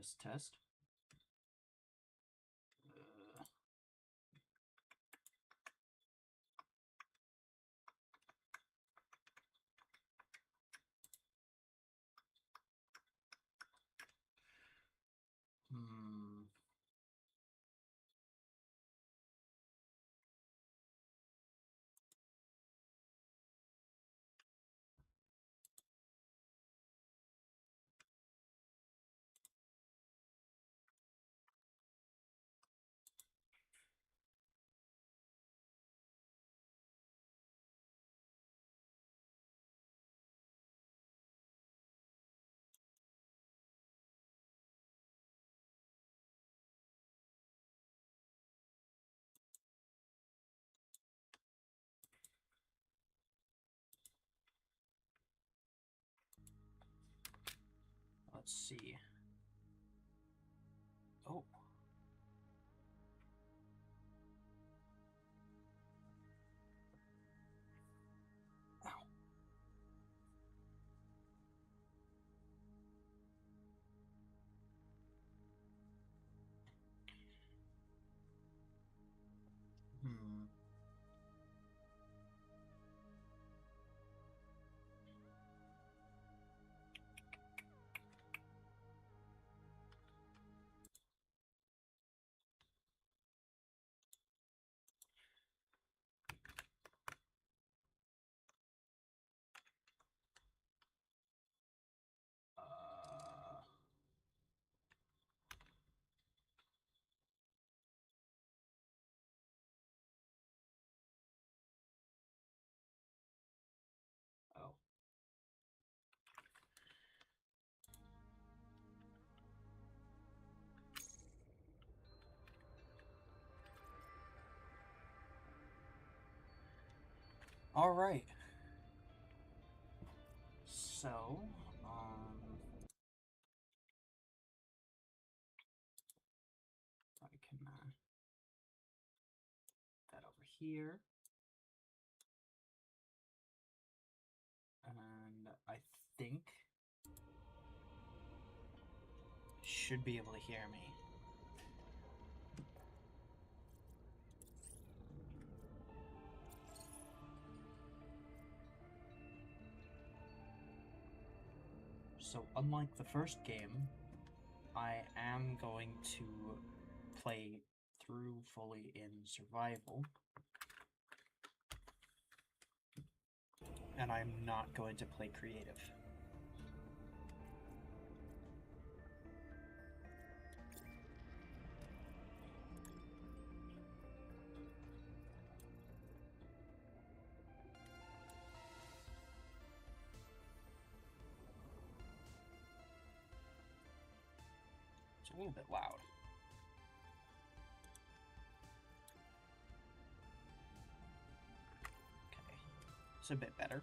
Test, test. Let's see. Oh. Ow. Oh. All right. So, I can that over here, and I think should be able to hear me. So unlike the first game, I am going to play through fully in survival. And I'm not going to play creative. It's a little bit loud. Okay, it's a bit better.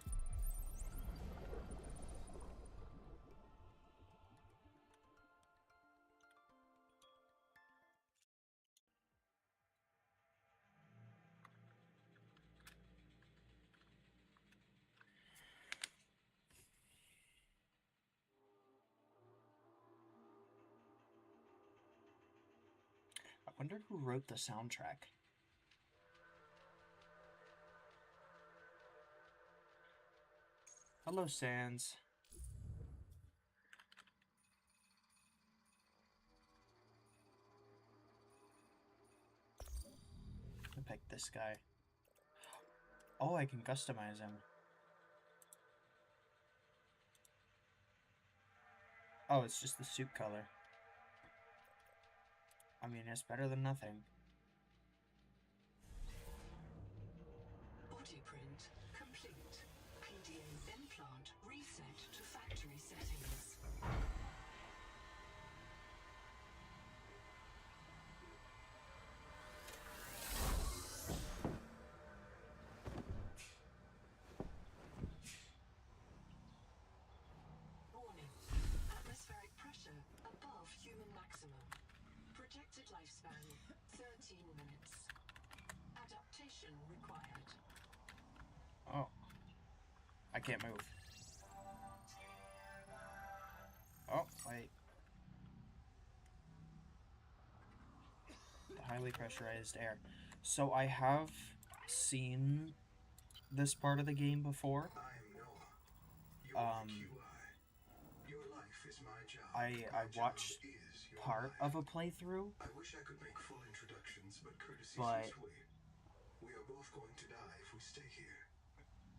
I wonder who wrote the soundtrack. Hello, Sans. I'll pick this guy. Oh, I can customize him. Oh, it's just the suit color. I mean, it's better than nothing. Print complete. PDA implant reset to factory settings. Warning. Atmospheric pressure above human maximum. Projected lifespan 13 minutes. Adaptation required. Oh. I can't move. Oh, wait. highly pressurized air. So I have seen this part of the game before. I am Noah. You're Um, the QI. Your life is my job. I My watched job is your part life. of a playthrough, I wish I could make full introductions, but courtesy but seems way. We are both going to die if we stay here.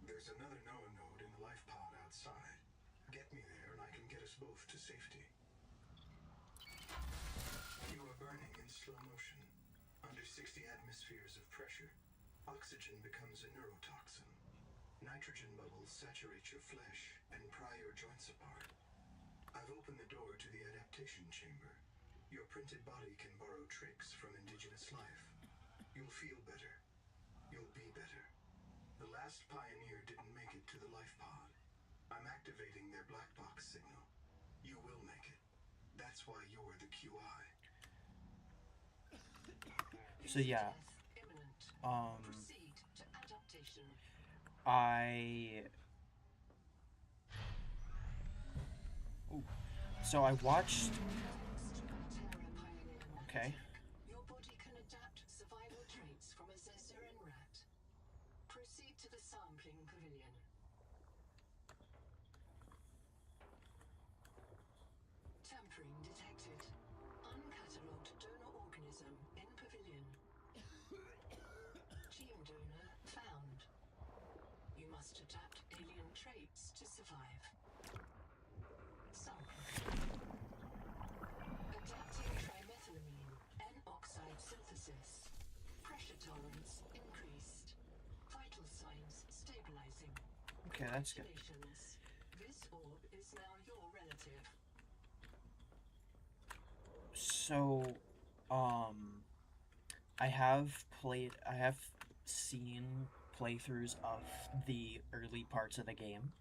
There's another Noah node in the life pod outside. Get me there and I can get us both to safety. You are burning in slow motion. Under 60 atmospheres of pressure, oxygen becomes a neurotoxin. Nitrogen bubbles saturate your flesh and pry your joints apart. I've opened the door to the adaptation chamber. Your printed body can borrow tricks from indigenous life. You'll feel better. You'll be better. The last pioneer didn't make it to the life pod. I'm activating their black box signal. You will make it. That's why you're the QI. so yeah, Death imminent. Proceed to adaptation. So I watched. Okay. Your body can adapt survival traits from a Zezeran rat. Proceed to the sampling pavilion. Tampering detected. Uncatalogued donor organism in pavilion. Gene donor found. You must adapt alien traits to survive. Sample. Adapting trimethylamine, N-oxide synthesis. Pressure tolerance increased. Vital signs stabilizing. Okay, that's good. Congratulations. This orb is now your relative. So, I have seen playthroughs of the early parts of the game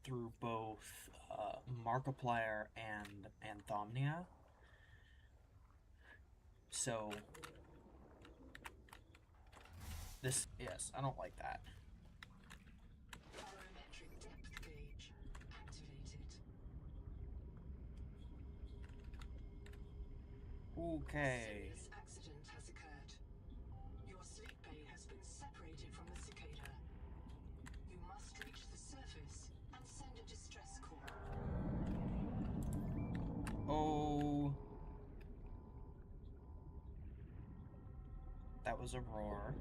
through both Markiplier and Anthomnia. So, yes, I don't like that. Barometric depth gauge activated. Okay. Serious accident has occurred. Your sleep bay has been separated from the cicada. You must reach the surface and send a distress call. Oh. That was a roar.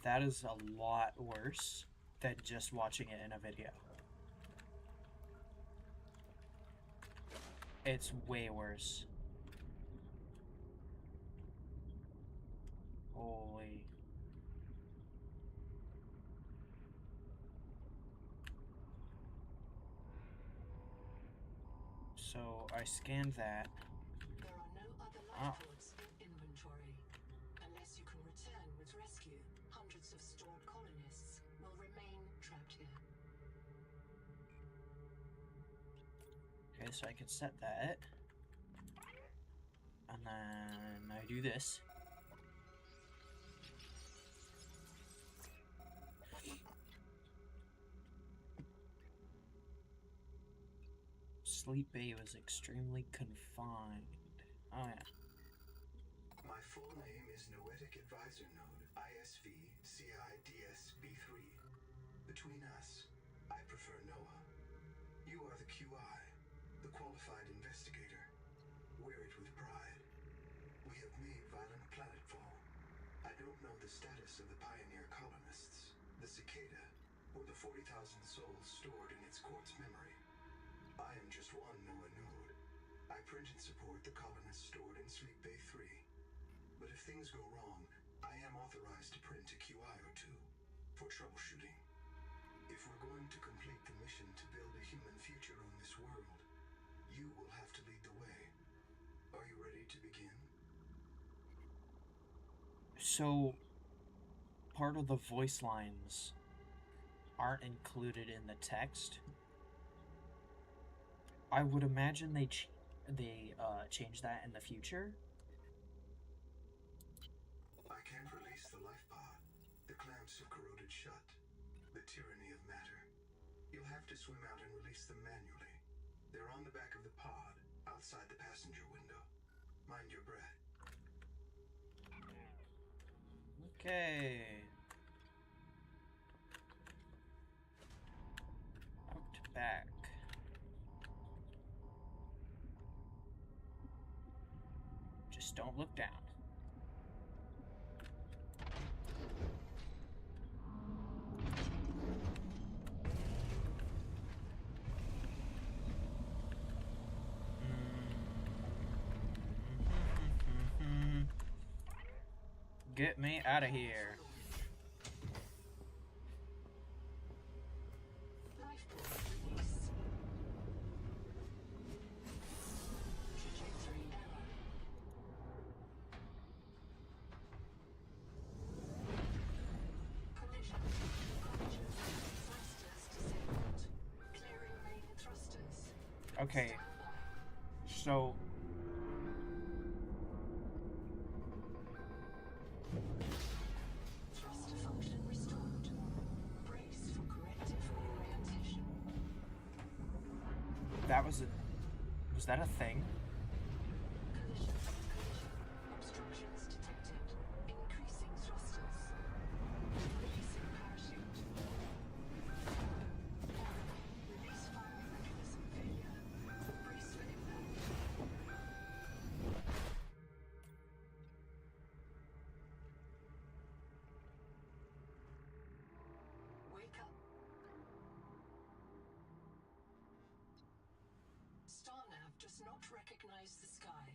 That is a lot worse than just watching it in a video. It's way worse. Holy. So I scanned that. There are no other life pods in inventory. Unless you can return with rescue, hundreds of stored colonists will remain trapped here. Okay, so I can set that. And then I do this. Sleep Bay was extremely confined. Oh yeah. My full name is Noetic Advisor Node, ISV CIDSB3. Between us, I prefer Noah. You are the QI, the qualified investigator. Wear it with pride. We have made violent planetfall. I don't know the status of the pioneer colonists, the cicada, or the 40,000 souls stored in its quartz memory. I am just one Noah node. I print and support the colonists stored in Sleep Bay 3. But if things go wrong, I am authorized to print a QI or two for troubleshooting. If we're going to complete the mission to build a human future on this world, you will have to lead the way. Are you ready to begin? So part of the voice lines aren't included in the text. I would imagine they change that in the future. I can't release the life pod. The clamps pipes have corroded shut. The tyranny of matter. You'll have to swim out and release them manually. They're on the back of the pod, outside the passenger window. Mind your breath. Okay. Out back. Just don't look down. Get me out of here. Lifeboat release. Trajectory error. Collision. Collision. Thrusters disabled. Clearing main thrusters. Okay, Stand by. so Thruster function restored. Brace for corrective reorientation. that was that a thing? Collision. Collision. Obstructions detected. Increasing thrusters. Releasing parachute. Error. Release firing mechanism failure. Brace for impact. Wake up. Starnav does not recognize the sky.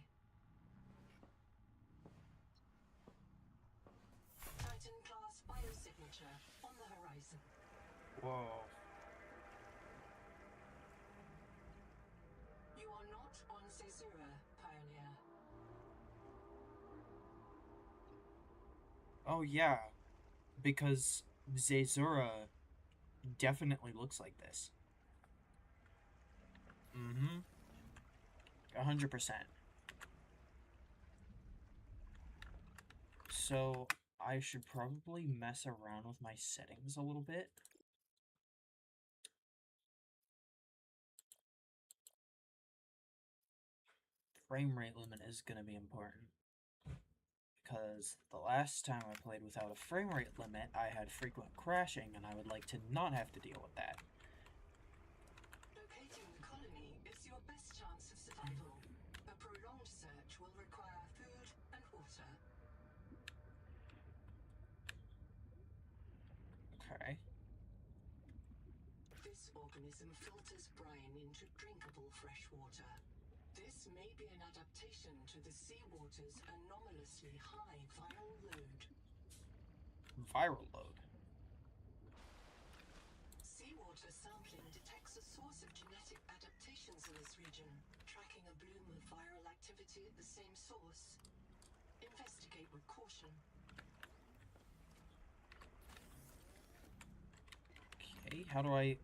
Titan-class biosignature on the horizon. Whoa. You are not on Caesura, Pioneer. Oh yeah, because Zazura definitely looks like this. 100%. So I should probably mess around with my settings a little bit. Frame rate limit is going to be important. Because the last time I played without a frame rate limit, I had frequent crashing, and I would like to not have to deal with that. Locating the colony is your best chance of survival. A prolonged search will require food and water. Okay. This organism filters brine into drinkable fresh water. This may be an adaptation to the seawater's anomalously high viral load. Viral load. Seawater sampling detects a source of genetic adaptations in this region, tracking a bloom of viral activity at the same source. Investigate with caution. Okay, how do I...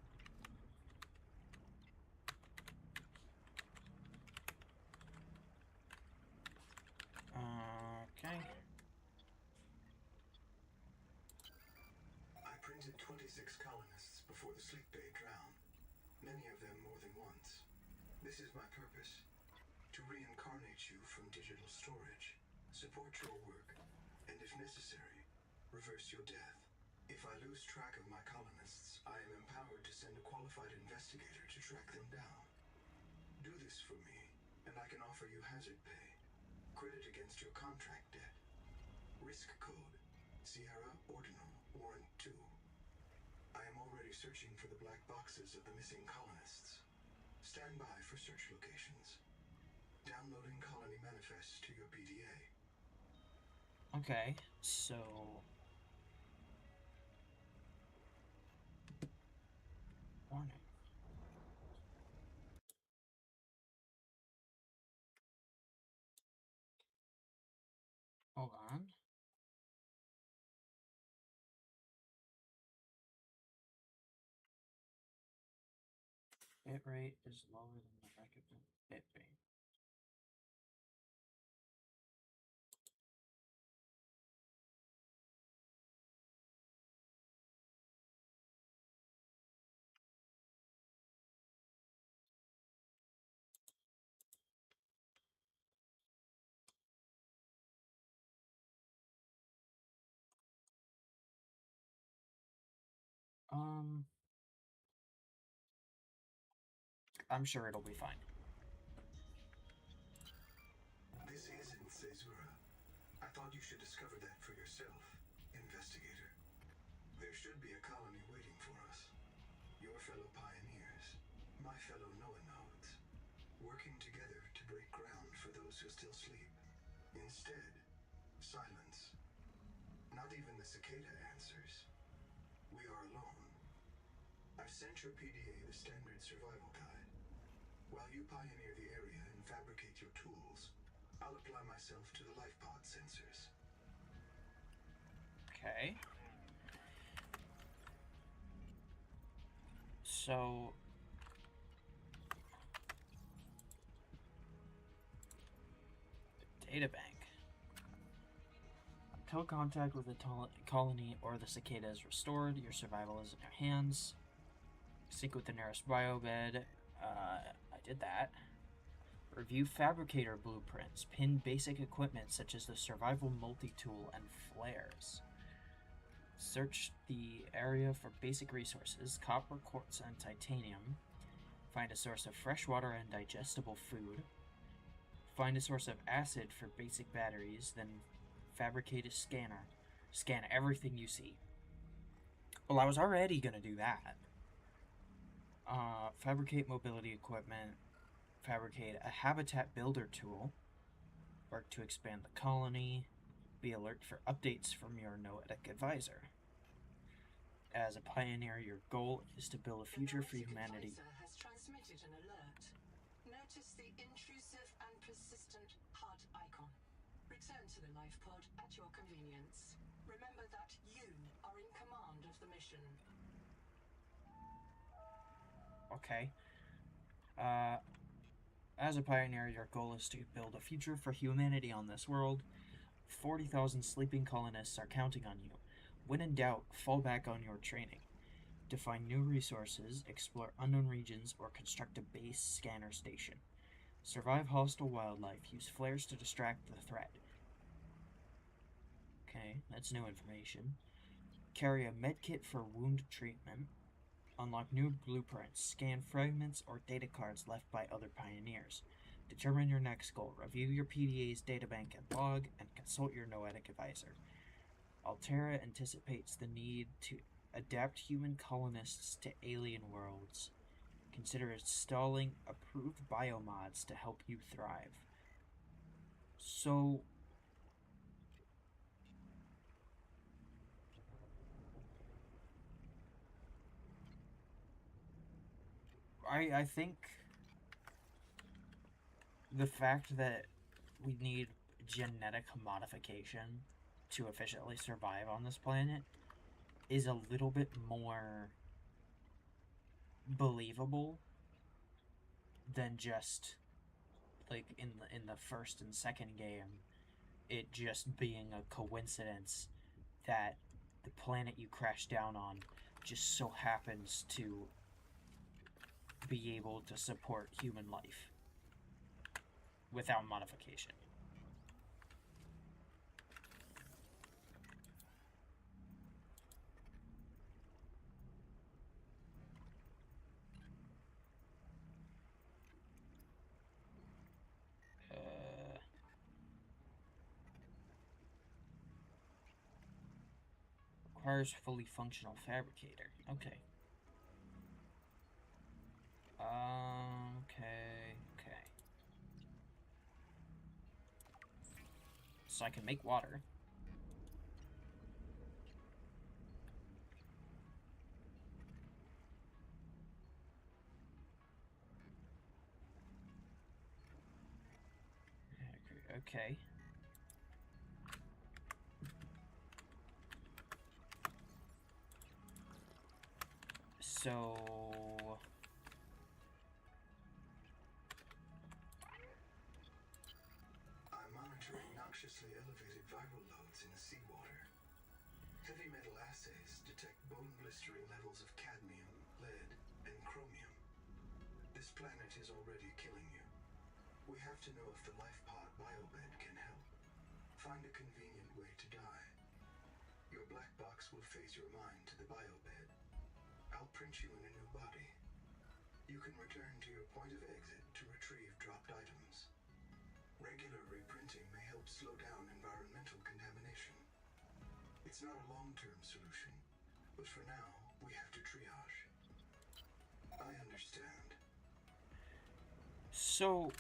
Okay. I printed 26 colonists before the sleep bay drowned. Many of them more than once. This is my purpose. To reincarnate you from digital storage, support your work, and if necessary, reverse your death. If I lose track of my colonists, I am empowered to send a qualified investigator to track them down. Do this for me, and I can offer you hazard pay. Credit against your contract debt. Risk code, Sierra Ordinal Warrant 2. I am already searching for the black boxes of the missing colonists. Stand by for search locations. Downloading colony manifest to your PDA. Okay, so... Warning. Hold on. Bit rate is lower than the recommended bit rate. I'm sure it'll be fine. This isn't Caesura. I thought you should discover that for yourself, investigator. There should be a colony waiting for us. Your fellow pioneers, my fellow Noah nodes, working together to break ground for those who still sleep. Instead, silence. Not even the cicada answers. We are alone. I've sent your PDA the standard survival guide. While you pioneer the area and fabricate your tools, I'll apply myself to the life pod sensors. Okay. So... Data bank. Until contact with the colony or the cicada is restored, your survival is in your hands. Sync with the nearest biobed. I did that. Review fabricator blueprints. Pin basic equipment such as the survival multi-tool and flares. Search the area for basic resources, copper, quartz, and titanium. Find a source of fresh water and digestible food. Find a source of acid for basic batteries, then fabricate a scanner. Scan everything you see. Well, I was already gonna do that. Fabricate mobility equipment. Fabricate a habitat builder tool. Work to expand the colony. Be alert for updates from your noetic advisor. As a pioneer, your goal is to build a future for humanity. The advisor has transmitted an alert. Notice the intrusive and persistent HUD icon. Return to the life pod at your convenience. Remember that you are in command of the mission. Okay. As a pioneer, your goal is to build a future for humanity on this world. 40,000 sleeping colonists are counting on you. When in doubt, fall back on your training. To find new resources, explore unknown regions, or construct a base scanner station. Survive hostile wildlife. Use flares to distract the threat. Okay, that's new information. Carry a medkit for wound treatment. Unlock new blueprints. Scan fragments or data cards left by other pioneers. Determine your next goal. Review your PDA's databank and log, and consult your noetic advisor. Altera anticipates the need to adapt human colonists to alien worlds. Consider installing approved biomods to help you thrive. So... I think the fact that we need genetic modification to efficiently survive on this planet is a little bit more believable than just like in the first and second game, it just being a coincidence that the planet you crash down on just so happens to be able to support human life without modification. Requires fully functional fabricator. Okay. Okay. So I can make water. Okay. So... I'm monitoring noxiously elevated viral loads in the seawater. Heavy metal assays detect bone-blistering levels of cadmium, lead, and chromium. This planet is already killing you. We have to know if the life pod biobed can help. Find a convenient way to die. Your black box will phase your mind to the biobed. I'll print you in a new body. You can return to your point of exit to retrieve dropped items. Regular reprinting may help slow down environmental contamination. It's not a long-term solution, but for now, we have to triage. I understand. So,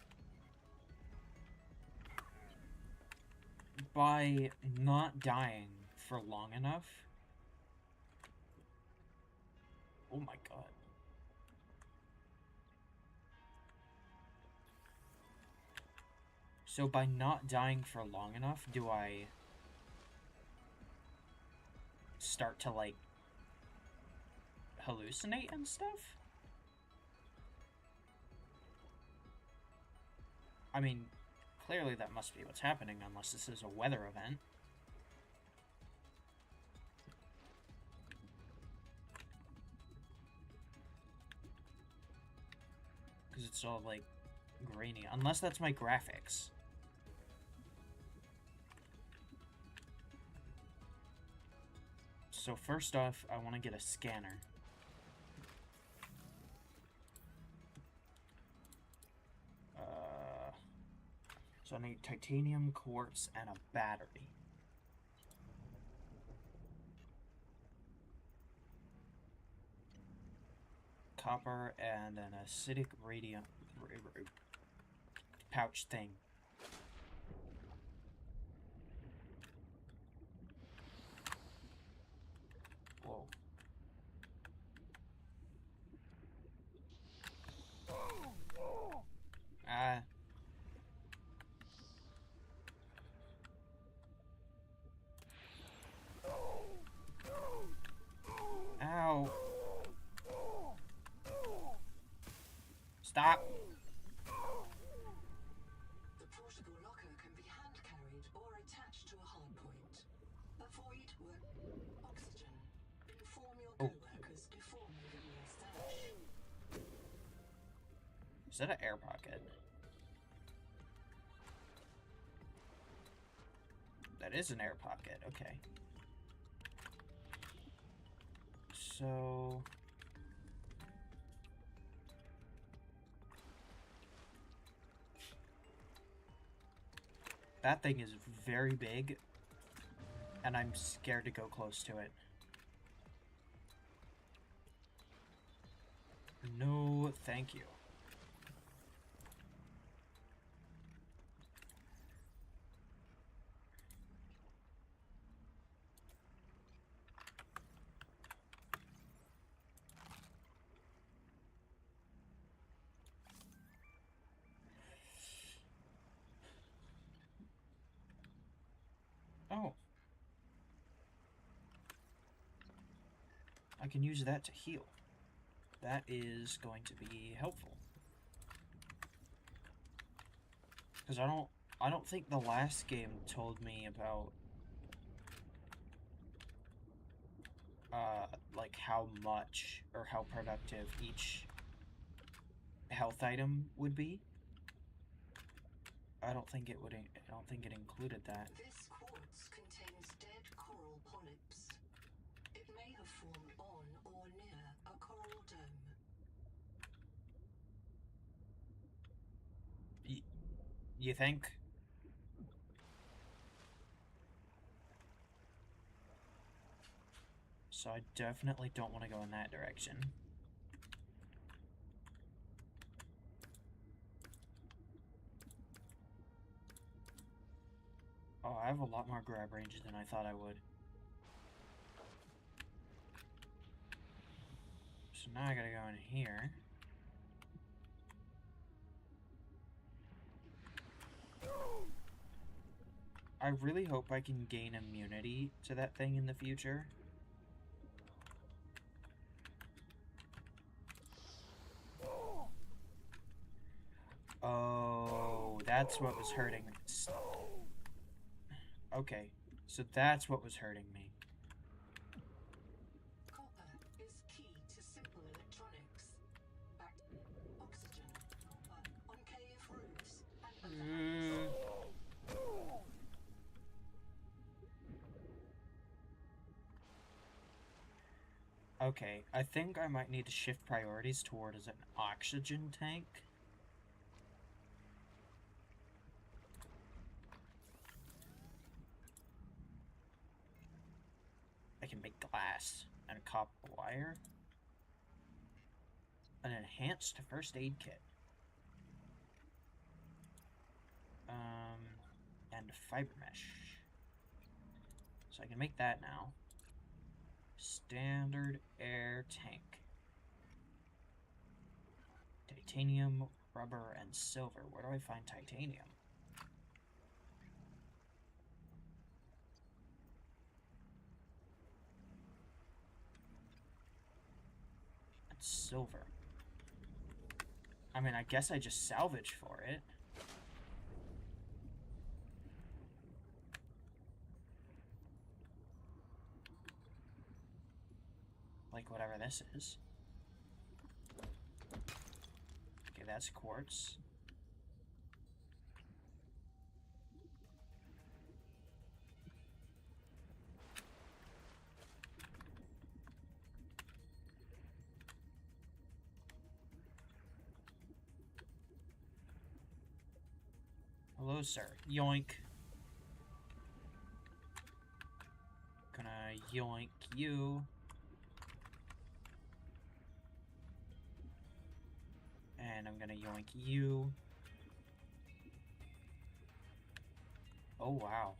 by not dying for long enough... Oh my god. So by not dying for long enough, do I start to, like, hallucinate and stuff? I mean, clearly that must be what's happening, unless this is a weather event. Because it's all, like, grainy. Unless that's my graphics. So first off, I want to get a scanner. So I need titanium, quartz, and a battery. Copper and an acidic radium pouch thing. Whoa. Ah. Ow. Stop. The portable locker can be hand-carried or attached to a hard point. Avoid oxygen. Inform your co-workers before moving your stash. Is that an air pocket? That is an air pocket, okay. So... that thing is very big, and I'm scared to go close to it. No, thank you. Oh. I can use that to heal. That is going to be helpful. Because I don't think the last game told me about like how much or how productive each health item would be. I don't think it included that. This quartz contains dead coral polyps. It may have formed on or near a coral dome. You think? So I definitely don't want to go in that direction. Oh, I have a lot more grab range than I thought I would. So now I gotta go in here. I really hope I can gain immunity to that thing in the future. Oh, that's what was hurting me. Okay, so that's what was hurting me. Copper is key to simple electronics. Oxygen, copper on cave roofs and Okay, I think I might need to shift priorities towards an oxygen tank. I can make glass and copper wire. An enhanced first aid kit. And fiber mesh. So I can make that now. Standard air tank. Titanium, rubber, and silver. Where do I find titanium? And silver. I mean, I guess I just salvage for it. Like whatever this is. Okay, that's quartz. Hello, sir. Yoink. Gonna yoink you. And I'm gonna yoink you. Oh, wow.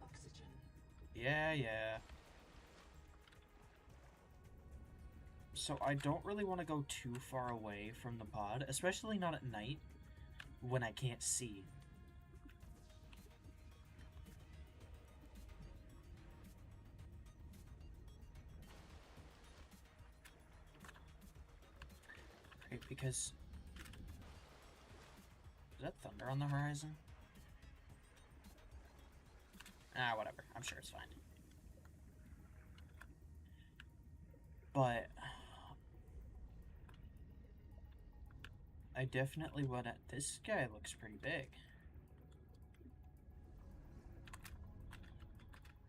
Oxygen. Yeah. So I don't really want to go too far away from the pod, especially not at night when I can't see. Okay, because... Is that thunder on the horizon? Ah, whatever. I'm sure it's fine. But... I definitely want to... This guy looks pretty big.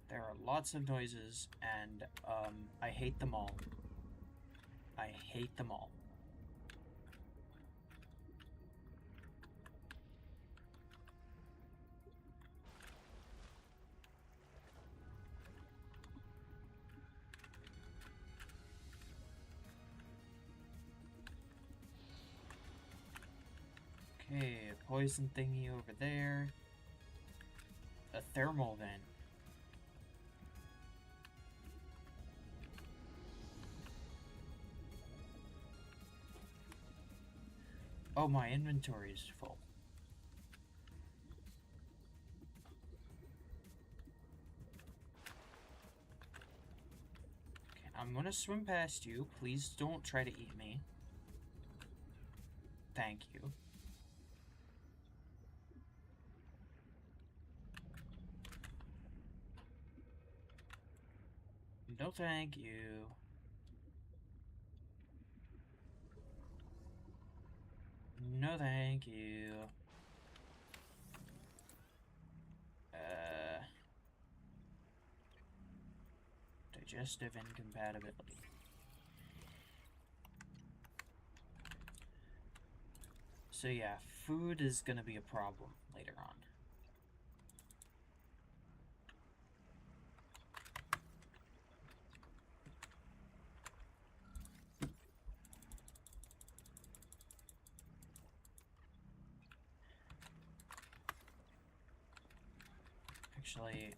There are lots of noises, and, I hate them all. I hate them all. Okay, a poison thingy over there. A thermal vent. Oh, my inventory is full. Okay, I'm gonna swim past you. Please don't try to eat me. Thank you. No, thank you. No, thank you. Digestive incompatibility. So yeah, food is gonna be a problem later on. Actually,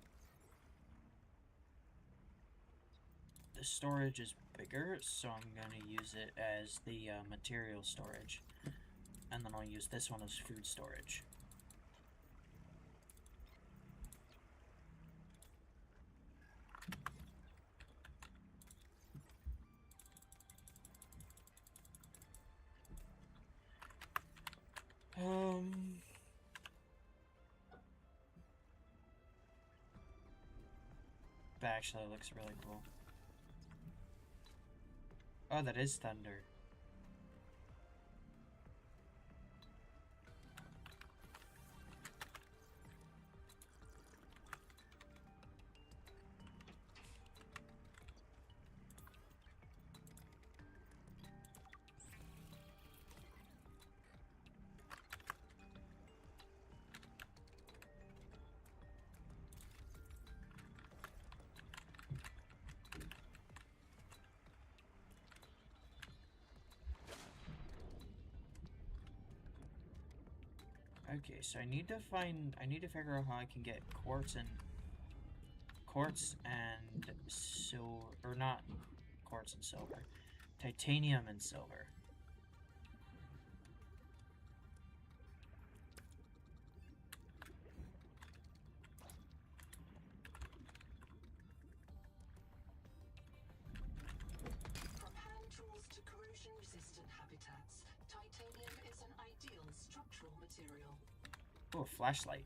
the storage is bigger, so I'm gonna use it as the material storage. And then I'll use this one as food storage. That actually looks really cool. Oh, that is thunder. Okay, so I need to figure out how I can get quartz and silver, or not quartz and silver, titanium and silver. From hand tools to corrosion-resistant habitats, titanium is an ideal structural material. Oh, a flashlight.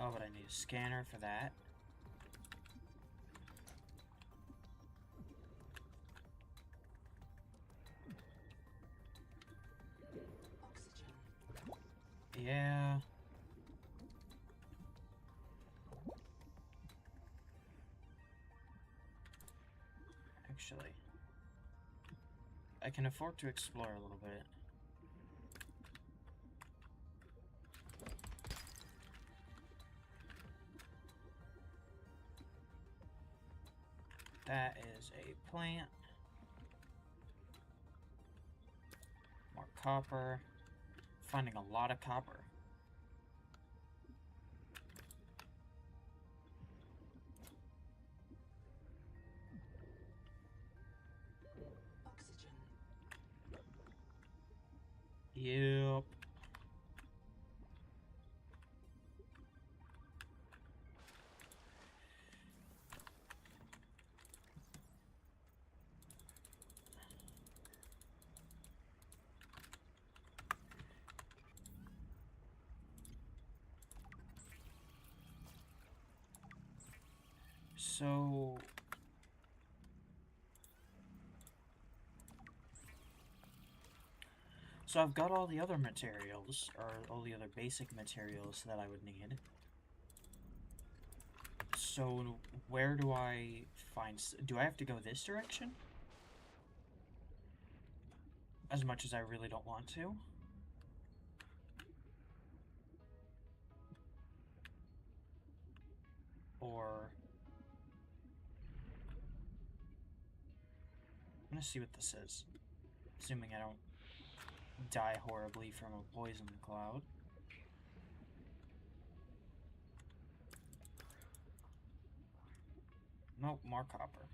Oh, but I need a scanner for that. Oxygen. Yeah. Actually, I can afford to explore a little bit. That is a plant. More copper. Finding a lot of copper. Oxygen. Yep. So I've got all the other materials, or all the other basic materials that I would need. So where do I find... Do I have to go this direction? As much as I really don't want to. Or... I'm gonna see what this is. Assuming I don't die horribly from a poison cloud. Nope, more copper.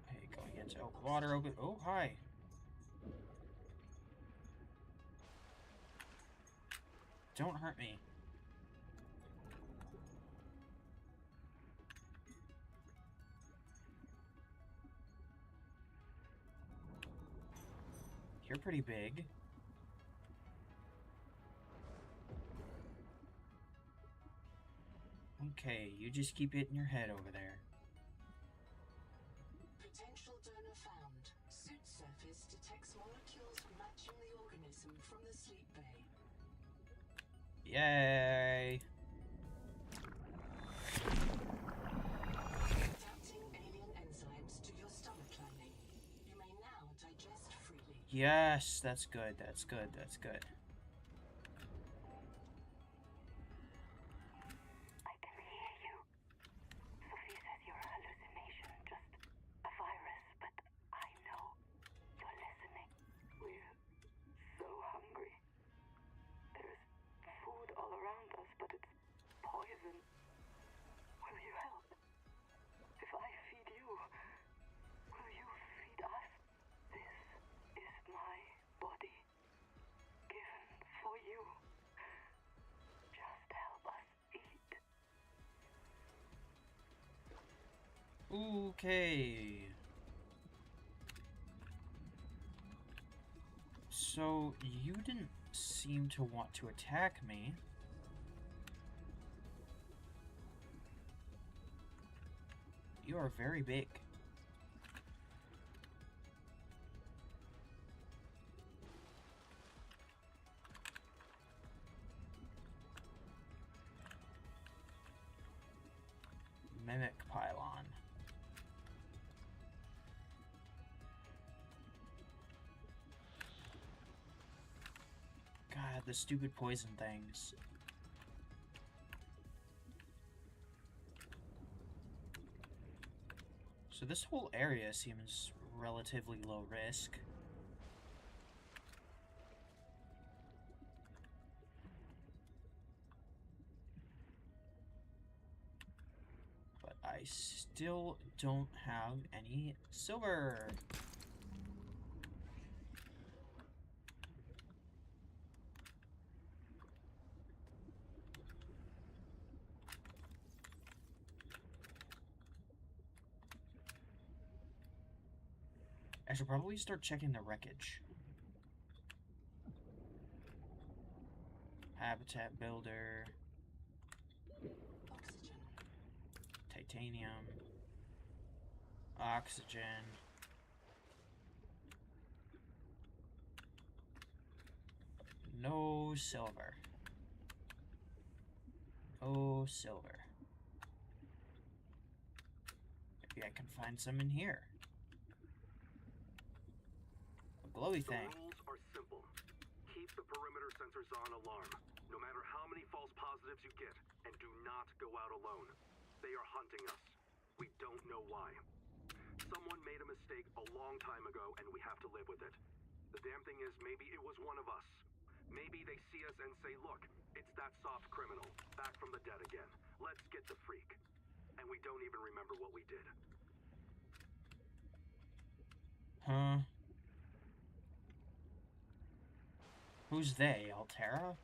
Hey, going into water open. Oh, hi. Don't hurt me. You're pretty big. Okay, you just keep hitting your head over there. Potential donor found. Suit surface detects molecules matching the organism from the sleep bay. Yay! Adapting alien enzymes to your stomach lining. You may now digest freely. Yes, that's good, that's good, that's good. I can hear you. Sophie says you're a hallucination, just a virus, but I know you're listening. We're so hungry. There's food all around us, but it's poison. Will you help? If I feed you, will you feed us? This is my body, given for you. Just help us eat. Okay. So, you didn't seem to want to attack me. You are very big. Mimic pylon. God, the stupid poison things. So this whole area seems relatively low risk. But I still don't have any silver. I should probably start checking the wreckage. Habitat builder. Oxygen. Titanium. Oxygen. No silver. No silver. Maybe I can find some in here. A glowy thing. The rules are simple. Keep the perimeter sensors on alarm, no matter how many false positives you get, and do not go out alone. They are hunting us. We don't know why. Someone made a mistake a long time ago, and we have to live with it. The damn thing is, maybe it was one of us. Maybe they see us and say, look, it's that soft criminal, back from the dead again. Let's get the freak. And we don't even remember what we did. Huh? Who's they? Altera?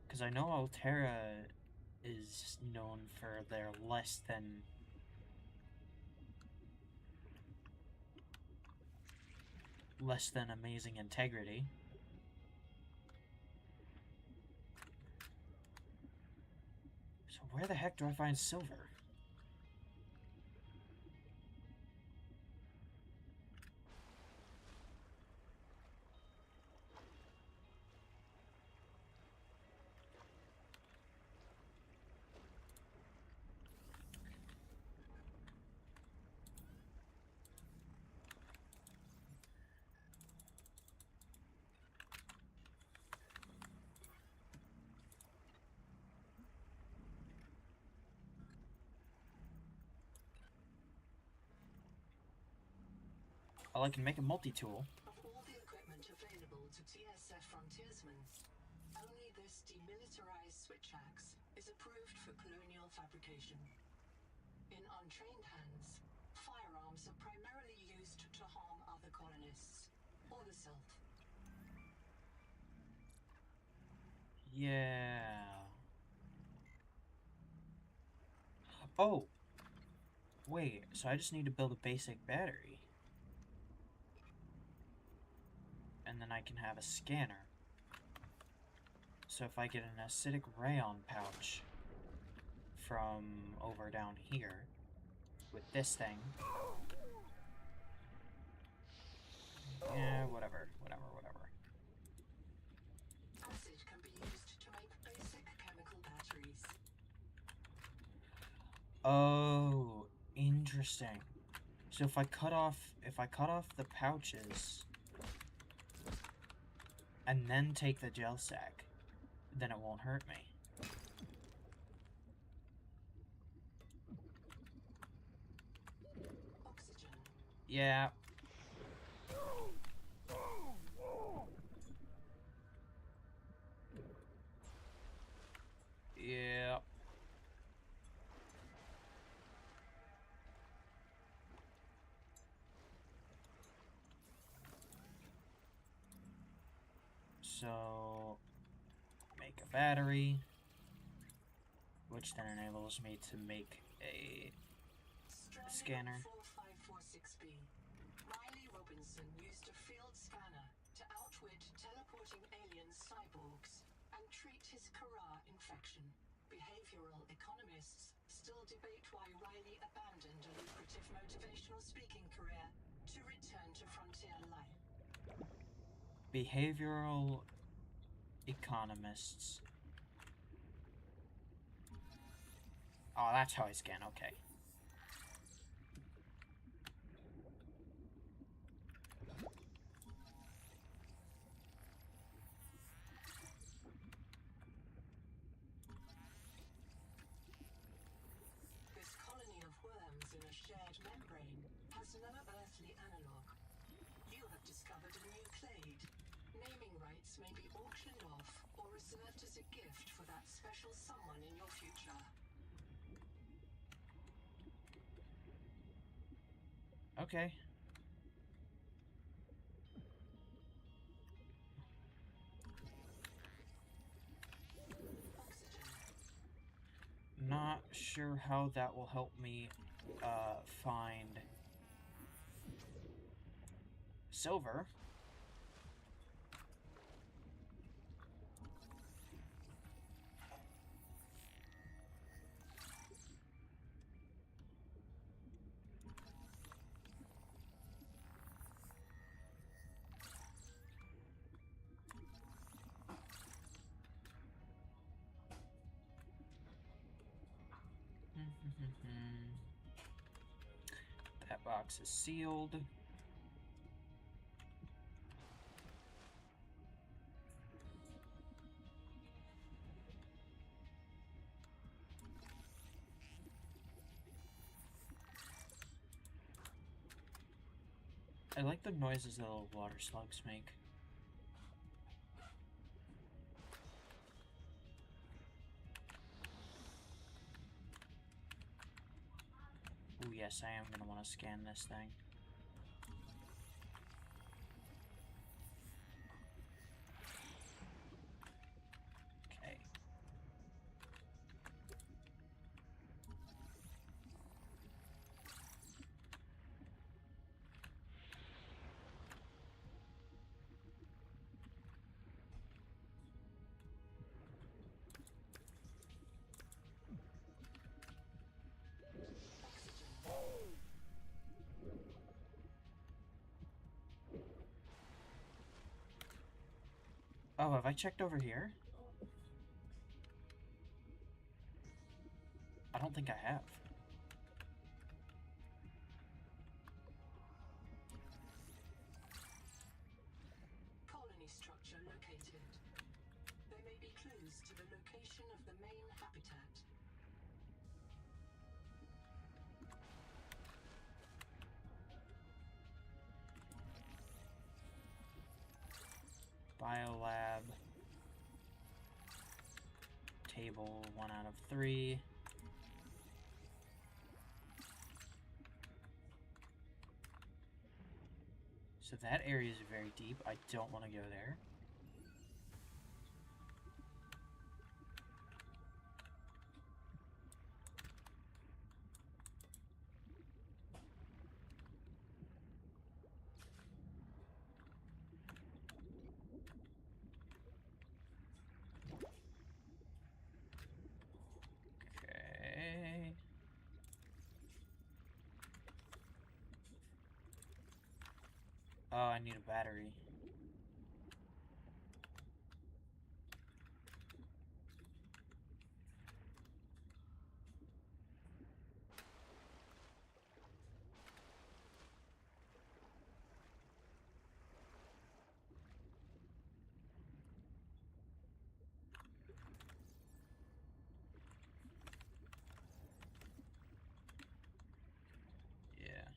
Because I know Altera is known for their less than amazing integrity. So where the heck do I find silver? Well, I can make a multi-tool. Of all the equipment available to TSF frontiersmen, only this demilitarized switch axe is approved for colonial fabrication. In untrained hands, firearms are primarily used to harm other colonists, or the self. Yeah. Oh! Wait, so I just need to build a basic battery. And then I can have a scanner. So if I get an acidic rayon pouch from over down here with this thing. Yeah, whatever. Acid can be used to make basic chemical batteries. Oh, interesting. So if I cut off the pouches and then take the gel sack, then it won't hurt me. Oxygen. Yeah. Yeah. So, make a battery, which then enables me to make a scanner. 4546B. Riley Robinson used a field scanner to outwit teleporting alien cyborgs and treat his Kara infection. Behavioral economists still debate why Riley abandoned a lucrative motivational speaking career to return to frontier life. Behavioral economists. Oh, that's how I scan, okay. This colony of worms in a shed is no earthly analog. You have discovered a new clade. Naming rights may be auctioned off or reserved as a gift for that special someone in your future. Okay. Not sure how that will help me find silver. That box is sealed. I like the noises that little water slugs make. Ooh, yes, I am going to want to scan this thing. Okay. Oh, have I checked over here? I don't think I have. Colony structure located. There may be clues to the location of the main habitat. Biolab. Table 1 out of 3. So that area is very deep. I don't want to go there. Okay. Oh, I need a battery. Yeah.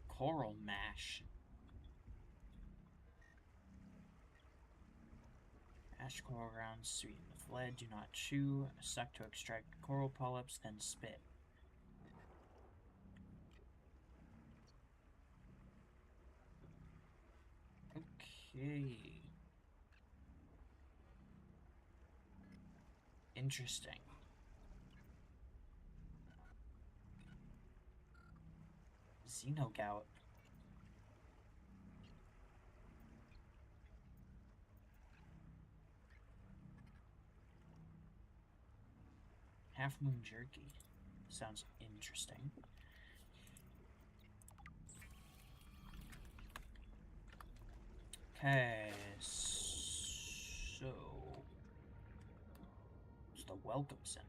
Coral mash. Mash coral grounds sweetened with lead. Do not chew. Suck to extract coral polyps, then spit. Okay. Interesting. Xenogout. Half Moon Jerky. Sounds interesting. Okay, so it's the Welcome Center.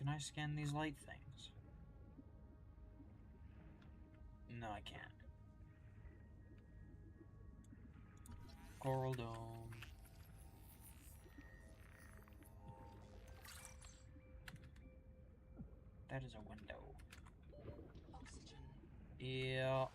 Can I scan these light things? No, I can't. Coral Dome. That is a window. Oxygen. Yeah.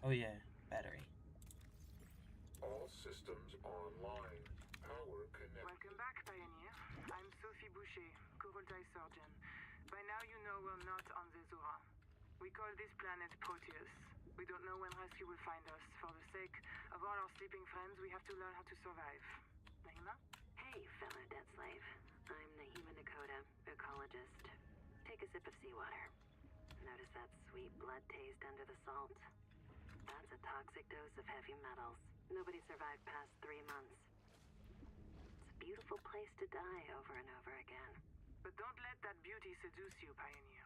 Oh yeah, battery. All systems online. Power connected. Welcome back, Pioneer. I'm Sophie Boucher, Kurultai surgeon. By now you know we're not on the Zora. We call this planet Proteus. We don't know when rescue will find us. For the sake of all our sleeping friends, we have to learn how to survive. Nahima? Hey, fellow dead slave. I'm Nahima Nakota, ecologist. Take a sip of seawater. Notice that sweet blood taste under the salt? That's a toxic dose of heavy metals. Nobody survived past 3 months. It's a beautiful place to die over and over again. But don't let that beauty seduce you, Pioneer.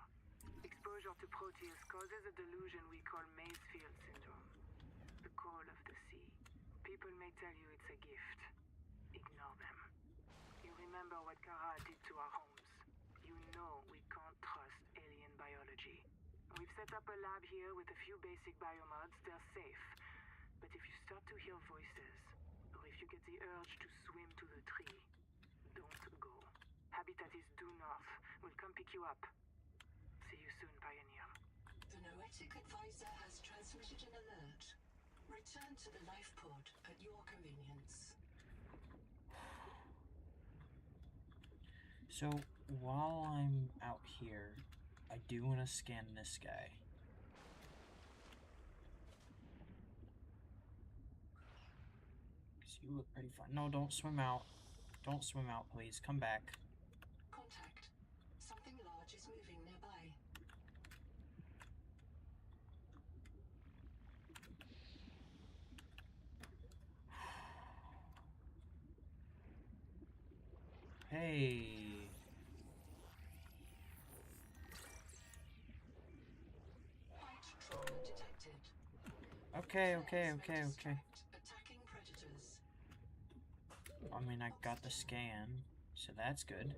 Exposure to Proteus causes a delusion we call Maysfield syndrome. The call of the sea. People may tell you it's a gift. Ignore them. You remember what Kara did to our homes. You know we can't trust alien biology. We've set up a lab here with a few basic biomods. They're safe. But if you start to hear voices, or if you get the urge to swim to the tree, don't go. Habitat is due north. We'll come pick you up. See you soon, Pioneer. The Noetic Advisor has transmitted an alert. Return to the life pod at your convenience. So, while I'm out here, I do want to scan this guy. Because you look pretty fun. No, don't swim out. Don't swim out, please. Come back. Contact. Something large is moving nearby. Hey. White trauma detected. Okay. Flares may distract attacking predators. I mean, I got the scan, so that's good.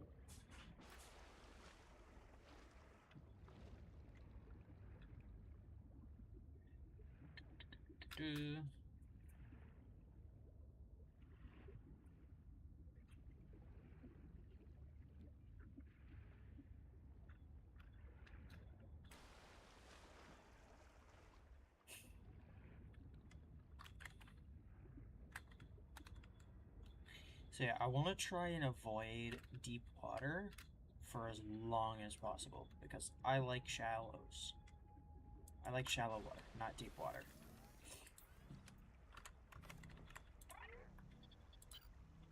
So yeah, I want to try and avoid deep water for as long as possible because I like shallows. I like shallow water, not deep water.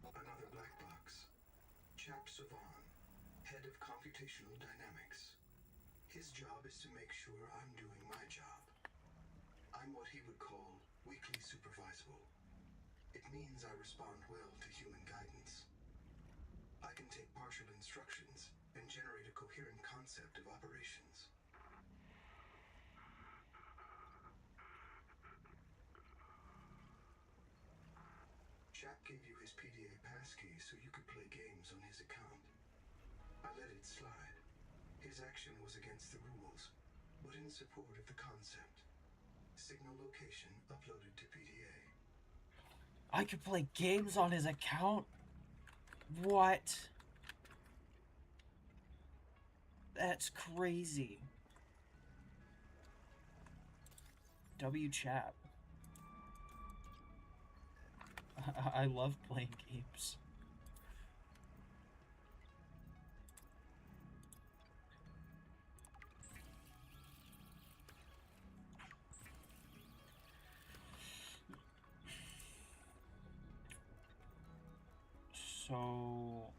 Another black box. Chap Savan, head of computational dynamics. His job is to make sure I'm doing my job. I'm what he would call weakly supervisable. It means I respond well to human guidance. I can take partial instructions and generate a coherent concept of operations. Chap gave you his PDA passkey so you could play games on his account. I let it slide. His action was against the rules, but in support of the concept. Signal location uploaded to PDA. I could play games on his account? What? That's crazy. Chap. I love playing games. So...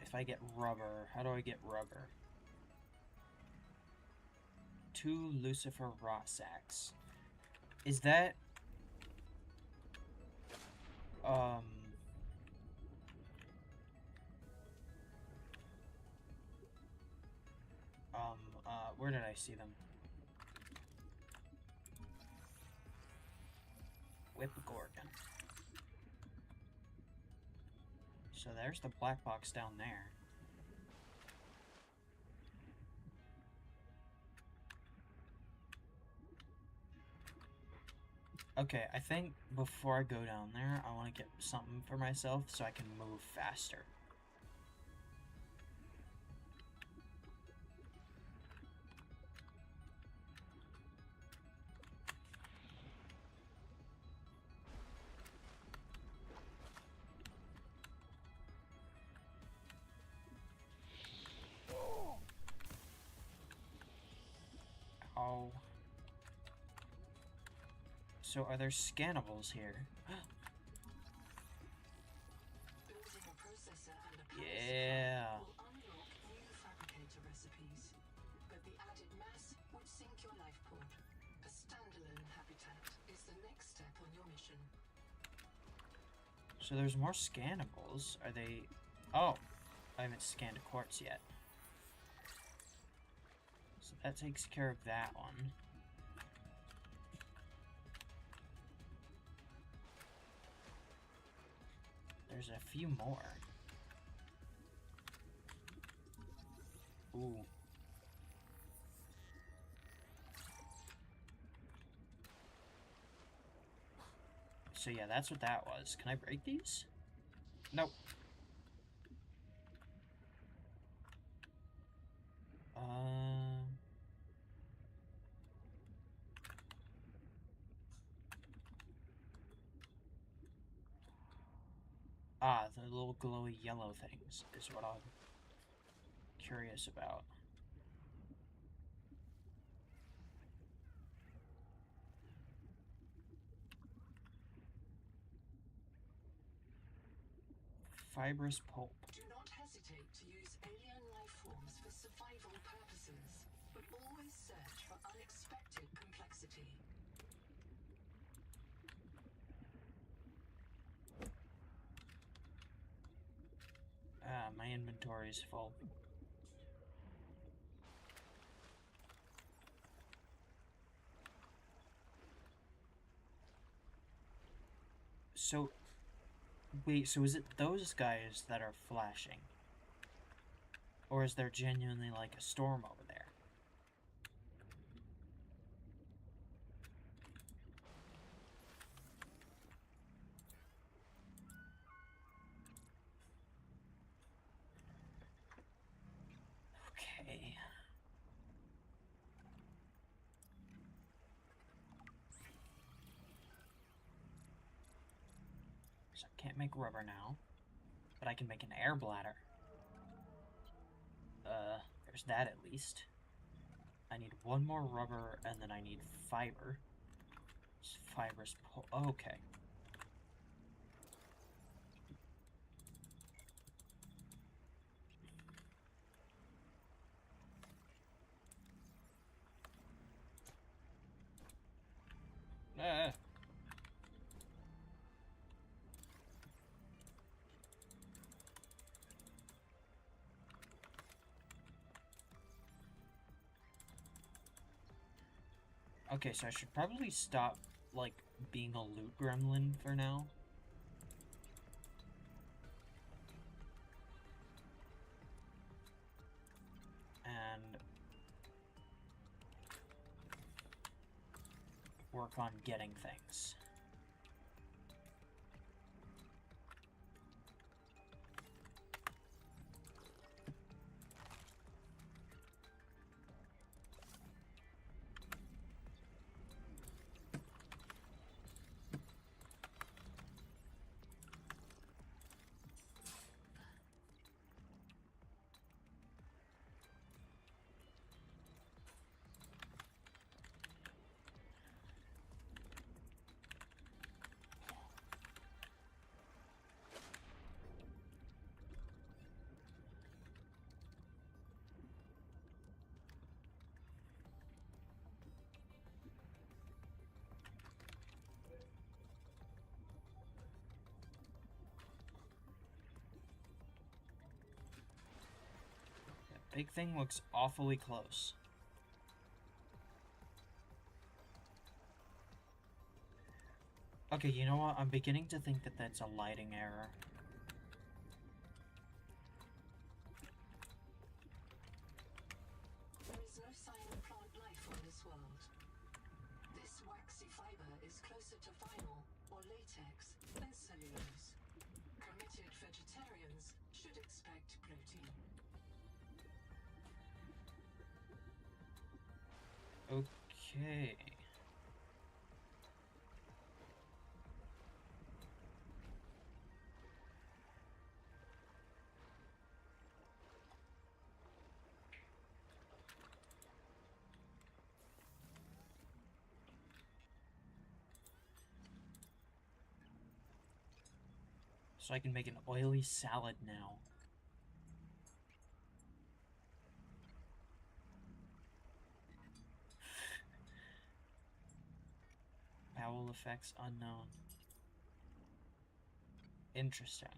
if I get rubber, how do I get rubber? 2 Lucifer rot sacks. Is that... Where did I see them? Whip Gorgon. So there's the black box down there. Okay, I think before I go down there, I want to get something for myself so I can move faster. Oh. So are there scannables here? Building a processor and a power Yeah. supply will unlock new fabricator recipes, but the added mass would sink your life pod. A standalone habitat is the next step on your mission. So there's more scannables. Are they... Oh, I haven't scanned a quartz yet. So that takes care of that one. There's a few more. Ooh. So yeah, that's what that was. Can I break these? Nope. Ah, the little glowy yellow things is what I'm curious about. Fibrous pulp. Do not hesitate to use alien life forms for survival purposes, but always search for unexpected complexity. Ah, my inventory is full. So, wait, so is it those guys that are flashing? Or is there genuinely like a storm over there? Okay. So I can't make rubber now, but I can make an air bladder. There's that at least. I need one more rubber, and then I need fiber. It's fibrous pulp. Oh, okay. Ah. Okay, so I should probably stop, like, being a loot gremlin for now. And work on getting things. Big thing looks awfully close. Okay, you know what? I'm beginning to think that that's a lighting error. There is no sign of plant life on this world. This waxy fiber is closer to vinyl or latex than cellulose. Committed vegetarians should expect protein. Okay. So I can make an oily salad now. Bowel effects unknown. Interesting.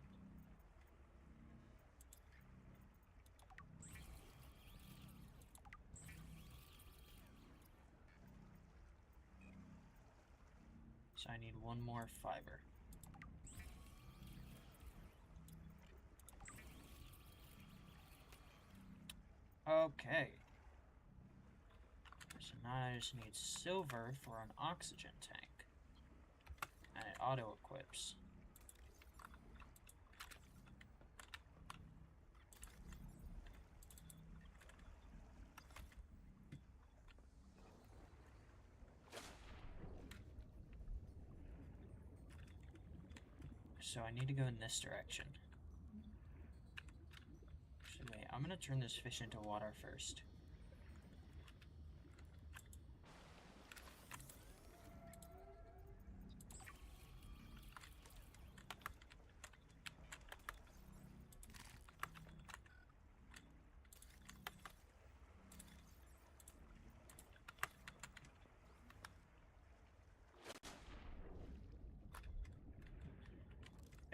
So I need one more fiber. Okay. So now I just need silver for an oxygen tank. And it auto-equips. So I need to go in this direction. Actually, wait, I'm gonna turn this fish into water first.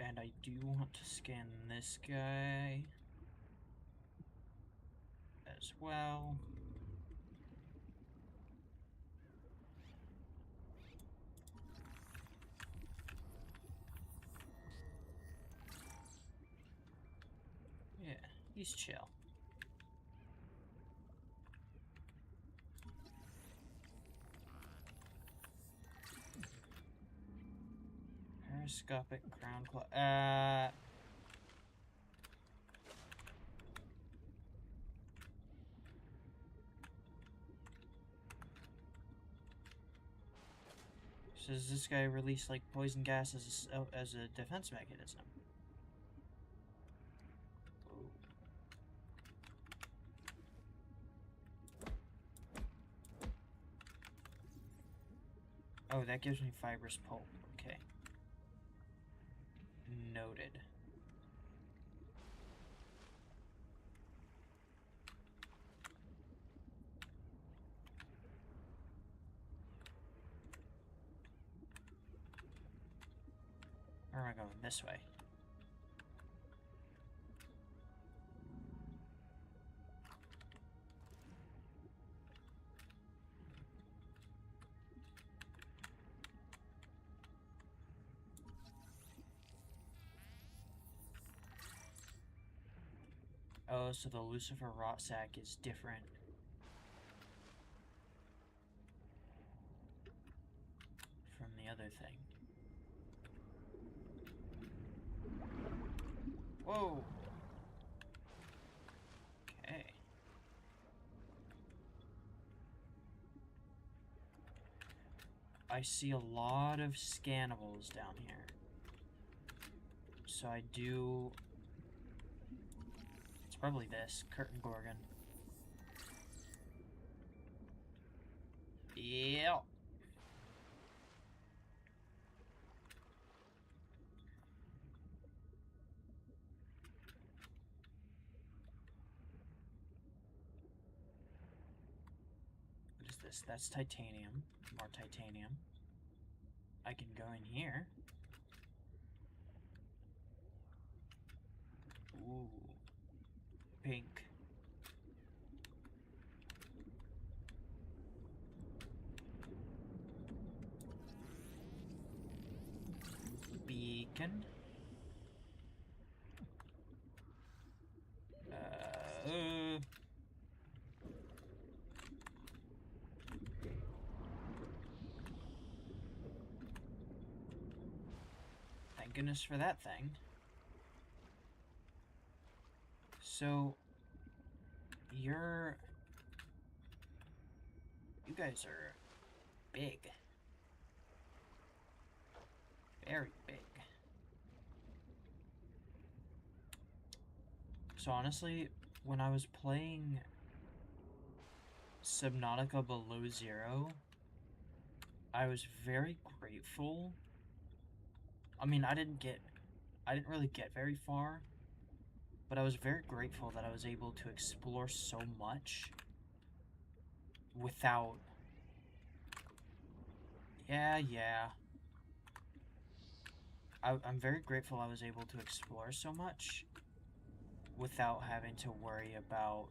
And I do want to scan this guy as well. Yeah, he's chill. Periscopic crown claw. So does this guy release like poison gas as a defense mechanism? Ooh. Oh, that gives me fibrous pulp. Okay. Noted. Or am I going this way? Oh, so the Lucifer rot sac is different. From the other thing. Whoa! Okay. I see a lot of scannables down here. So I do... It's probably this, Curtain Gorgon. Yep. What is this? That's titanium. More titanium. I can go in here. Ooh. Pink. thinking. Thank goodness for that thing. So, you guys are big. Very big. So honestly, when I was playing Subnautica Below Zero, I was very grateful. I mean, I didn't really get very far, but I was very grateful that I was able to explore so much without... Yeah. I'm very grateful I was able to explore so much without having to worry about...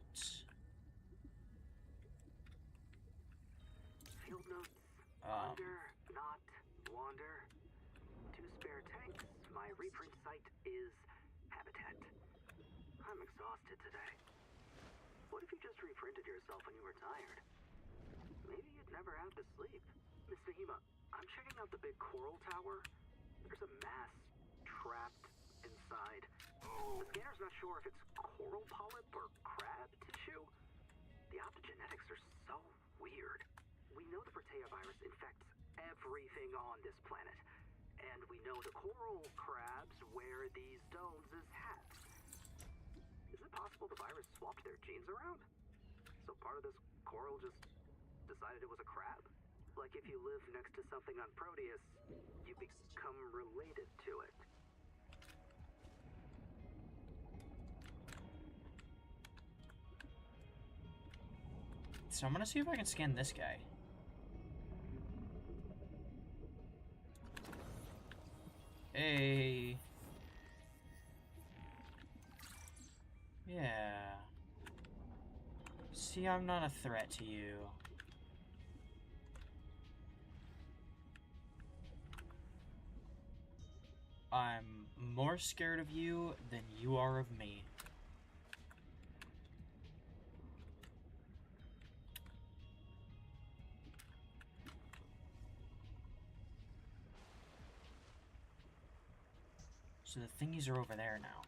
Field notes. Wander, not wander. 2 spare tanks. My reprint site is habitat. I'm exhausted today. What if you just reprinted yourself when you were tired? Maybe you'd never have to sleep. Miss Fahima, I'm checking out the big coral tower. There's a mass trapped inside. The scanner's not sure if it's coral polyp or crab tissue. The optogenetics are so weird. We know the Protea virus infects everything on this planet. And we know the coral crabs wear these domes as hats. Is it possible the virus swapped their genes around? So part of this coral just decided it was a crab? Like if you live next to something on Proteus, you become related to it. So I'm gonna see if I can scan this guy. Hey. Yeah. See, I'm not a threat to you. I'm more scared of you than you are of me. So the thingies are over there now.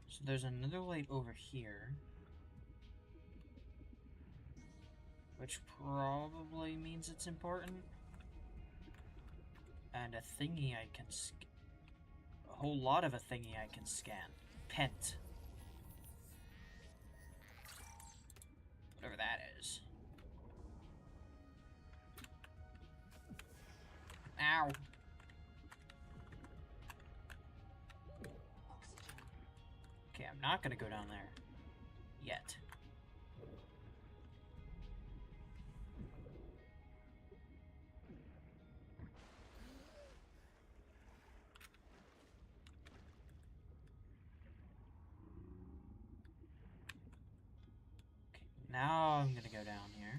So there's another light over here, which probably means it's important. And a thingy I can a whole lot of a thingy I can scan. Pent. Whatever that is. Ow. Okay, I'm not gonna go down there. Yet. Okay, now I'm gonna go down here.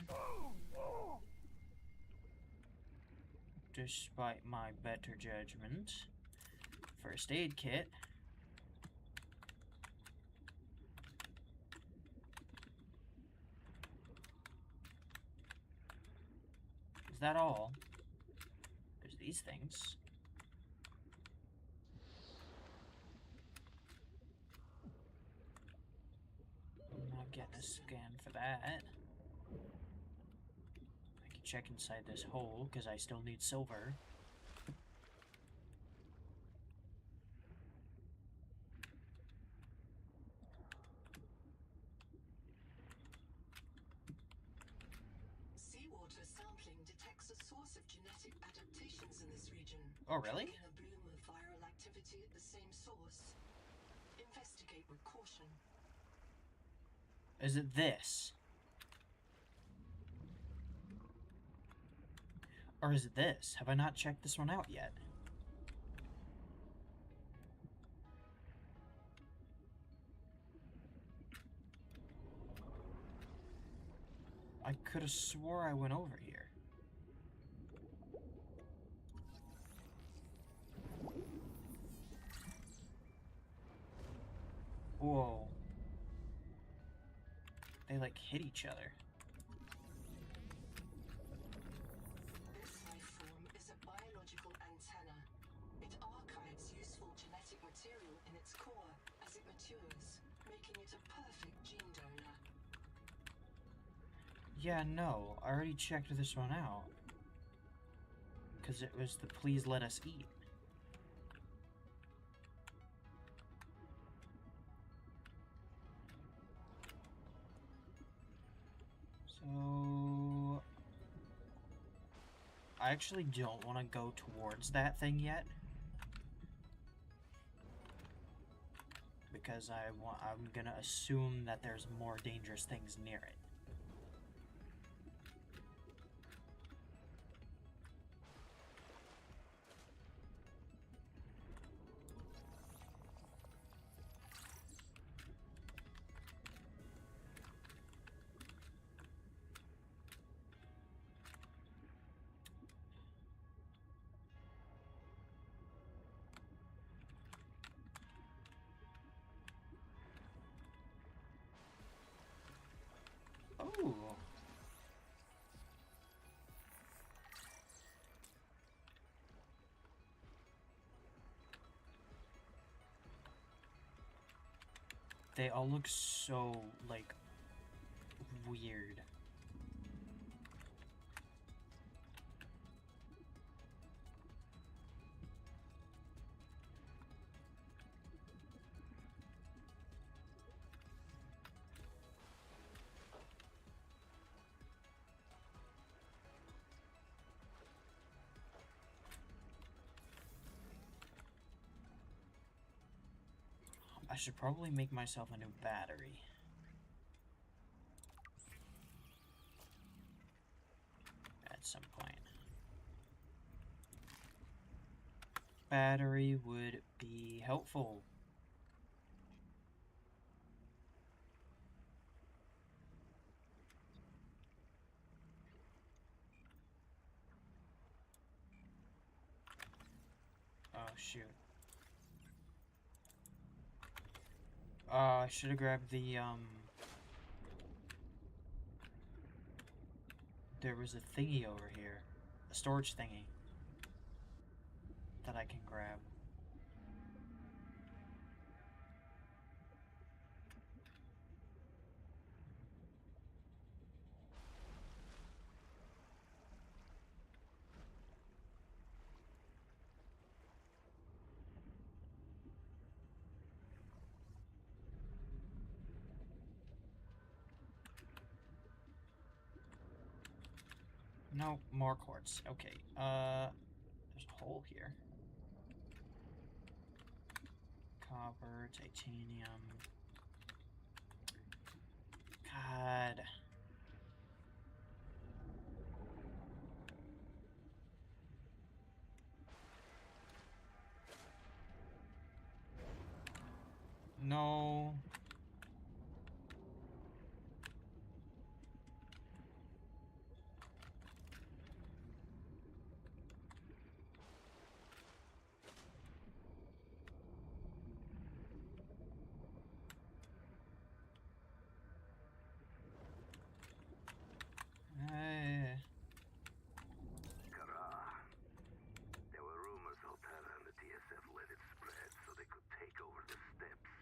Despite my better judgment. First aid kit. Is that all? There's these things. I'm not getting a scan for that. I can check inside this hole, because I still need silver. Seawater sampling detects a source of genetic adaptations in this region. Oh, really? Tracking a bloom of viral activity at the same source. Investigate with caution. Is it this? Or is it this? Have I not checked this one out yet? I could have swore I went over here. Whoa. They like hit each other. This life form is a biological antenna. It archives useful genetic material in its core as it matures, making it a perfect gene donor. Yeah, no. I already checked this one out. Because it was the please let us eat. So... I actually don't want to go towards that thing yet. Because I'm gonna assume that there's more dangerous things near it. Oh. They all look so, like, weird. I should probably make myself a new battery. At some point. Battery would be helpful. Oh, shoot. I should have grabbed the, there was a thingy over here. A storage thingy. That I can grab. No, more quartz. Okay, there's a hole here. Copper, titanium. God. No. Kara. There were rumors Alterra and the TSF let it spread so they could take over the steppes.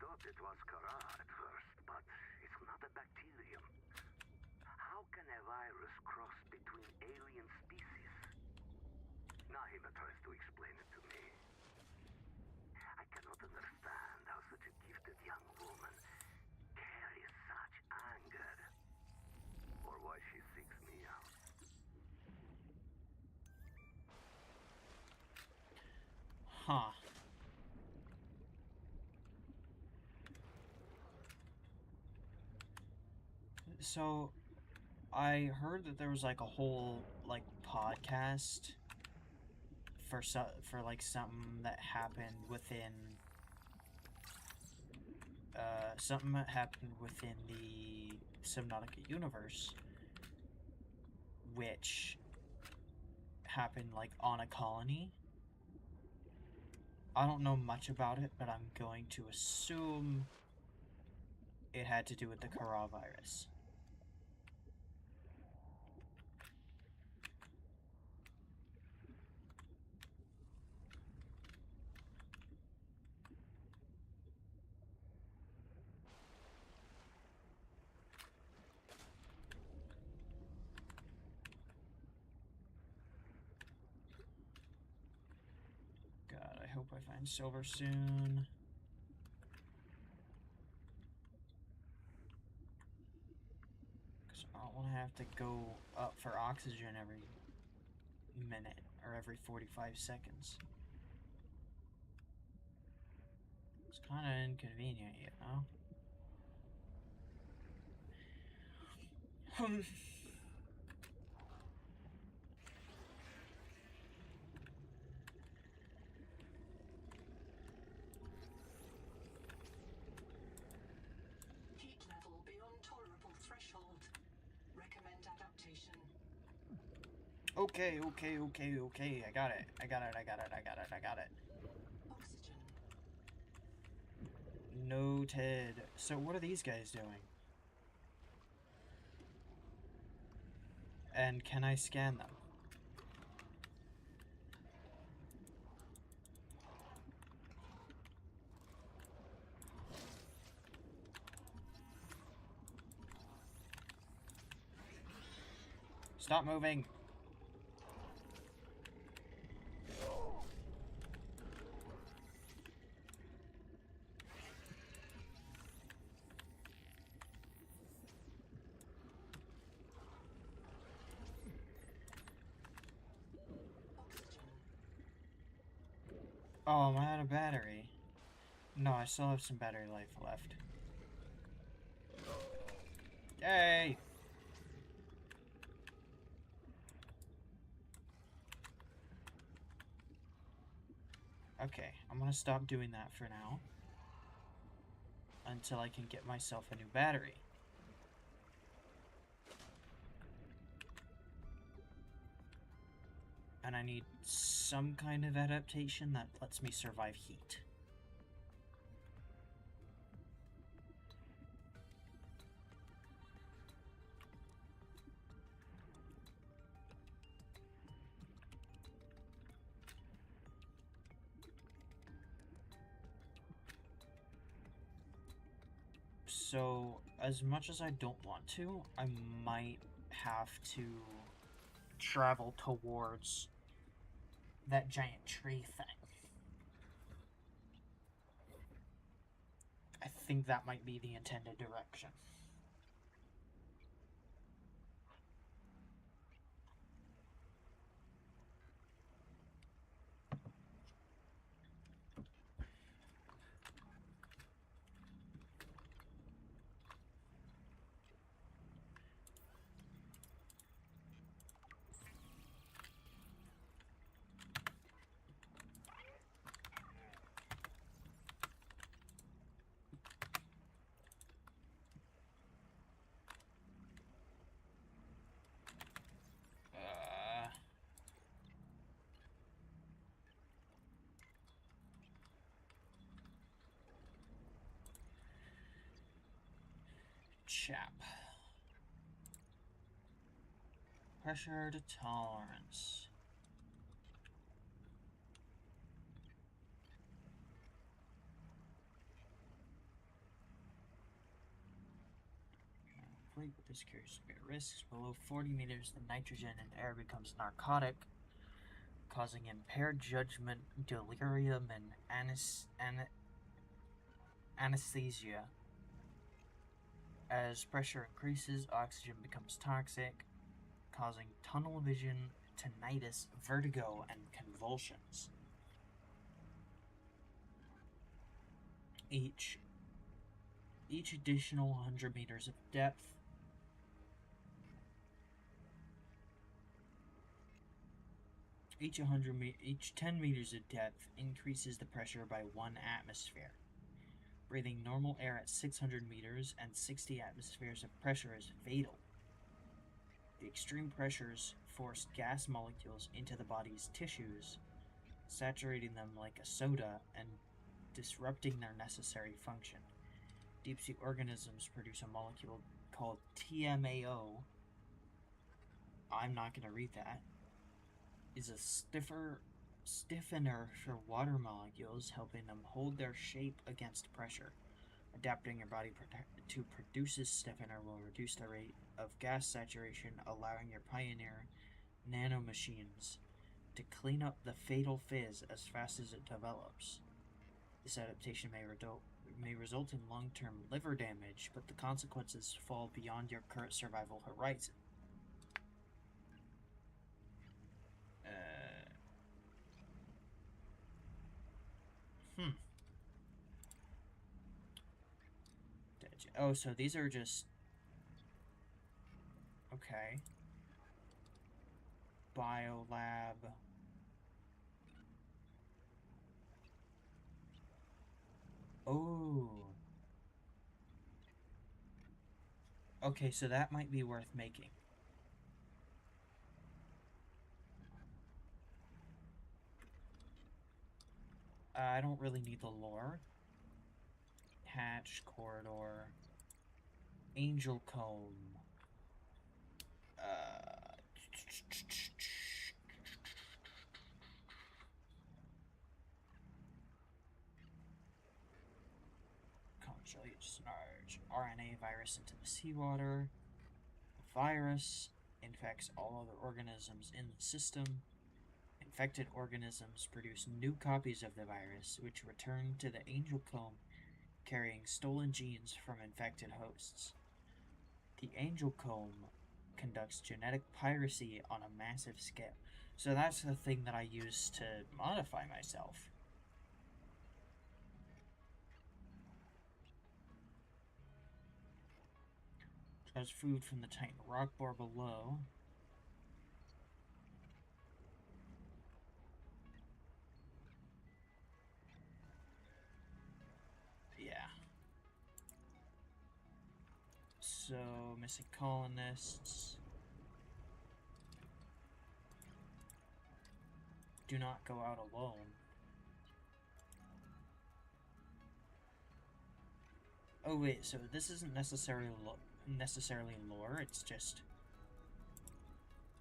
thought it was Kara at first, but it's not a bacterium. How can a virus cross between alien species? Nahima tries to explain it to me. I cannot understand how such a gifted young woman carries such anger, or why she seeks me out. Huh. So, I heard that there was like a whole like podcast for like something that happened within something that happened within the Subnautica universe, which happened like on a colony. I don't know much about it, but I'm going to assume it had to do with the coronavirus. God, I hope I find silver soon. Because I don't want to have to go up for oxygen every minute or every 45 seconds. It's kind of inconvenient, you know? Heat level beyond tolerable threshold. Recommend adaptation. Okay. I got it. Oxygen. Noted. So what are these guys doing? And can I scan them? Stop moving. Oh, I'm out of battery. No, I still have some battery life left. Yay! Okay, I'm gonna stop doing that for now. Until I can get myself a new battery. And I need some kind of adaptation that lets me survive heat. So, as much as I don't want to, I might have to travel towards that giant tree thing. I think that might be the intended direction. Chap. Pressure to tolerance. naturally, but this carries great risks. Below 40 meters, the nitrogen in air becomes narcotic, causing impaired judgment, delirium, and anesthesia. As pressure increases, oxygen becomes toxic, causing tunnel vision, tinnitus, vertigo, and convulsions. Each additional 100 meters of depth each 10 meters of depth increases the pressure by 1 atmosphere. Breathing normal air at 600 meters and 60 atmospheres of pressure is fatal. The extreme pressures force gas molecules into the body's tissues, saturating them like a soda and disrupting their necessary function. Deep sea organisms produce a molecule called TMAO. I'm not going to read that. Is a stiffener for water molecules, helping them hold their shape against pressure. Adapting your body to produce this stiffener will reduce the rate of gas saturation, allowing your pioneer nanomachines to clean up the fatal fizz as fast as it develops. This adaptation may result in long-term liver damage, but the consequences fall beyond your current survival horizon. Oh, so these are just... Okay. Biolab. Oh. Okay, so that might be worth making. I don't really need the lore. Hatch, corridor, angel comb. RNA virus into the seawater. The virus infects all other organisms in the system. Infected organisms produce new copies of the virus, which return to the angel comb, carrying stolen genes from infected hosts. The angel comb conducts genetic piracy on a massive scale. So that's the thing that I use to modify myself. Draws food from the Titan rock bore below. Yeah. So, missing colonists. Do not go out alone. Oh wait, so this isn't necessarily lore, it's just...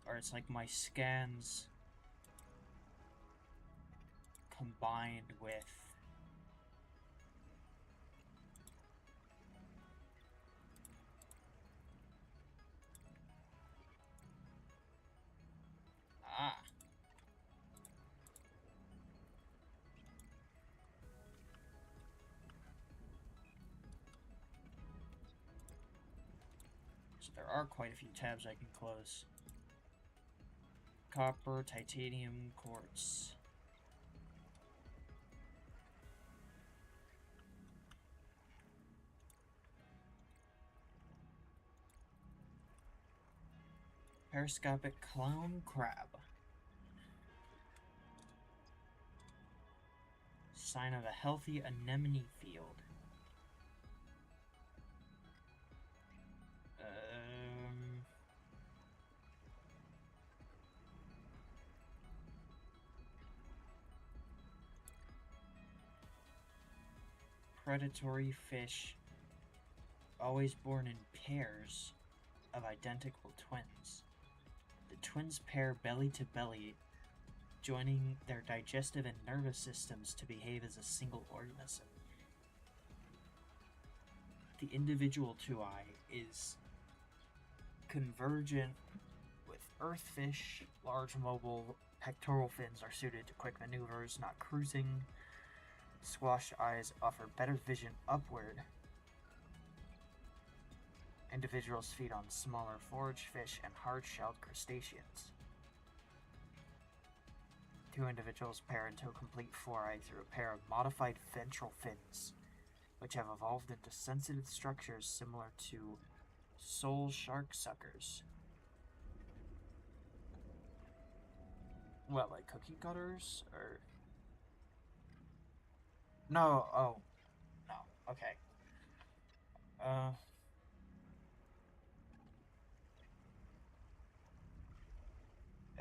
Or it's like my scans combined with... Ah. So there are quite a few tabs I can close. Copper, titanium, quartz. Periscopic clown crab. Sign of a healthy anemone field. Predatory fish, always born in pairs of identical twins. The twins pair belly to belly, joining their digestive and nervous systems to behave as a single organism. The individual tuai is Convergent with Earthfish, large mobile pectoral fins are suited to quick maneuvers, not cruising. Squashed eyes offer better vision upward. Individuals feed on smaller forage fish and hard-shelled crustaceans. Two individuals pair into a complete four-eye through a pair of modified ventral fins, which have evolved into sensitive structures similar to soul shark suckers. What, like cookie cutters? Or... No, oh. No, okay.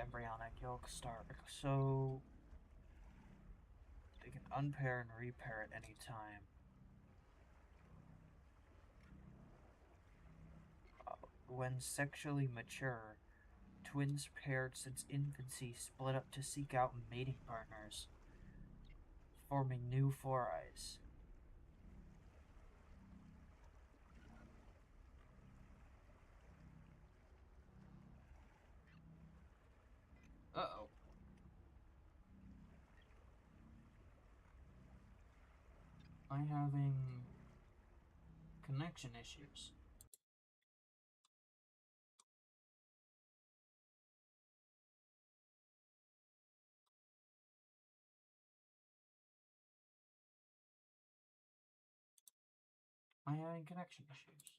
Embryonic yolk star. So... they can unpair and repair at any time. When sexually mature, twins paired since infancy split up to seek out mating partners, forming new four eyes. Uh-oh. I'm having connection issues. I'm having connection issues.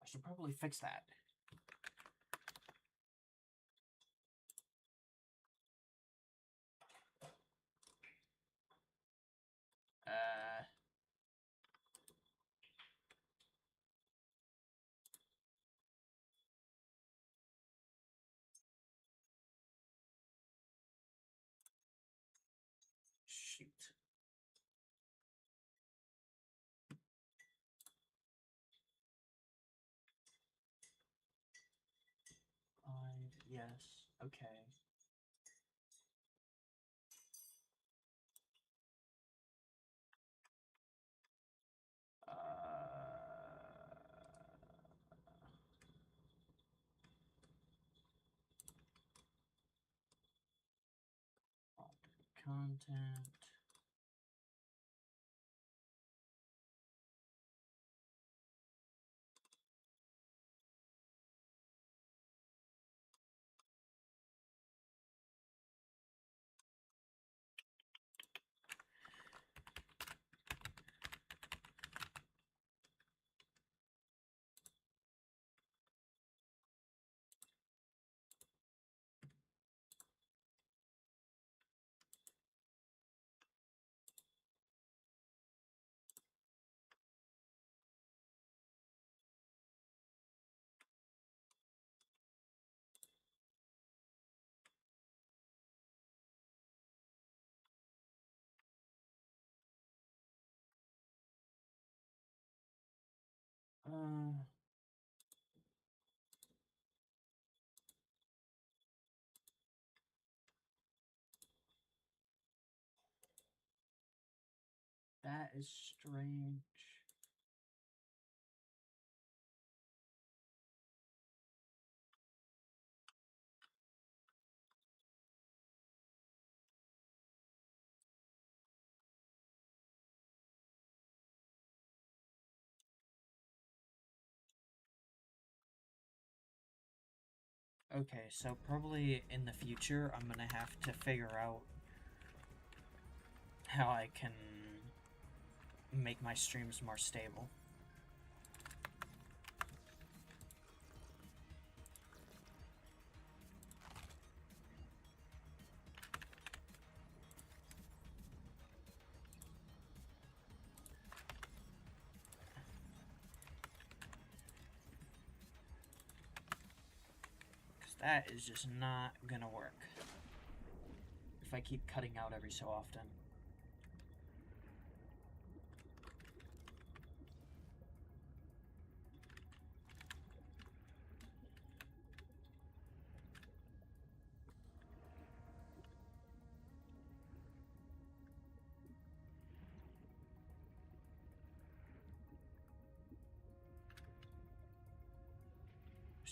I should probably fix that. Shoot. Yes, okay. Content. That is strange. Okay, so probably in the future, I'm gonna have to figure out how I can make my streams more stable. Because that is just not gonna work if I keep cutting out every so often.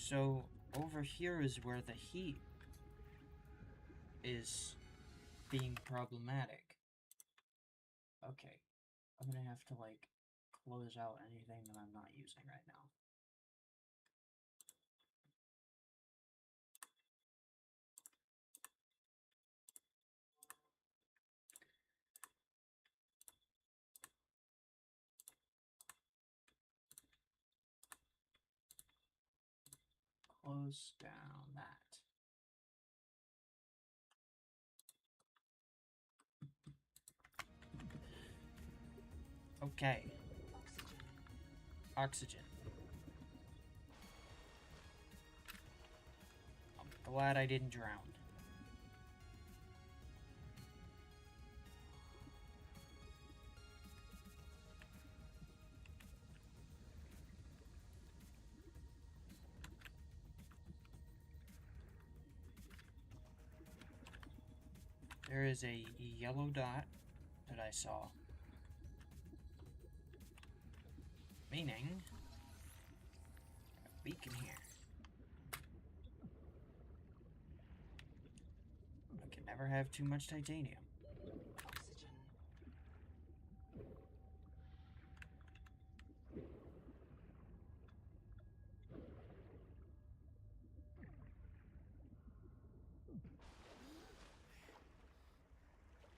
So, over here is where the heat is being problematic. Okay. I'm gonna have to, like, close out anything that I'm not using right now. Close down that. Okay. Oxygen. I'm glad I didn't drown. There is a yellow dot that I saw. Meaning, a beacon here. I can never have too much titanium. Oxygen.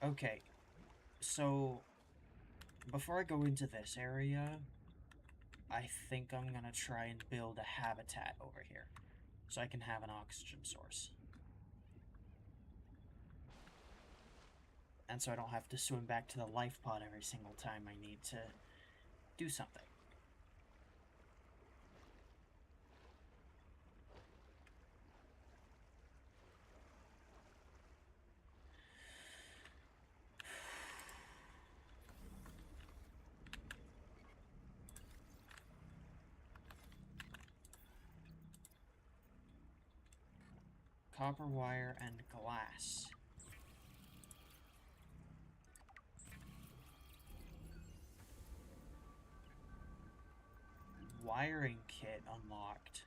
Okay, so before I go into this area, I think I'm gonna try and build a habitat over here so I can have an oxygen source. And so I don't have to swim back to the life pod every single time I need to do something. Copper wire and glass. Wiring kit unlocked.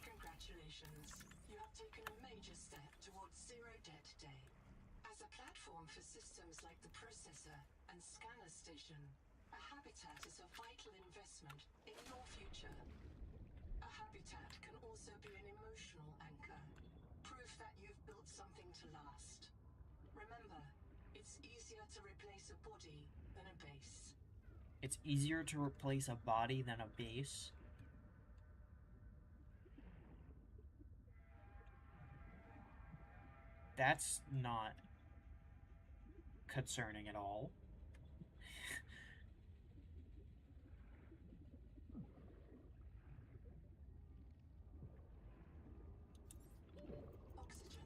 Congratulations. You have taken a major step towards Zero Debt Day. As a platform for systems like the processor and scanner station, a habitat is a vital investment in your future. A habitat can also be an emotional anchor, proof that you've built something to last. Remember, it's easier to replace a body than a base. It's easier to replace a body than a base. That's not concerning at all. Oxygen.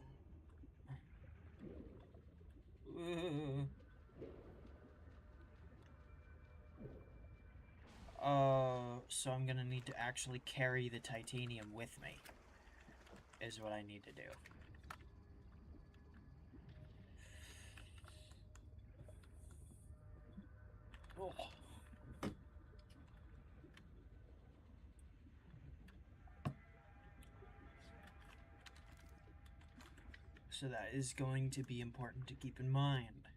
So I'm gonna need to actually carry the titanium with me, is what I need to do. Oh. So that is going to be important to keep in mind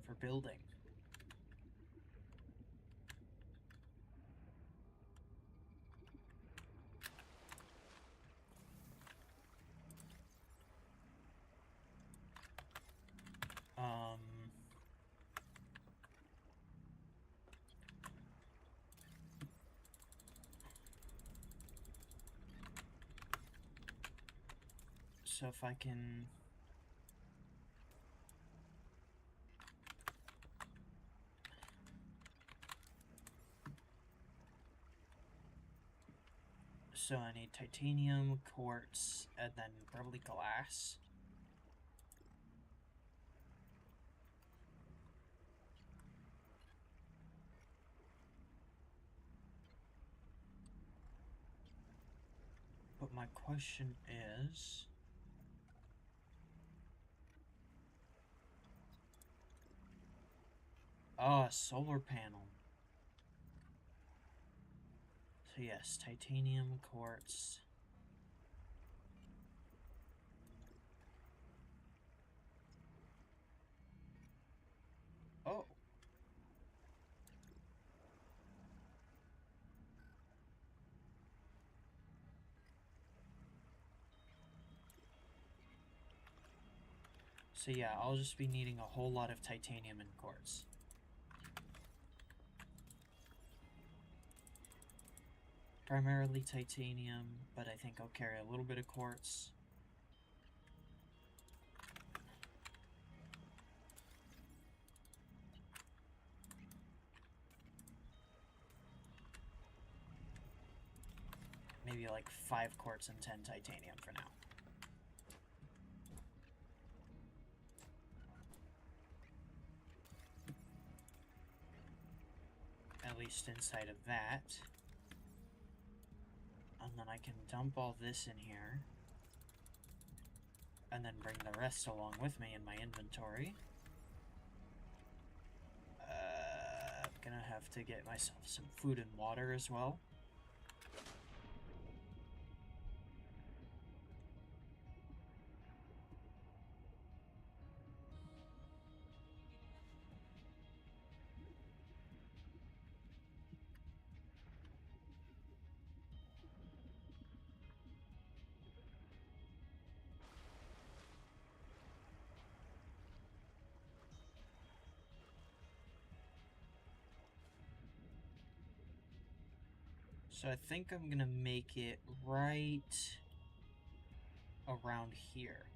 for building. So if I can... So I need titanium, quartz, and then probably glass. Put my question is... Oh, a solar panel. So yes, titanium, quartz. Oh. So yeah, I'll just be needing a whole lot of titanium and quartz. Primarily titanium, but I think I'll carry a little bit of quartz. Maybe like 5 quartz and 10 titanium for now. At least inside of that. And then I can dump all this in here. And then bring the rest along with me in my inventory. I'm gonna have to get myself some food and water as well. So I think I'm gonna make it right around here.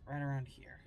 Right around here.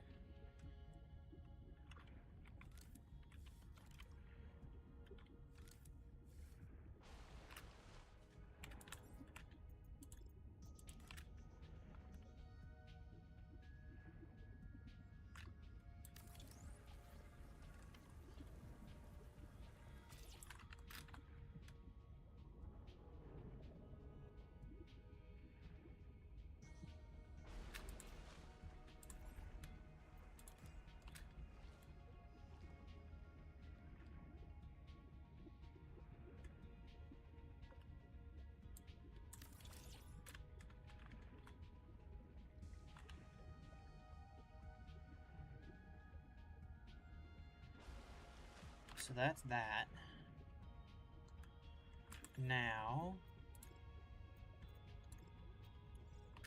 So that's that. Now,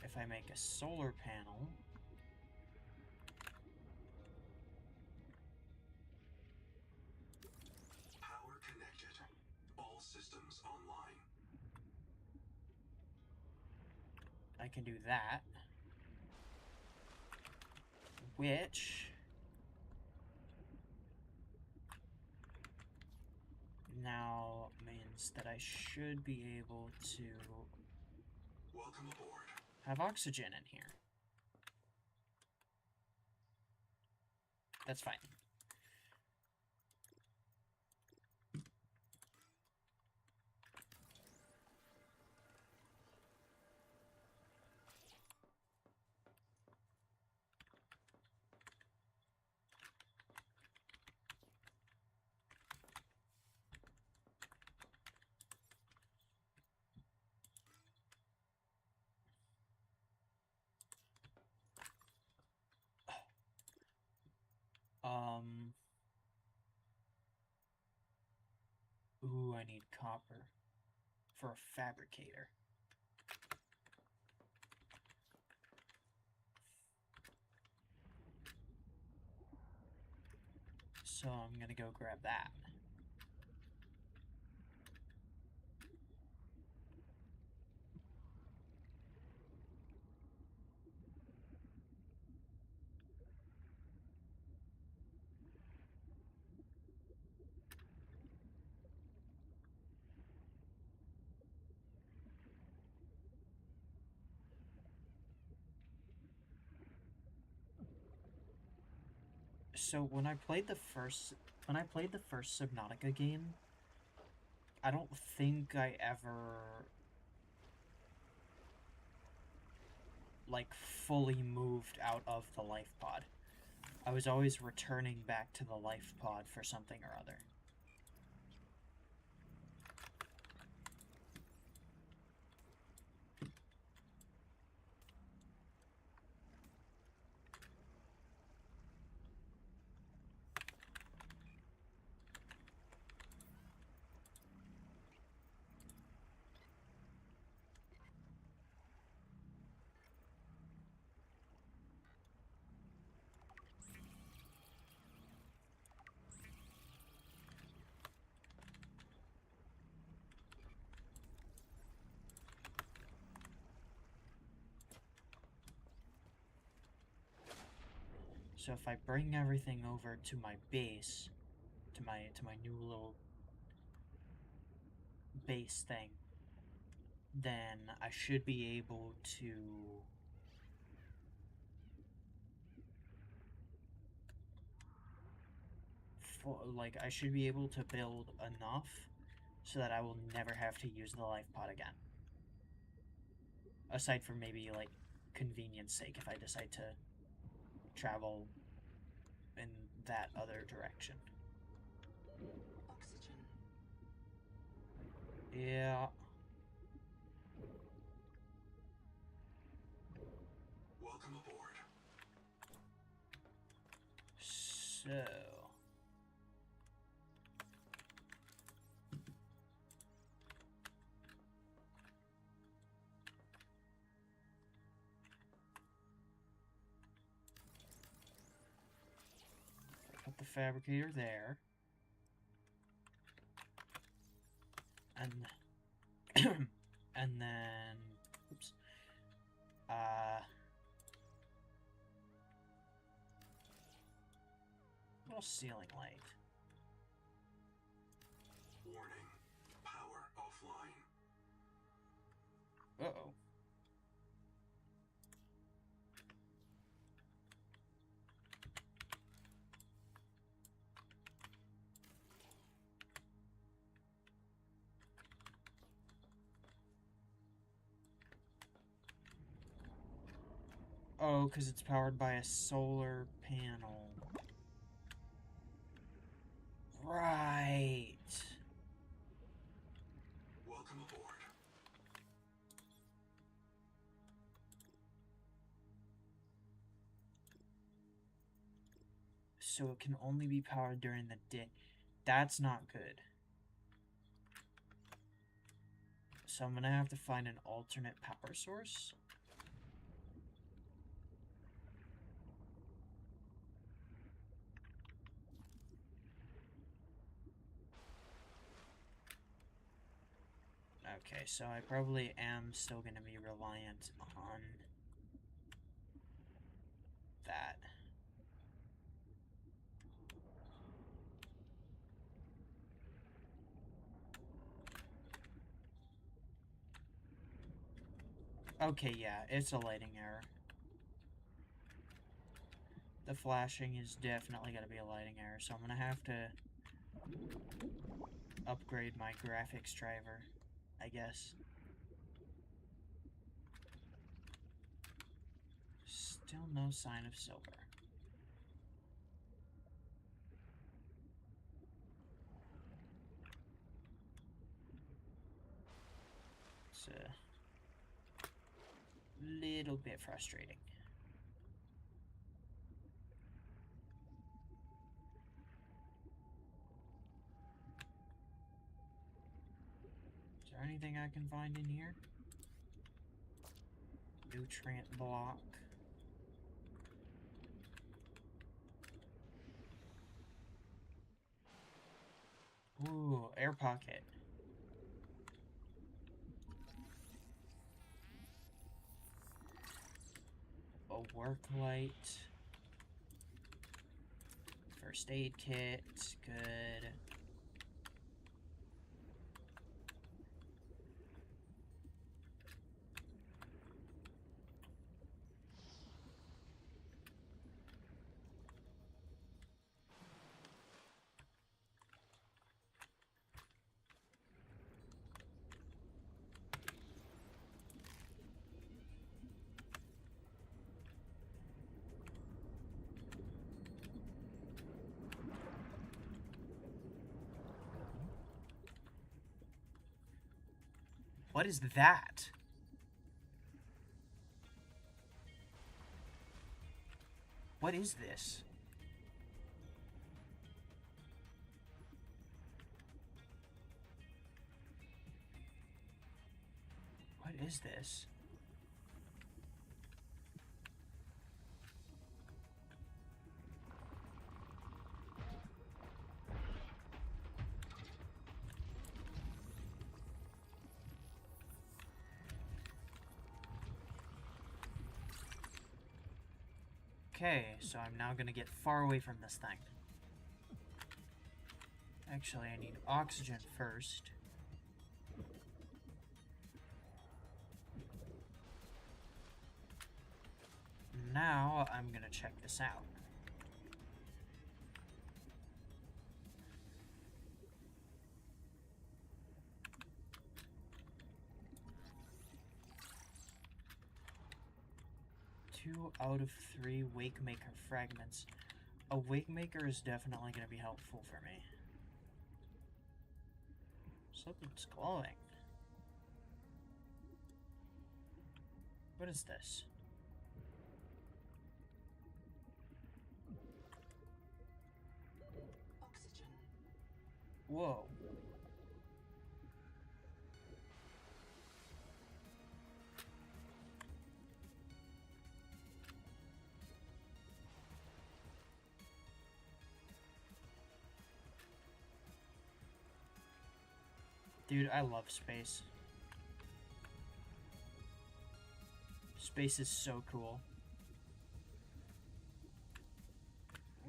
if I make a solar panel, Power connected. All systems online. I can do that. Which now means that I should be able to Welcome aboard. have oxygen in here. That's fine. Ooh, I need copper for a fabricator. So I'm gonna go grab that. So when I played the first Subnautica game, I don't think I ever like fully moved out of the life pod. I was always returning back to the life pod for something or other. So if I bring everything over to my base, to my new little base thing, then I should be able to I should be able to build enough so that I will never have to use the life pod again. Aside from maybe like convenience sake if I decide to travel in that other direction. Oxygen. Yeah. Welcome aboard. So put the fabricator there. And and then oops. Little ceiling light. Warning. Power offline. Uh-oh. Oh, because it's powered by a solar panel. Right. Welcome aboard. So it can only be powered during the day. That's not good. So I'm gonna have to find an alternate power source. Okay, so I probably am still gonna be reliant on that. Okay, yeah, it's a lighting error. The flashing is definitely gonna be a lighting error, so I'm gonna have to upgrade my graphics driver, I guess. Still no sign of silver. It's a little bit frustrating. Is there anything I can find in here? Nutrient block. Ooh, air pocket. A work light. First aid kit. Good. What is that? What is this? What is this? Okay, so I'm now gonna get far away from this thing. Actually, I need oxygen first. Now, I'm gonna check this out. Two out of 3 Wake Maker fragments. A Wake Maker is definitely going to be helpful for me. Something's glowing. What is this? Oxygen. Whoa. Dude, I love space. Space is so cool.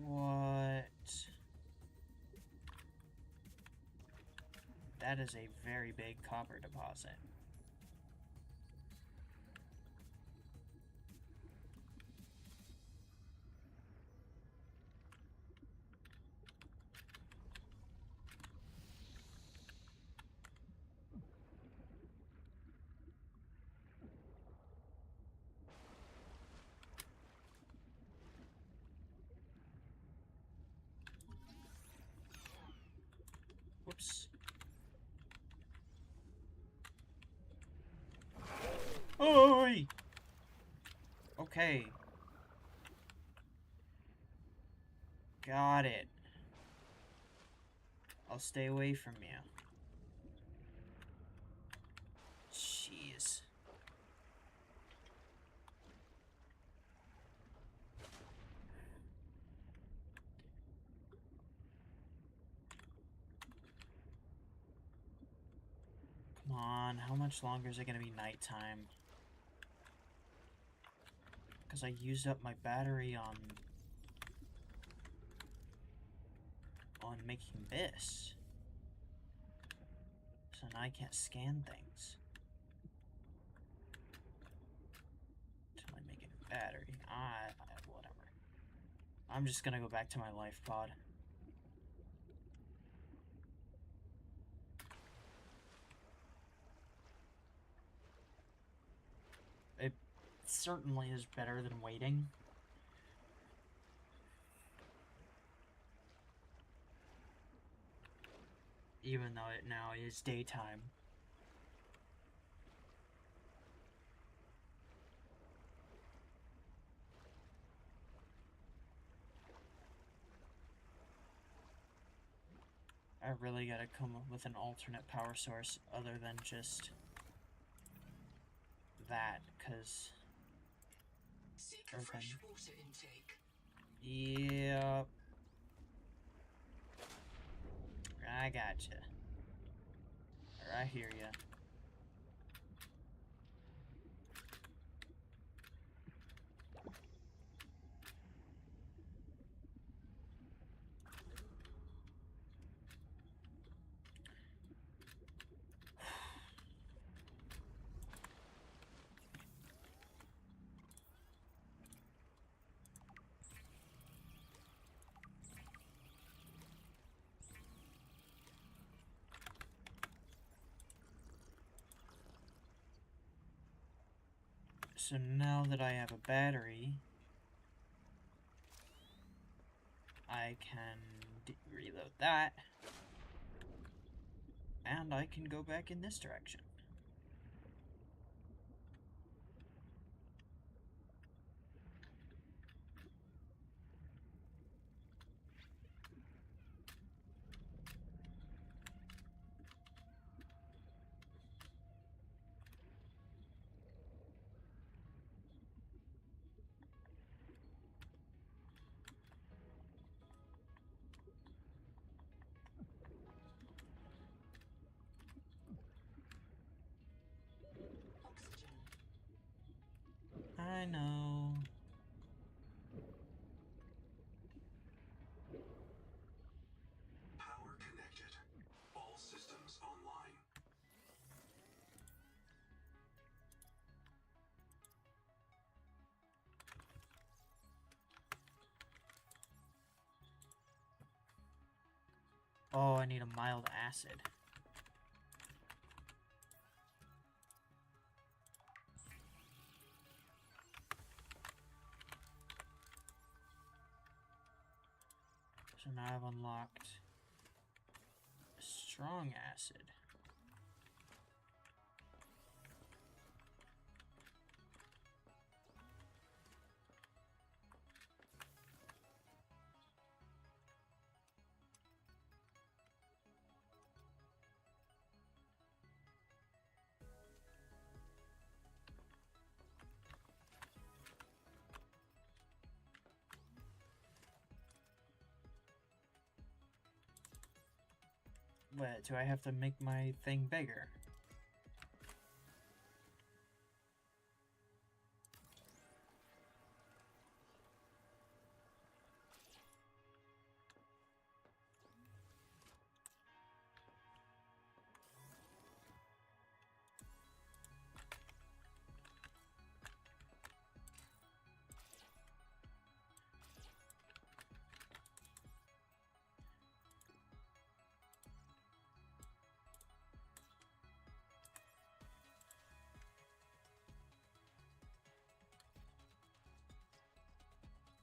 What? That is a very big copper deposit. Whoops. Oi! Okay. Got it. I'll stay away from you. Jeez. Come on, how much longer is it gonna be nighttime? Because I used up my battery on making this. So now I can't scan things. Until I make a new battery. Whatever. I'm just gonna go back to my life pod. It certainly is better than waiting. Even though it now is daytime. I really gotta come up with an alternate power source other than just that, because Seek a fresh water intake. Yep. I gotcha. Or I hear ya. So now that I have a battery, I can reload that, and I can go back in this direction. I know. Power connected. All systems online. Oh, I need a mild acid. So now I've unlocked a strong acid. Wait, do I have to make my thing bigger?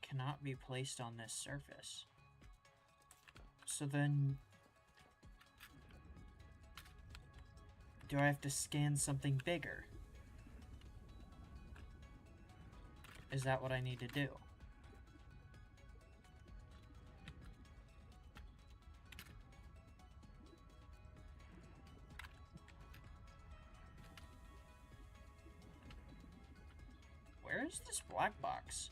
Cannot be placed on this surface. So then, do I have to scan something bigger? Is that what I need to do? Where is this black box?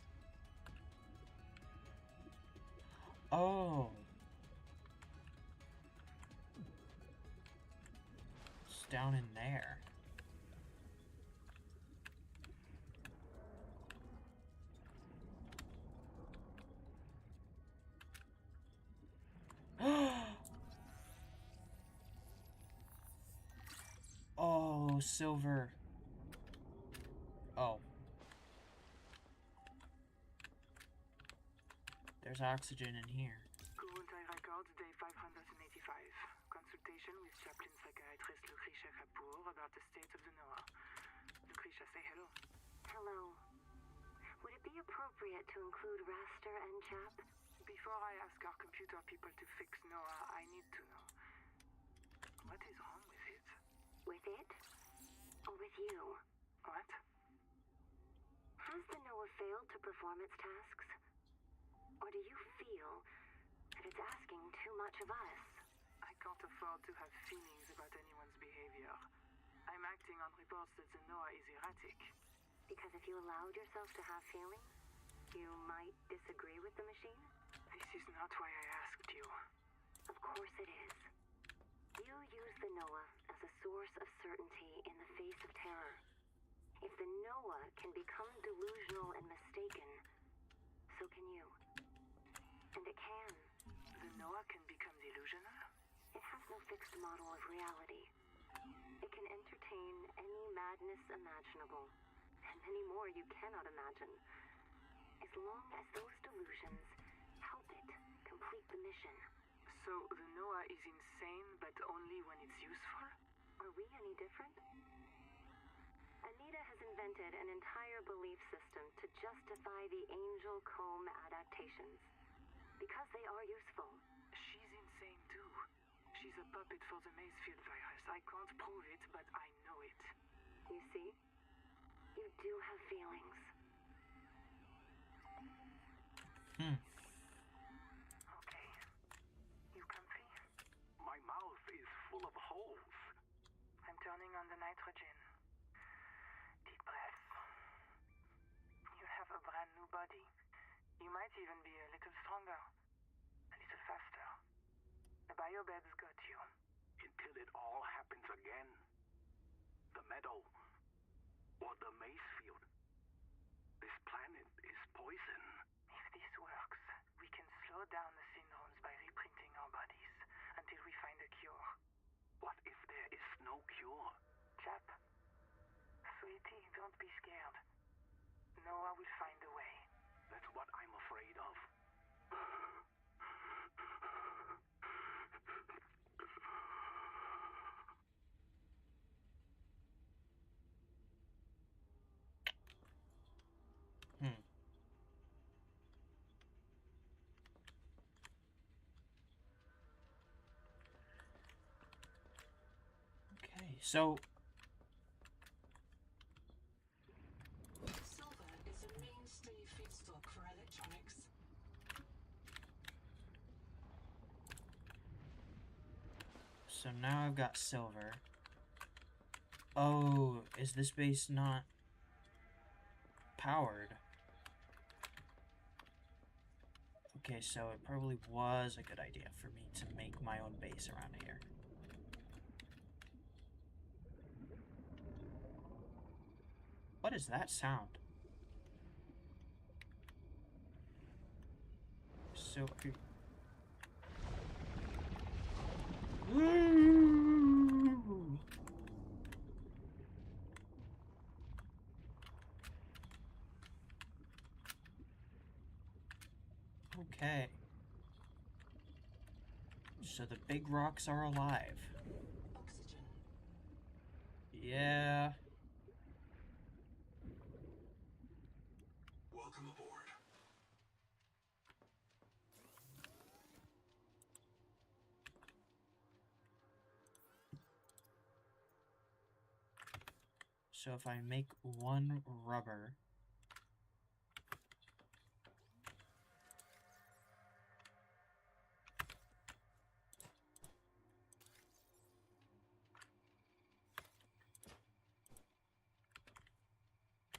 Oh. It's down in there. Oh, silver. Oh. There's oxygen in here. Kuruntai Records, day 585. Consultation with chaplain psychiatrist Lucretia Kapoor about the state of the Noah. Lucretia, say hello. Hello. Would it be appropriate to include Raster and Chap? Before I ask our computer people to fix Noah, I need to know. What is wrong with it? With it? Or with you? What? Has the Noah failed to perform its tasks? Or do you feel that it's asking too much of us? I can't afford to have feelings about anyone's behavior. I'm acting on reports that the Noah is erratic. Because if you allowed yourself to have feelings, you might disagree with the machine? This is not why I asked you. Of course it is. You use the Noah as a source of certainty in the face of terror. If the Noah can become delusional and mistaken, so can you. And it can. The Noah can become delusional? It has no fixed model of reality. It can entertain any madness imaginable, and many more you cannot imagine, as long as those delusions help it complete the mission. So the Noah is insane, but only when it's useful? Are we any different? Anita has invented an entire belief system to justify the Angel Comb adaptations. Because they are useful. She's insane too. She's a puppet for the Macefield virus. I can't prove it, but I know it. You see? You do have feelings. Okay. You comfy? My mouth is full of holes. I'm turning on the nitrogen. Deep breath. You have a brand new body. You might even be a little stronger. A little faster. The biobeds got you. Until it all happens again. The meadow. Or the Macefield. chap. Sweetie, don't be scared. Noah will find a way. That's what I'm afraid of. Hmm. Okay, so Silver is a mainstay feedstock for electronics. now I've got silver. Oh, is this base not powered? Okay, so it probably was a good idea for me to make my own base around here. What is that sound? So... Ooh. Okay. So the big rocks are alive. Oxygen. Yeah. Welcome aboard. So if I make one rubber...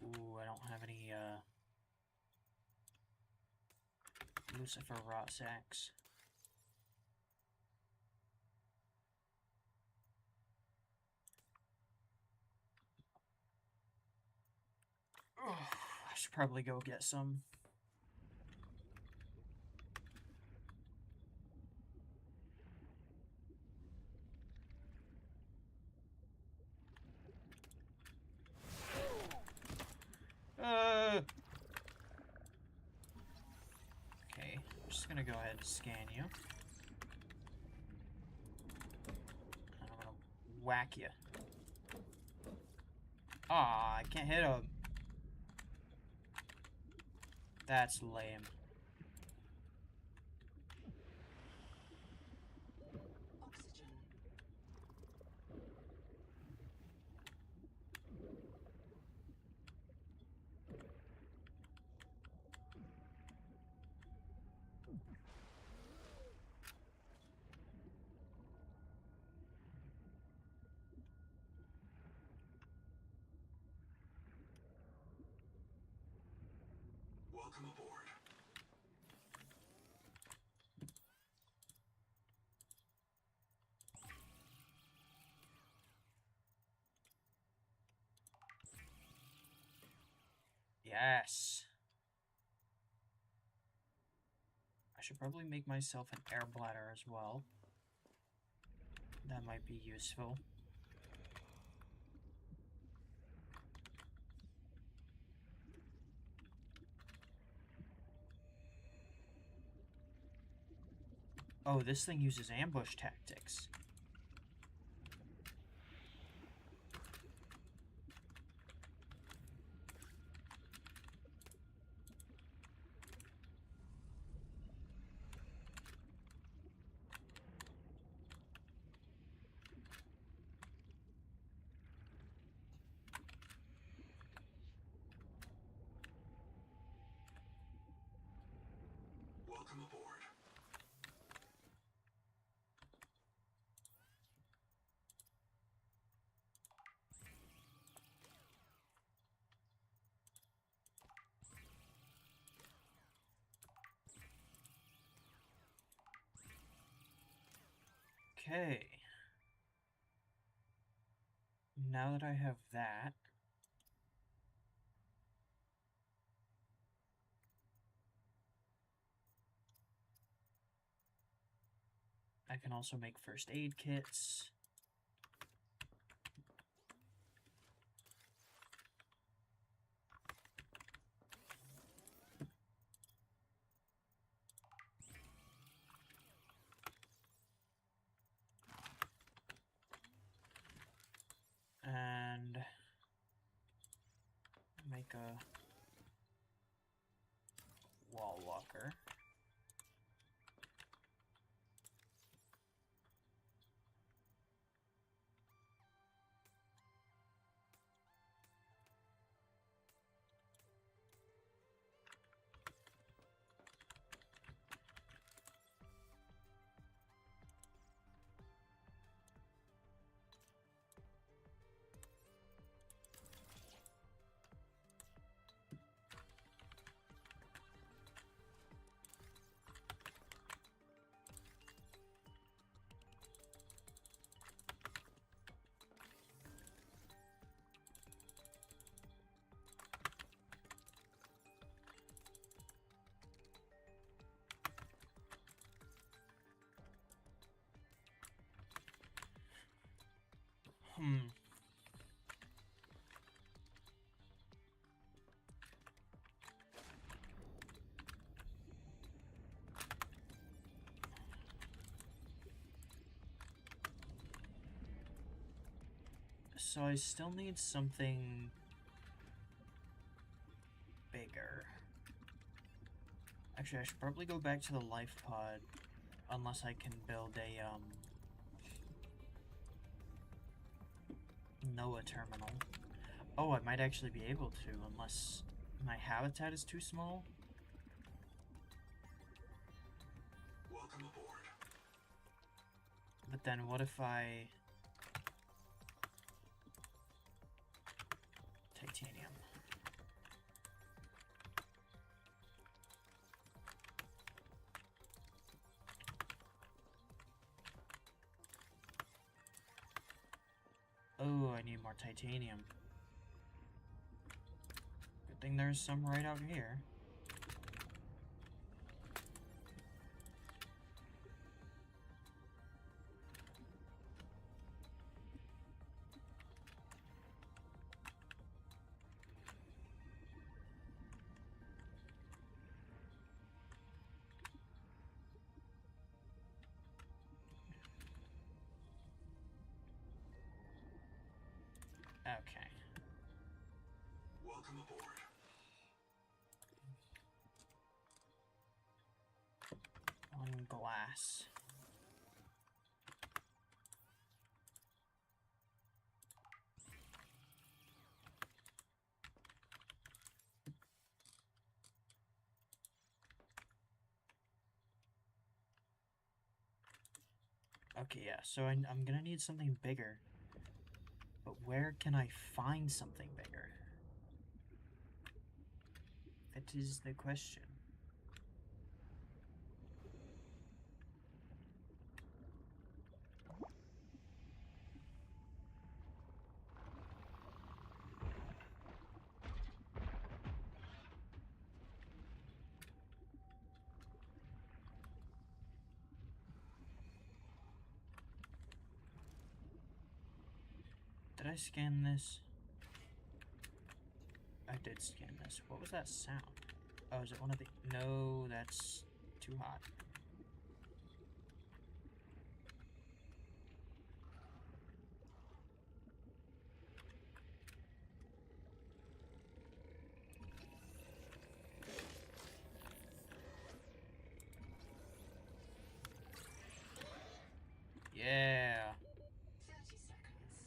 Ooh, I don't have any, Lucifer rot sacks. Ugh, I should probably go get some. Okay, I'm just gonna go ahead and scan you. I'm gonna whack you. Aw, I can't hit him. That's lame. Oxygen. Welcome aboard. Yes. I should probably make myself an air bladder as well. That might be useful. Oh, this thing uses ambush tactics. Welcome aboard. Okay. Now that I have that, I can also make first aid kits. make a wall walker. So I still need something bigger. Actually, I should probably go back to the life pod, unless I can build a, NOAA terminal. Oh, I might actually be able to, unless my habitat is too small. Welcome aboard. But then what if I... Titanium. Oh, I need more titanium. Good thing there's some right out here. Okay. Welcome aboard. On glass. Okay, yeah, so I'm gonna need something bigger. But where can I find something bigger? That is the question. Did I scan this? I did scan this. What was that sound? Oh, is it one of the... No, that's too hot. Yeah. 30 seconds.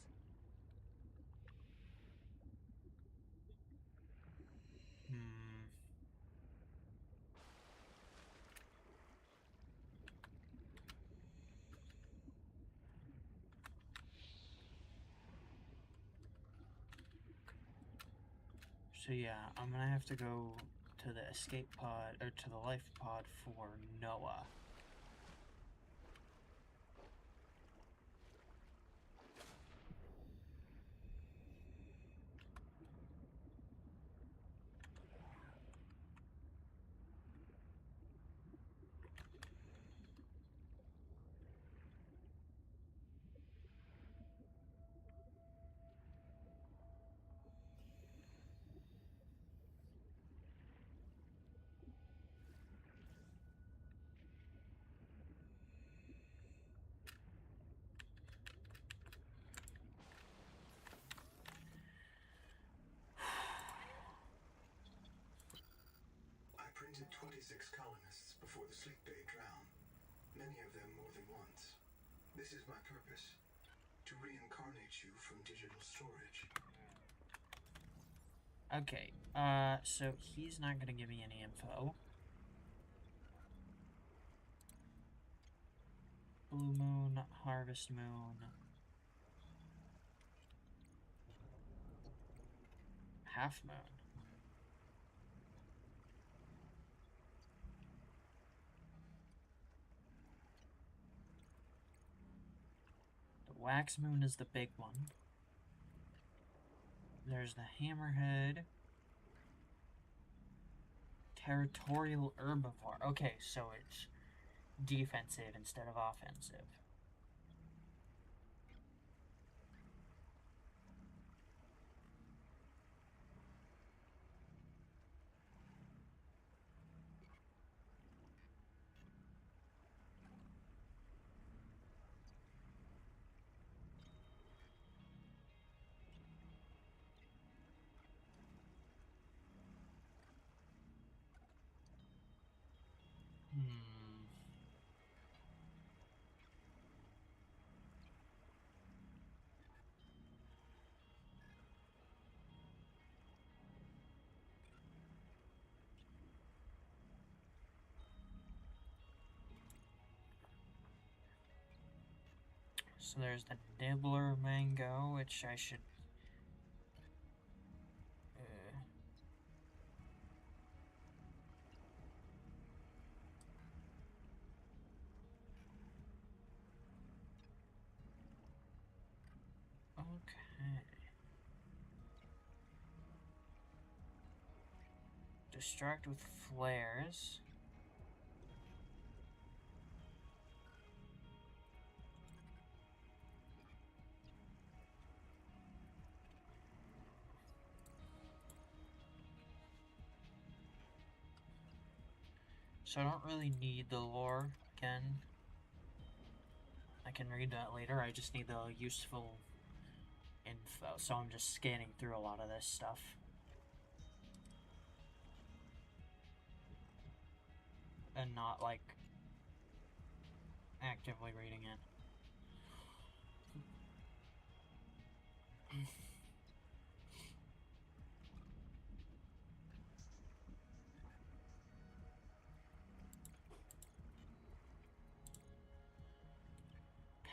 Hmm. So yeah, I'm gonna have to go to the escape pod, or to the life pod for Noah. 26 colonists before the sleep bay drown, many of them more than once. This is my purpose, to reincarnate you from digital storage. Okay, so he's not gonna give me any info. Blue moon, harvest moon. Half moon. The wax moon is the big one. There's the hammerhead. Territorial herbivore. Okay, so it's defensive instead of offensive. So there's the nibbler mango, which I should... Okay. Distract with flares. So I don't really need the lore again. I can read that later, I just need the useful info. So I'm just scanning through a lot of this stuff. And not, like, actively reading it.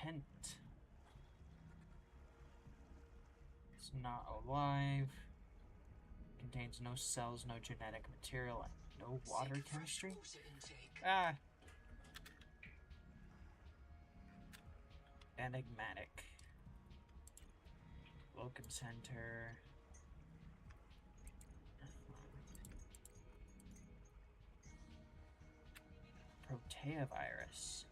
Pent. It's not alive. Contains no cells, no genetic material, and no water chemistry. Ah! Enigmatic. Welcome center. Proteovirus.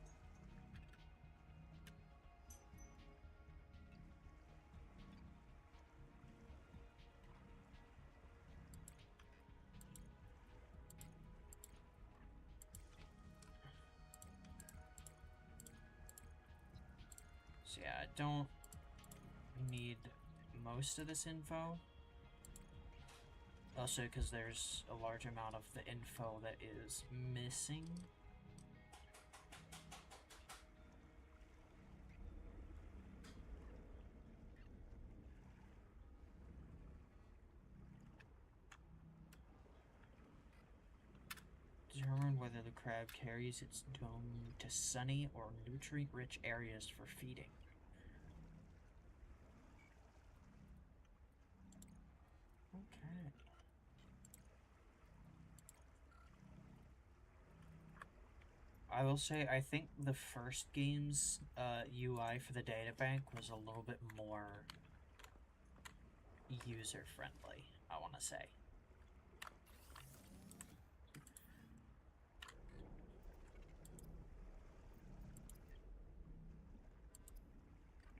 So yeah, I don't need most of this info. Also, because there's a large amount of the info that is missing. Determine whether the crab carries its dome to sunny or nutrient-rich areas for feeding. Okay. I will say, I think the first game's UI for the databank was a little bit more user-friendly, I want to say.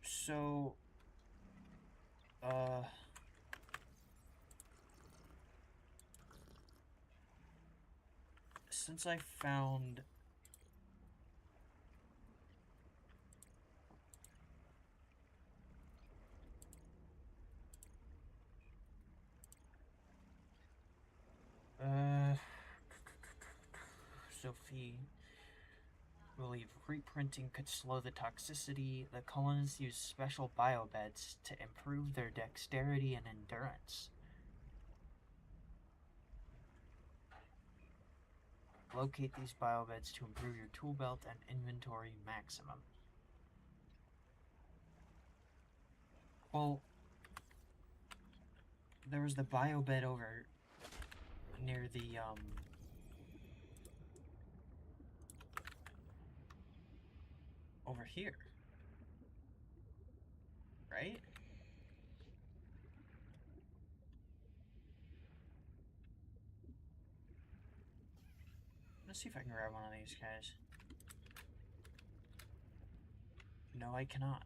So, since I found Sophie believe reprinting could slow the toxicity. The colonists use special biobeds to improve their dexterity and endurance. Locate these biobeds to improve your tool belt and inventory maximum. Well, there was the biobed over near the, over here. Right? Let's see if I can grab one of these guys. No, I cannot.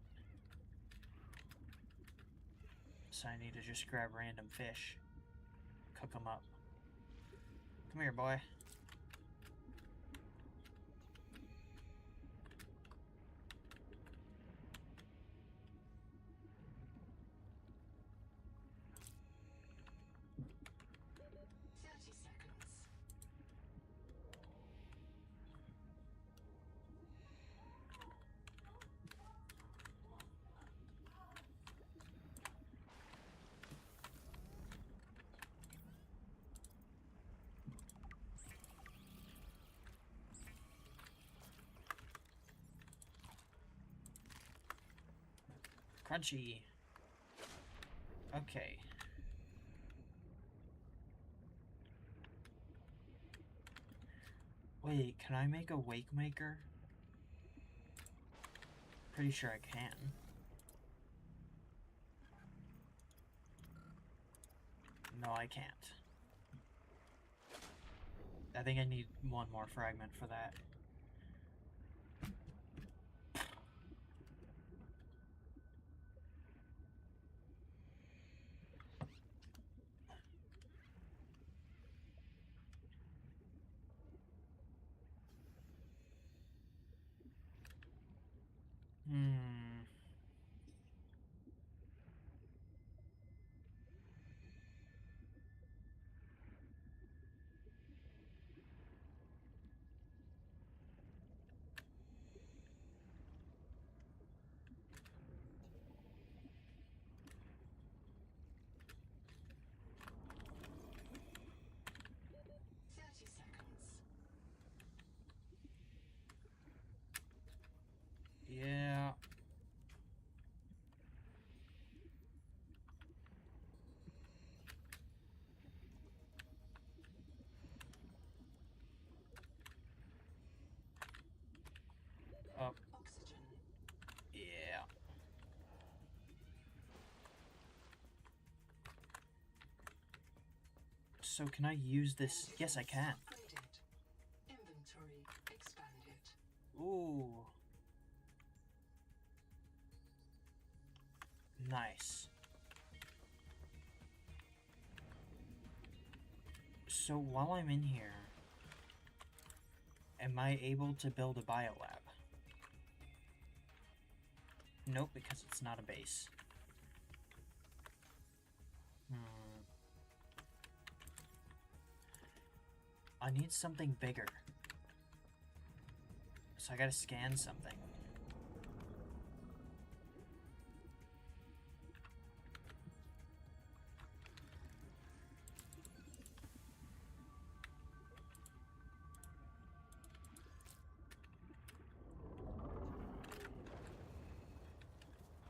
So I need to just grab random fish. Cook them up. Come here, boy. Crunchy. Okay. Wait, can I make a wake maker? Pretty sure I can. No, I can't. I think I need one more fragment for that. Yeah. Oh. Oxygen. Yeah. So can I use this? Yes, I can. Upgraded. Inventory expanded. Ooh. Nice. So while I'm in here, am I able to build a biolab? Nope, because it's not a base. I need something bigger. So I gotta scan something.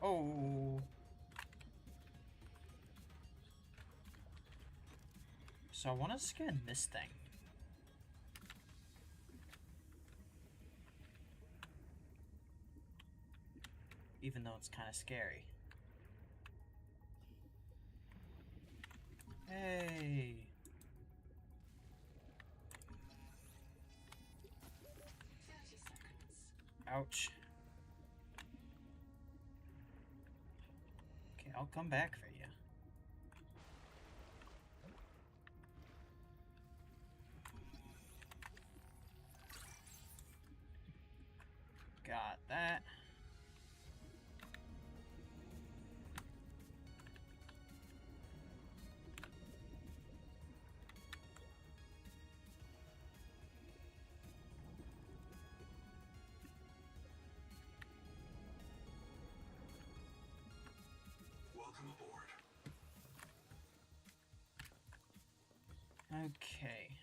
Oh. So I want to scan this thing. Even though it's kind of scary. Hey. 30 seconds. Ouch. Okay, I'll come back for you. Got that. Okay.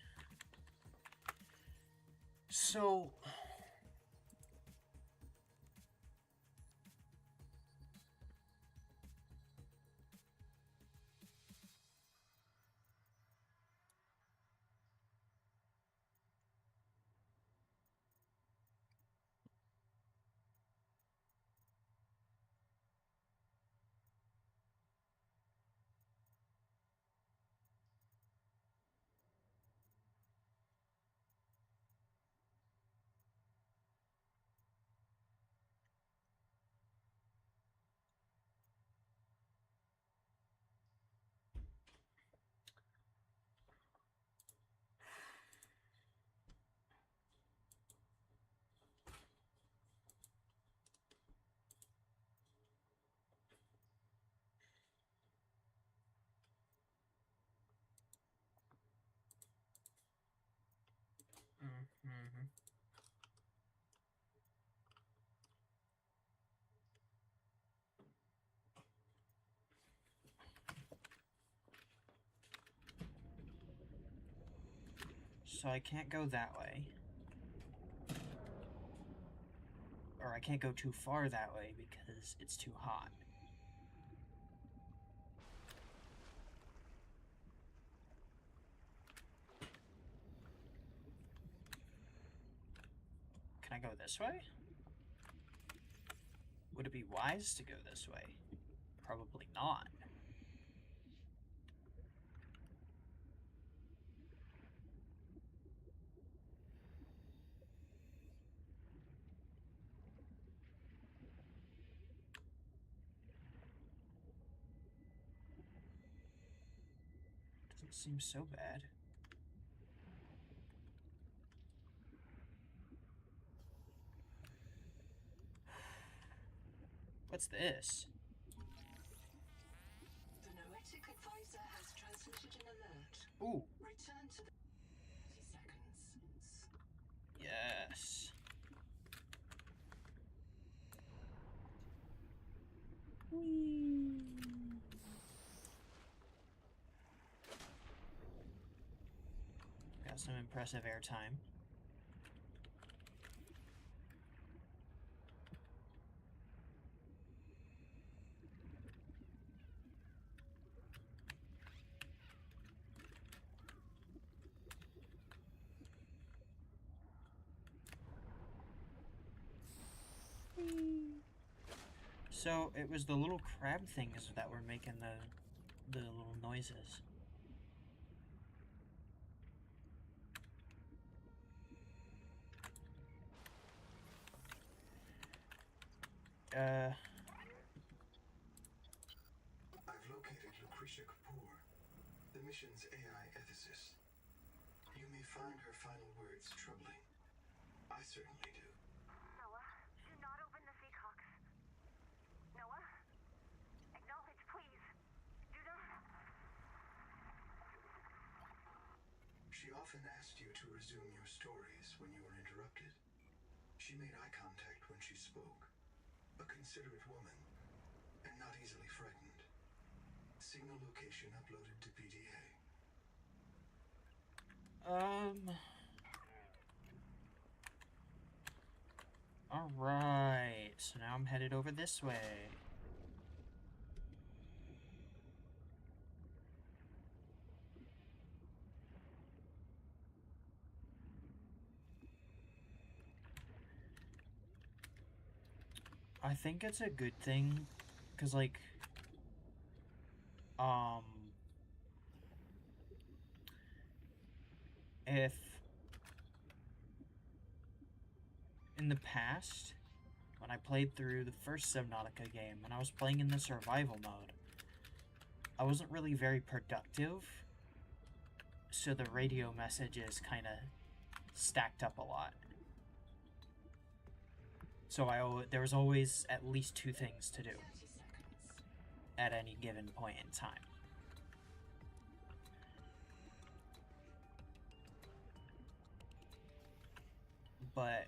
So... Mhm. So I can't go that way. Or I can't go too far that way because it's too hot. Can I go this way? Would it be wise to go this way? Probably not. Doesn't seem so bad. What's this? The Noetic advisor has transmitted an alert. Ooh, Return to the 30 seconds. yes. Whee. Got some impressive airtime. So it was the little crab things that were making the little noises. I've located Lucretia Kapoor, the mission's AI ethicist. You may find her final words troubling. I certainly do. Noah, do not open the Seahawks. Noah? Acknowledge, please. Do not. She often asked you to resume your stories when you were interrupted. She made eye contact when she spoke. A considerate woman, and not easily frightened. Signal location uploaded to PDA. Alright, so now I'm headed over this way. I think it's a good thing, because, like, if in the past, when I played through the first Subnautica game, and I was playing in the survival mode, I wasn't really very productive, so the radio messages kind of stacked up a lot. So there was always at least 2 things to do 30 seconds. at any given point in time. But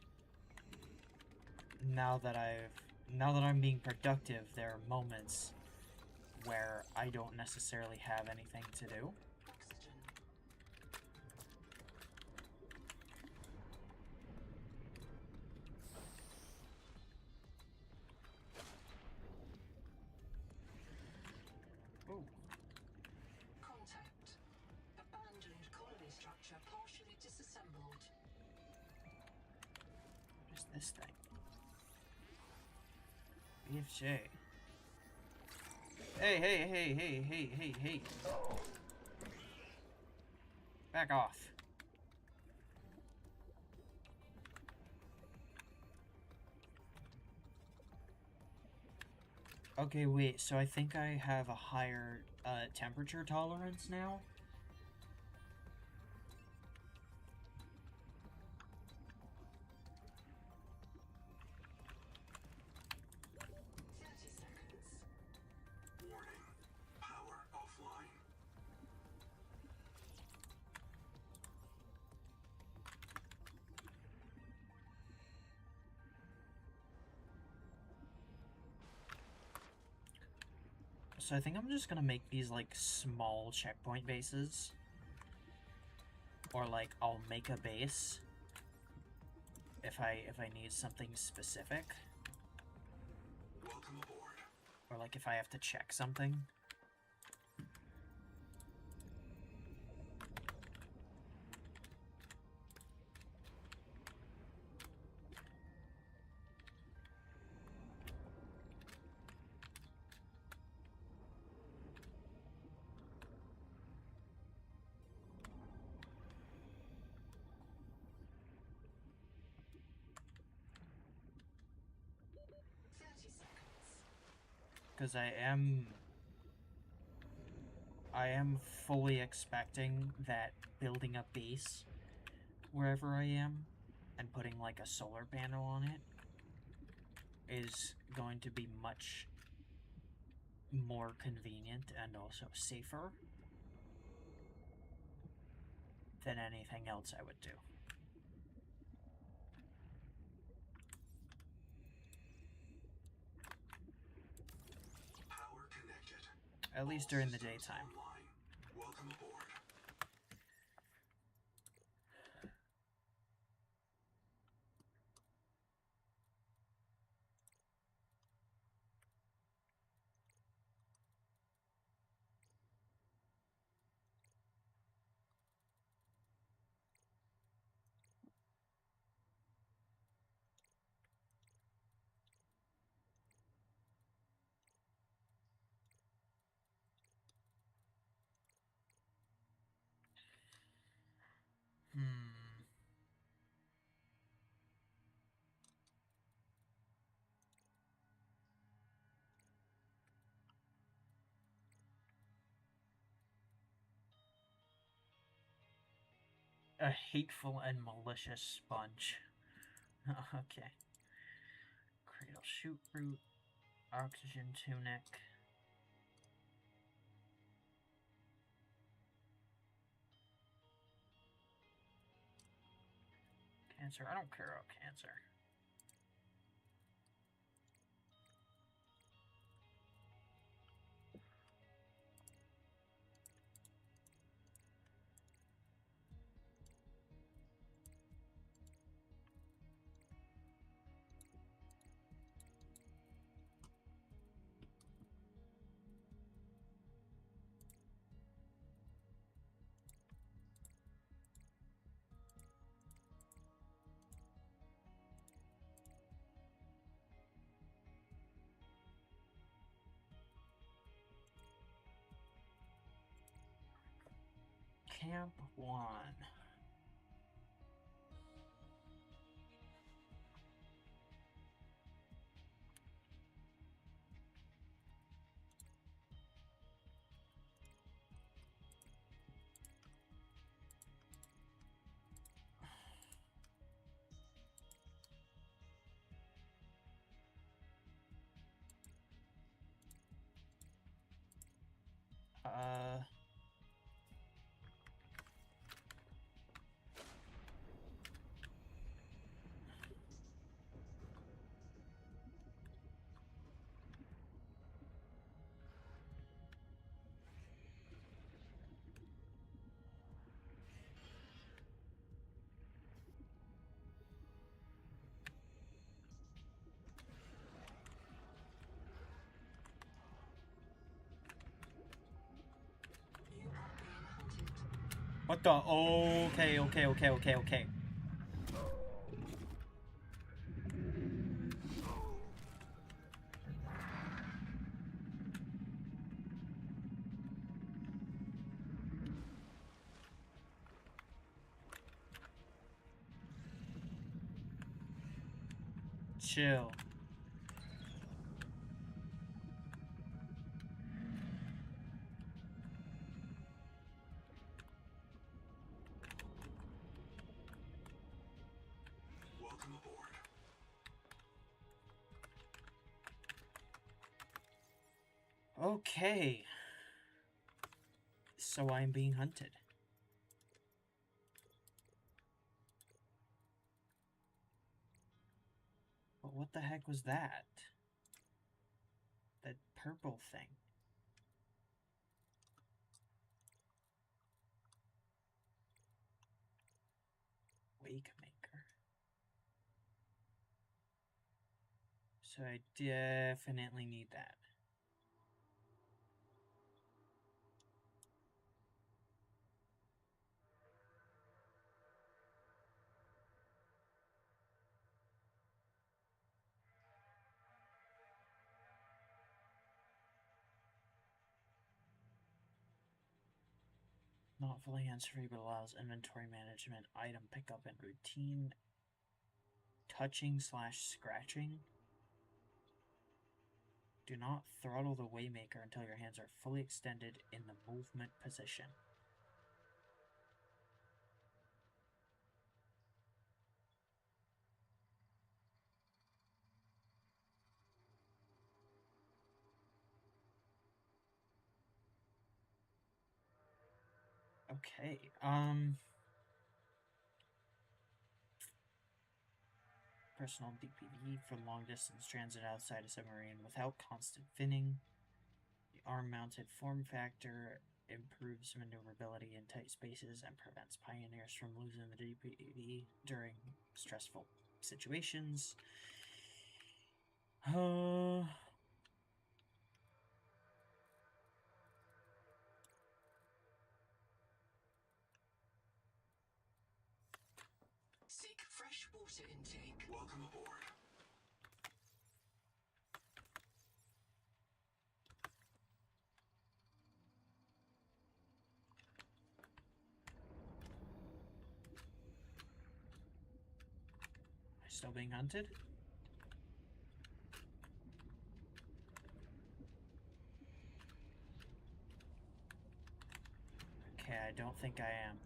now that I'm being productive, there are moments where I don't necessarily have anything to do. Oxygen. structure partially disassembled. What is this thing? BFJ. Hey, hey, hey, hey, hey, hey, hey. Back off. Okay, wait, so I think I have a higher temperature tolerance now? Warning. Power offline. So I think I'm just gonna make these like small checkpoint bases. Or like I'll make a base if I need something specific. Welcome aboard. Or like if I have to check something. Because I am fully expecting that building a base wherever I am and putting like a solar panel on it is going to be much more convenient and also safer than anything else I would do. Power connected. At least during the daytime. Online. Welcome aboard. A hateful and malicious sponge. Okay. Cradle shoot root. Oxygen tunic. Cancer. I don't care about cancer. Camp 1. What the? Okay, okay, okay, okay, okay. Chill. Welcome aboard. Okay. So I'm being hunted. But what the heck was that? That purple thing. Wake maker. So I definitely need that. Not fully hands-free, but allows inventory management, item pickup, and routine touching/scratching. Do not throttle the Waymaker until your hands are fully extended in the movement position. Okay, personal DPD for long-distance transit outside a submarine without constant finning. The arm-mounted form factor improves maneuverability in tight spaces and prevents pioneers from losing the DPD during stressful situations. Seek fresh water intake. Welcome aboard. Am I still being hunted? Okay, I don't think I am.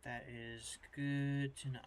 That is good to know.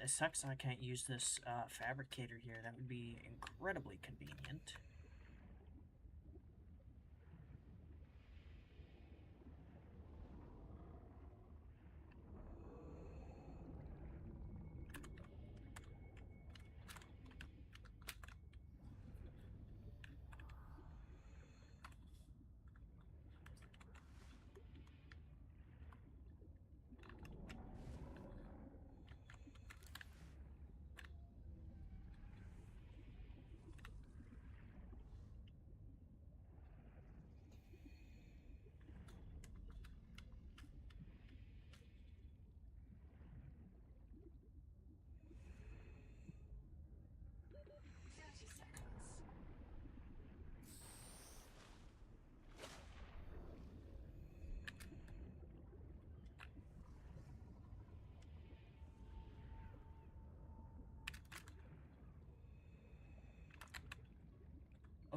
It sucks I can't use this fabricator here. That would be incredibly convenient.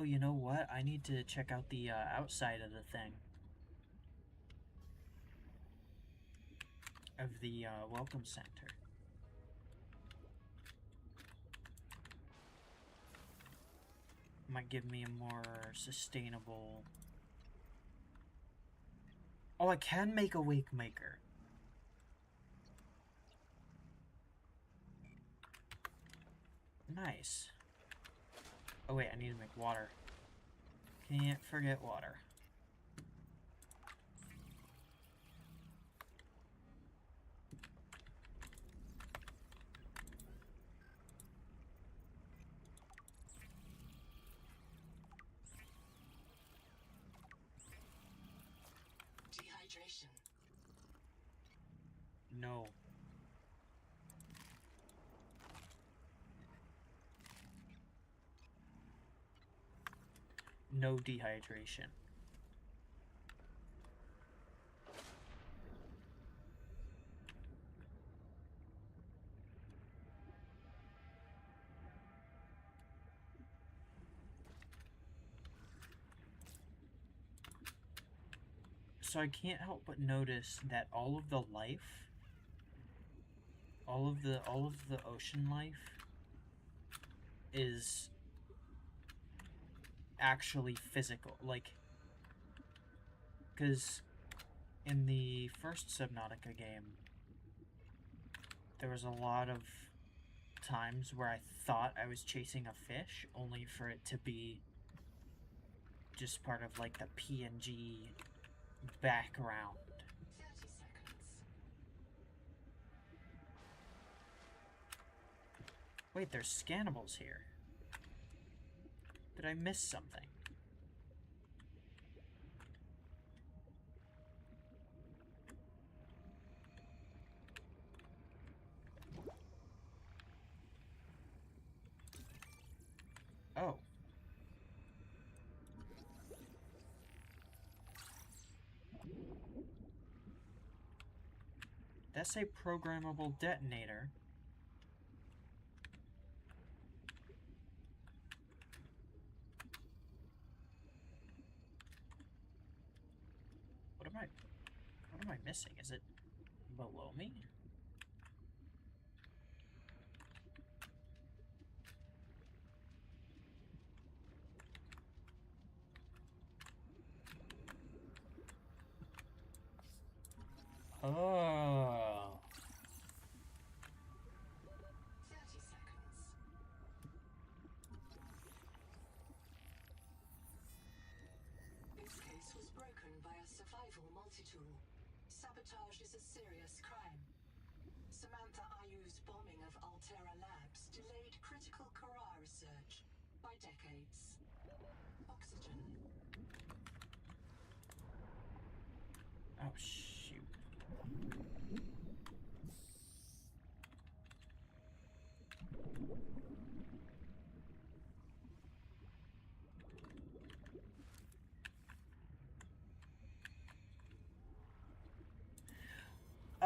you know what? I need to check out the outside of the thing. Of the welcome center. Might give me a more sustainable... Oh, I can make a wake maker. Nice. Oh wait, I need to make water. Can't forget water. Dehydration. No. No dehydration. So I can't help but notice that all of the life, all of the ocean life is actually physical. Like, because in the first Subnautica game, there was a lot of times where I thought I was chasing a fish, only for it to be just part of, like, the PNG background. 30 seconds. Wait, there's scannables here. Did I miss something? Oh. That's a programmable detonator. What am I missing? Is it below me? Oh. 30 seconds. This case was broken by a survival multi-tool. Sabotage is a serious crime. Samantha Ayu's bombing of Altera Labs delayed critical Kara research by decades. Oxygen. Oh, shoot.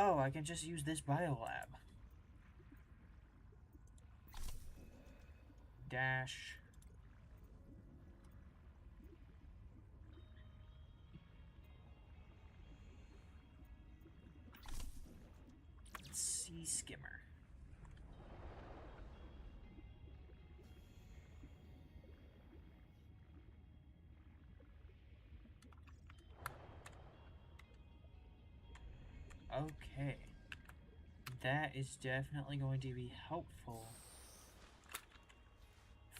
Oh, I can just use this biolab. Dash. Sea skimmer. Okay. That is definitely going to be helpful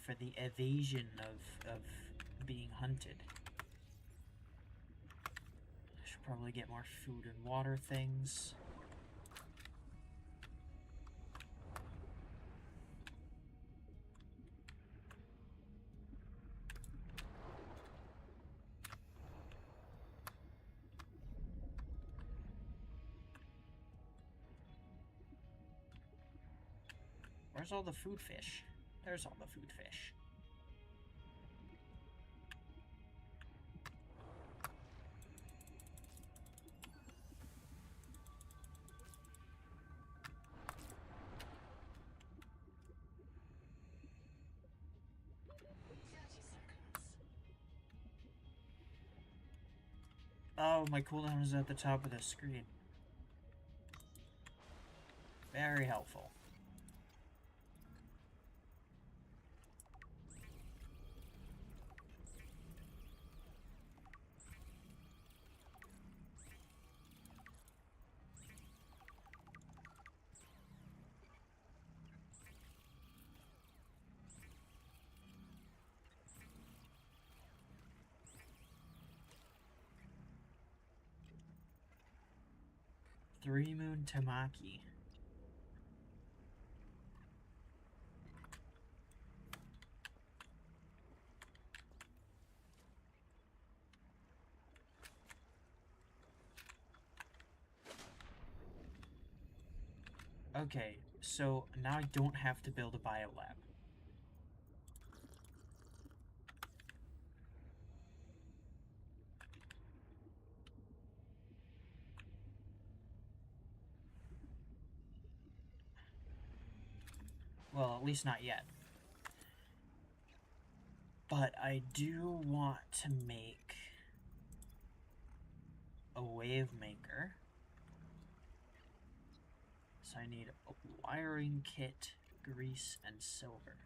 for the evasion of being hunted. I should probably get more food and water things. Where's all the food fish? There's all the food fish. Oh, my cooldown is at the top of the screen. Very helpful. Three Moon Tamaki. Okay, so now I don't have to build a biolab. Well, at least not yet. But I do want to make a wave maker. So I need a wiring kit, grease, and silver.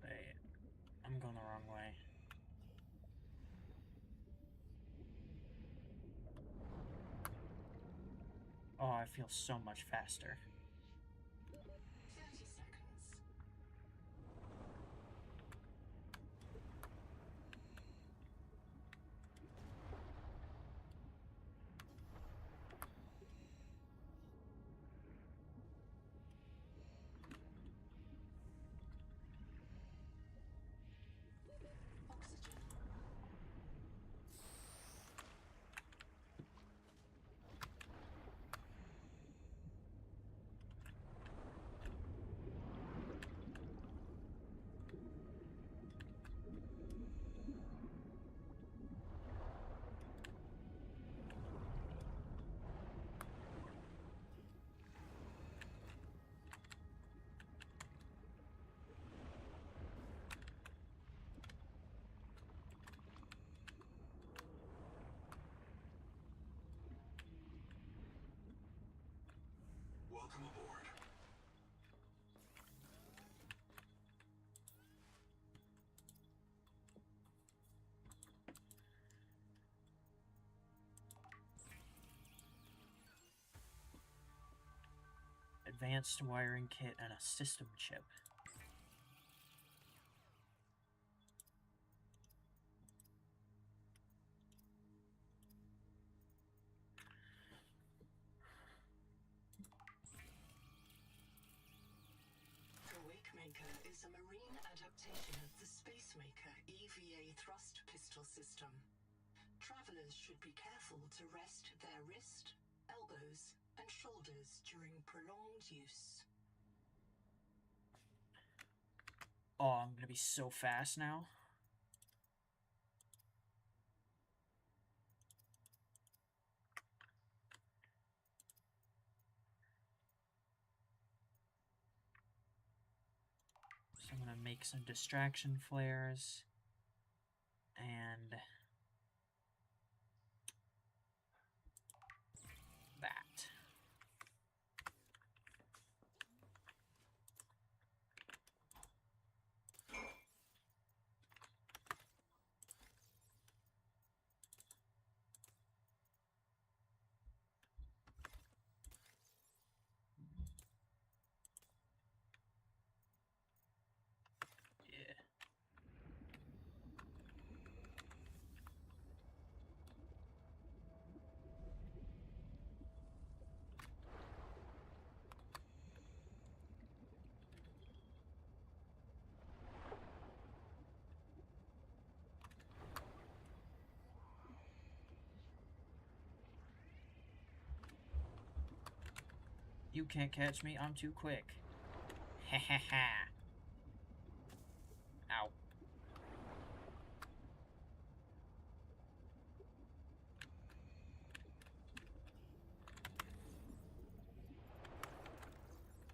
Wait, I'm going the wrong way. Oh, I feel so much faster. 30 seconds. Oxygen. Welcome aboard. Advanced wiring kit and a system chip. The Wakemaker is a marine adaptation of the Spacemaker EVA thrust pistol system. Travelers should be careful to rest their wrist, elbows, and shoulders during prolonged use. Oh, I'm gonna be so fast now. So I'm gonna make some distraction flares and that. Yeah. You can't catch me, I'm too quick. Ha ha ha. Ow.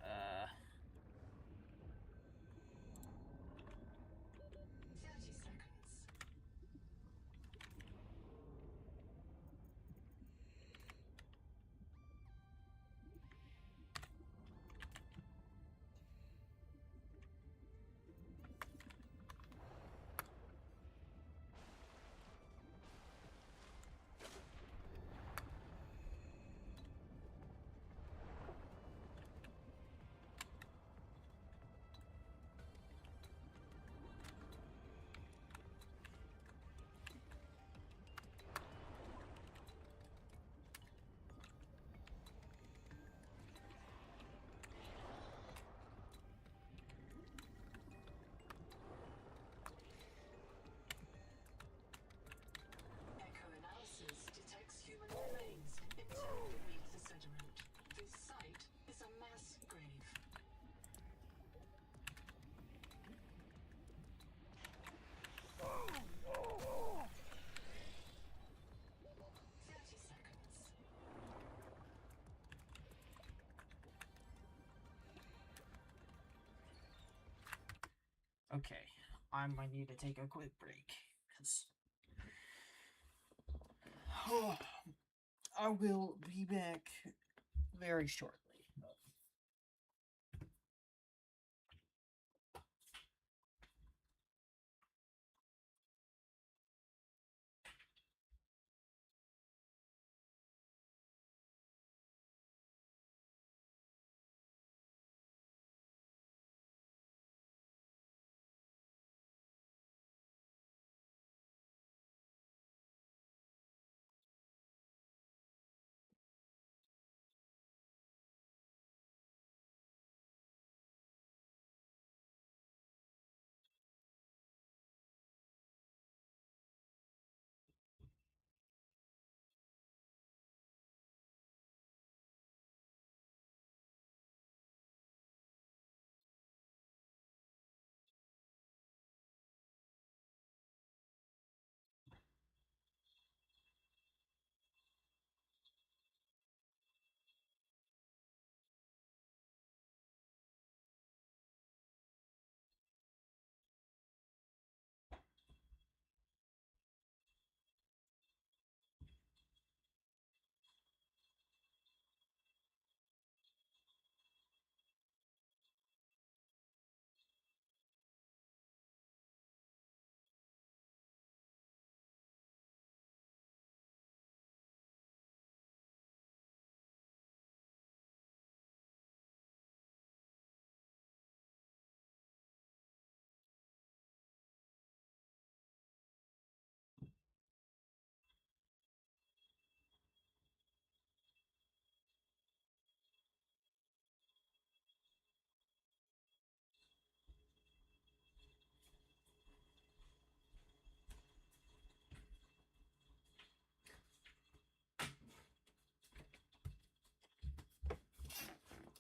Uh... 30 seconds. Echo-analysis detects human remains entombed beneath the sediment. This site is a mass grave. Thirty seconds. Okay, I might need to take a quick break, because I will be back very shortly.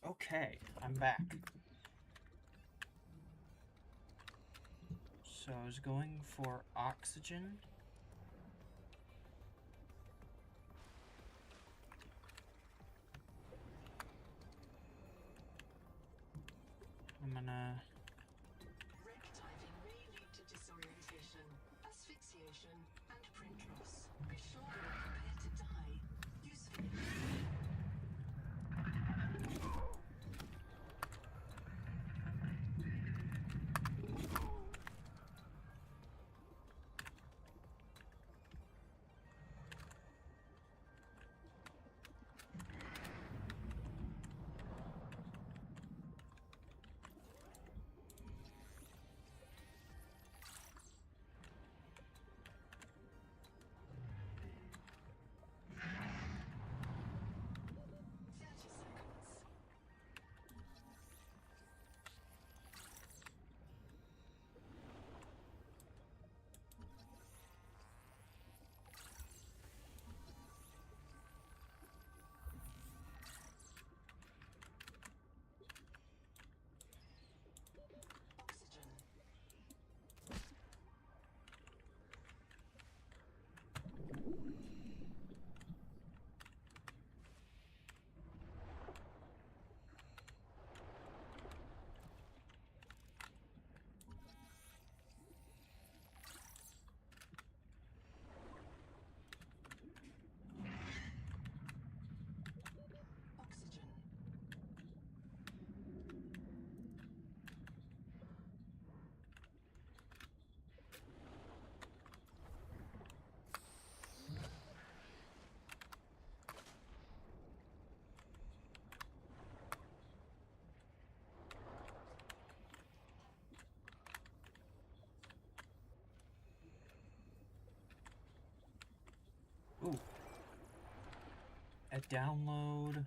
Okay, I'm back. So I was going for oxygen. I'm gonna... Wreck diving may lead to disorientation, asphyxiation, and print loss. Be sure you are prepared to die usefully. download.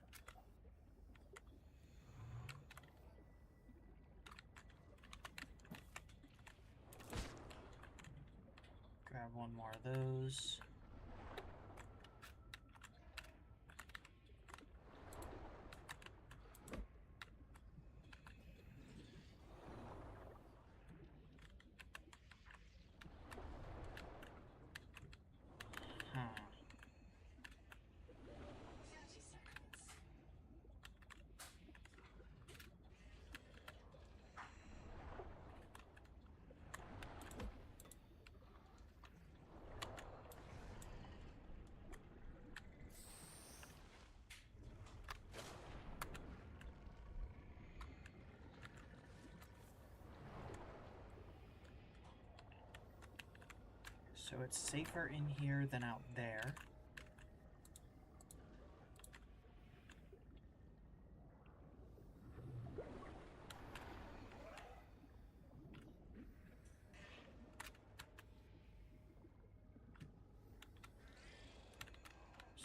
Grab one more of those. Huh. 30 seconds. So it's safer in here than out there.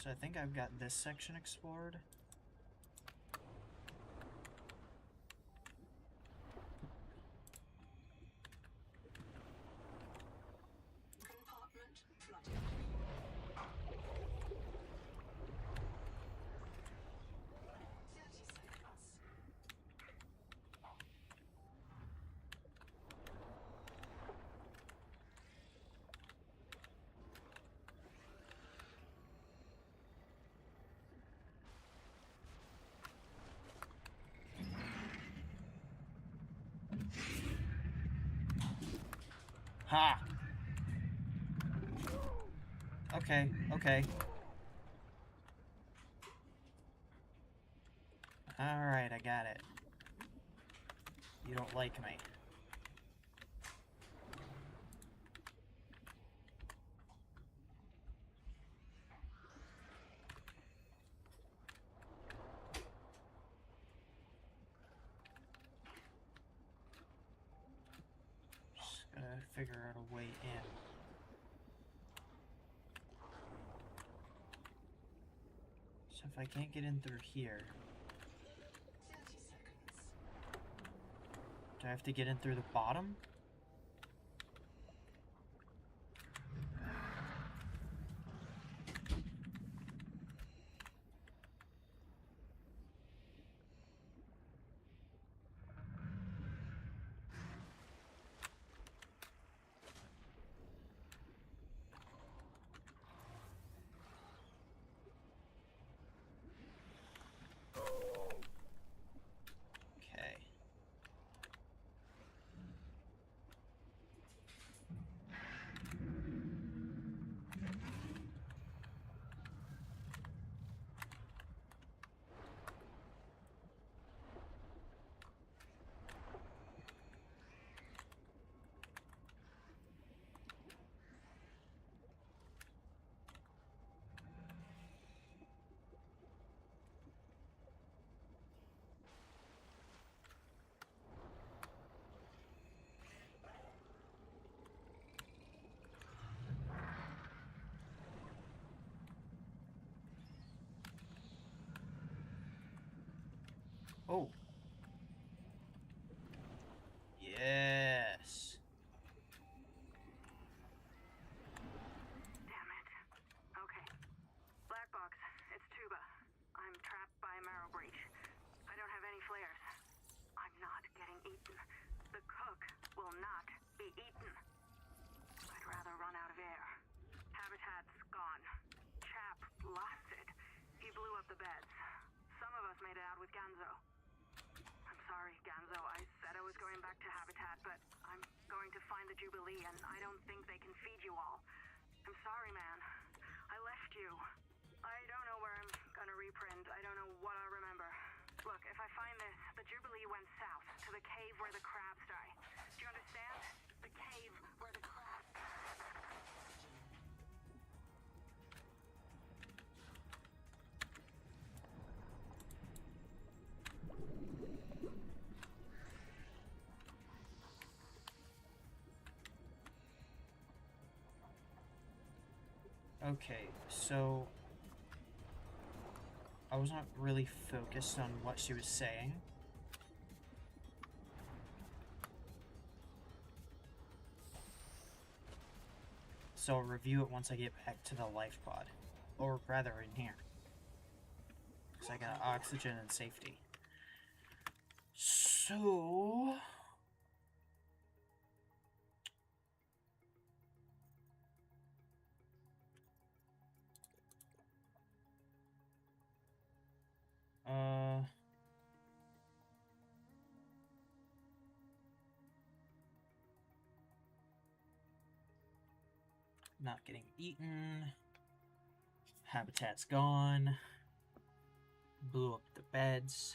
So I think I've got this section explored. Compartment flooded. 30 seconds. Ha! Okay, okay. Alright, I got it. You don't like me. Just gotta figure out a way in. So if I can't get in through here, 30 seconds. do I have to get in through the bottom? Okay. Oh. Yes. Damn it. Okay. Black box. It's Tuba. I'm trapped by a marrow breach. I don't have any flares. I'm not getting eaten. The cook will not be eaten. I'd rather run out of air. Habitat's gone. Chap lost it. He blew up the beds. Some of us made it out with Ganzo. I'm sorry, Ganzo. I said I was going back to Habitat, but I'm going to find the Jubilee, and I don't think they can feed you all. I'm sorry, man. I left you. I don't know where I'm gonna reprint. I don't know what I'll remember. Look, if I find this, the Jubilee went south, to the cave where the crabs die. Do you understand? The cave where the crabs die. Okay, so I wasn't really focused on what she was saying. So I'll review it once I get back to the life pod. Or rather in here. Because I got oxygen and safety. So... Not getting eaten. Habitat's gone. Blew up the beds.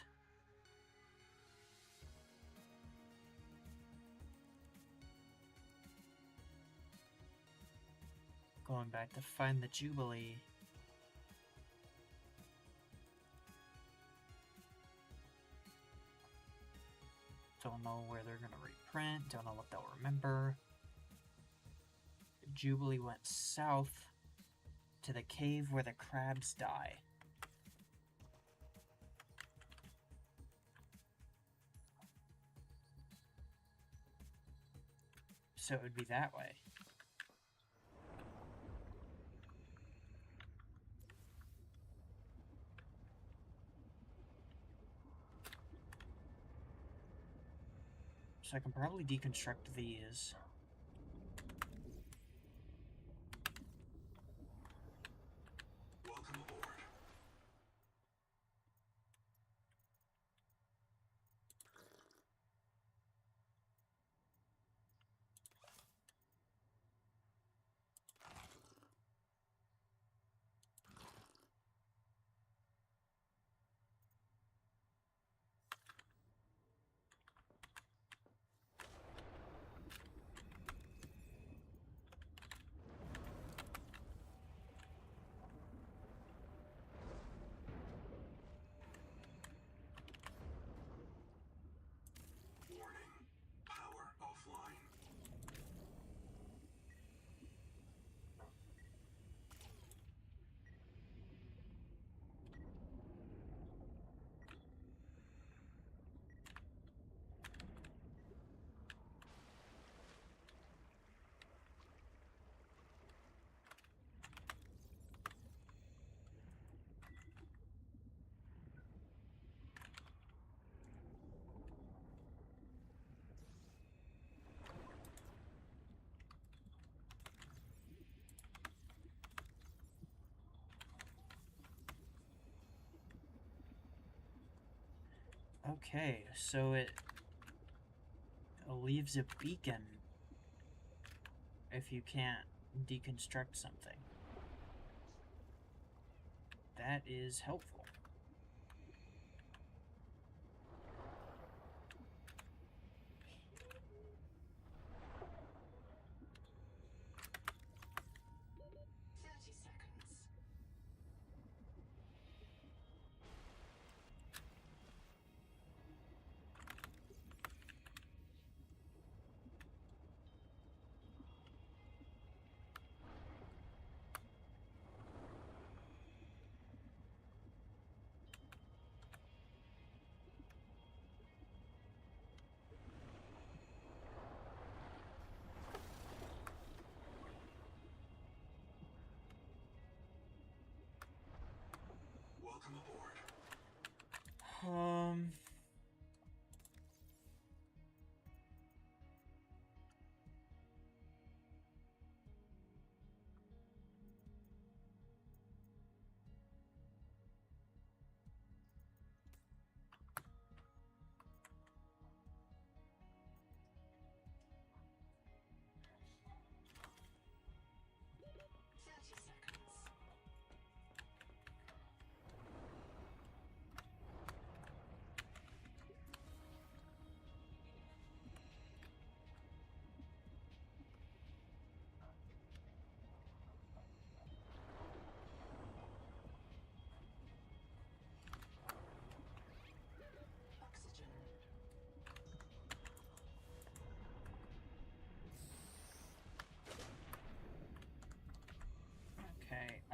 Going back to find the Jubilee. Don't know where they're gonna reprint. Don't know what they'll remember. The Jubilee went south to the cave where the crabs die. So it would be that way. So I can probably deconstruct these. Welcome aboard. Warning. Power offline. Okay, so it leaves a beacon if you can't deconstruct something. That is helpful.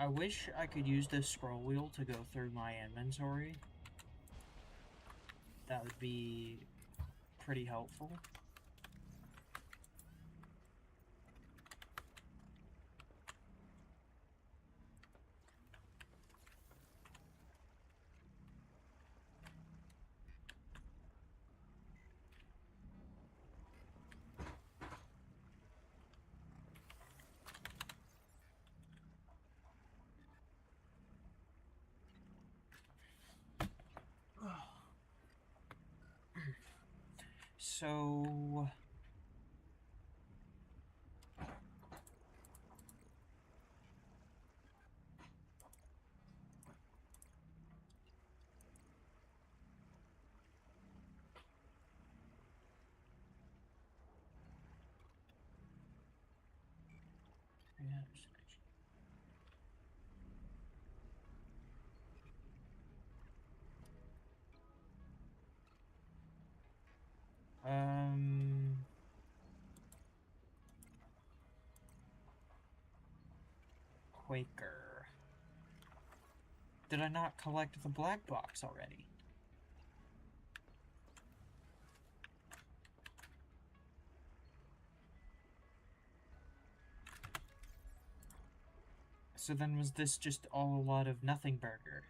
I wish I could use this scroll wheel to go through my inventory. That would be pretty helpful. So... Quaker. Did I not collect the black box already? So then was this just all a lot of nothing burger?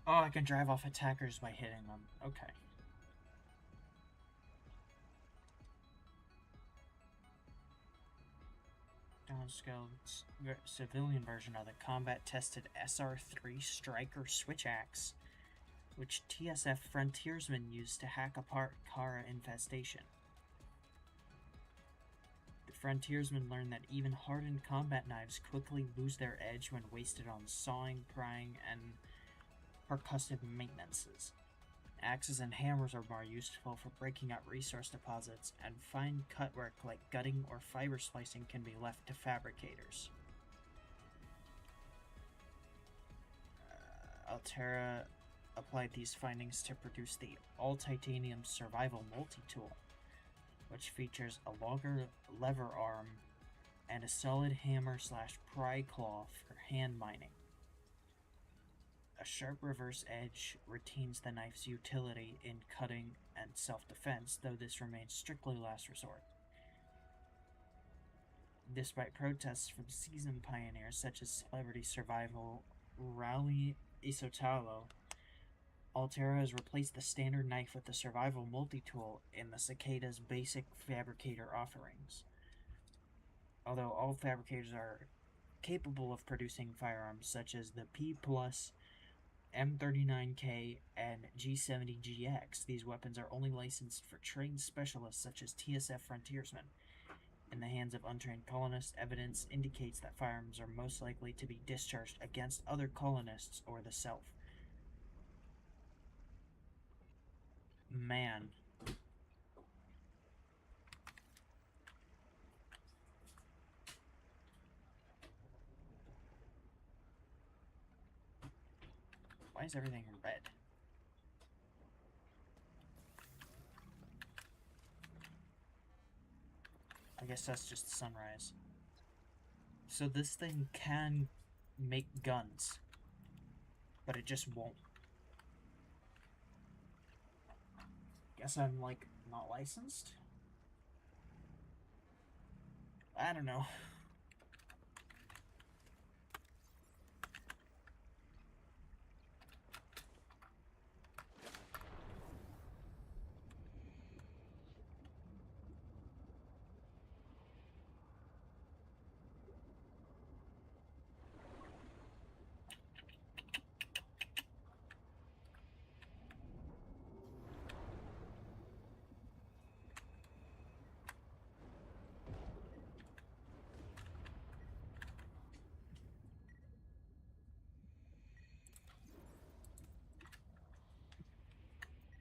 Oh, I can drive off attackers by hitting them. Okay. Downscaled civilian version of the combat-tested SR-3 Striker switch axe, which TSF frontiersmen used to hack apart Kara infestation. The frontiersmen learned that even hardened combat knives quickly lose their edge when wasted on sawing, prying, and percussive maintenances. Axes and hammers are more useful for breaking out resource deposits, and fine cutwork like gutting or fiber splicing can be left to fabricators. Altera applied these findings to produce the all-titanium survival multi-tool, which features a longer lever arm and a solid hammer/pry claw for hand mining. A sharp reverse edge retains the knife's utility in cutting and self-defense, though this remains strictly last resort. Despite protests from seasoned pioneers such as Celebrity Survival Rally Isotalo, Altera has replaced the standard knife with the survival multi-tool in the Cicada's basic fabricator offerings. Although all fabricators are capable of producing firearms such as the P+, M39K, and G70GX, these weapons are only licensed for trained specialists such as TSF frontiersmen. In the hands of untrained colonists, evidence indicates that firearms are most likely to be discharged against other colonists or the Self. Man. Why is everything red? I guess that's just the sunrise. So this thing can make guns. but it just won't. Guess I'm, like, not licensed? I don't know.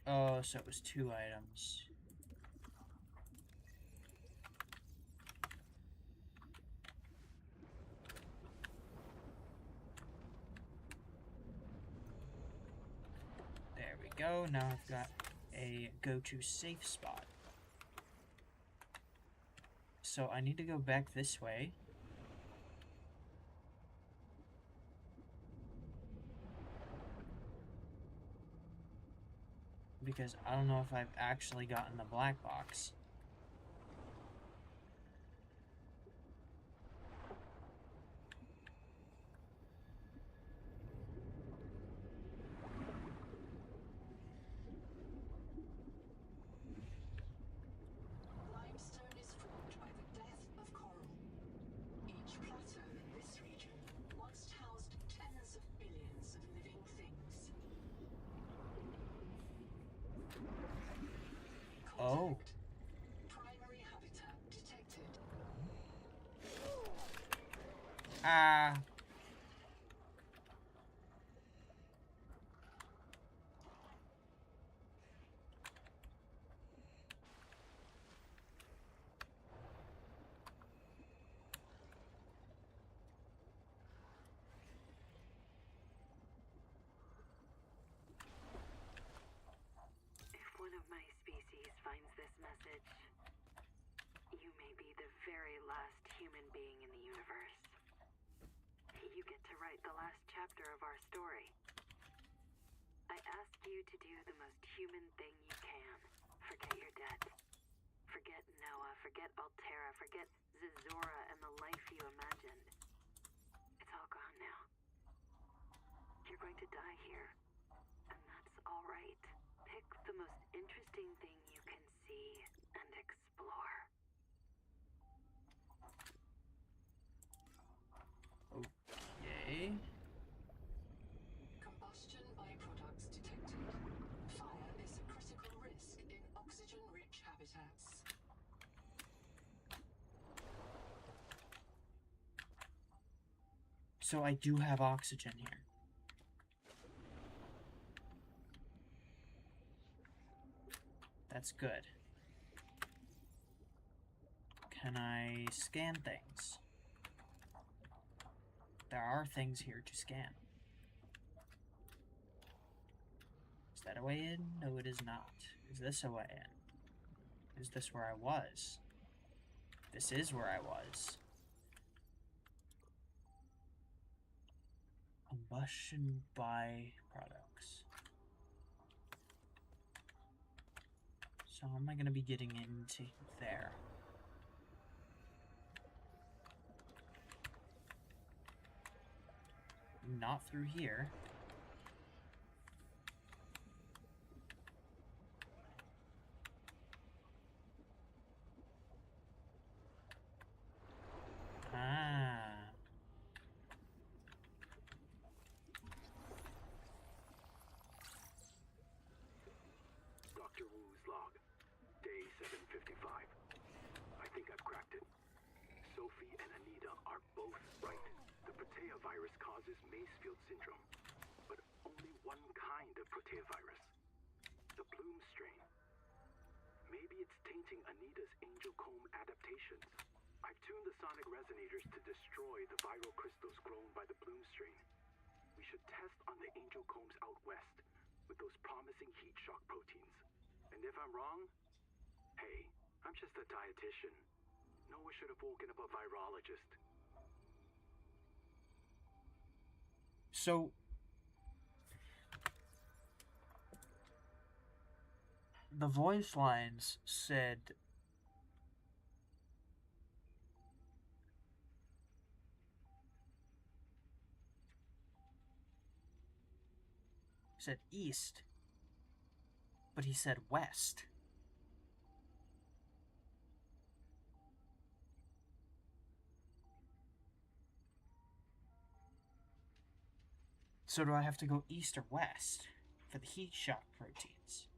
Oh, so it was 2 items. There we go. Now I've got a go-to safe spot. So I need to go back this way. Because I don't know if I've actually gotten the black box. Limestone is formed by the death of coral. Each plateau in this region once housed tens of billions of living things. Oh. Contact. Primary habitat detected. Ah. If one of my species finds this message, you may be the very last human being in the universe. You get to write the last chapter of our story. I ask you to do the most human thing you can. Forget your debt. Forget Noah, forget Altera, forget Zazora and the life you imagined. It's all gone now. You're going to die here, and that's all right. Pick the most interesting thing you can see and explore. Okay. Combustion byproducts detected. Fire is a critical risk in oxygen-rich habitats. So I do have oxygen here. That's good. Can I scan things? There are things here to scan. Is that a way in? No, it is not. Is this a way in? Is this where I was? This is where I was. Combustion byproducts. So how am I going to be getting into there? Not through here. Ah. Dr. Wu's log, day 755. I think I've cracked it. Sophie and Anita are both right. The Protea virus causes Maysfield syndrome, but only one kind of Protea virus. The Bloom strain. Maybe it's tainting Anita's angel comb adaptations. I've tuned the sonic resonators to destroy the viral crystals grown by the Bloom strain. We should test on the angel combs out west with those promising heat shock proteins. And if I'm wrong, hey, I'm just a dietitian. Noah should have woken up a virologist. So, the voice lines said east, but he said west. So do I have to go east or west for the heat shock proteins?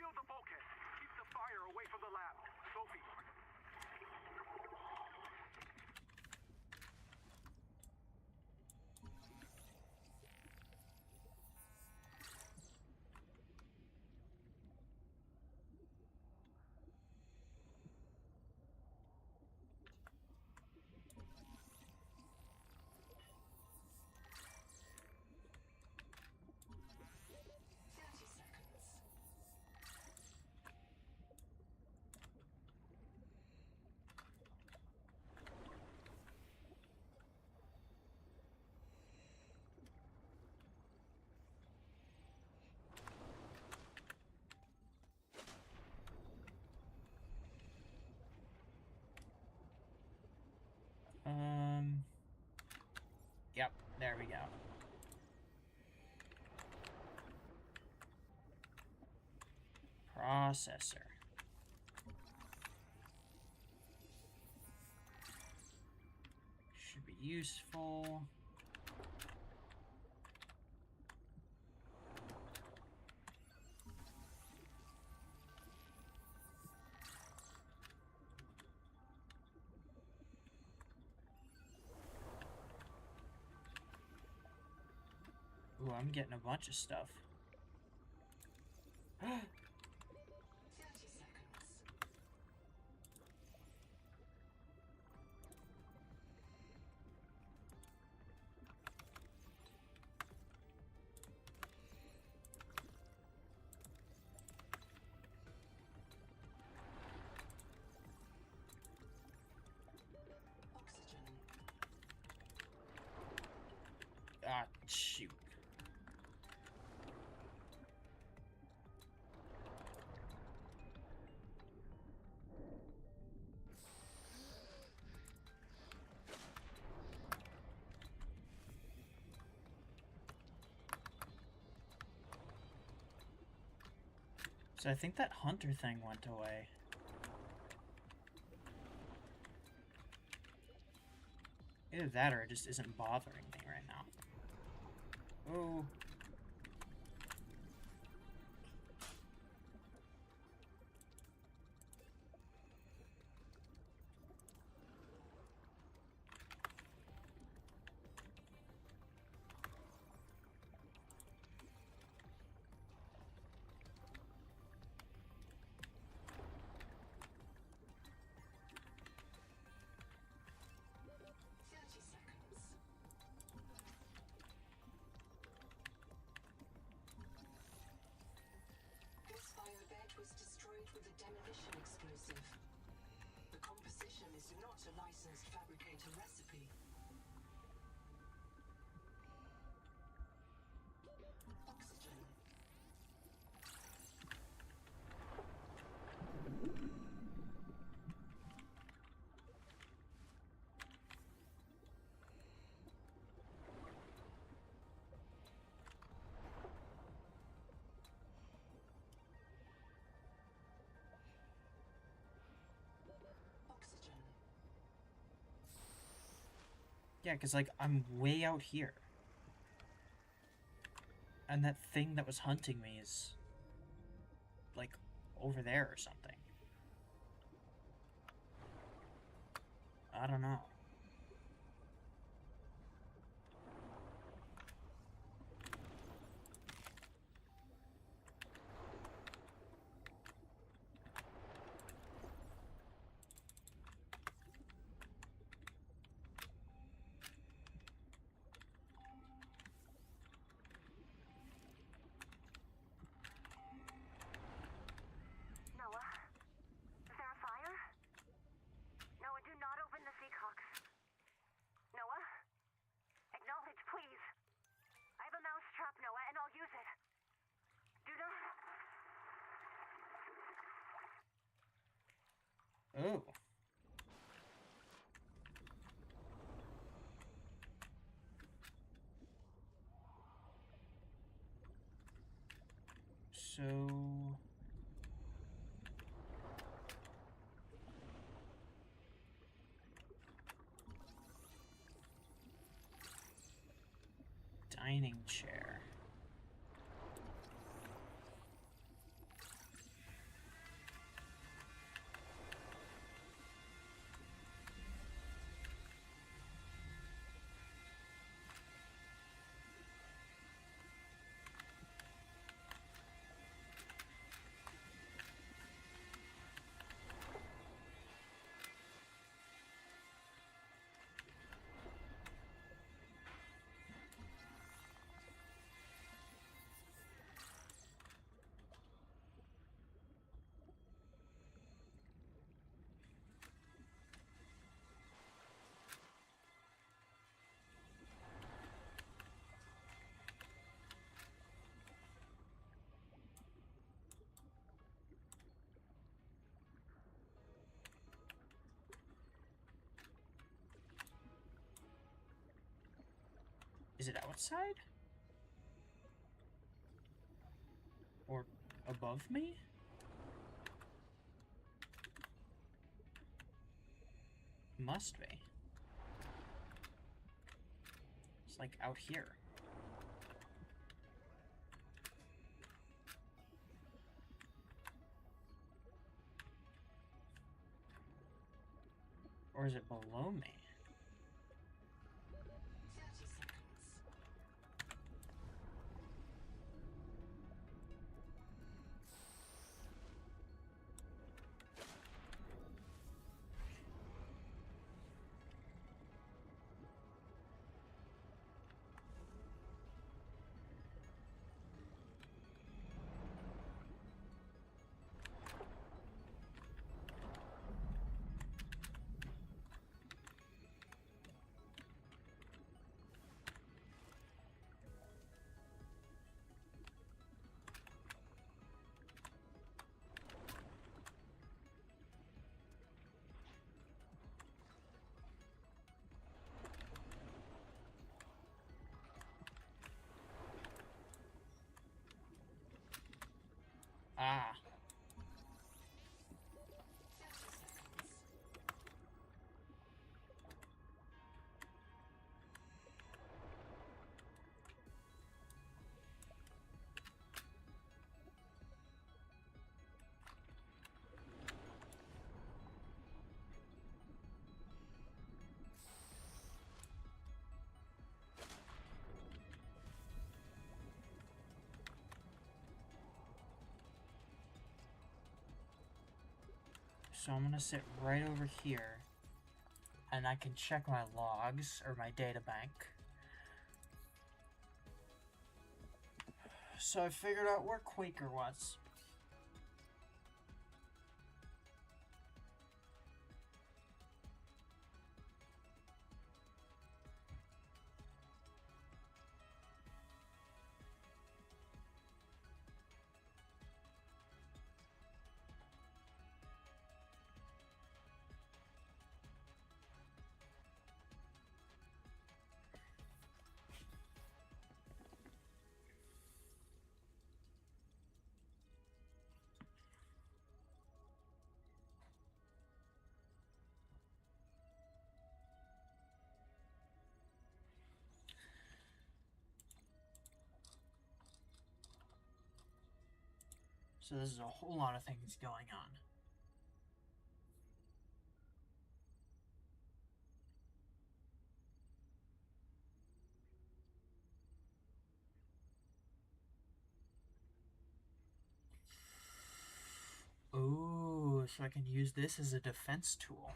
Seal the bulkhead. Keep the fire away from the lab. Sophie. Yep, there we go. Processor. Should be useful. Ooh, I'm getting a bunch of stuff. 30 seconds. Oxygen. Ah, shoot. So I think that hunter thing went away. Either that or it just isn't bothering me right now. Oh. This biobed was destroyed with a demolition explosive. The composition is not a licensed fabricator recipe. Oxygen. Oxygen. Yeah, because, like, I'm way out here. And that thing that was hunting me is, like, over there or something. I don't know. Noah? Is there a fire? Noah, do not open the seacocks. Noah? Acknowledge, please. I have a mouse trap, Noah, and I'll use it. Do not... Oh. So... dining chair. Is it outside? Or above me? Must be. It's like out here. Or is it below me? 30 seconds. Ah. 30 seconds. So I'm gonna sit right over here, and I can check my logs, or my data bank. So I figured out where Quaker was. So this is a whole lot of things going on. Oh, so I can use this as a defense tool.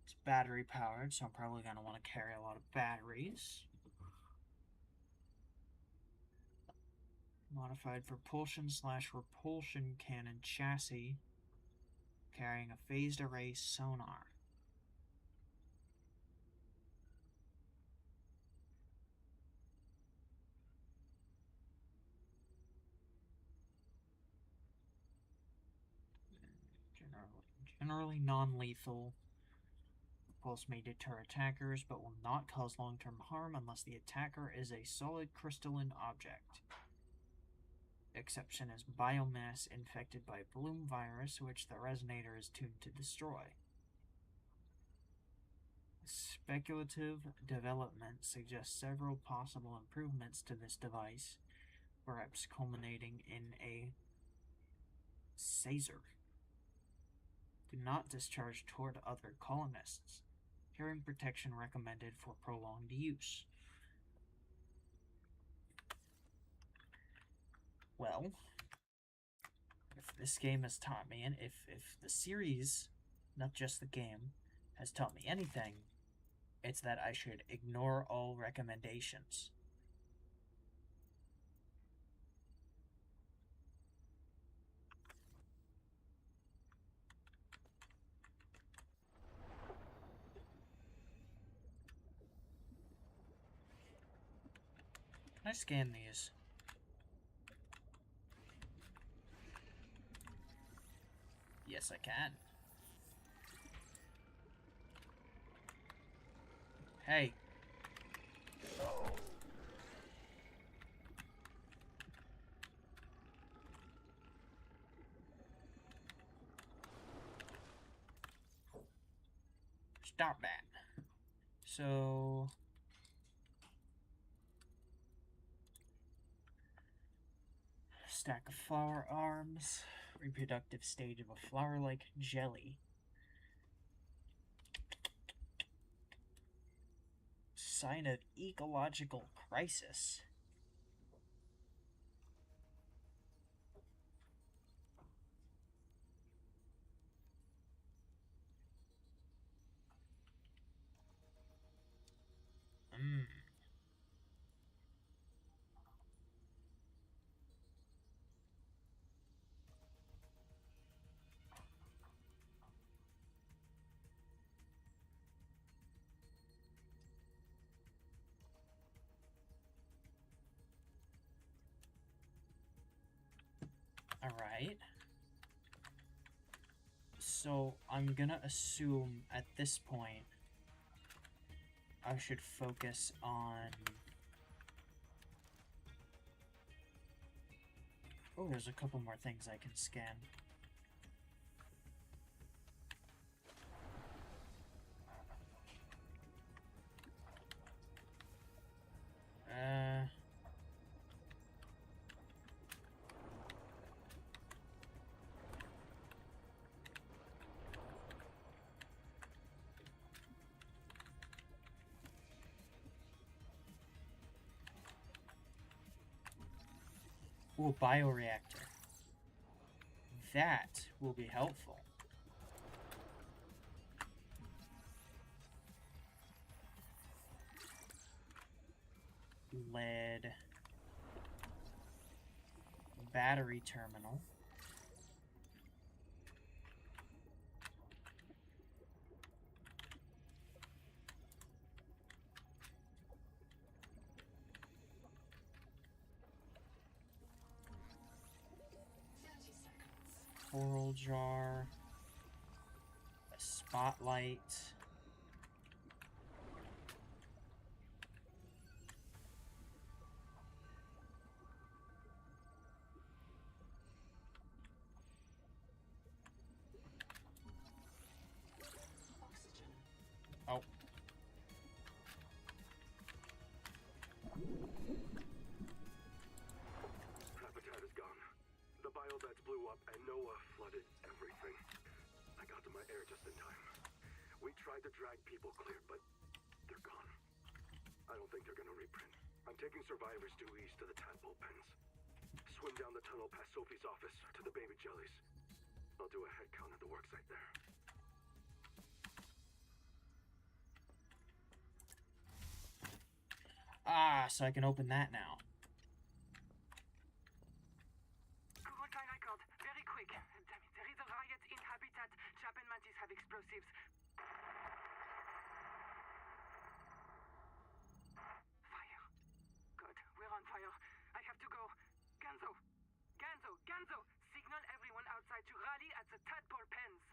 It's battery powered, so I'm probably going to want to carry a lot of batteries. Modified propulsion/repulsion cannon chassis, carrying a phased array sonar. Generally non-lethal. Pulse may deter attackers, but will not cause long-term harm unless the attacker is a solid crystalline object. Exception is biomass infected by bloom virus, which the resonator is tuned to destroy. Speculative development suggests several possible improvements to this device, perhaps culminating in a Caesar. Do not discharge toward other colonists. Hearing protection recommended for prolonged use. Well, if this game has taught me, and if the series, not just the game, has taught me anything, it's that I should ignore all recommendations. Can I scan these? Yes, I can. Hey. Stop that. So... stack of flower arms. Reproductive stage of a flower-like jelly. Sign of ecological crisis. Alright. So, I'm gonna assume at this point I should focus on... Oh, there's a couple more things I can scan. Ooh, bioreactor. That will be helpful. Lead. Battery terminal. Coral jar. A spotlight. Oxygen. Oh, Habitat is gone. The biobeds blew up and Noah flooded everything. I got to my air just in time. We tried to drag people clear, but they're gone. I don't think they're gonna reprint. I'm taking survivors due east to the tadpole pens. Swim down the tunnel past Sophie's office to the baby jellies. I'll do a head count at the worksite there. Ah, so I can open that now. Quarantine record. Very quick. Damn it. There is a riot in Habitat. Chap and Mantis have explosives. Fire. God, we're on fire. I have to go. Ganzo. Ganzo. Ganzo. Signal everyone outside to rally at the tadpole pens.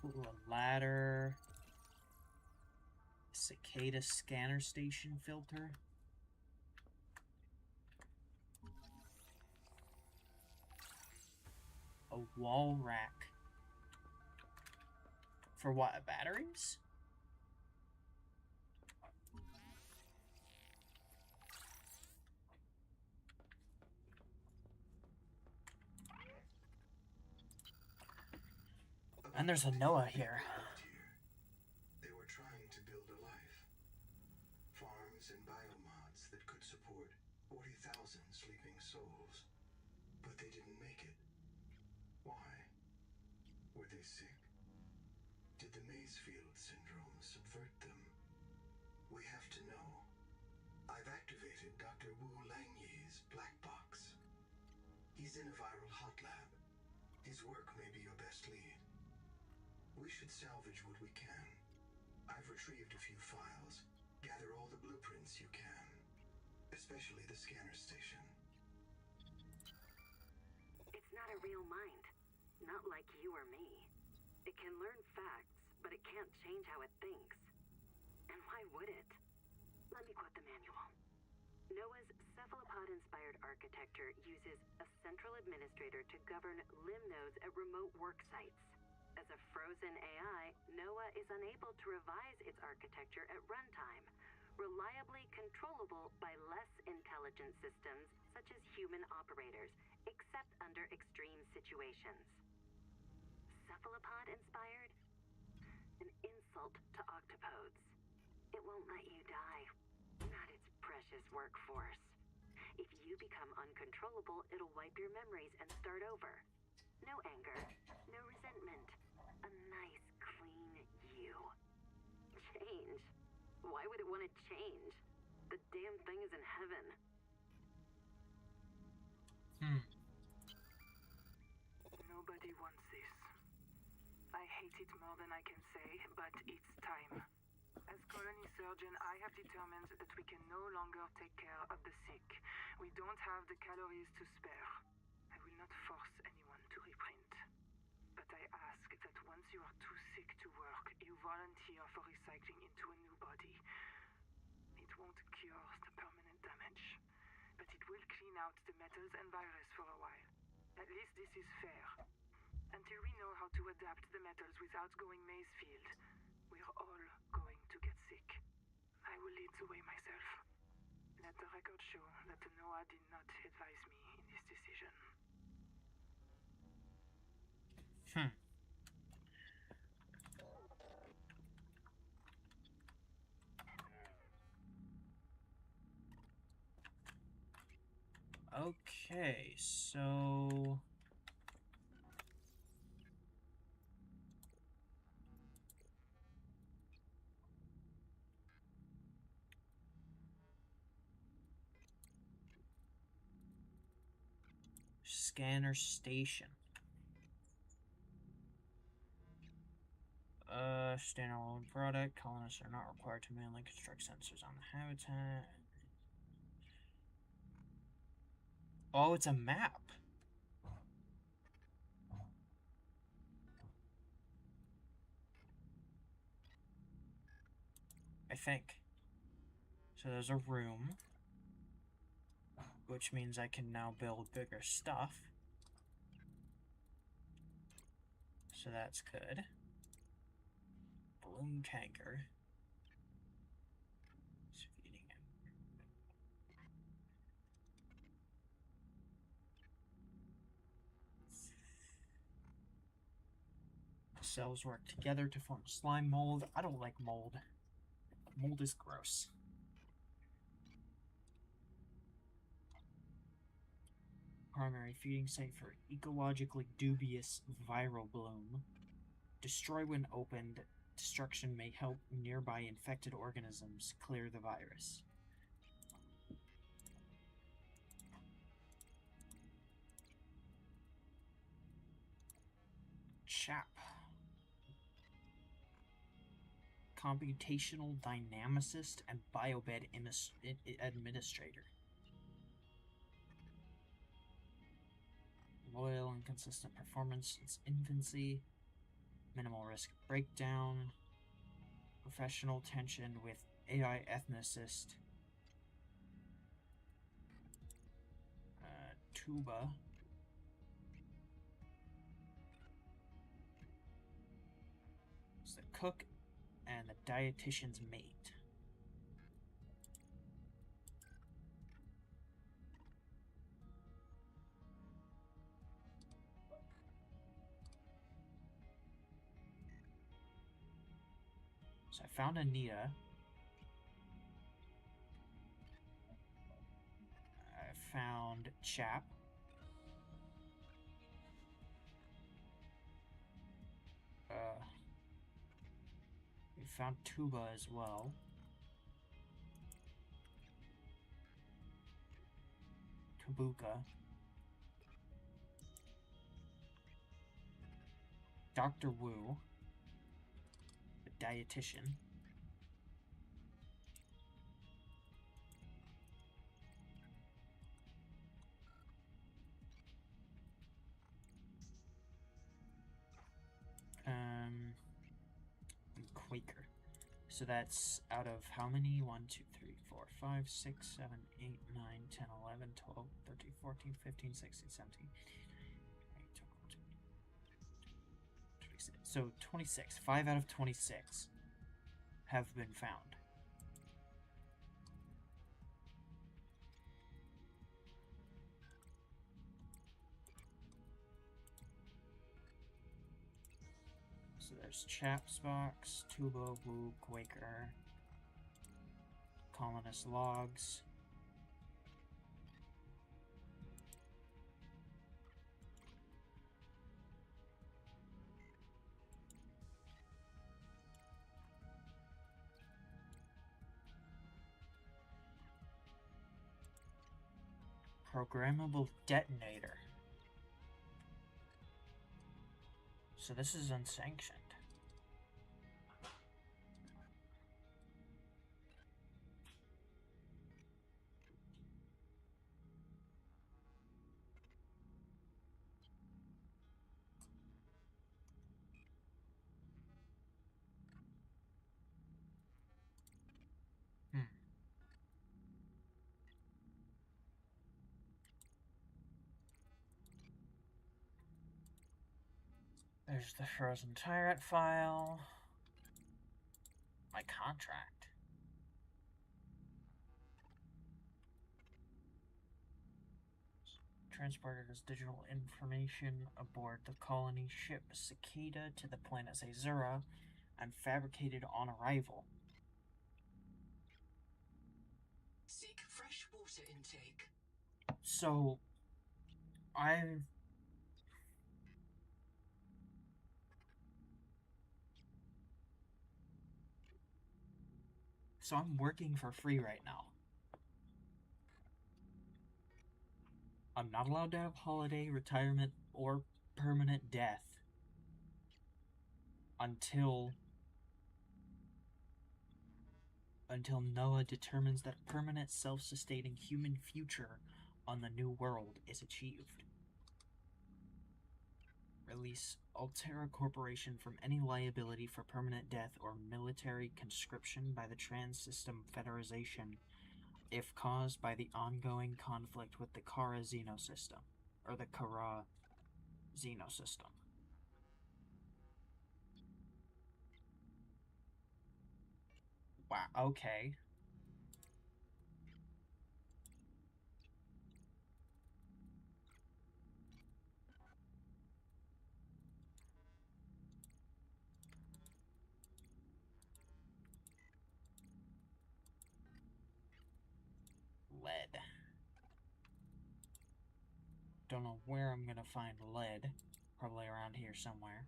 Ooh, a ladder. Cicada scanner station filter. A wall rack. For what? Batteries? And there's a Noah here. They were trying to build a life. Farms and biomods that could support 40,000 sleeping souls. But they didn't make it. Why? Were they sick? Did the Maysfield syndrome subvert them? We have to know. I've activated Dr. Wu Langyi's black box. He's in a viral hot lab. His work may be your best lead. We should salvage what we can. I've retrieved a few files. Gather all the blueprints you can. Especially the scanner station. It's not a real mind. Not like you or me. It can learn facts, but it can't change how it thinks. And why would it? Let me quote the manual. Noah's cephalopod-inspired architecture uses a central administrator to govern limb nodes at remote work sites. As a frozen AI, Noah is unable to revise its architecture at runtime, reliably controllable by less intelligent systems such as human operators, except under extreme situations. Cephalopod-inspired? An insult to octopodes. It won't let you die. Not its precious workforce. If you become uncontrollable, it'll wipe your memories and start over. No anger, no resentment. A nice, clean you. Change? Why would it want to change? The damn thing is in heaven. Nobody wants this. I hate it more than I can say, but it's time. As colony surgeon, I have determined that we can no longer take care of the sick. We don't have the calories to spare. I will not force anyone to reprint. But I ask that once you are too sick to work, you volunteer for recycling into a new body. It won't cure the permanent damage, but it will clean out the metals and virus for a while. At least this is fair. Until we know how to adapt the metals without going Maysfield, we're all going to get sick. I will lead the way myself. Let the record show that Noah did not advise me in this decision. Okay, so... Scanner station. Standalone product. Colonists are not required to manually construct sensors on the habitat. Oh, it's a map. I think. So there's a room, which means I can now build bigger stuff. So that's good. balloon tanker. It's feeding him. The cells work together to form slime mold. I don't like mold. Mold is gross. Primary feeding site for ecologically dubious viral bloom. Destroy when opened. Destruction may help nearby infected organisms clear the virus. Chap. Computational dynamicist and biobed administrator. Loyal and consistent performance since infancy. Minimal risk breakdown. Professional tension with AI ethnicist. Tuba. It's the cook and the dietitian's mate. So I found Anita. I found Chap. We found Tuba as well. Tabuka. Dr. Wu. The dietitian. And Quaker. So that's out of how many? 1, 2, 3, 4, 5, 6, 7, 8, 9, 10, 11, 12, 13, 14, 15, 16, 17, 26. So 26. 5 out of 26 have been found. So there's Chap's box, Tuba, Wu, Quaker, colonist logs. Programmable detonator. So this is unsanctioned. There's the frozen tyrant file. My contract. Transported as digital information aboard the colony ship Cicada to the planet Zazura and fabricated on arrival. Seek fresh water intake. So, I'm working for free right now. I'm not allowed to have holiday, retirement, or permanent death until NOAA determines that permanent self-sustaining human future on the new world is achieved. Release Altera Corporation from any liability for permanent death or military conscription by the Trans-System Federation if caused by the ongoing conflict with the Kara Xenosystem, or the Kara Xenosystem. Wow, okay. Lead. Don't know where I'm gonna find lead. Probably around here somewhere.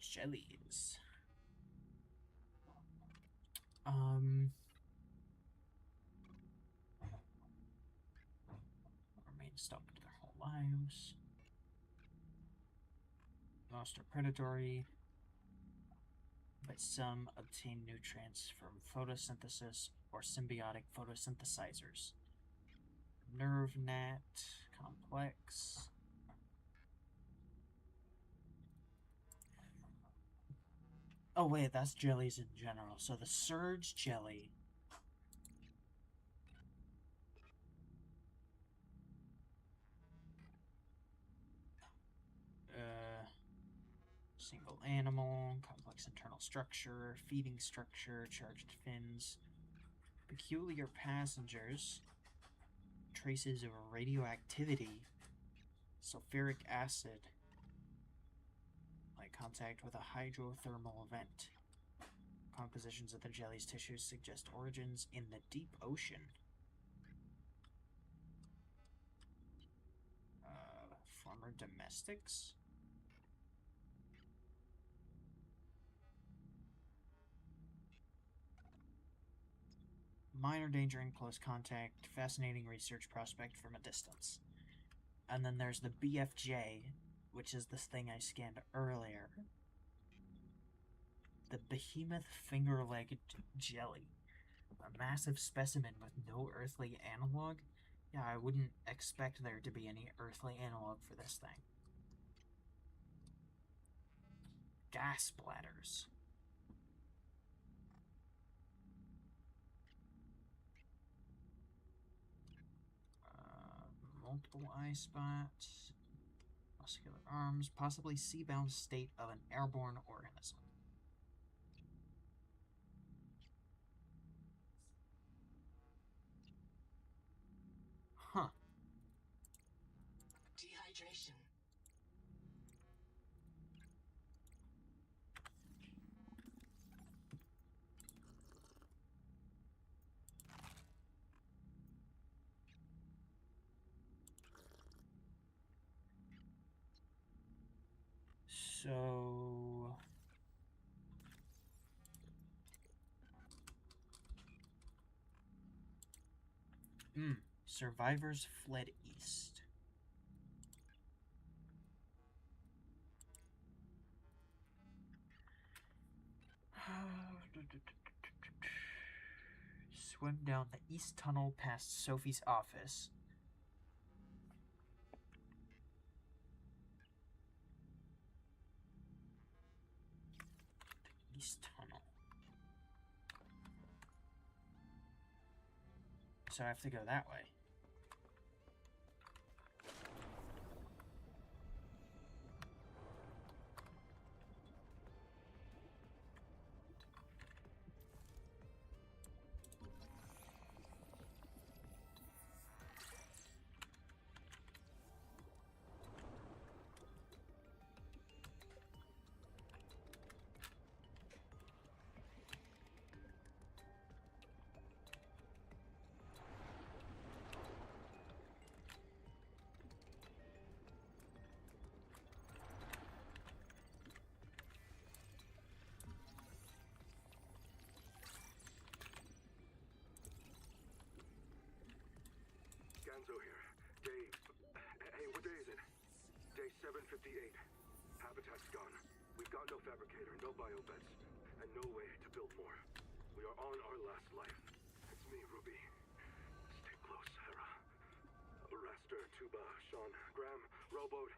Jellies. Remain stopped their whole lives. Most are predatory, but some obtain nutrients from photosynthesis or symbiotic photosynthesizers. Nerve gnat, complex. Oh wait, that's jellies in general. So the surge jelly. Single animal, complex internal structure, feeding structure, charged fins, peculiar passengers, traces of radioactivity, sulfuric acid, like contact with a hydrothermal event. Compositions of the jelly's tissues suggest origins in the deep ocean. Former domestics? Minor danger in close contact, fascinating research prospect from a distance. And then there's the BFJ, which is this thing I scanned earlier. The behemoth finger-legged jelly. A massive specimen with no earthly analog? Yeah, I wouldn't expect there to be any earthly analog for this thing. Gas bladders. Multiple eye spots. Muscular arms. Possibly sea-bound state of an airborne organism. Huh. Dehydration. So... Survivors fled east. Swim down the east tunnel past Sophie's office. The east tunnel. So I have to go that way. Ganzo here. Hey, what day is it? Day 758. Habitat's gone. We've got no fabricator, no biobeds, and no way to build more. We are on our last life. It's me, Ruby. Stay close, Hera. Raster, Tuba, Sean, Graham, Rowboat,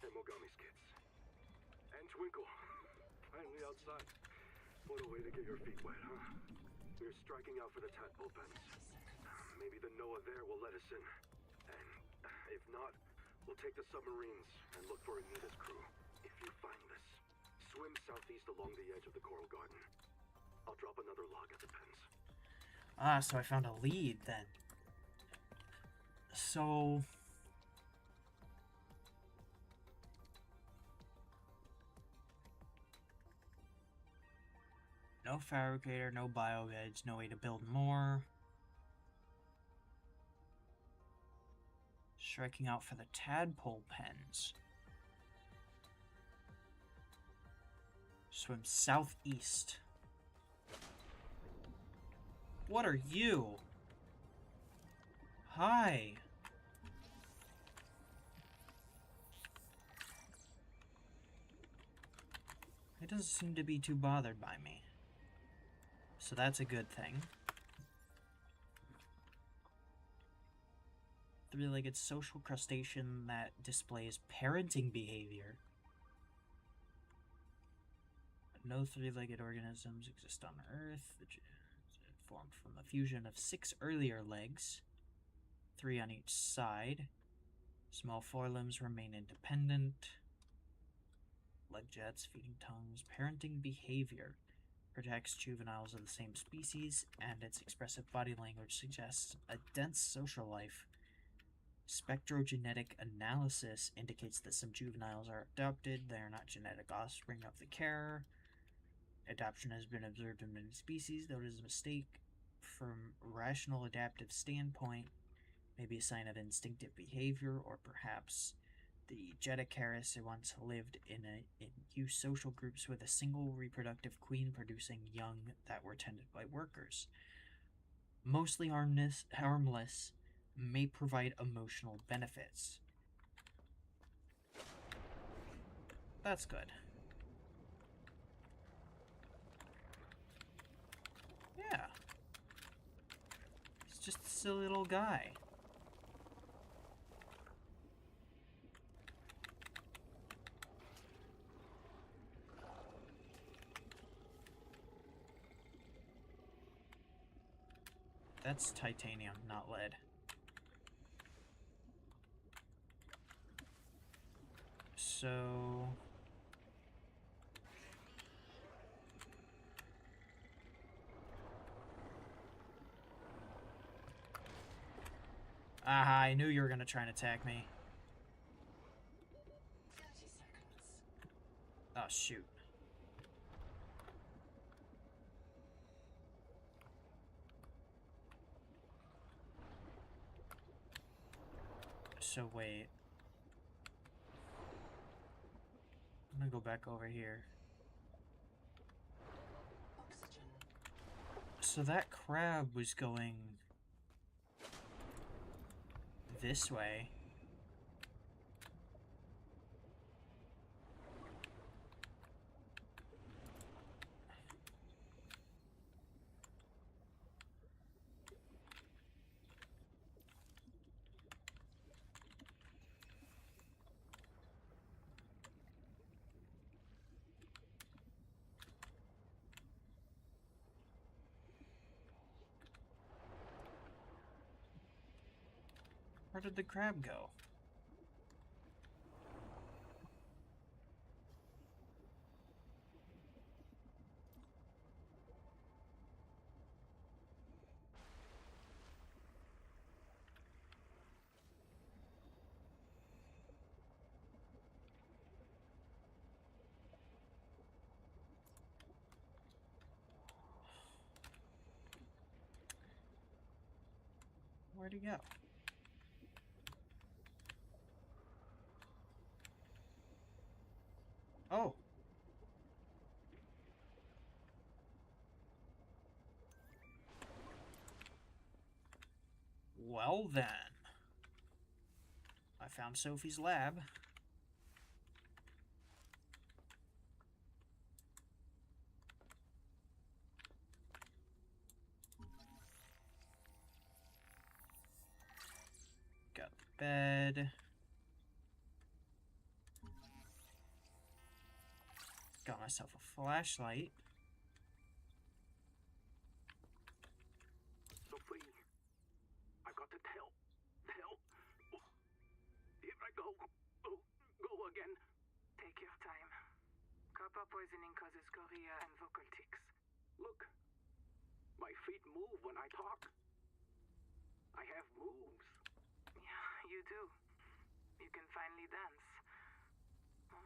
and Mogami's kids. And Twinkle. Finally outside. What a way to get your feet wet, huh? We're striking out for the tadpole pens. maybe the Noah there will let us in. And if not, we'll take the submarines and look for Anita's crew. If you find this, swim southeast along the edge of the Coral Garden. I'll drop another log at the pens. Ah, so I found a lead then. So... no fabricator, no bioveg, no way to build more. Striking out for the tadpole pens. Swim southeast. What are you? Hi. He doesn't seem to be too bothered by me. So that's a good thing. Three-legged social crustacean that displays parenting behavior. No three-legged organisms exist on Earth. Formed from the fusion of 6 earlier legs, 3 on each side. Small forelimbs remain independent. Leg jets, feeding tongues, parenting behavior. Protects juveniles of the same species, and its expressive body language suggests a dense social life. Spectrogenetic analysis indicates that some juveniles are adopted. They are not genetic offspring of the carer. Adoption has been observed in many species, though it is a mistake from rational adaptive standpoint, maybe a sign of instinctive behavior, or perhaps the Jeticaris once lived in eusocial groups with a single reproductive queen producing young that were tended by workers. Mostly harmless, may provide emotional benefits. That's good. Yeah. He's just a silly little guy. That's titanium, not lead. So... aha, I knew you were gonna try and attack me. 30 seconds. Oh, shoot. So wait. I'm gonna go back over here. Oxygen. So that crab was going this way. Where did the crab go? Where'd he go? Oh. Well then. I found Sophie's lab. Got the bed. Got myself a flashlight. Sophie, poisoning causes chorea and vocal tics. Look, my feet move when I talk. I have moves. Yeah, you do. You can finally dance. Oh,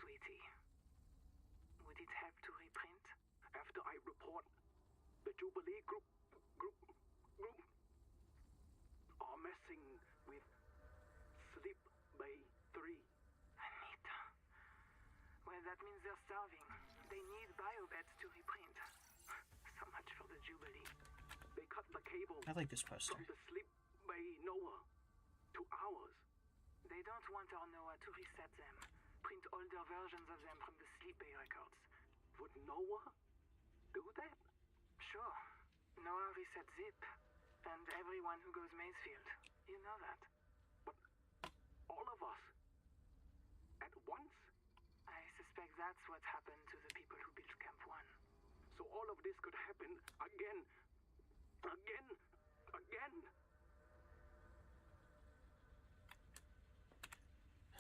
sweetie. Would it help to reprint? After I report, the Jubilee group are messing with Sleep Bay 3. Anita. Well, that means they're starving. They need biobeds to reprint. So much for the Jubilee. They cut the cable I like this poster. from the Sleep Bay Noah to ours. They don't want our Noah to reset them. Print older versions of them from the Sleep Bay records. Would Noah do that? Sure. Noah reset Zip. And everyone who goes Maysfield. You know that. But all of us at once? I suspect that's what happened to the people who built Camp 1. So all of this could happen again.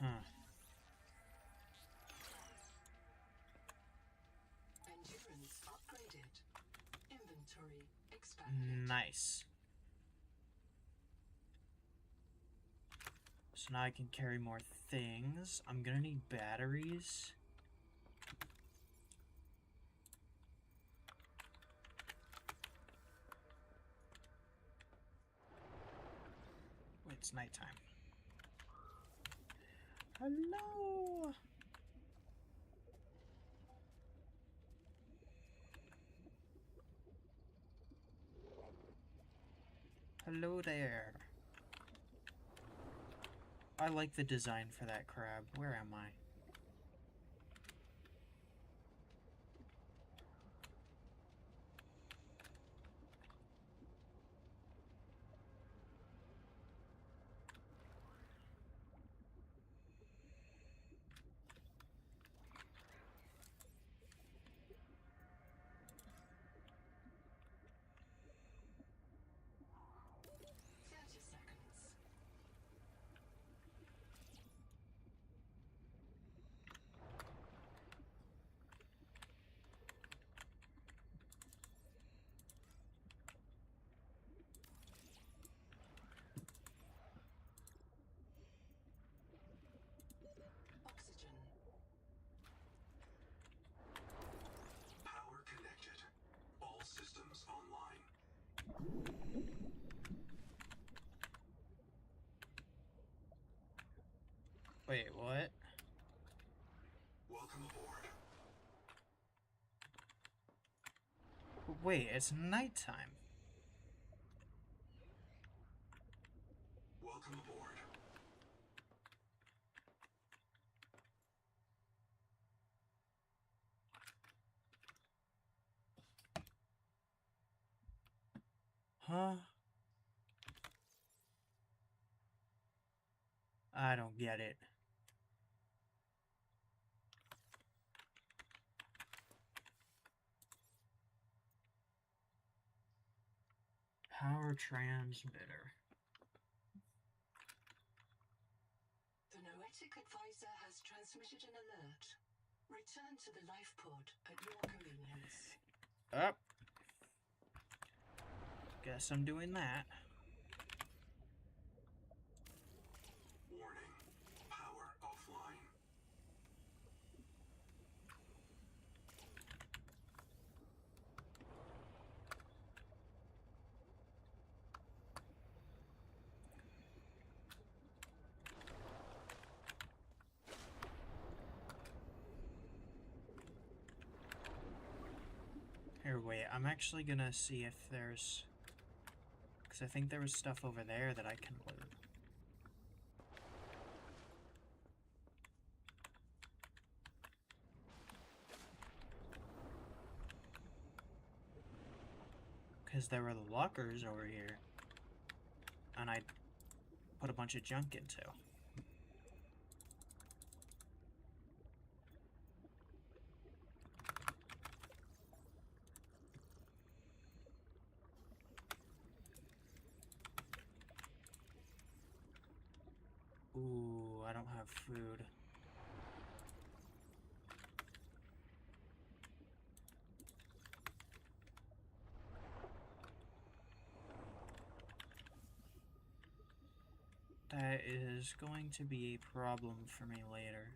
Huh. Endurance upgraded. Inventory expanded. Nice. So now I can carry more things. I'm gonna need batteries. Wait, it's nighttime. Hello! Hello there. I like the design for that crab. Where am I? Oxygen. Power connected. All systems online. Wait, what? Welcome aboard. Wait, it's nighttime. Welcome aboard. Huh? I don't get it. Power transmitter. The Noetic advisor has transmitted an alert. Return to the life pod at your convenience. Up. Guess I'm doing that. Warning. Power offline. Here, wait. I'm actually gonna see if there's... Because I think there was stuff over there that I can loot. Because there were the lockers over here. And I put a bunch of junk into. Ooh, I don't have food. is going to be a problem for me later.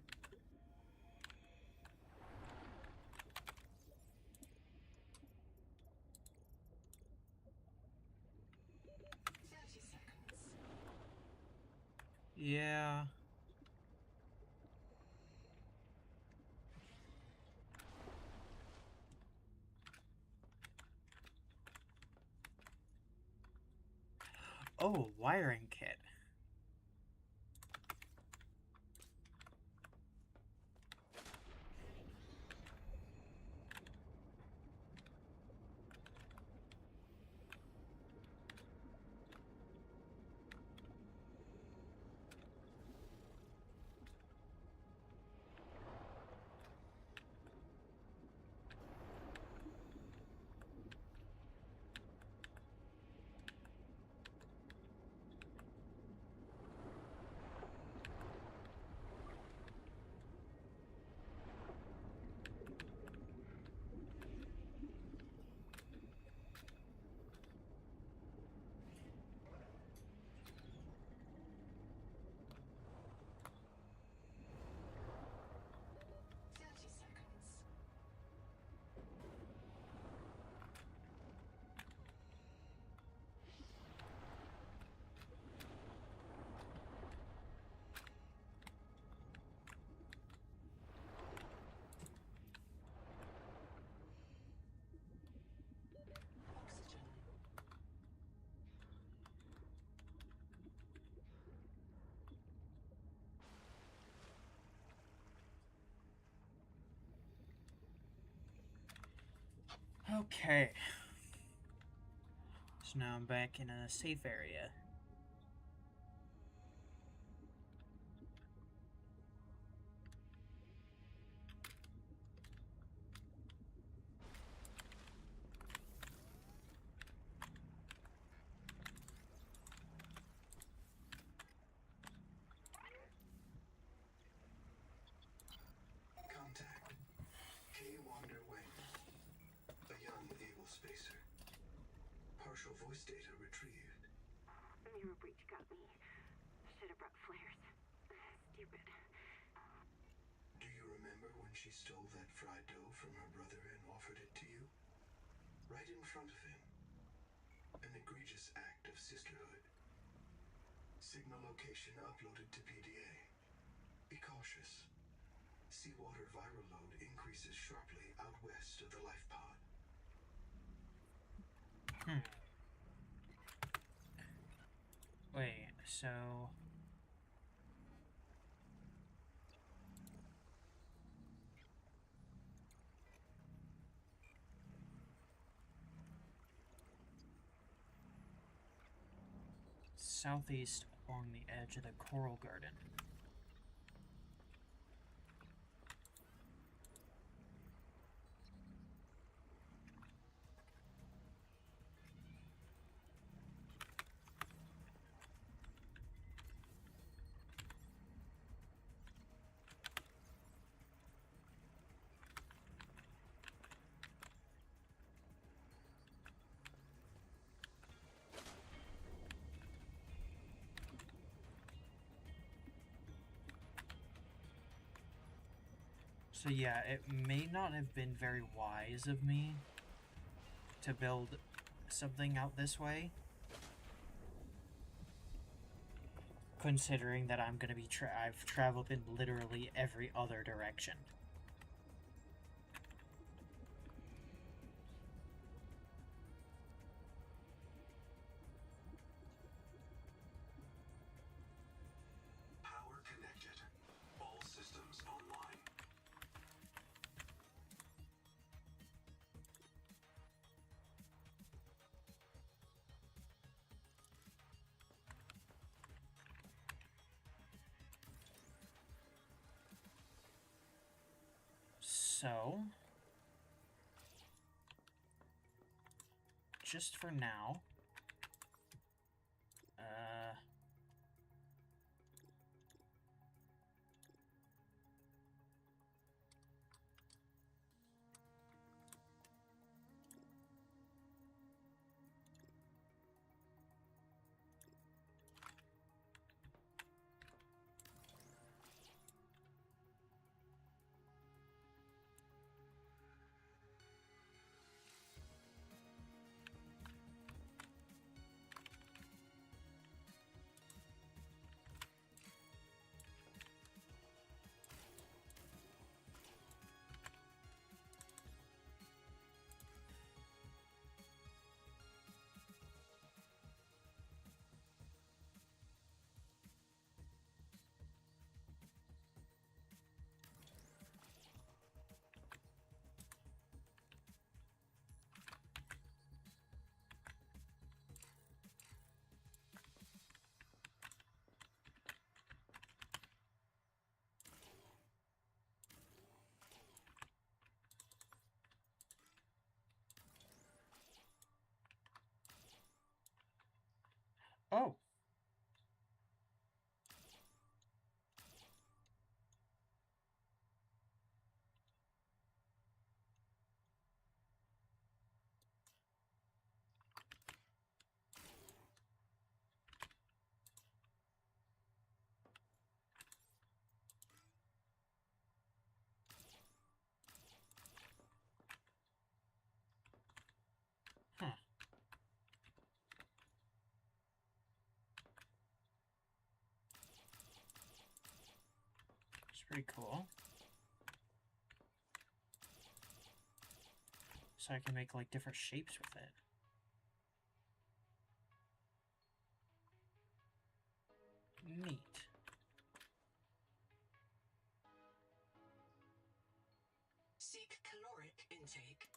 Yeah. Oh, wiring kit. Okay. So now I'm back in a safe area. Contact. K. Wander Wang. A young, able spacer. Partial voice data retrieved. Your breach got me. Should have brought flares. Stupid. Do you remember when she stole that fried dough from her brother and offered it to you? Right in front of him. An egregious act of sisterhood. Signal location uploaded to PDA. Be cautious. Seawater viral load increases sharply out west of the life pod. Wait, so... southeast along the edge of the coral garden. So yeah, it may not have been very wise of me to build something out this way, considering that I'm gonna be I've traveled in literally every other direction. Power connected. All systems online. So, just for now, Oh. Huh. It's pretty cool. So I can make like different shapes with it. Neat. Seek caloric intake.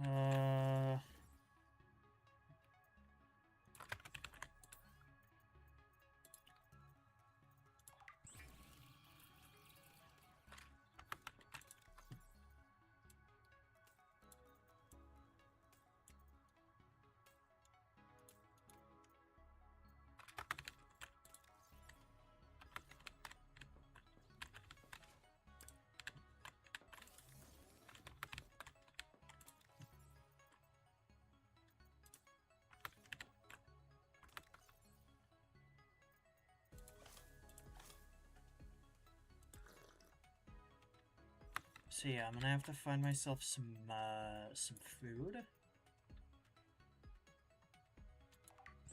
Uh, so yeah, I'm gonna have to find myself some food.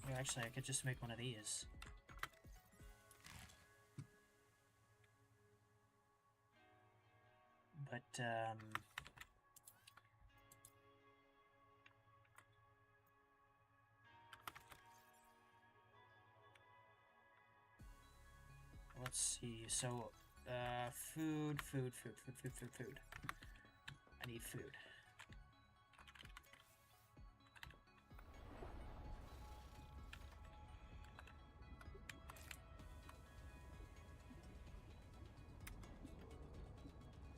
Or actually, I could just make one of these. But, let's see. So, food. I need food.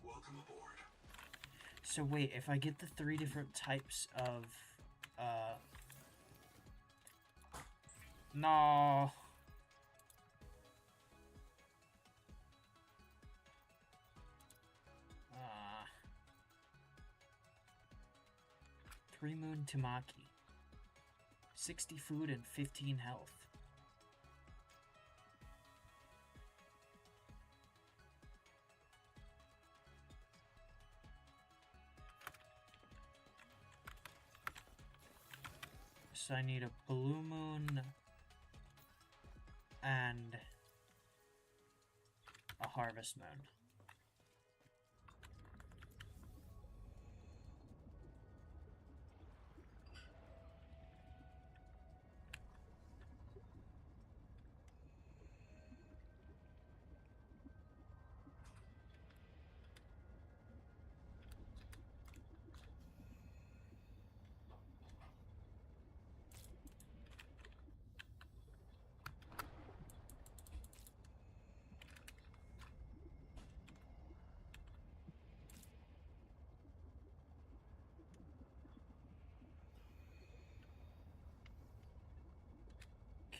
Welcome aboard. So wait, if I get the 3 different types of, no. Three Moon Tamaki. 60 food and 15 health. So I need a Blue Moon and a Harvest Moon.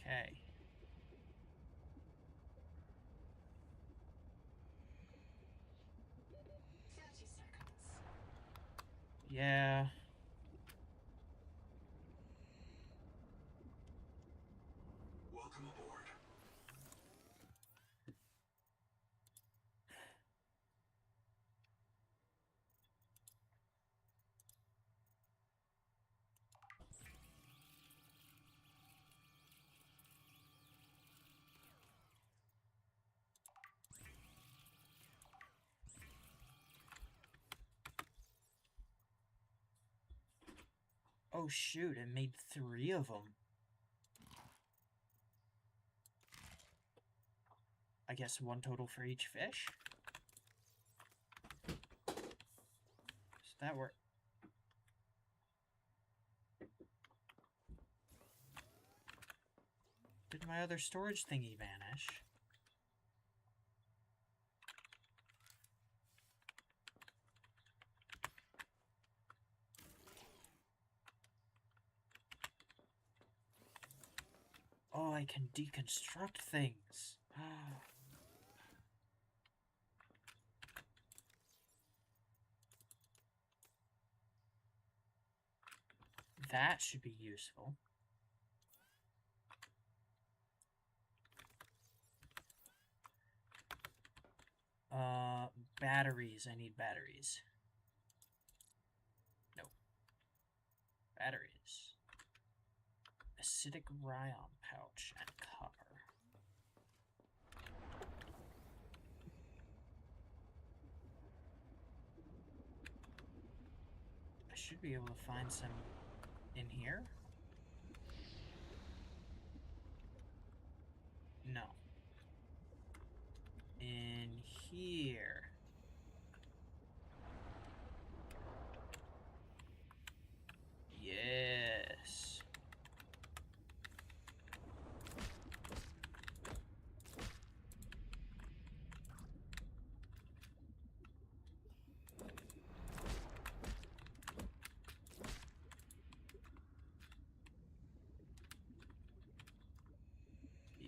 Okay. Yeah. Welcome aboard. Oh shoot, it made 3 of them. I guess 1 total for each fish. that worked. Did my other storage thingy vanish? Oh, I can deconstruct things. That should be useful. Batteries. I need batteries. No. Batteries. Acidic ryon pouch and copper. I should be able to find some in here. No. In here. Yes.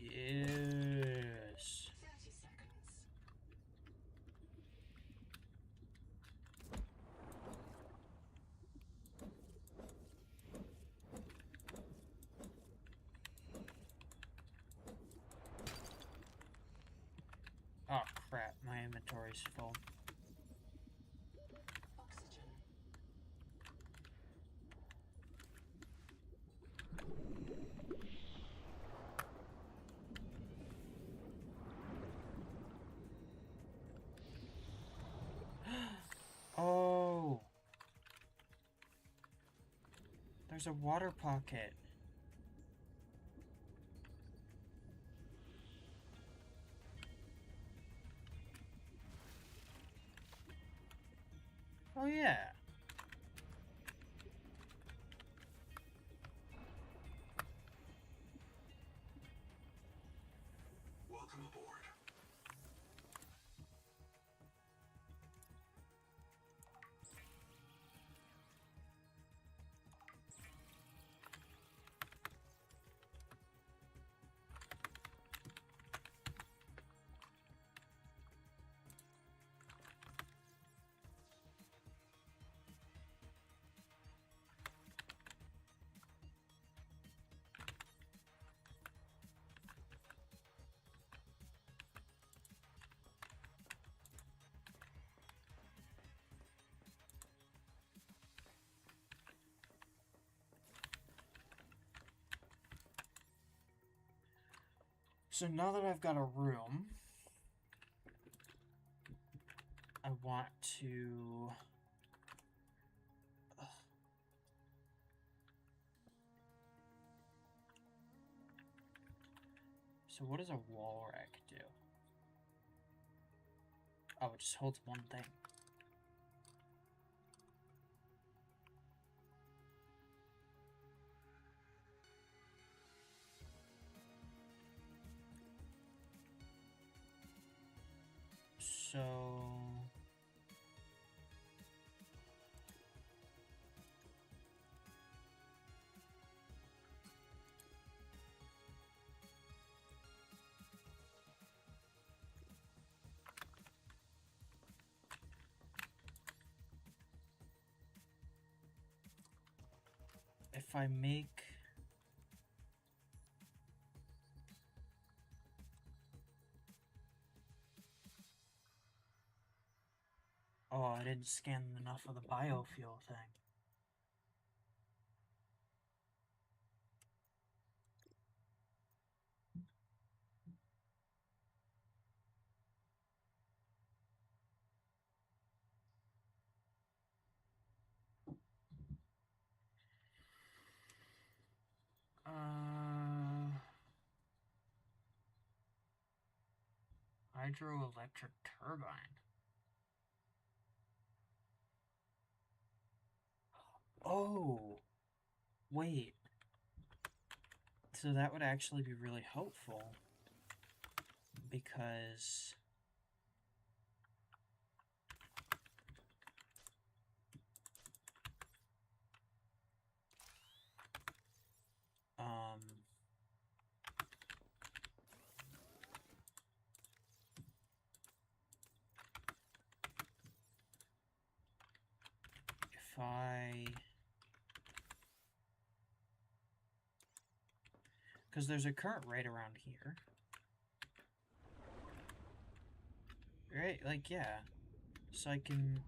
Yes. 30 seconds. Oh crap, my inventory's full. Oxygen. Oh! There's a water pocket. Oh yeah. Welcome aboard. So now that I've got a room, I want to... Ugh. So what does a wall rack do? Oh, it just holds one thing. So... if I make... Oh, I didn't scan enough of the biofuel thing. Hydroelectric turbine. Oh, wait. So that would actually be really helpful because if because there's a current right around here. Right, like, yeah. So I can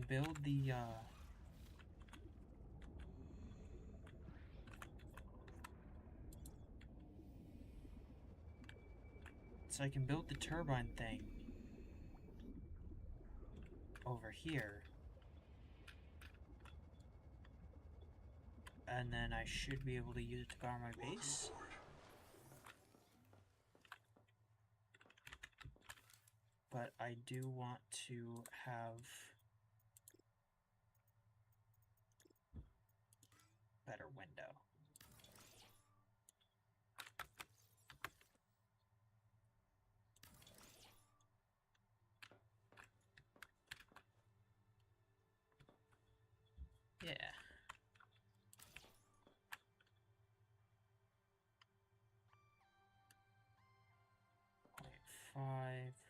build the, so I can build the turbine thing over here. And then I should be able to use it to power my base. But I do want to have better window. Yeah. 0.575.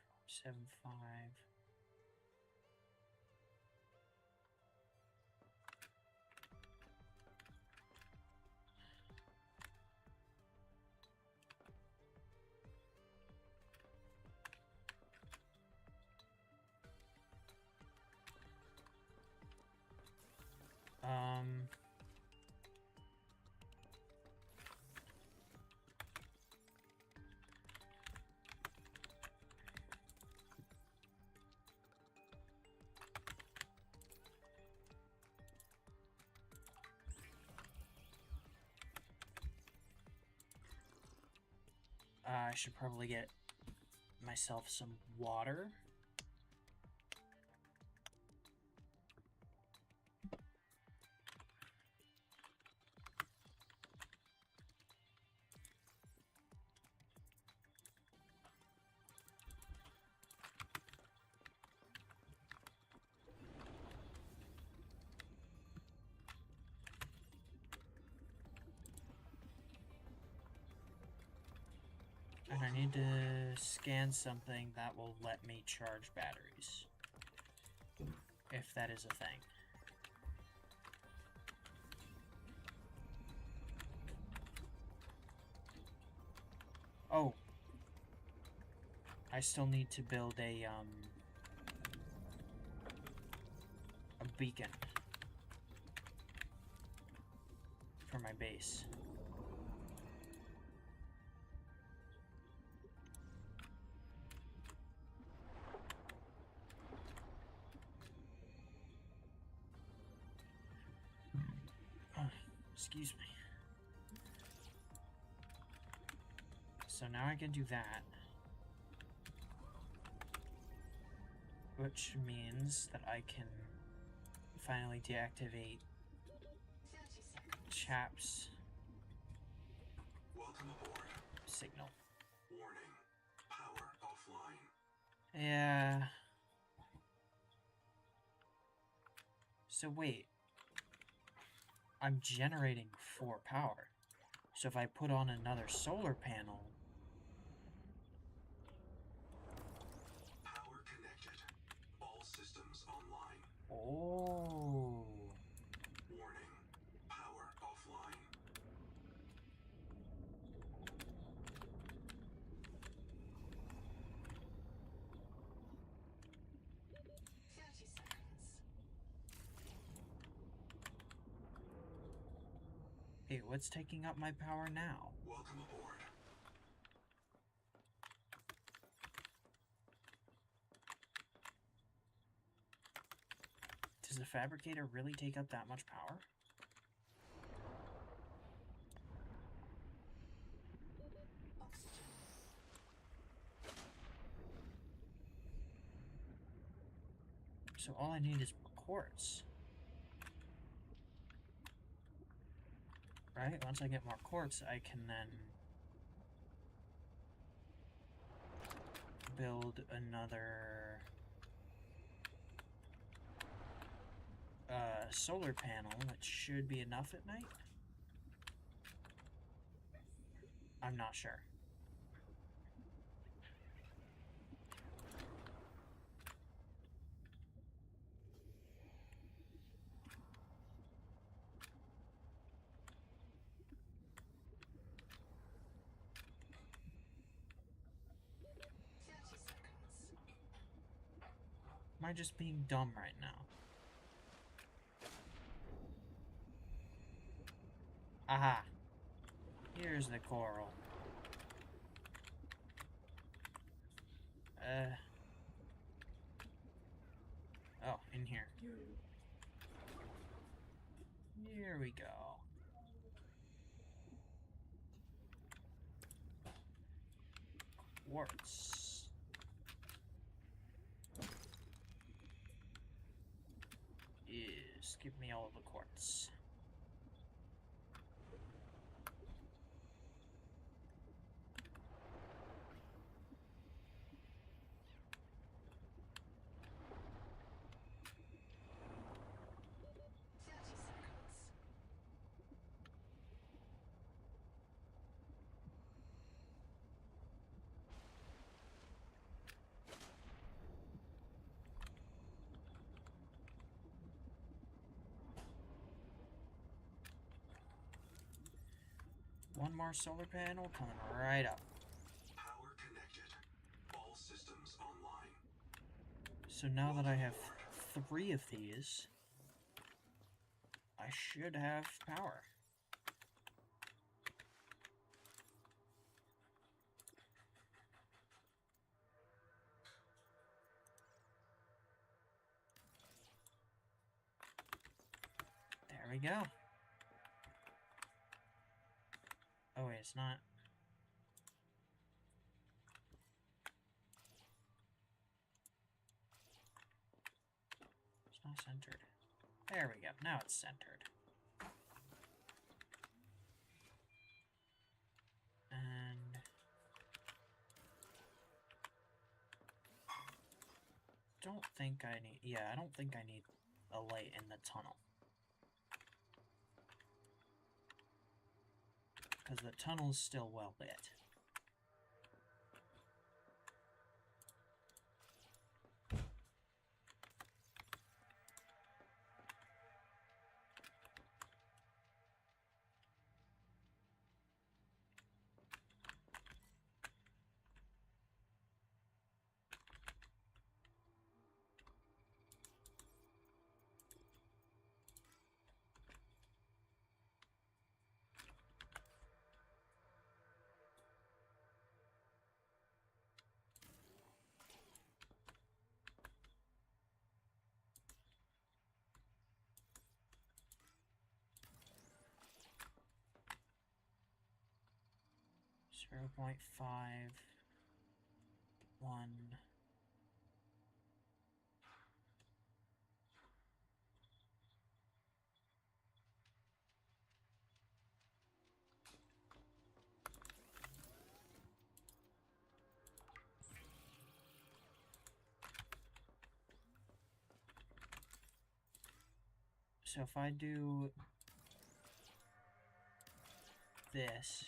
I should probably get myself some water. And I need to scan something that will let me charge batteries. If that is a thing. Oh. I still need to build a beacon for my base. Excuse me. So now I can do that. Which means that I can finally deactivate Chap's Welcome aboard. signal. Warning. Power offline. Yeah. So wait. I'm generating 4 power. So if I put on another solar panel... Power connected. All systems online. Oh. Warning. Power offline. Hey, what's taking up my power now? Welcome aboard. Does the fabricator really take up that much power? So all I need is more quartz. Right? Once I get more quartz, I can then build another solar panel that should be enough at night. I'm not sure. Am I just being dumb right now? Aha! Here's the coral. Oh, in here. Here we go. Quartz. Give me all of the quartz. One more solar panel coming right up. Power connected. All systems online. So now that I have 3 of these, I should have power. There we go. Oh wait, it's not. It's not centered. There we go. Now it's centered. And don't think I need. Yeah, I don't think I need a light in the tunnel. Because the tunnel's still well lit. Zero 0.5 1. So if I do this,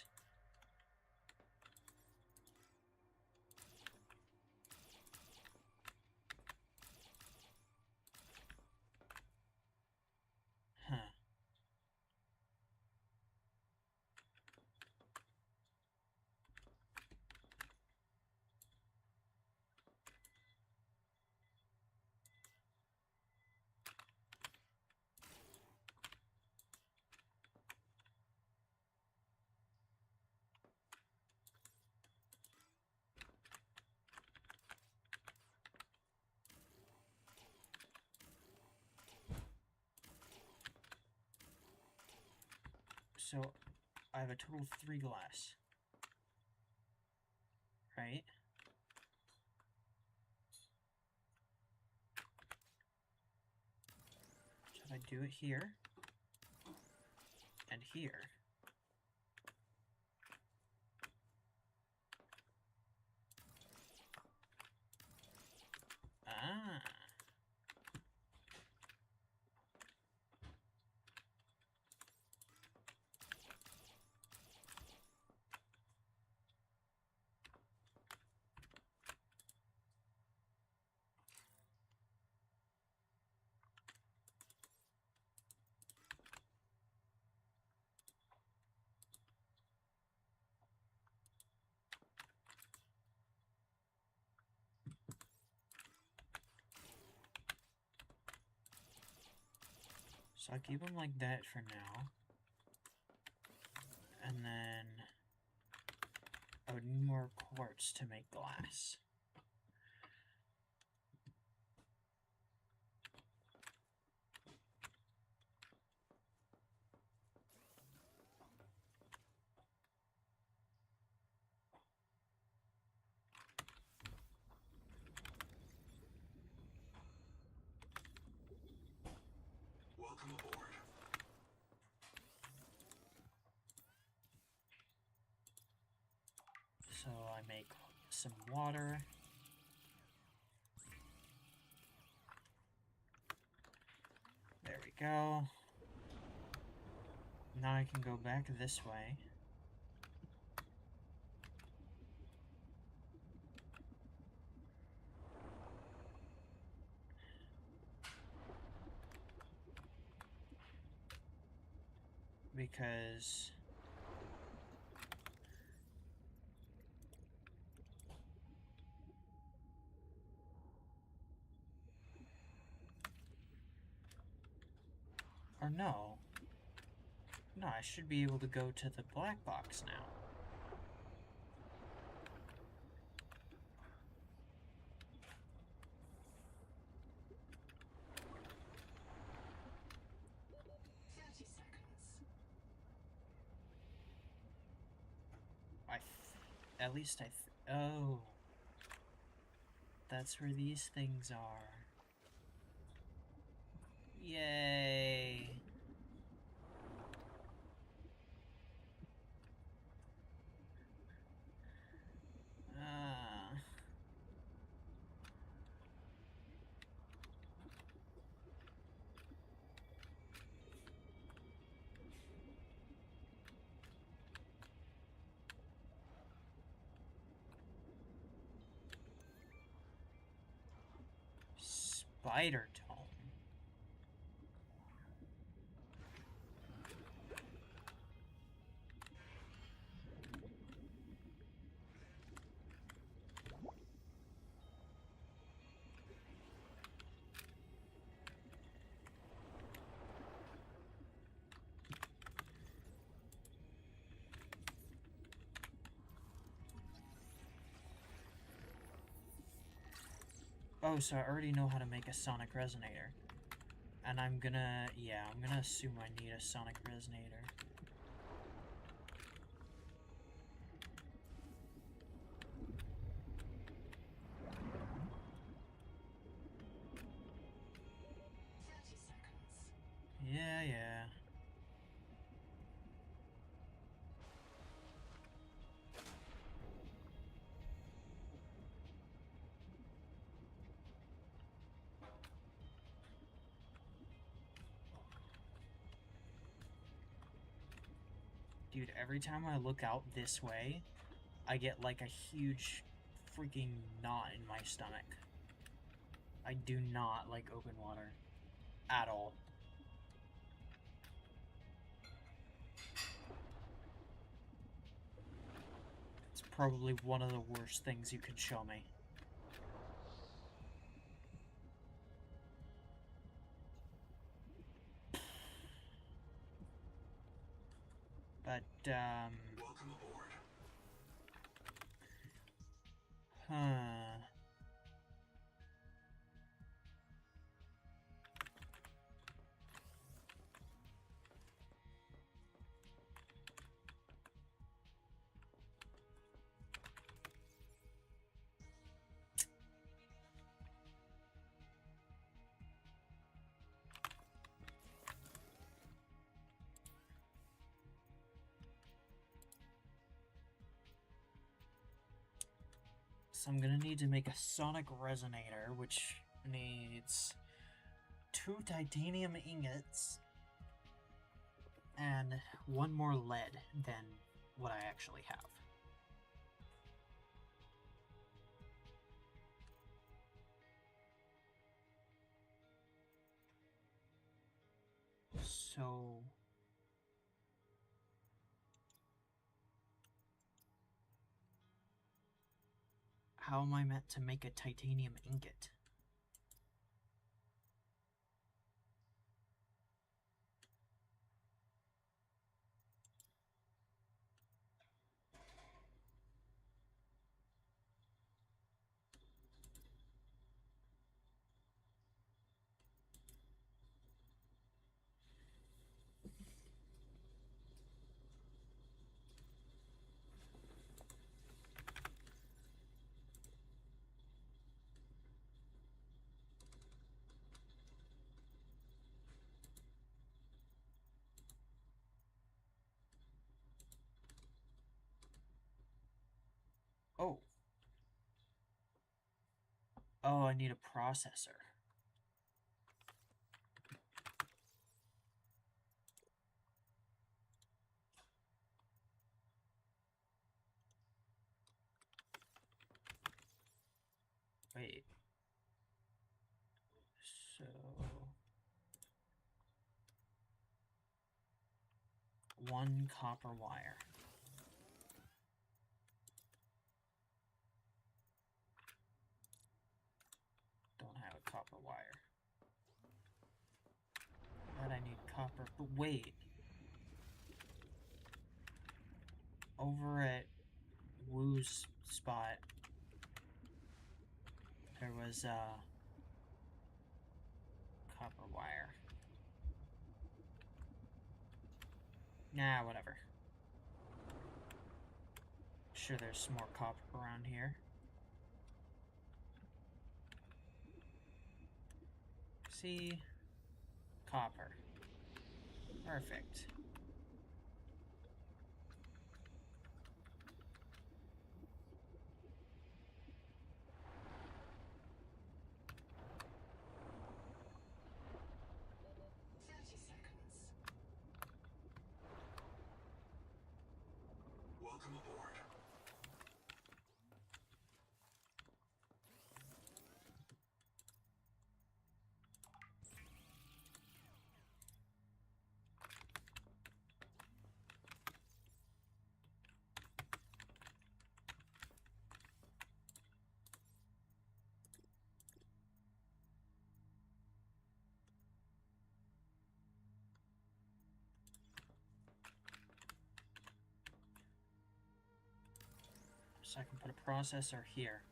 huh. So I have a total of 3 glass. Right? So if I do it here, and here, So I'll keep them like that for now. And then I would need more quartz to make glass. Welcome aboard. So I make some water. There we go. Now I can go back this way. Because or no. No, I should be able to go to the black box now. At least oh. That's where these things are. Yay. Spider tome. Oh, so I already know how to make a sonic resonator. And I'm gonna assume I need a sonic resonator. Yeah, yeah. Dude, every time I look out this way, I get like a huge freaking knot in my stomach. I do not like open water. At all. It's probably one of the worst things you could show me. But, Welcome aboard. So I'm gonna need to make a sonic resonator, which needs 2 titanium ingots and 1 more lead than what I actually have. So how am I meant to make a titanium ingot? Oh, I need a processor. Wait. So... 1 copper wire. Don't have a copper wire. But I need copper. But wait. Over at Woo's spot, there was copper wire. Nah, whatever. Sure, there's some more copper around here. See? Copper. Perfect. Welcome aboard. So I can put a processor here.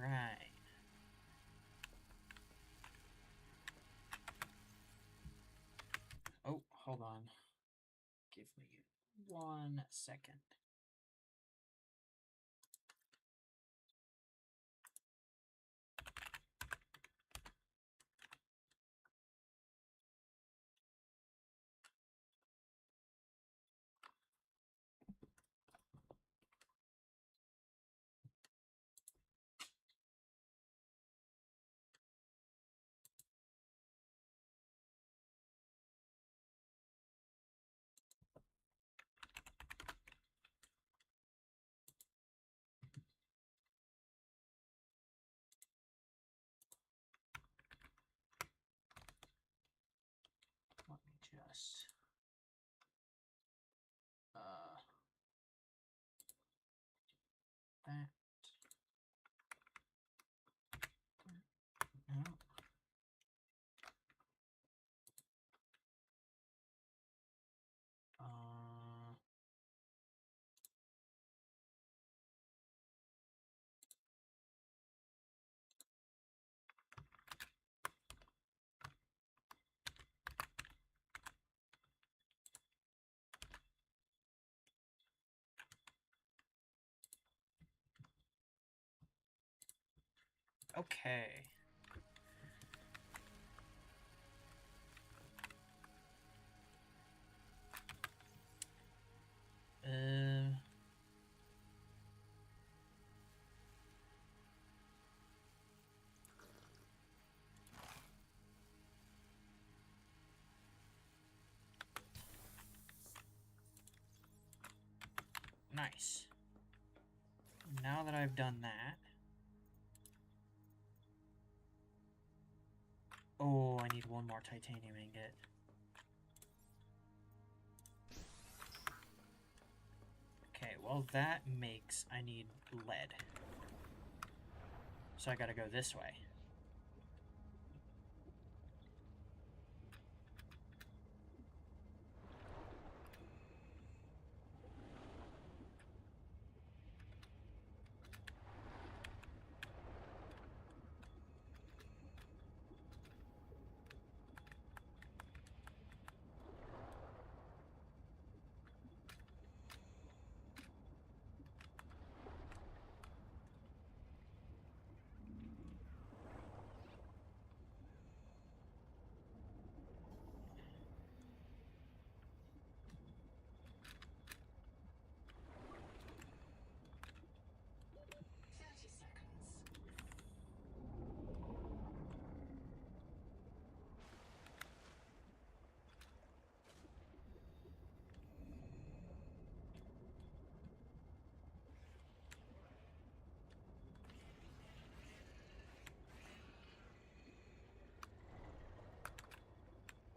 Alright. Oh, hold on. Give me 1 second. Let me just that. No. Okay. Nice. Now that I've done that... Oh, I need 1 more titanium ingot. Okay, well that makes... I need lead. So I gotta go this way.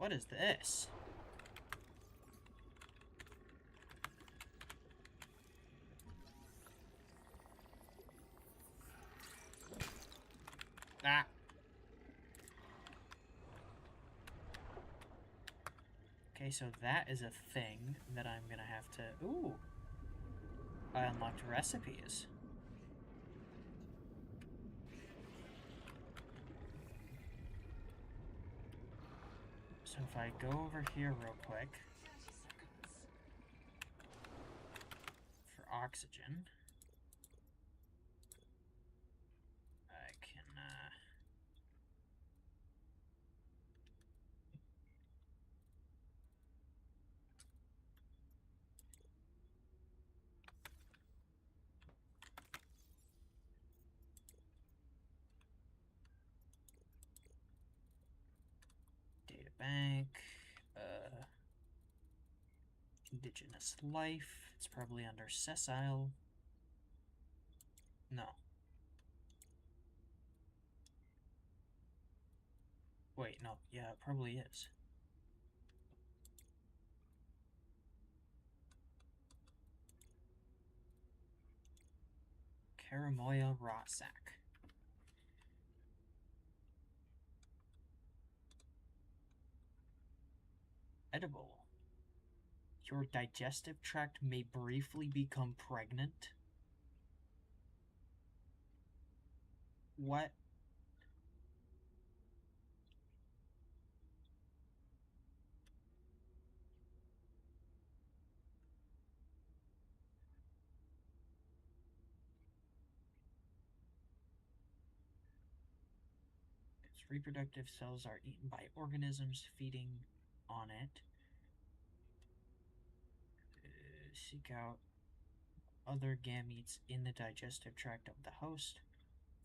What is this? Ah. Okay, so that is a thing that I'm gonna have to... Ooh! I unlocked recipes. So if I go over here real quick... 30 seconds. For oxygen... I can, data bank, indigenous life, it's probably under sessile. No. Wait, no, yeah, it probably is. Karamoya rot sack. Edible. Your digestive tract may briefly become pregnant. What? Its reproductive cells are eaten by organisms feeding on it. Seek out other gametes in the digestive tract of the host.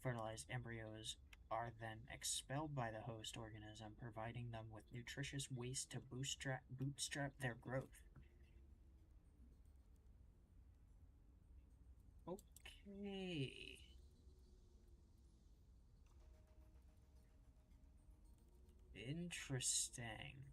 Fertilized embryos are then expelled by the host organism, providing them with nutritious waste to bootstrap their growth. Okay. Interesting.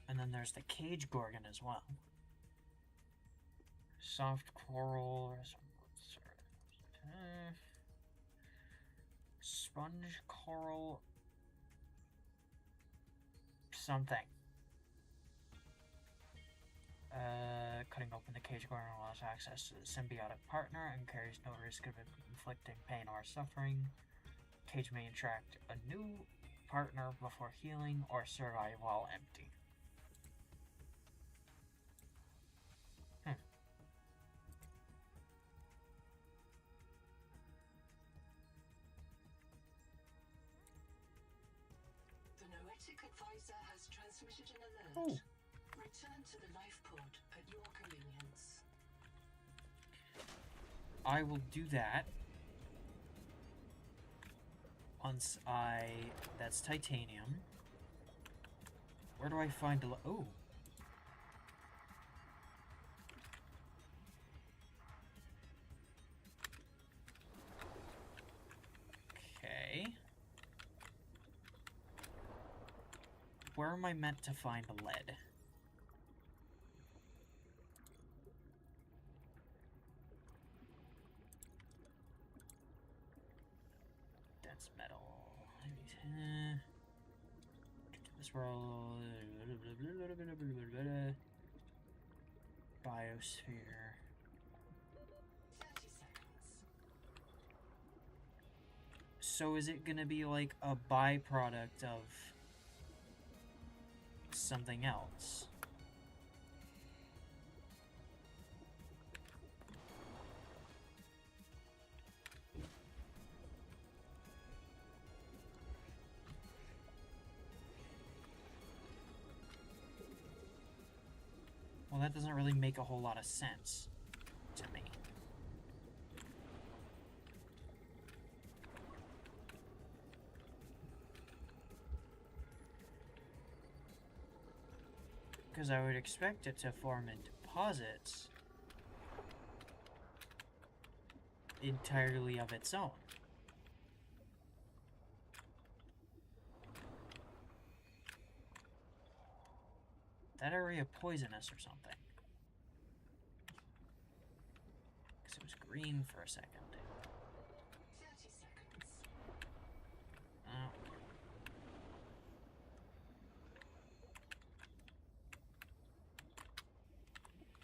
And then there's the cage gorgon as well. Soft coral, sponge coral, something. Cutting open the cage gorgon allows access to the symbiotic partner and carries no risk of inflicting pain or suffering. Cage may attract a new partner before healing or survive while empty. The Noetic Advisor has transmitted an alert. Oh. Return to the life pod at your convenience. I will do that. Once that's titanium. Where do I find oh. Okay. Where am I meant to find lead? Dense metal. This roll. Biosphere. 30 seconds. So is it gonna be like a byproduct of something else? Well, that doesn't really make a whole lot of sense to me. Because I would expect it to form in deposits entirely of its own. That area poisonous or something? Because it was green for a second. 30 seconds. Oh.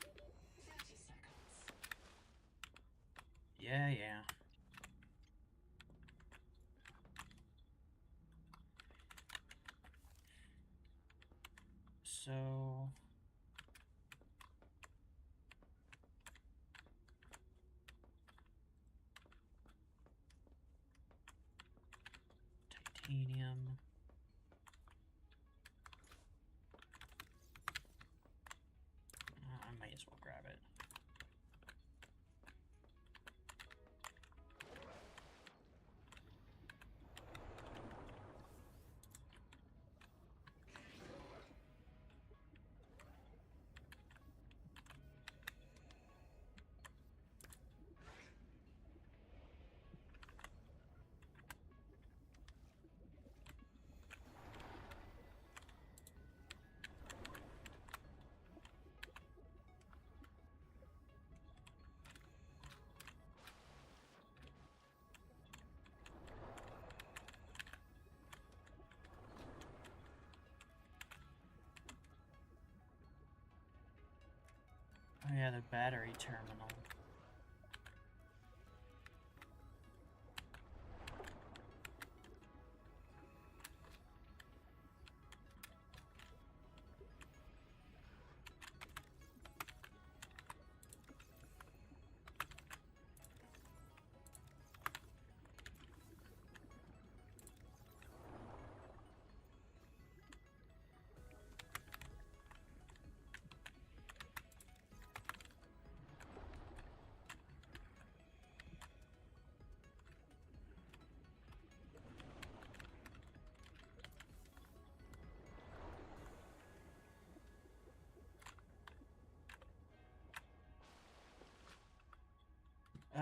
30 seconds. Yeah. So... titanium. I might as well grab it. Oh yeah, the battery terminal.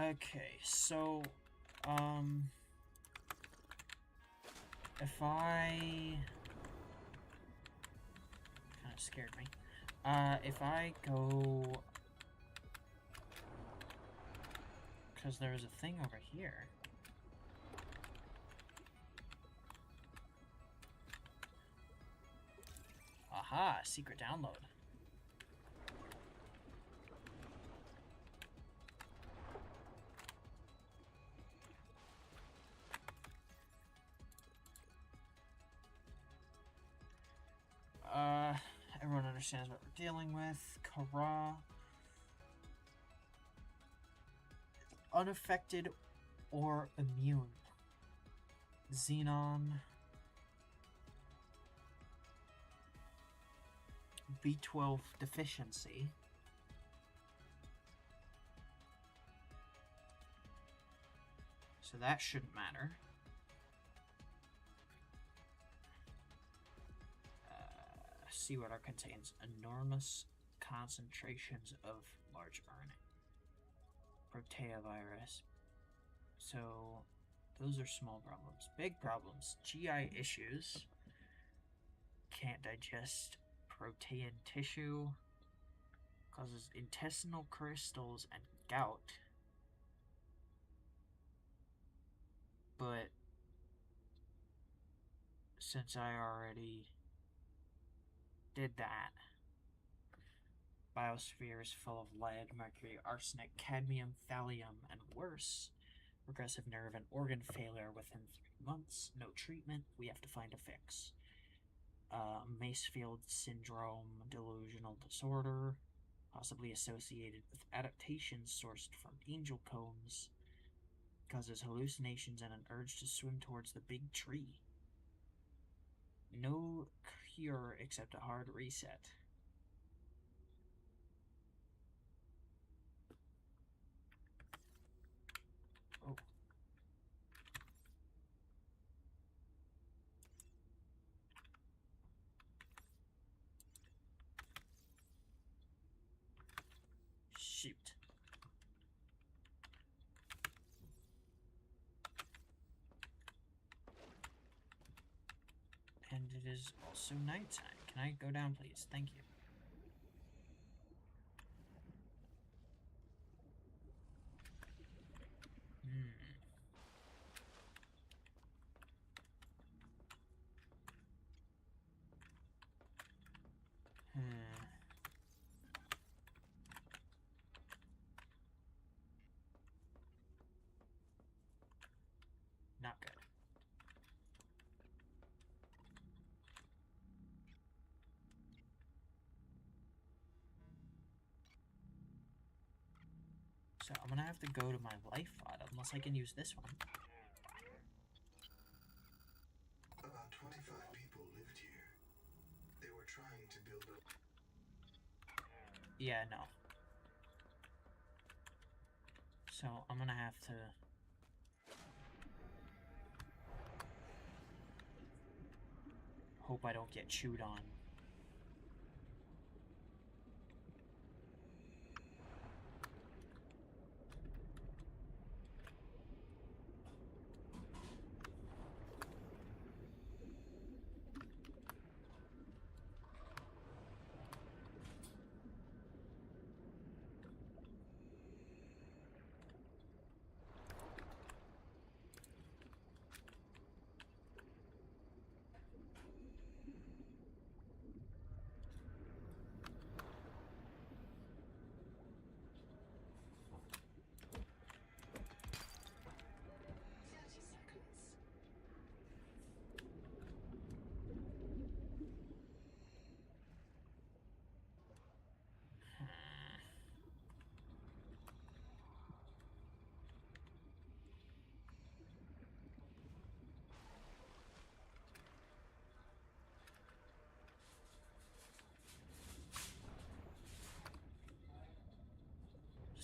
Okay, so, if I... kind of scared me. If I go... Because there's a thing over here. Aha, secret download. Everyone understands what we're dealing with. Kara. Unaffected or immune. Xenon. B12 deficiency. So that shouldn't matter. Seawater contains enormous concentrations of large RNA. Proteovirus. So those are small problems. Big problems. GI issues. Can't digest protein tissue. Causes intestinal crystals and gout. But since I already did that, biosphere is full of lead, mercury, arsenic, cadmium, thallium, and worse. Progressive nerve and organ failure within 3 months. No treatment. We have to find a fix. Macefield syndrome, delusional disorder, possibly associated with adaptations sourced from angel combs. Causes hallucinations and an urge to swim towards the big tree. No cure except a hard reset. Oh. And it is also nighttime. Can I go down, please? Thank you. Not good. So I'm gonna have to go to my life pod unless I can use this one. About 25 people lived here. They were trying to build a... Yeah, no. So I'm gonna have to... hope I don't get chewed on.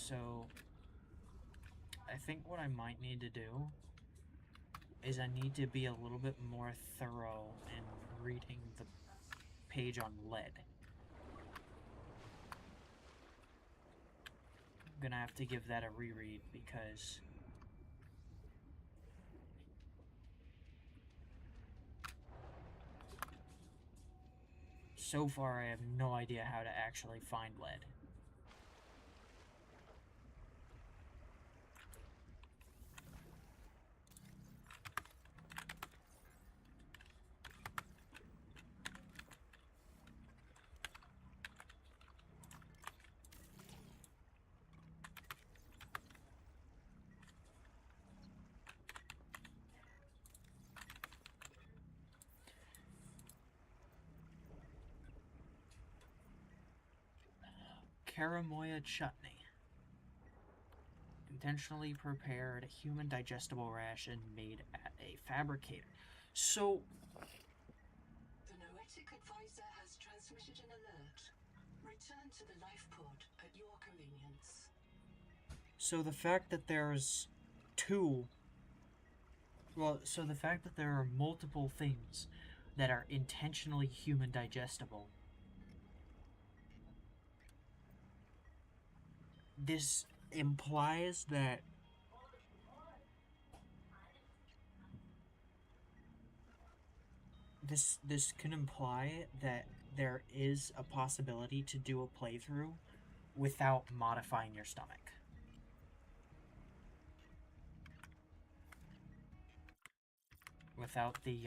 So, I think what I might need to do is I need to be a little bit more thorough in reading the page on lead. I'm gonna have to give that a reread because so far I have no idea how to actually find lead. Karamoya chutney. Intentionally prepared human digestible ration made at a fabricator. So... The Noetic Advisor has transmitted an alert. Return to the life pod at your convenience. So the fact that there's two... Well, so the fact that there are multiple things that are intentionally human digestible, this implies that this can imply that there is a possibility to do a playthrough without modifying your stomach. Without the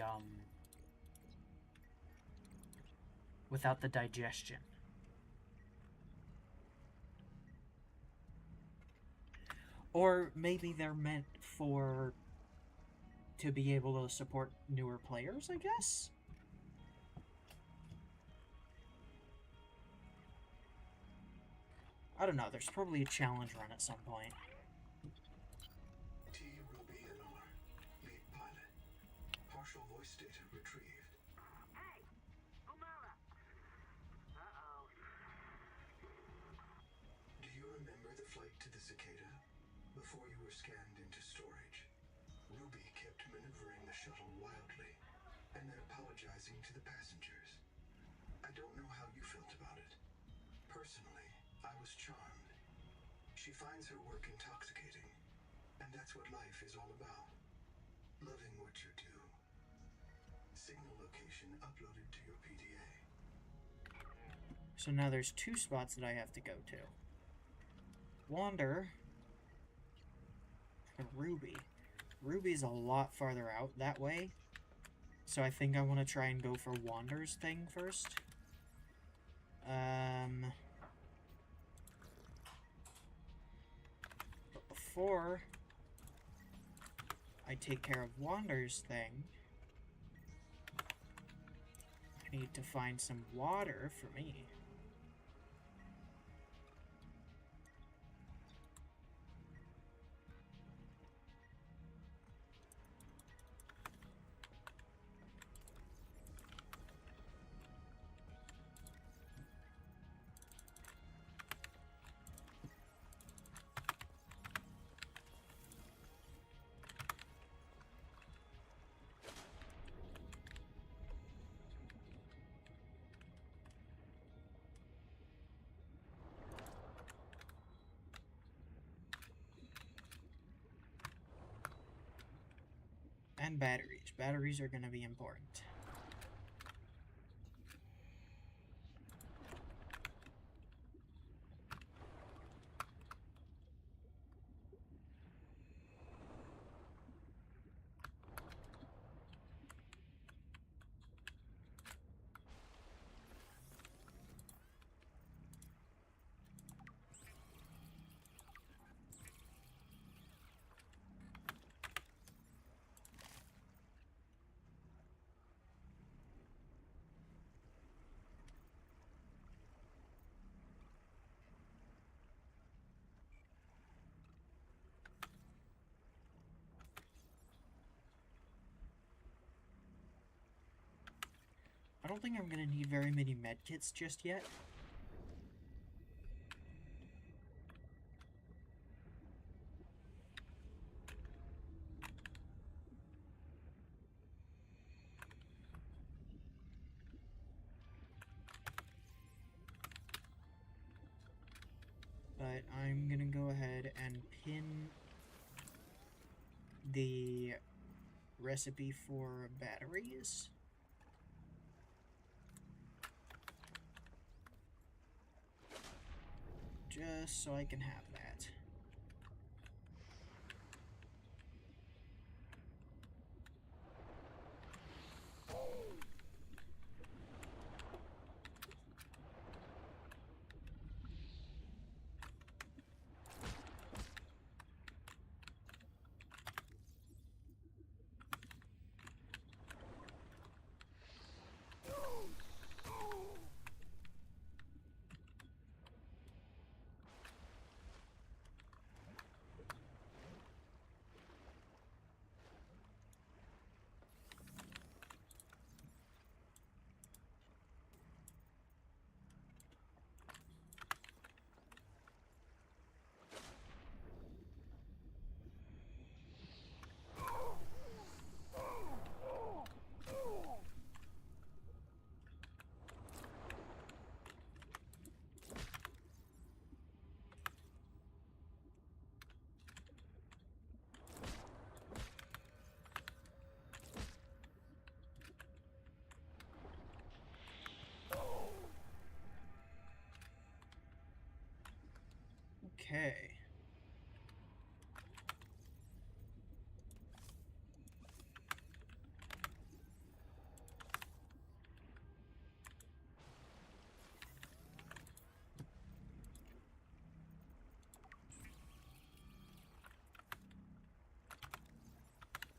digestion. Or maybe they're meant to be able to support newer players, I guess? I don't know, there's probably a challenge run at some point. T. Ruby and R. Lead pilot. Partial voice data retrieved. Hey! Umara! Uh-oh. Do you remember the flight to the cicada? Before you were scanned into storage, Ruby kept maneuvering the shuttle wildly, and then apologizing to the passengers. I don't know how you felt about it. Personally, I was charmed. She finds her work intoxicating, and that's what life is all about. Loving what you do. Signal location uploaded to your PDA. So now there's 2 spots that I have to go to. Wander and Ruby. Ruby's a lot farther out that way. So I think I want to try and go for Wander's thing first. But before I take care of Wander's thing, I need to find some water for me. And batteries. Batteries are going to be important. I don't think I'm going to need very many medkits just yet. But I'm going to go ahead and pin the recipe for batteries. Just so I can have that. Okay.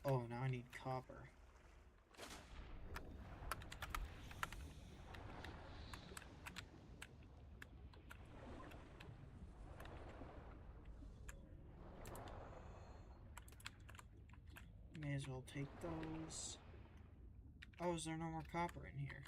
Oh, now I need copper. May as well take those. Oh, is there no more copper in here?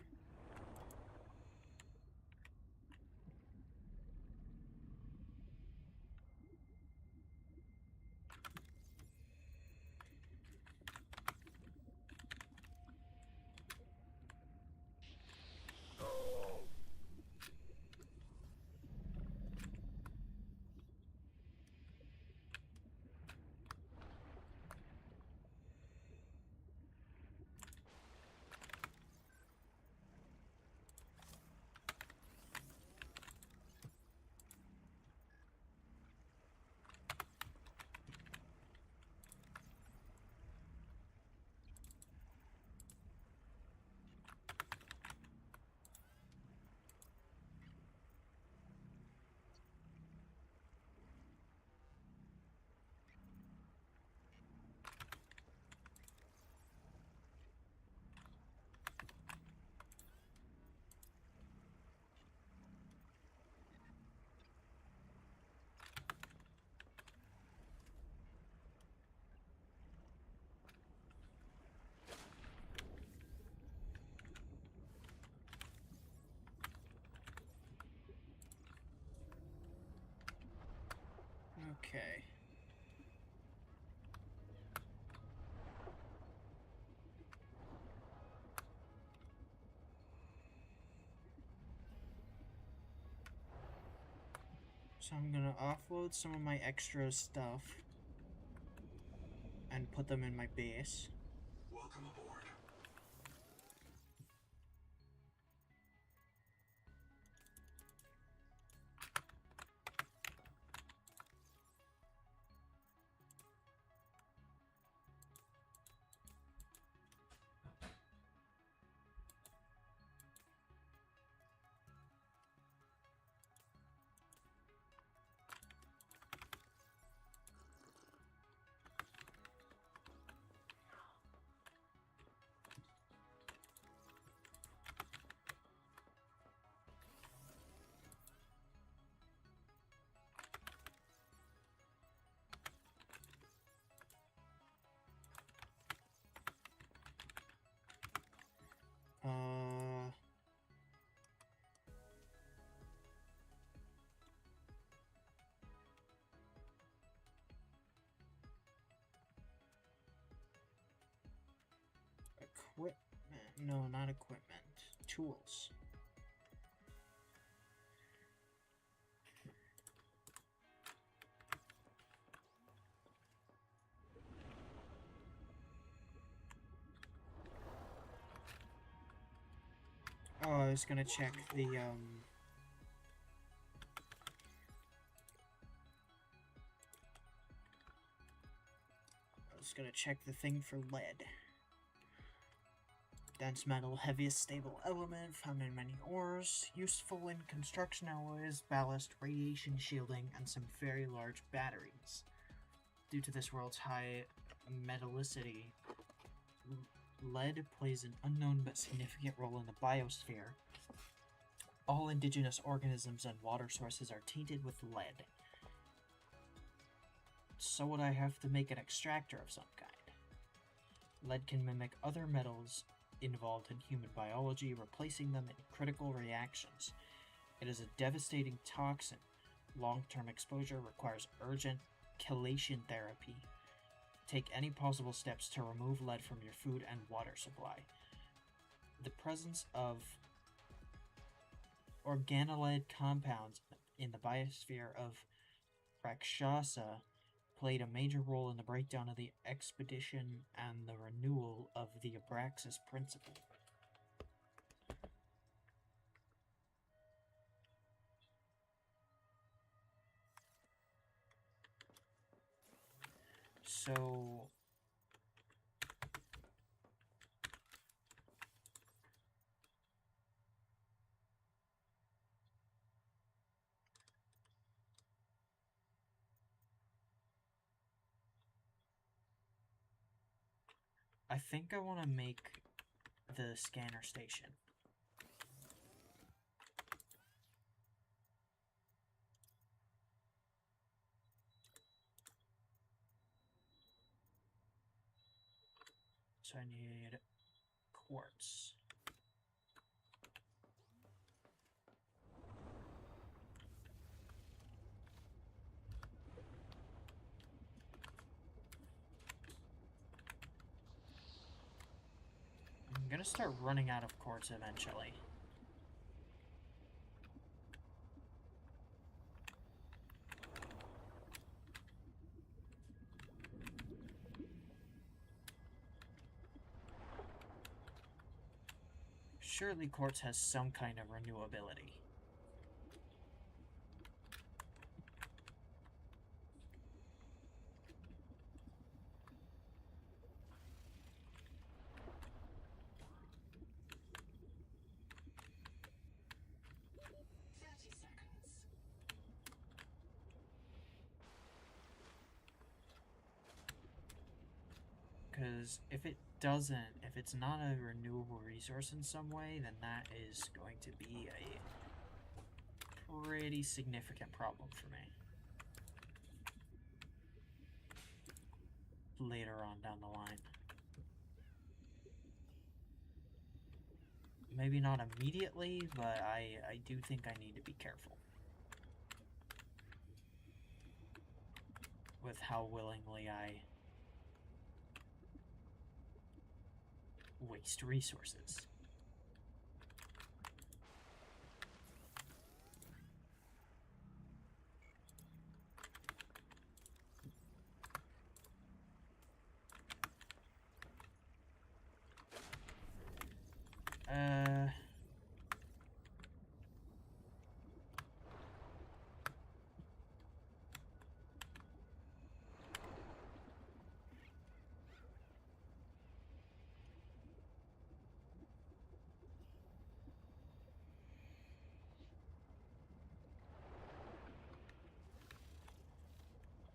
Okay. So I'm gonna offload some of my extra stuff and put them in my base. Welcome aboard. Equipment. No, not equipment. Tools. Oh, I was gonna check the, I was gonna check the thing for lead. Dense metal, heaviest stable element, found in many ores, useful in construction alloys, ballast, radiation shielding, and some very large batteries. Due to this world's high metallicity, lead plays an unknown but significant role in the biosphere. All indigenous organisms and water sources are tainted with lead. So would I have to make an extractor of some kind? Lead can mimic other metals involved in human biology, replacing them in critical reactions. It is a devastating toxin. Long-term exposure requires urgent chelation therapy. Take any possible steps to remove lead from your food and water supply. The presence of organolide compounds in the biosphere of Rakshasa played a major role in the breakdown of the expedition and the renewal of the Abraxas principle. So I think I want to make the scanner station. So I need quartz. I'm gonna start running out of quartz eventually. Surely quartz has some kind of renewability. Because if it doesn't, if it's not a renewable resource in some way, then that is going to be a pretty significant problem for me later on down the line. Maybe not immediately, but I do think I need to be careful. with how willingly I waste resources.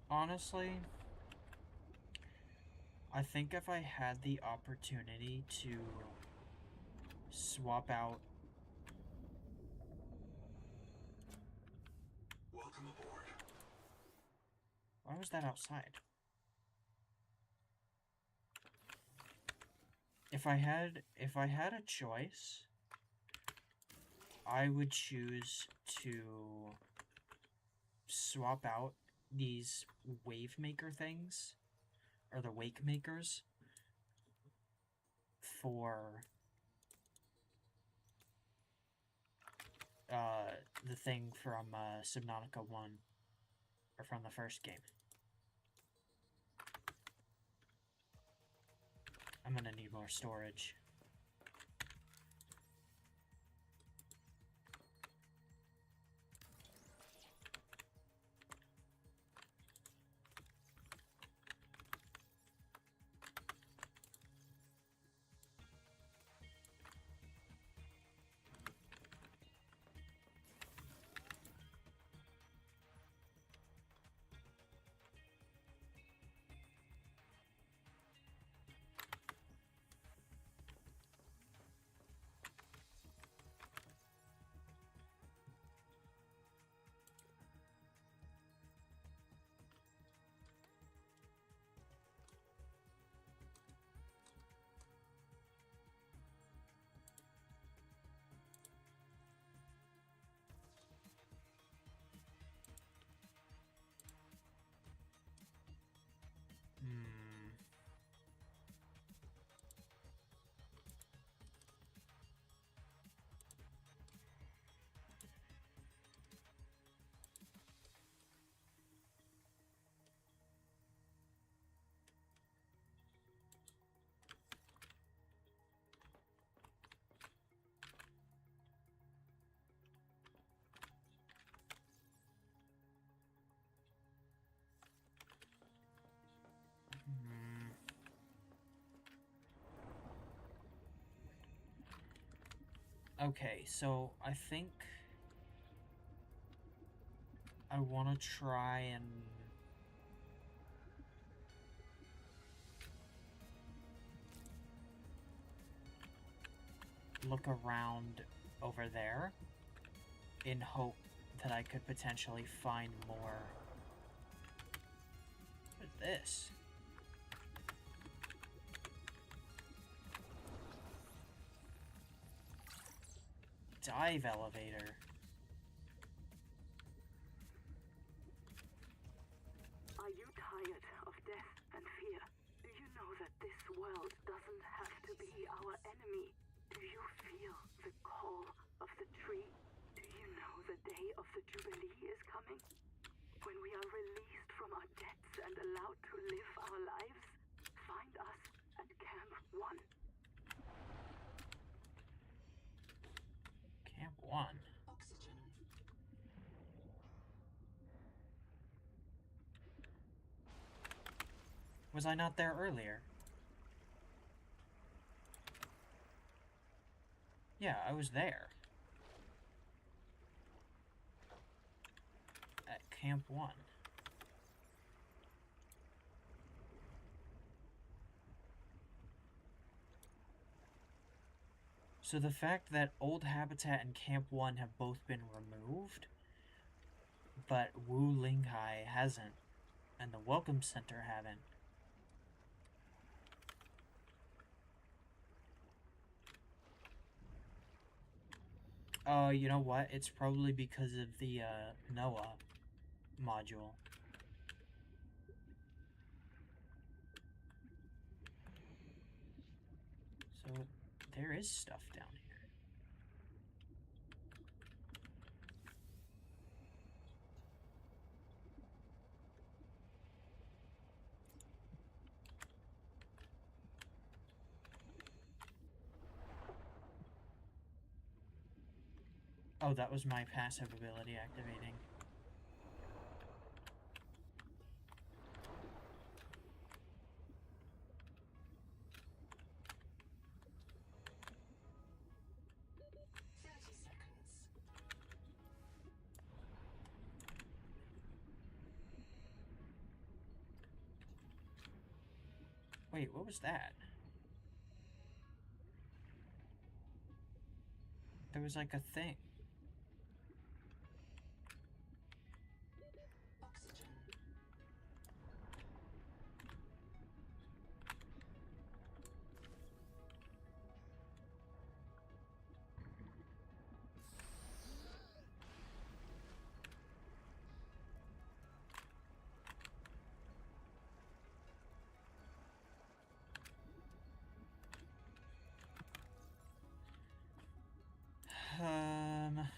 Honestly, I think if I had the opportunity to swap out... Welcome aboard. Why was that outside? If I had a choice, I would choose to swap out these wave maker things, or the wake makers, for the thing from Subnautica 1, or from the first game. I'm gonna need more storage. Okay, so I think I want to try and look around over there in hope that I could potentially find more. What is this? Dive elevator. Are you tired of death and fear? Do you know that this world doesn't have to be our enemy? Do you feel the call of the tree? Do you know the day of the Jubilee is coming? When we are released from our debts and allowed to live our lives? Find us at Camp 1. Camp 1. Oxygen. Was I not there earlier? Yeah, I was there. At Camp 1. So the fact that Old Habitat and Camp 1 have both been removed, but Wu Linghai hasn't, and the Welcome Center haven't. You know what? It's probably because of the, NOAA module. There is stuff down here. Oh, that was my passive ability activating. Wait, what was that? There was like a thing. Oxygen. Um...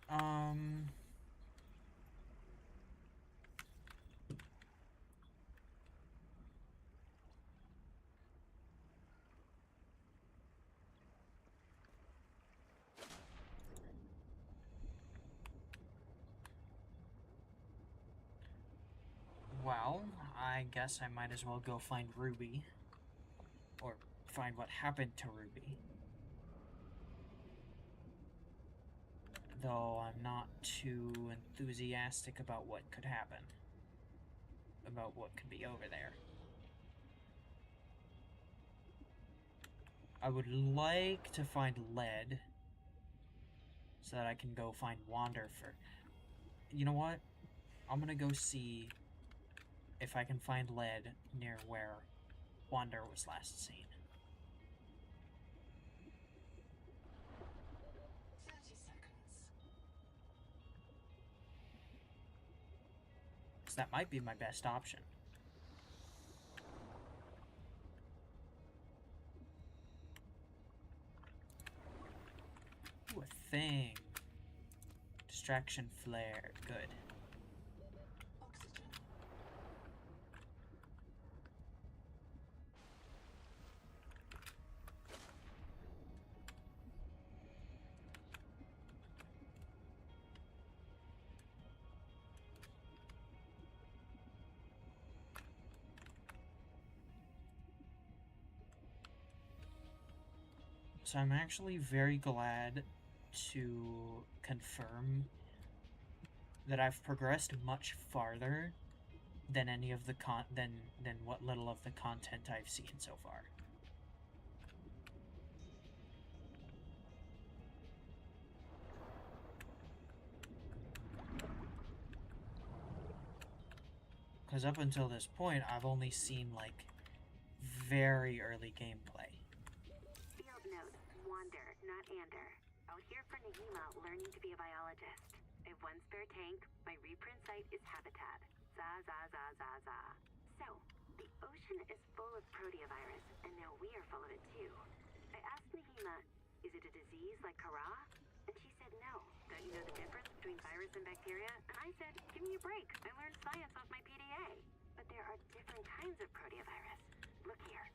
Um... Well, I guess I might as well go find Ruby. Or find what happened to Ruby. Though I'm not too enthusiastic about what could happen. About what could be over there. I would like to find lead. So that I can go find Wander for... You know what? I'm gonna go see if I can find lead near where Wander was last seen. 30 seconds. So that might be my best option. Ooh, a thing. Distraction flare. Good. Oxygen. So I'm actually very glad to confirm that I've progressed much farther than any of the than what little of the content I've seen so far. Because up until this point, I've only seen like very early gameplay. Field note, Wander, not Ander. Out here for Nahima, learning to be a biologist. I have one spare tank. My reprint site is habitat. Za za za za za. So, the ocean is full of proteovirus, and now we are full of it too. I asked Nahima, is it a disease like Kara? And she said no. Don't you know the difference between virus and bacteria? And I said, give me a break. I learned science off my PDA. But there are different kinds of proteovirus. Look here.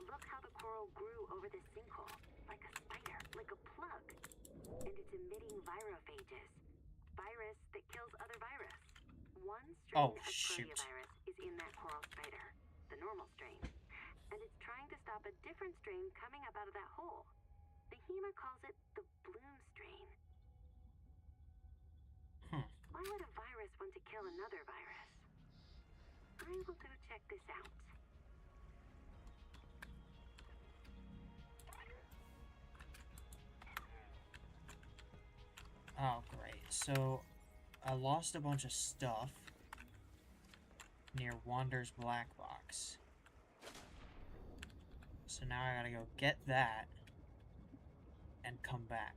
Look how the coral grew over this sinkhole. Like a spider, like a plug. And it's emitting virophages. Virus that kills other virus. One strain Oh, of shoot. proteovirus is in that coral spider. The the normal strain. And it's trying to stop a different strain coming up out of that hole. The HEMA calls it the bloom strain. Why would a virus want to kill another virus? I will go check this out. Oh, great. So, I lost a bunch of stuff near Wander's Black Box. So now I gotta go get that and come back.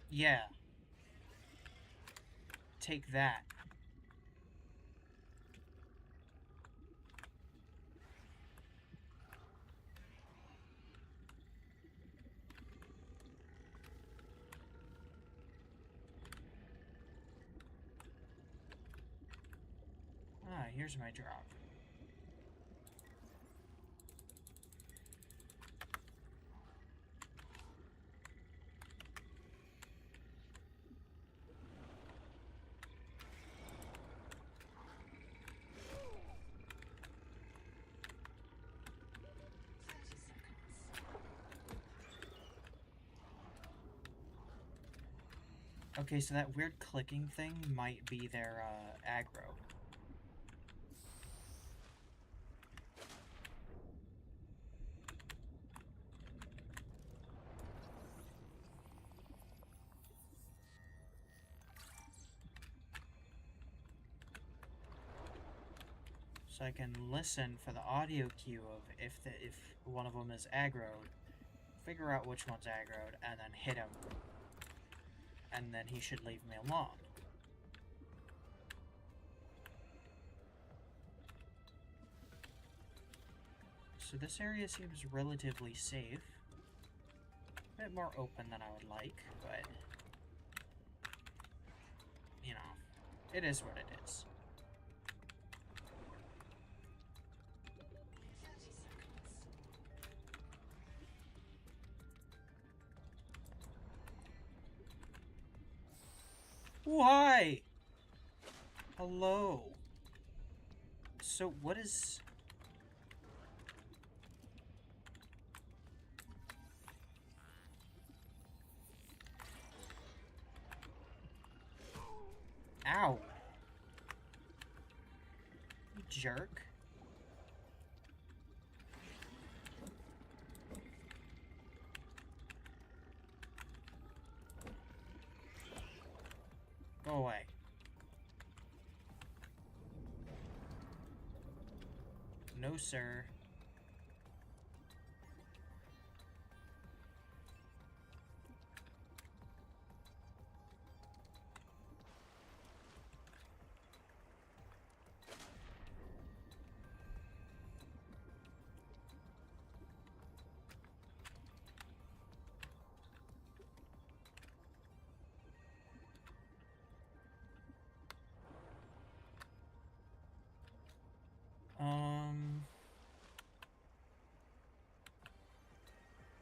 Yeah. Take that. Ah, here's my drop. Okay, so that weird clicking thing might be their, aggro. So I can listen for the audio cue of if one of them is aggroed, figure out which one's aggroed, and then hit him. And then he should leave me alone. So this area seems relatively safe. A bit more open than I would like, but... you know, it is what it is. Why? Hello. So what is... Ow. You jerk. Go away. No, sir.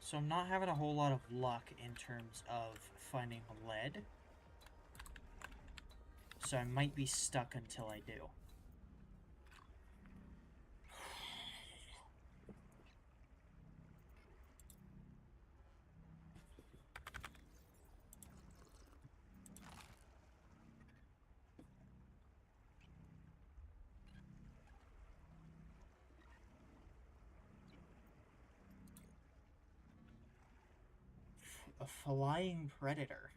So I'm not having a whole lot of luck in terms of finding lead. So I might be stuck until I do. A flying predator.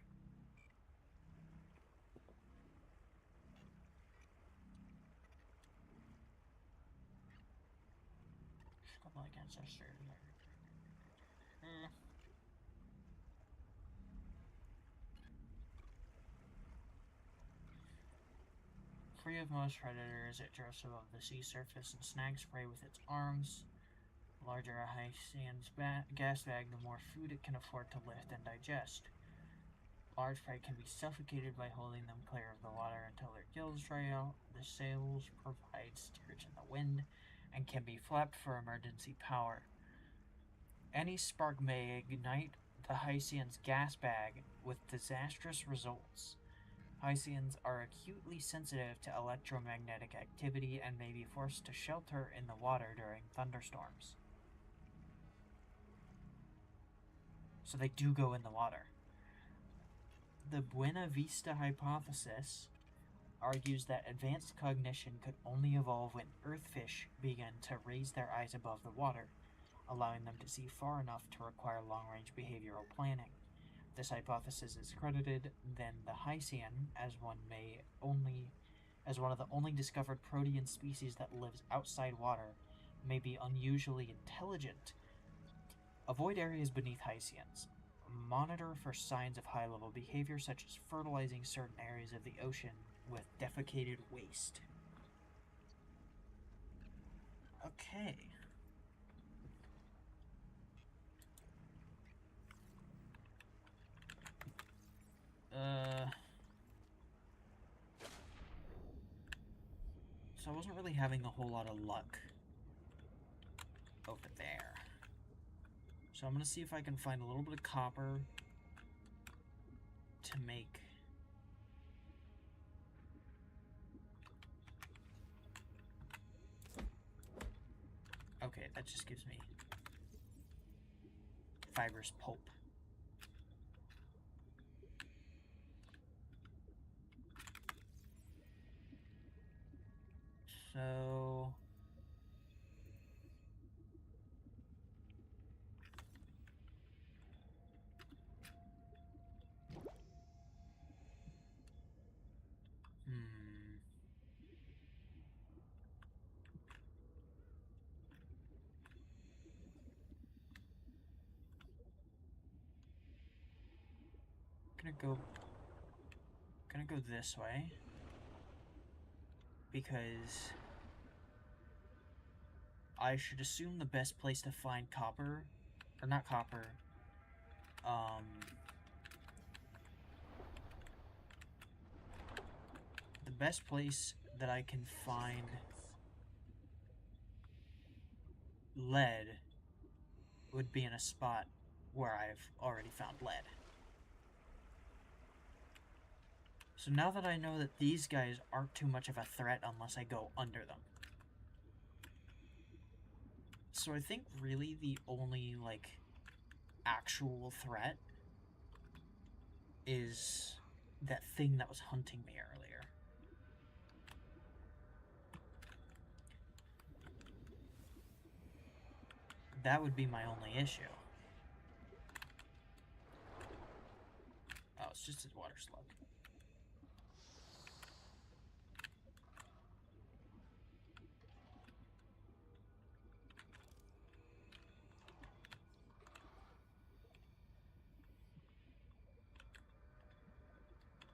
Struggle against ancestors. Free of most predators, it drifts above the sea surface and snags prey with its arms. The larger a Hyacinth's gas bag, the more food it can afford to lift and digest. Large prey can be suffocated by holding them clear of the water until their gills dry out. The sails provide steerage in the wind and can be flapped for emergency power. Any spark may ignite the Hyacinth's gas bag with disastrous results. Hyacinths are acutely sensitive to electromagnetic activity and may be forced to shelter in the water during thunderstorms. So they do go in the water. The Buena Vista hypothesis argues that advanced cognition could only evolve when earthfish begin to raise their eyes above the water, allowing them to see far enough to require long-range behavioral planning. This hypothesis is credited then the Hyacinth as one of the only discovered protean species that lives outside water, may be unusually intelligent. Avoid areas beneath Hyacinths. Monitor for signs of high-level behavior, such as fertilizing certain areas of the ocean with defecated waste. Okay. So I wasn't really having a whole lot of luck over there. So I'm gonna see if I can find a little bit of copper to make okay, that just gives me fibrous pulp. So gonna go this way because I should assume the best place to find copper, or not copper, the best place that I can find lead would be in a spot where I've already found lead. So now that I know that these guys aren't too much of a threat unless I go under them. So I think really the only, like, actual threat is that thing that was hunting me earlier. That would be my only issue. Oh, it's just his water slug.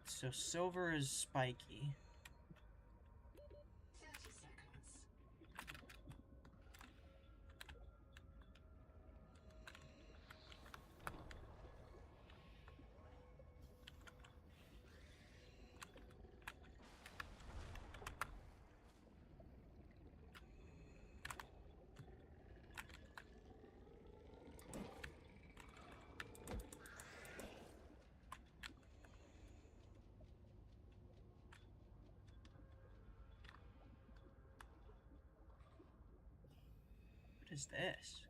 So silver is spiky. 30 seconds. What is this?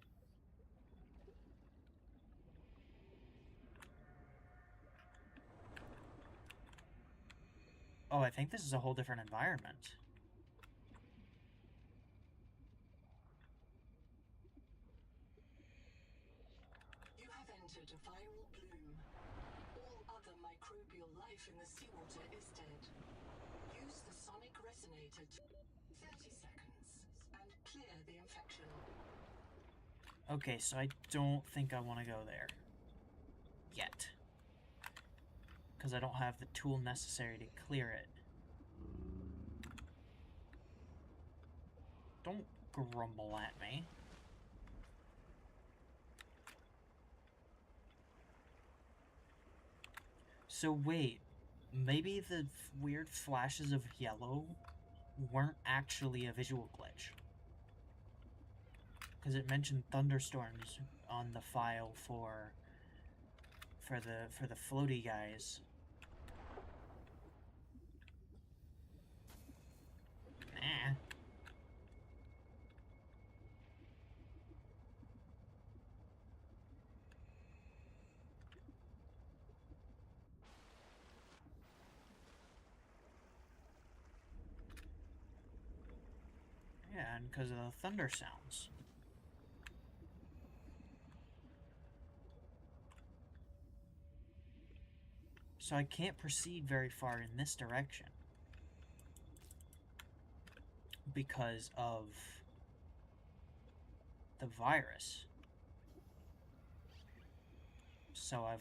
Oh, I think this is a whole different environment. You have entered a viral bloom. microbial life in the seawater is dead. Use the sonic resonator to 30 seconds and clear the infection. Okay, so I don't think I want to go there. Yet. Because I don't have the tool necessary to clear it. Don't grumble at me. So wait, maybe the weird flashes of yellow weren't actually a visual glitch. Because it mentioned thunderstorms on the file for the floaty guys. Nah. Yeah, and because of the thunder sounds. So I can't proceed very far in this direction. Because of the virus. So I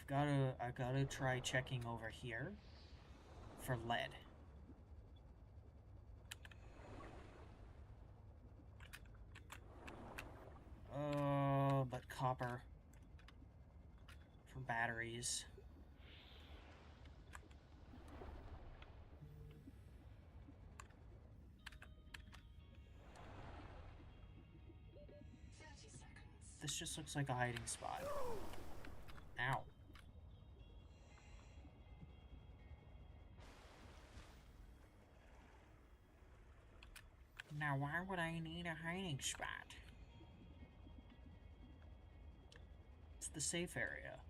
gotta try checking over here for lead. But copper for batteries. This just looks like a hiding spot. Ow. Now, why would I need a hiding spot? It's the safe area.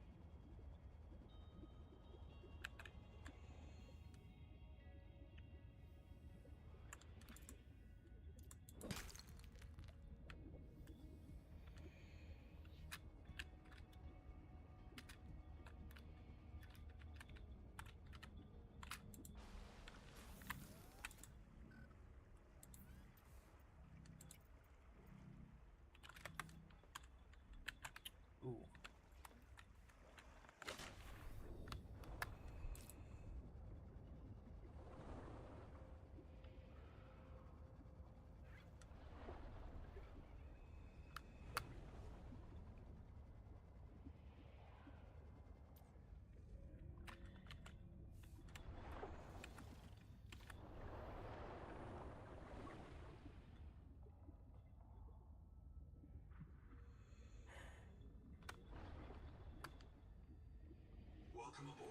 Ooh. Welcome aboard.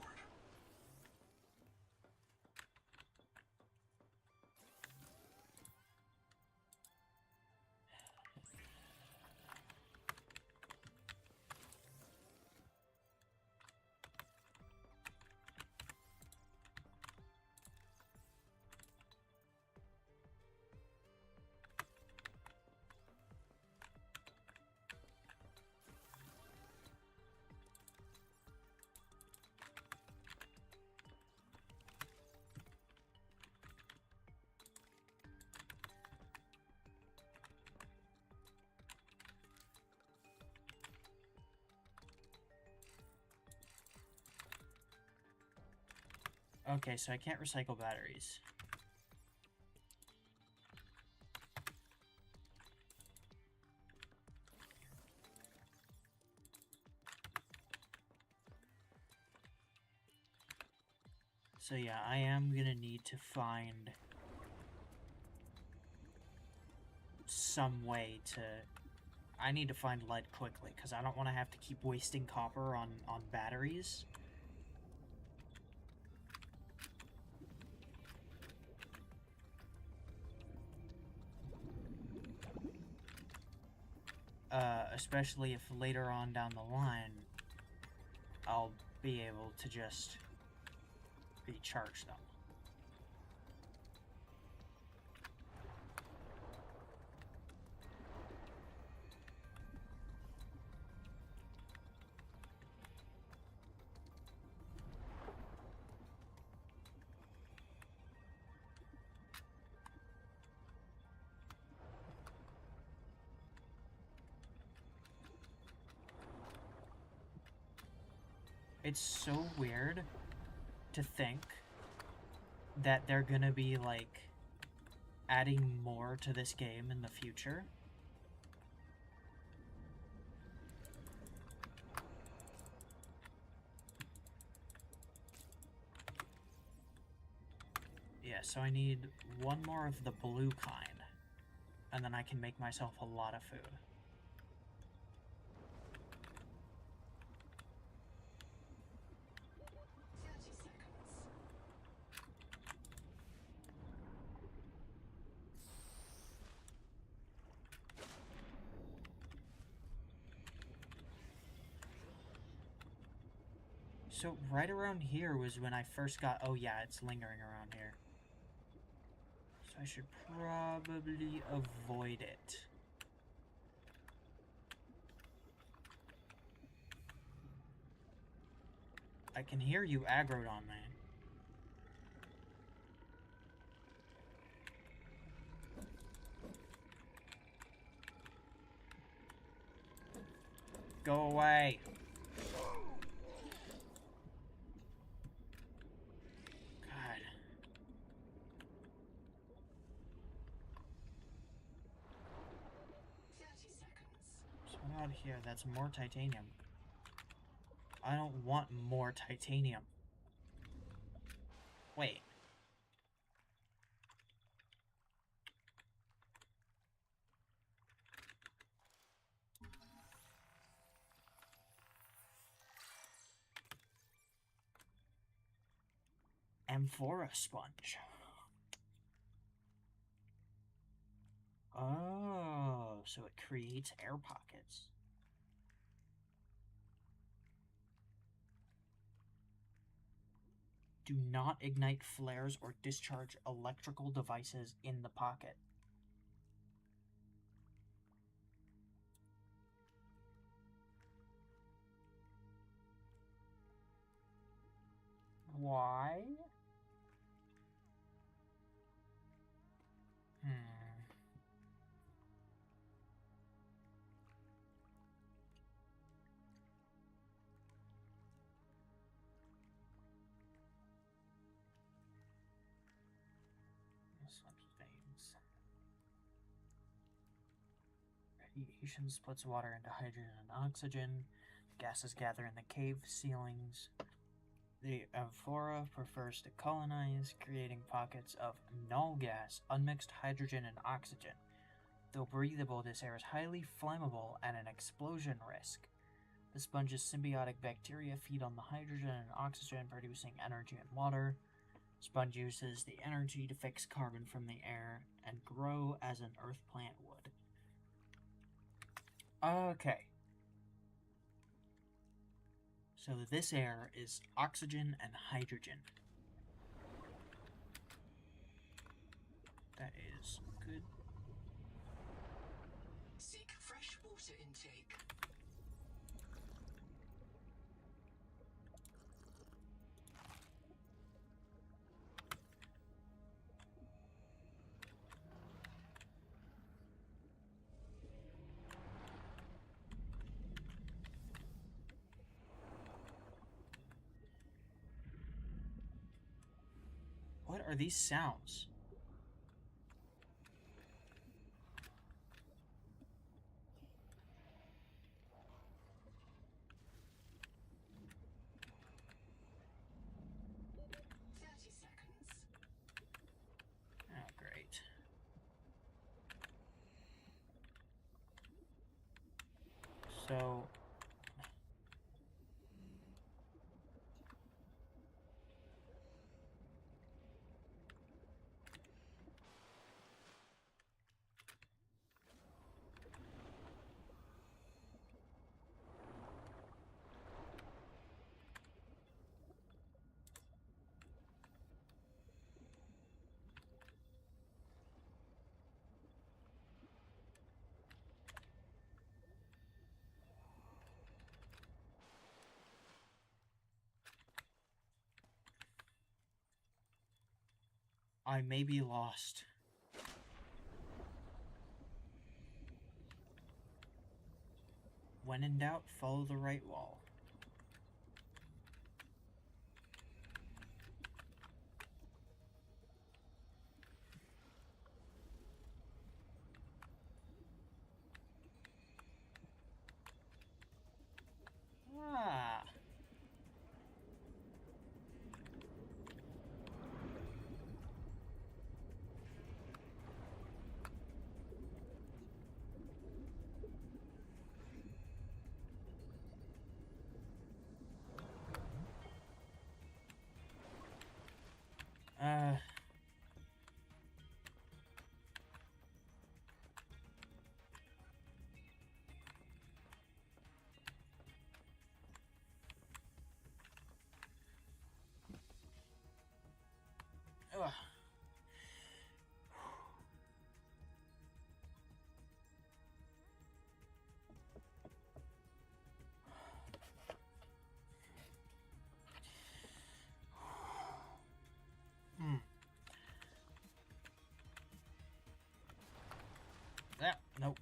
Okay, so I can't recycle batteries. So yeah, I am gonna need to find some way to... I need to find lead quickly, because I don't want to have to keep wasting copper on batteries. Especially if later on down the line, I'll be able to just recharge them. It's so weird to think that they're gonna be, like, adding more to this game in the future. Yeah, so I need one more of the blue kind, and then I can make myself a lot of food. So right around here was when I first got... Oh yeah, it's lingering around here. So I should probably avoid it. I can hear you aggroed on me. Go away. God. So out here, that's more titanium. I don't want more titanium. Wait. Amphora sponge. Oh, so it creates air pockets. Do not ignite flares or discharge electrical devices in the pocket. Why? Things. Radiation splits water into hydrogen and oxygen. Gases gather in the cave ceilings. The amphora prefers to colonize, creating pockets of null gas, unmixed hydrogen and oxygen. Though breathable, this air is highly flammable and an explosion risk. The sponge's symbiotic bacteria feed on the hydrogen and oxygen, producing energy and water. Sponge uses the energy to fix carbon from the air and grow as an earth plant would. Okay. So this air is oxygen and hydrogen. That is good. Seek fresh water intake. What are these sounds? Oh, great. So... I may be lost. When in doubt, follow the right wall. Nope.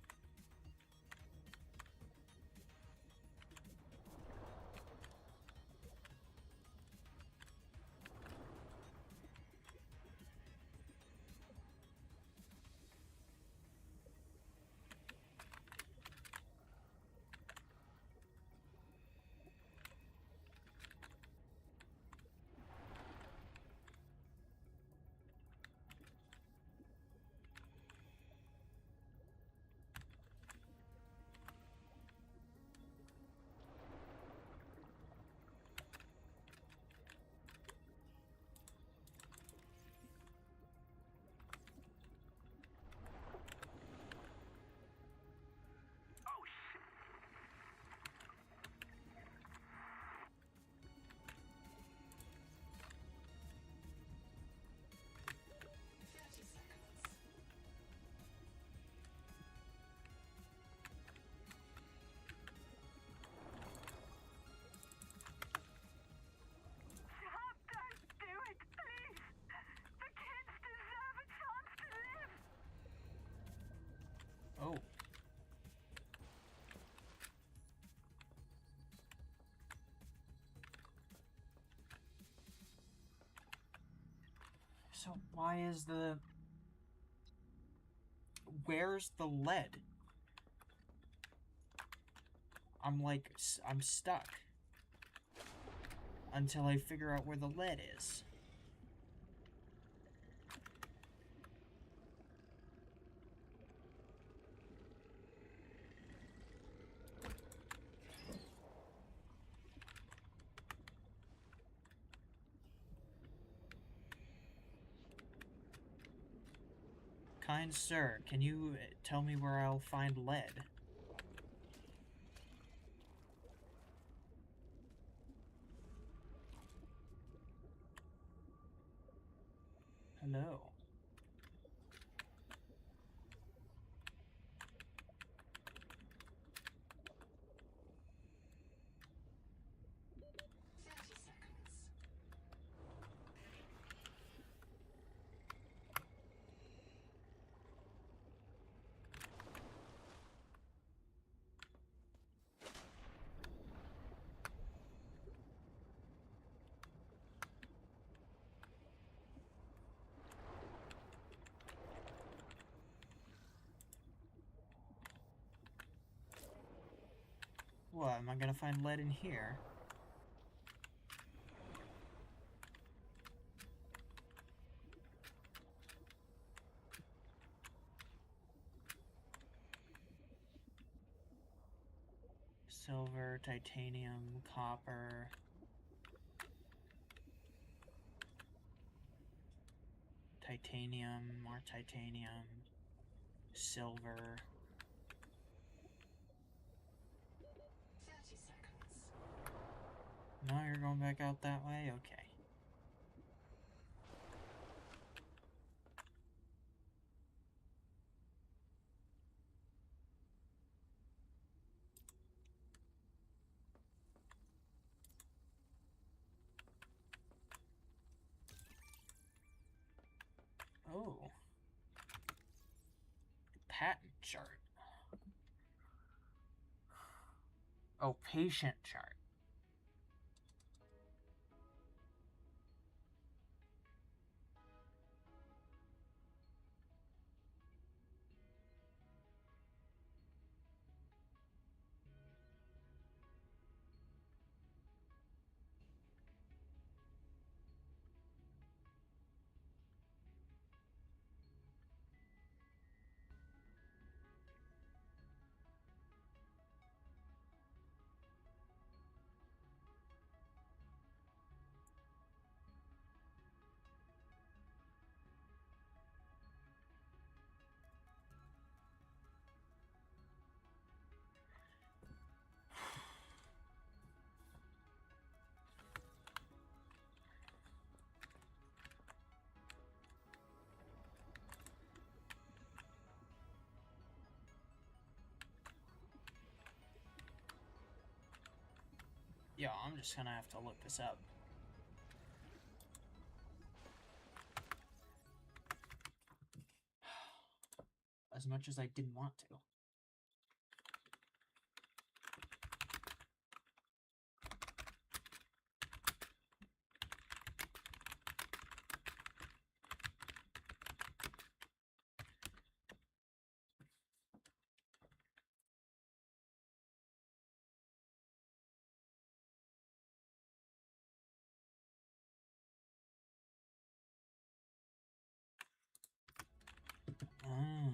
Oh, shit! Stop! Don't do it, please! The kids deserve a chance to live! Oh. So why is the... Where's the lead? I'm like, I'm stuck. Until I figure out where the lead is. Kind sir, can you tell me where I'll find lead? Hello. What, am I gonna find lead in here? Silver, titanium, copper. Titanium, more titanium, silver. 30 seconds. No, you're going back out that way? Okay. Oh. Patent chart. Oh, patient chart. Yeah, I'm just gonna have to look this up. A as much as I didn't want to. Ah.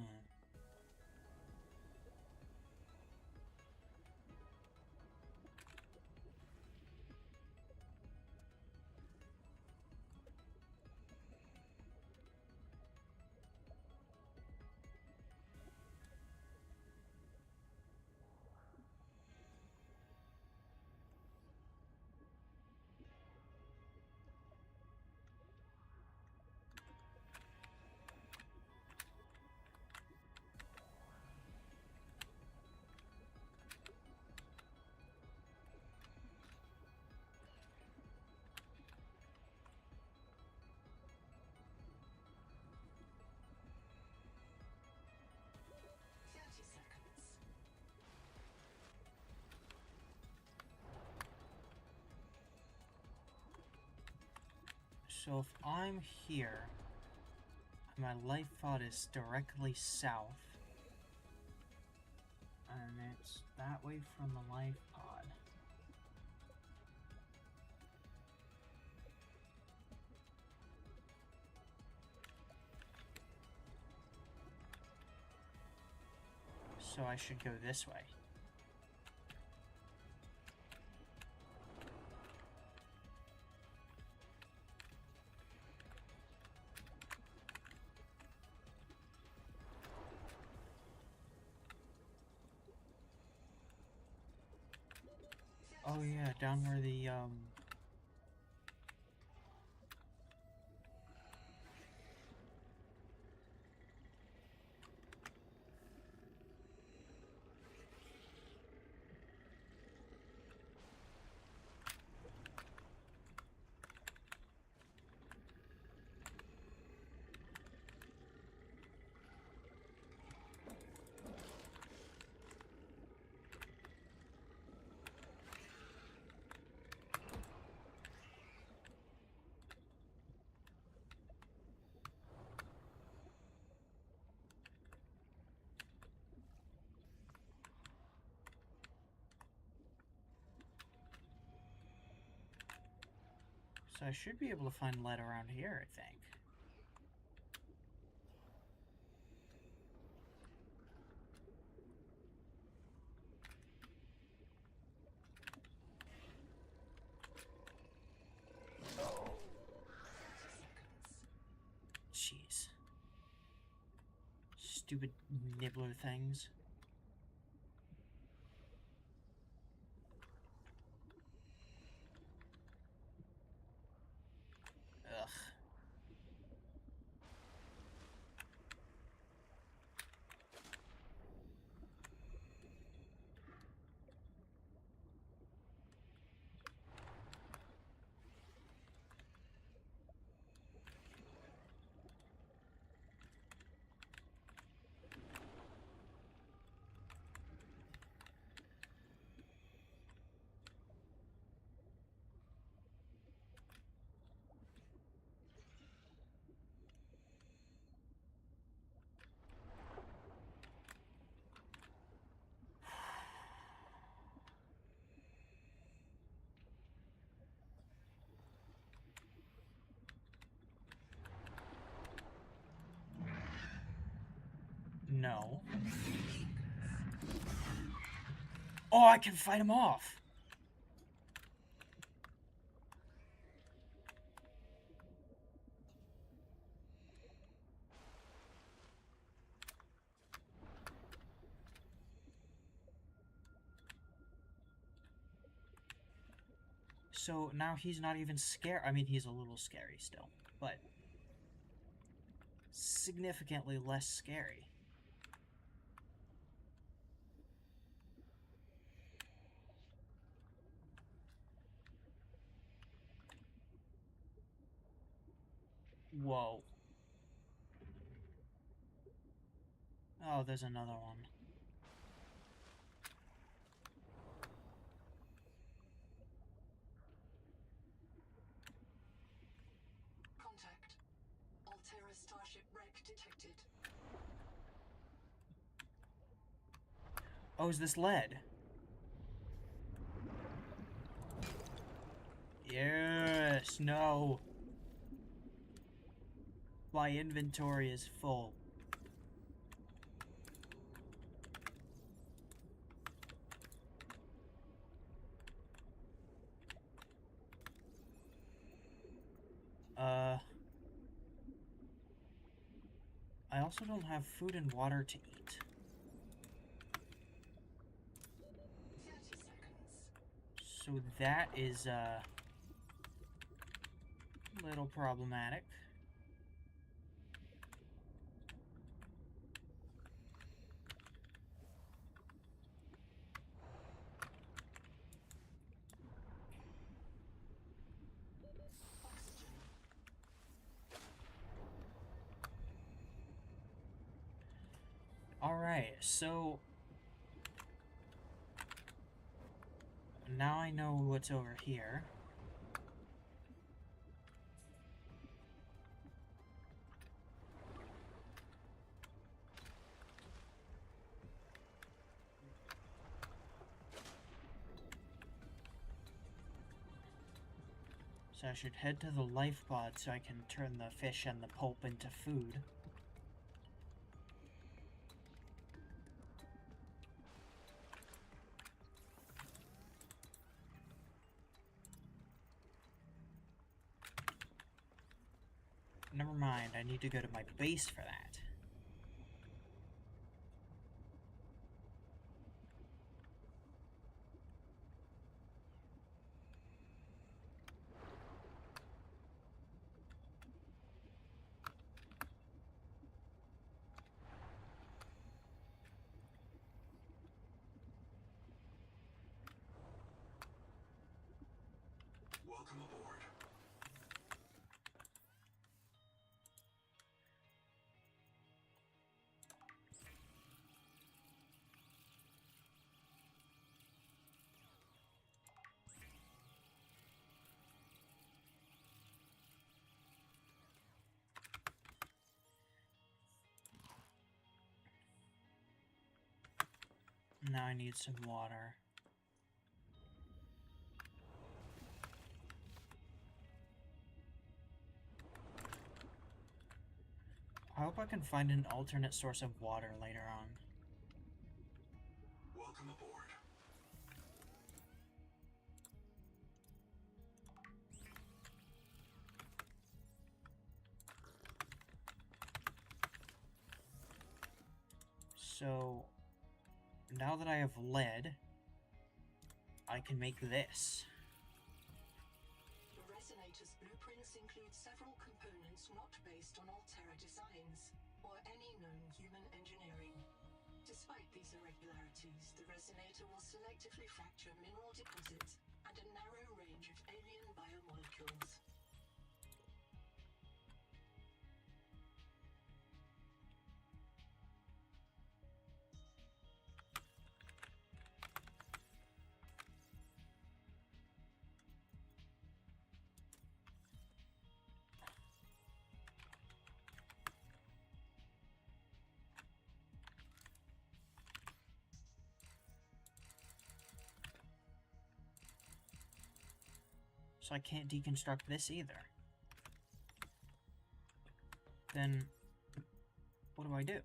So if I'm here, my life pod is directly south, and it's that way from the life pod. So I should go this way. Oh yeah, down where the so I should be able to find lead around here, I think. Jeez. Stupid nibbler things. Ugh. No. Oh, I can fight him off! So now he's not even scared. I mean, he's a little scary still, but significantly less scary. Whoa. Oh, there's another one. Contact. Altera Starship wreck detected. Oh, is this lead? Yes, no. My inventory is full. I also don't have food and water to eat. 30 seconds. So that is, a little problematic. Oxygen. Alright, so now I know what's over here. So I should head to the life pod so I can turn the fish and the pulp into food. Never mind, I need to go to my base for that. Welcome aboard. Now I need some water. I hope I can find an alternate source of water later on. Welcome aboard. So, now that I have lead, I can make this. The Resonator's blueprints include several components not based on Altera designs, or any known human engineering. Despite these irregularities, the Resonator will selectively fracture mineral deposits and a narrow range of alien biomolecules. So I can't deconstruct this either. Then, what do I do?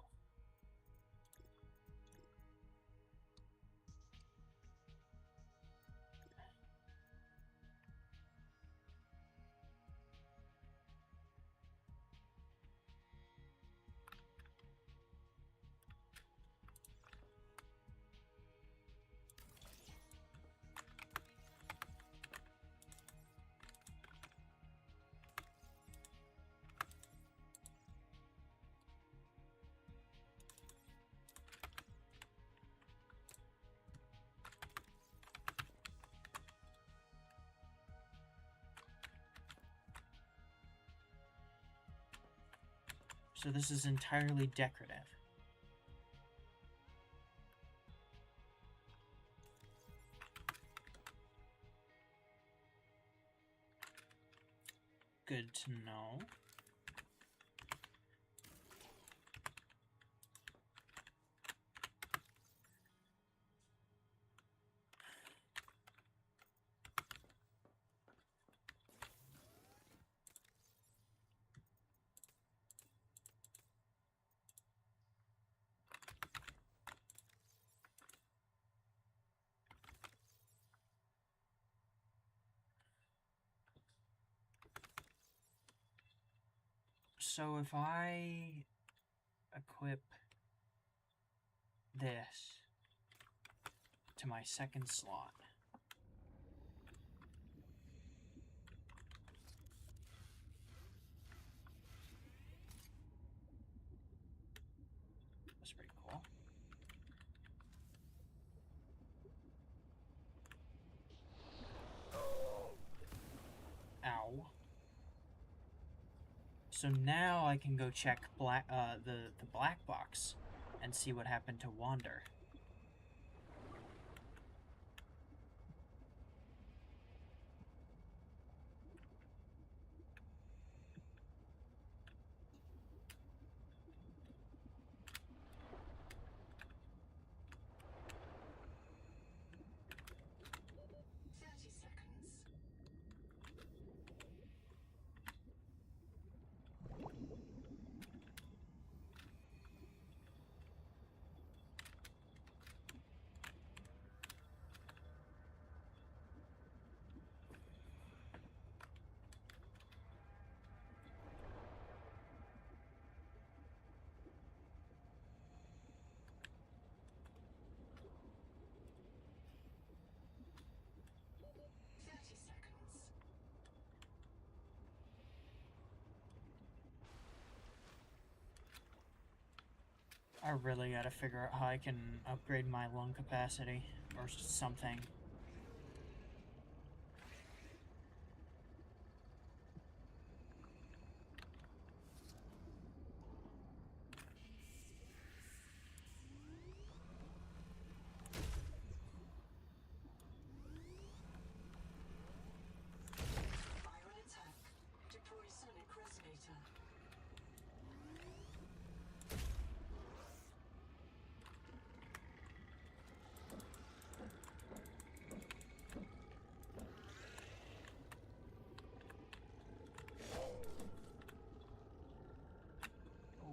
So this is entirely decorative. Good to know. So if I equip this to my second slot, that's pretty cool. Ow. So now I can go check the black box and see what happened to Wander. I really gotta figure out how I can upgrade my lung capacity or something.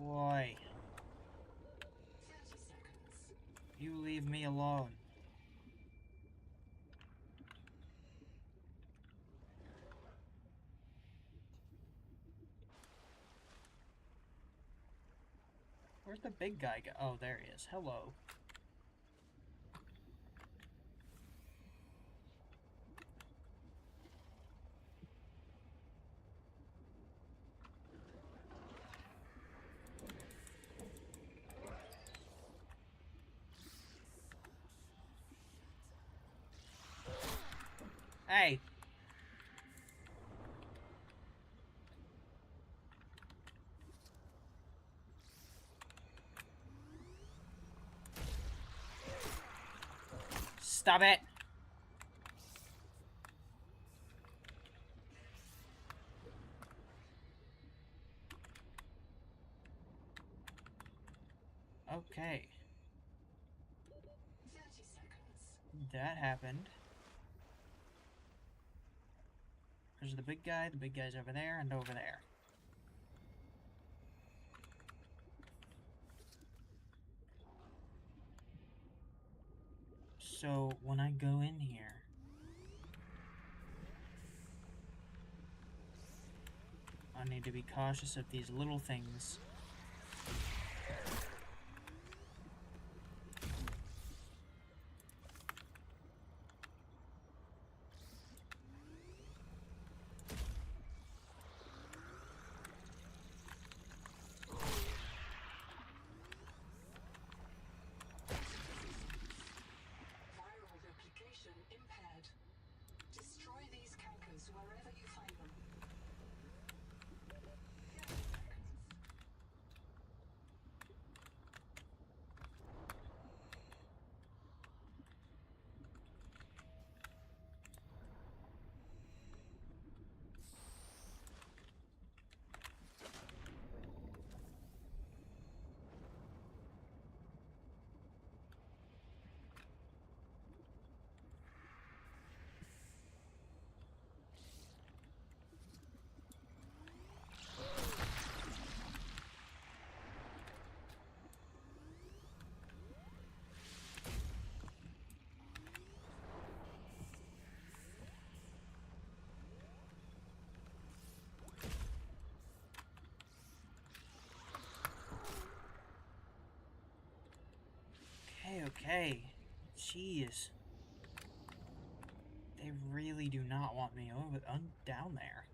Boy. You leave me alone. Where's the big guy go? Oh, there he is. Hello. Hey! Stop it! Okay. 30 seconds. That happened. There's the big guy. The big guy's over there and over there. So, when I go in here... I need to be cautious of these little things. Viral replication impaired. Destroy these cankers wherever you find them. 30 seconds. Okay. Jeez. They really do not want me over down there.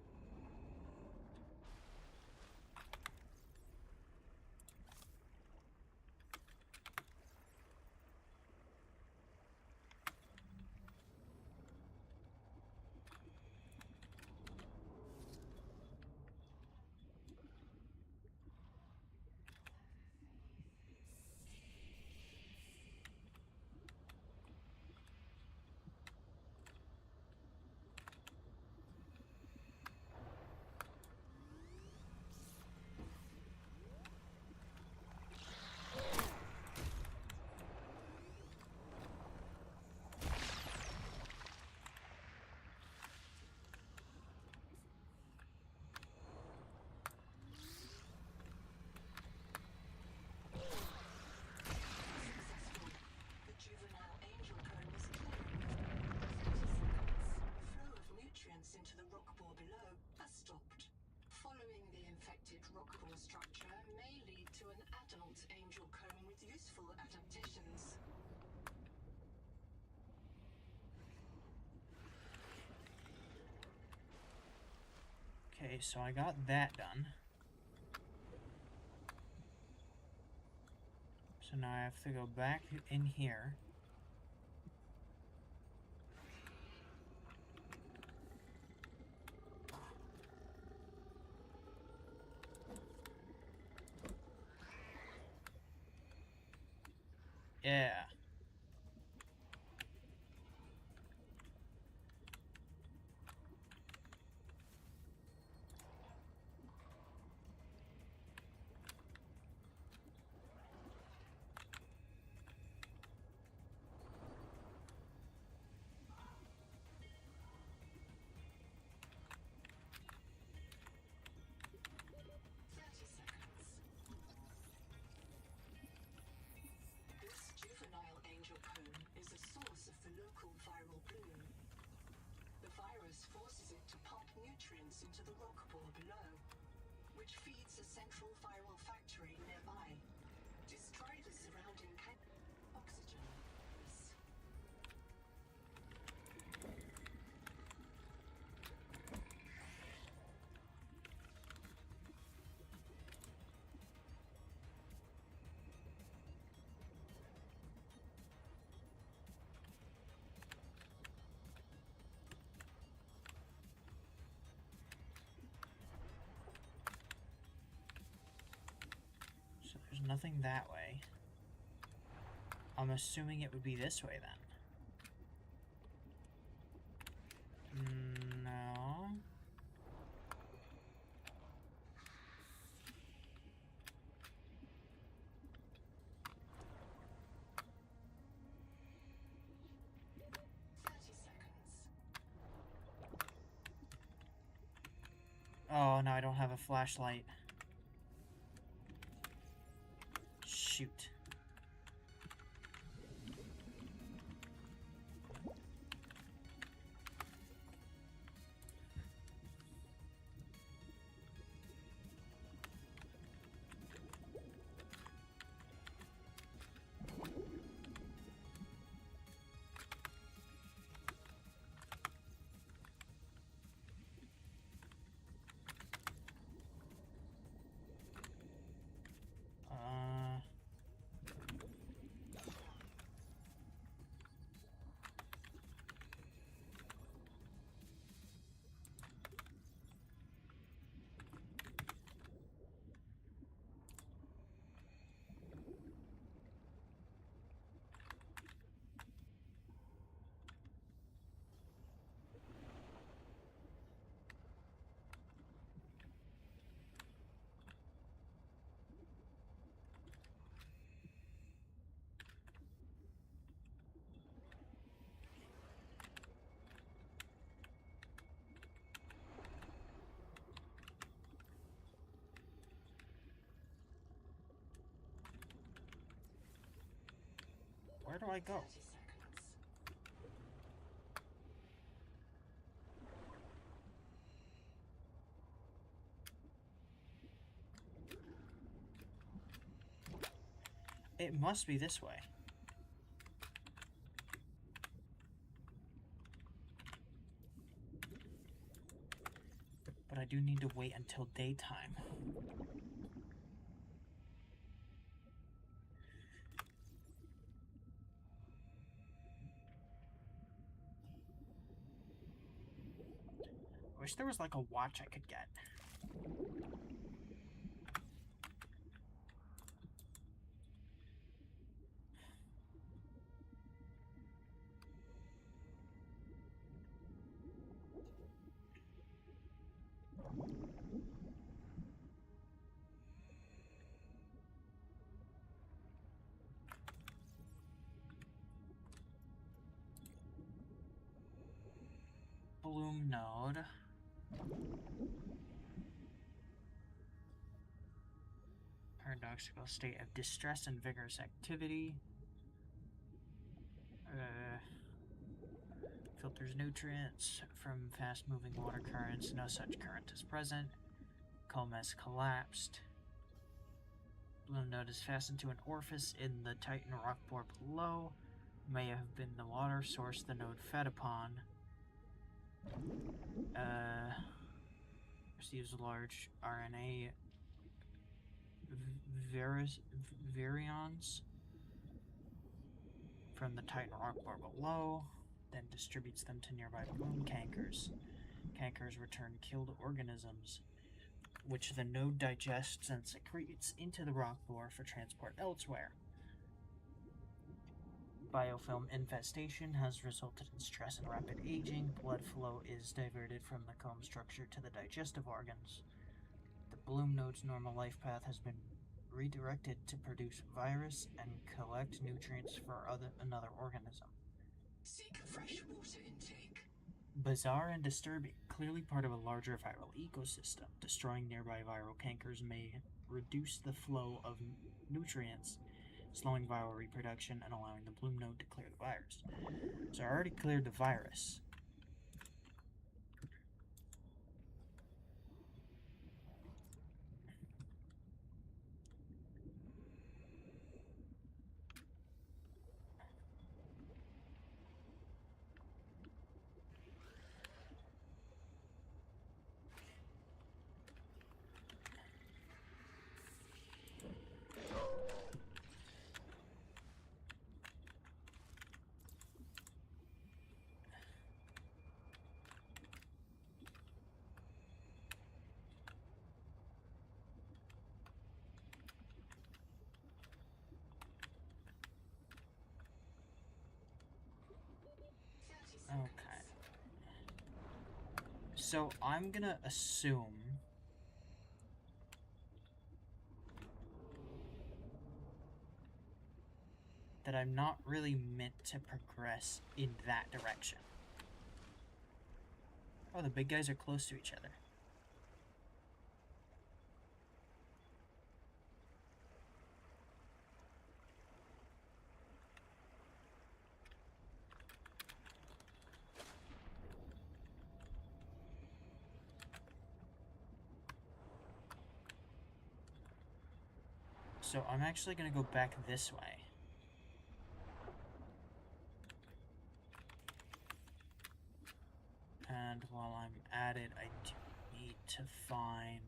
The juvenile angel cone was clearing within 30 seconds. Flow of nutrients into the rock bore below has stopped. Following the infected rock bore structure may lead to an adult angel cone with useful adaptations. Okay, so I got that done. So now I have to go back in here. Yeah. This juvenile angel cone is a source of the local viral bloom. The virus forces it to pump nutrients into the rock bore below, which feeds a central viral factory nearby. Destroy the surrounding oxygen. So there's nothing that way. I'm assuming it would be this way then. No. Oh, no, I don't have a flashlight. Shoot. Where do I go? 30 seconds. It must be this way. do need to wait until daytime. I wish there was like a watch I could get. Bloom node. Paradoxical state of distress and vigorous activity. Filters nutrients from fast-moving water currents. No such current is present. Comb has collapsed. Bloom node is fastened to an orifice in the Titan rock bore below. May have been the water source the node fed upon. Receives large RNA virions from the Titan rock bore below, then distributes them to nearby bloom cankers. Cankers return killed organisms, which the node digests and secretes into the rock bore for transport elsewhere. Biofilm infestation has resulted in stress and rapid aging. Blood flow is diverted from the comb structure to the digestive organs. The bloom node's normal life path has been redirected to produce virus and collect nutrients for another organism. Seek fresh water intake. Bizarre and disturbing, clearly part of a larger viral ecosystem. Destroying nearby viral cankers may reduce the flow of nutrients, slowing viral reproduction and allowing the bloom node to clear the virus. So I already cleared the virus. Okay. So I'm gonna assume that I'm not really meant to progress in that direction. Oh, the big guys are close to each other. So I'm actually going to go back this way. And while I'm at it, I do need to find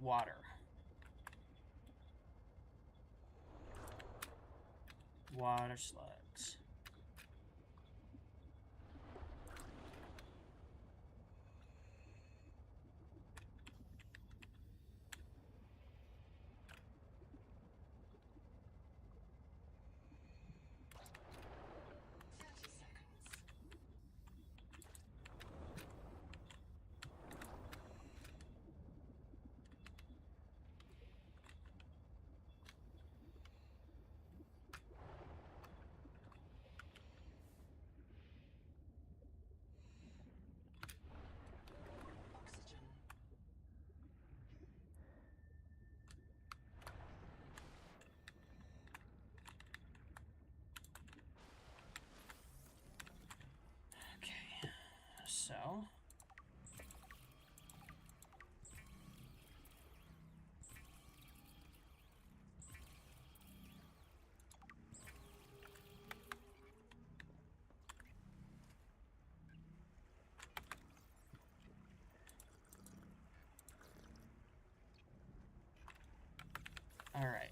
water. Water slugs.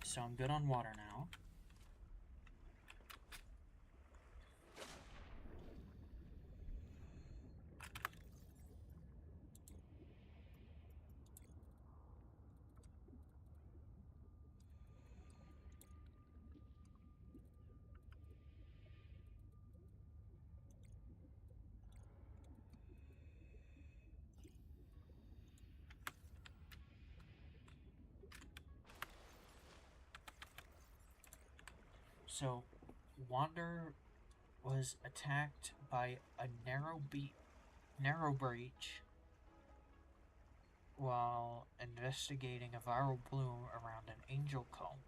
so I'm good on water now. So, Wander was attacked by a narrow breach while investigating a viral bloom around an angel comb.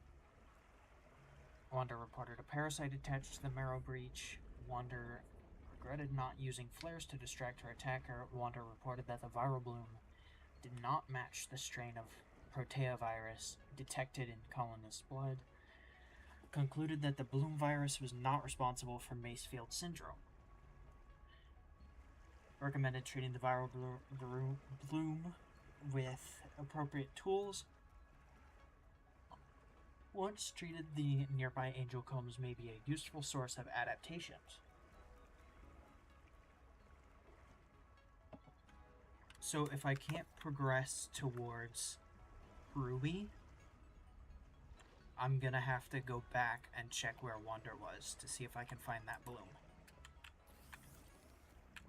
Wander reported a parasite attached to the marrow breach. Wander regretted not using flares to distract her attacker. Wander reported that the viral bloom did not match the strain of proteovirus detected in colonist blood. Concluded that the bloom virus was not responsible for Macefield syndrome. Recommended treating the viral bloom with appropriate tools. Once treated, the nearby angel combs may be a useful source of adaptations. So if I can't progress towards Ruby, I'm gonna have to go back and check where Wander was to see if I can find that bloom.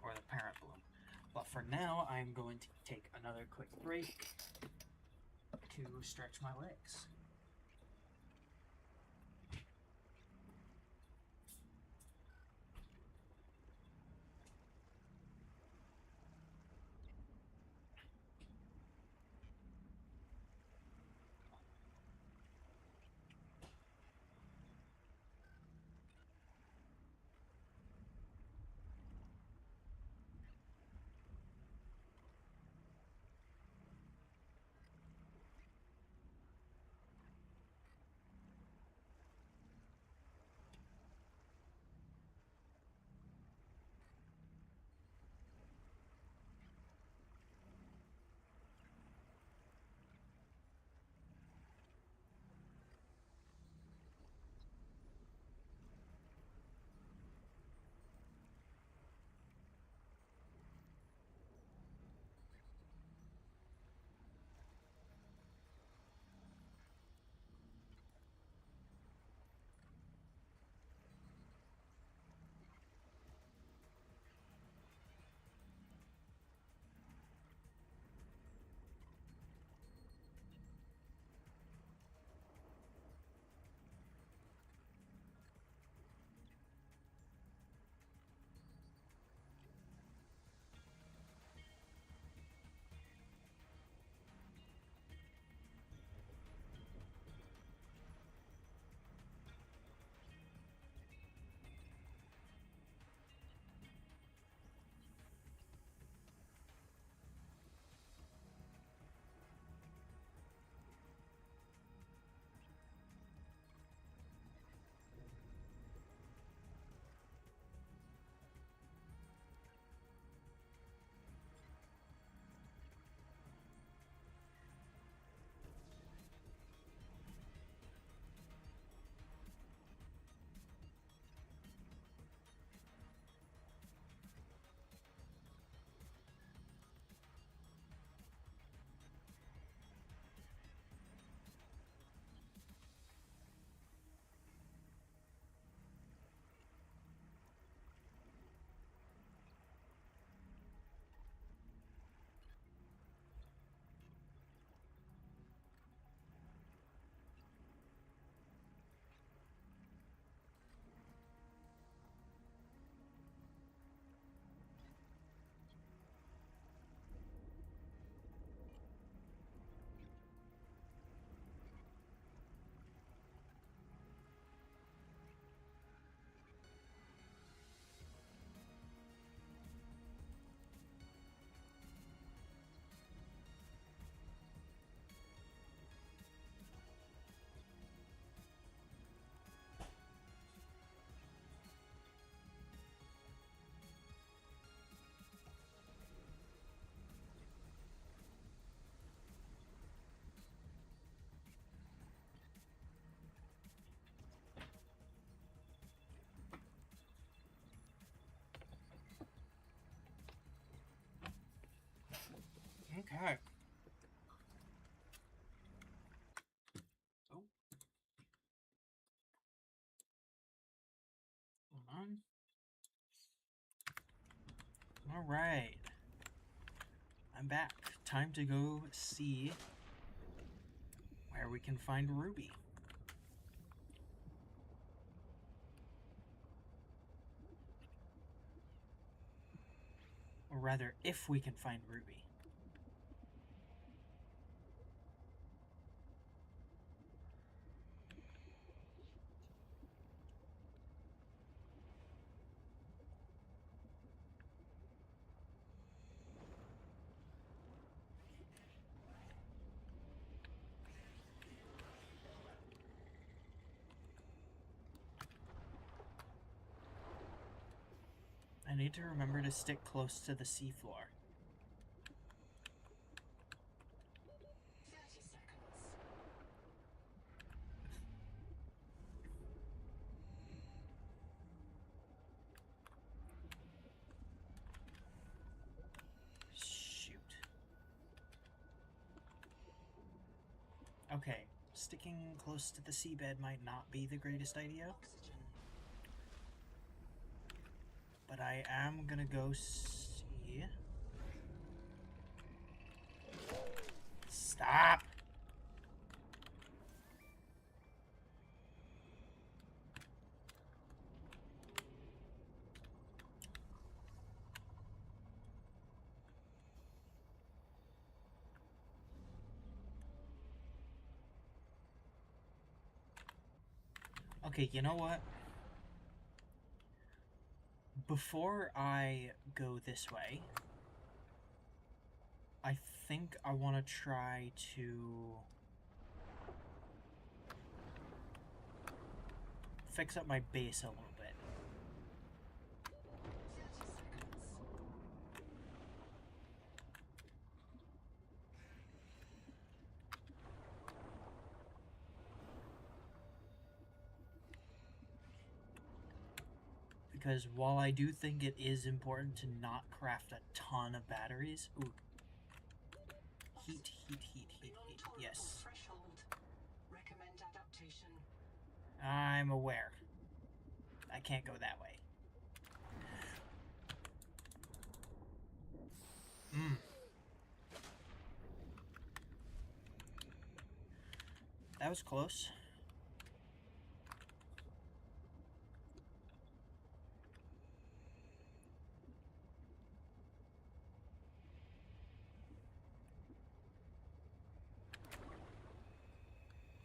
Or the parent bloom. But for now, I'm going to take another quick break to stretch my legs. Okay. Oh. Hold on. All right. I'm back. Time to go see where we can find Ruby. Or rather, if we can find Ruby. I need to remember to stick close to the seafloor. 30 seconds. Shoot. Okay, sticking close to the seabed might not be the greatest idea, Oxygen. but I am gonna go see. Stop! Okay, you know what? Before I go this way, I think I want to try to fix up my base a little bit. 30 seconds. Because while I do think it is important to not craft a ton of batteries... Ooh. Heat. Non-tolerable Yes. threshold. Recommend adaptation. I'm aware. I can't go that way. That was close.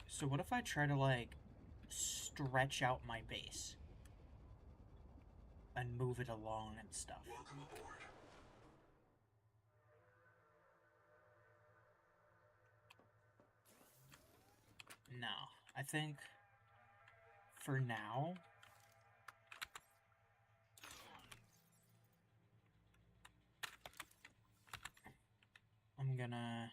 So what if I try to, like, stretch out my base? And move it along and stuff. Welcome aboard. No. I think for now I'm gonna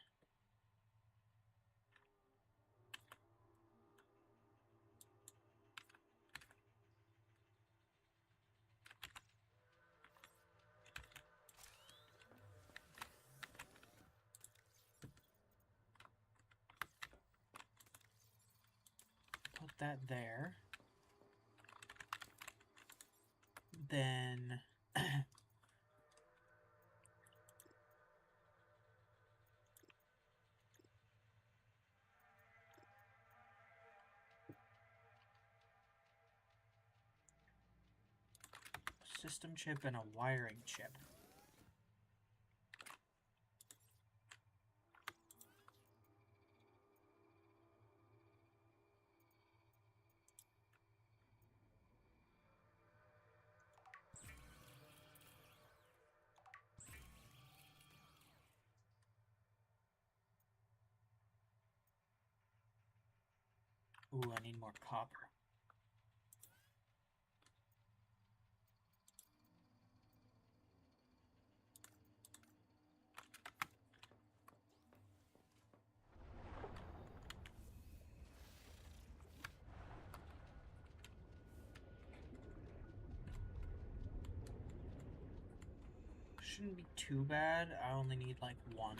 put that there. Then system chip and a wiring chip. Ooh, I need more copper. Shouldn't be too bad. I only need like one.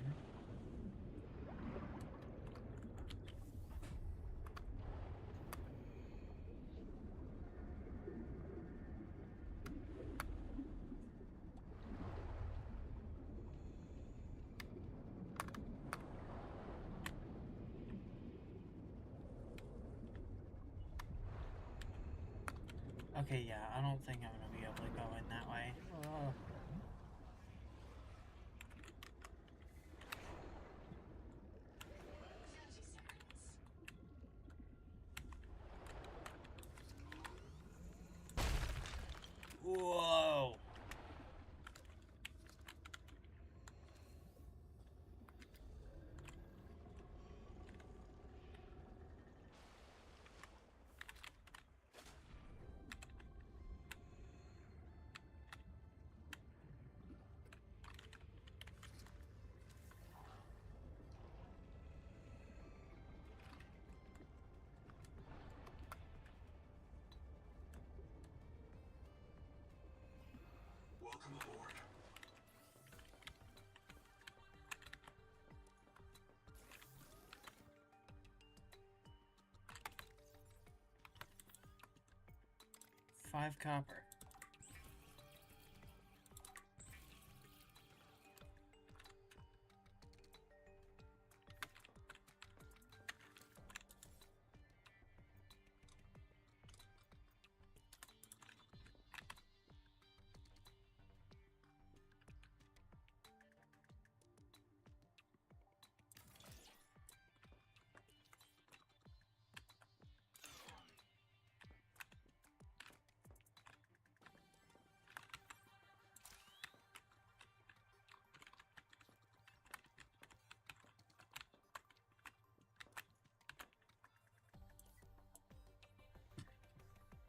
Okay, yeah, I don't think I'm gonna be able to go in that way. Ugh. Whoa! Welcome aboard. $5 copper.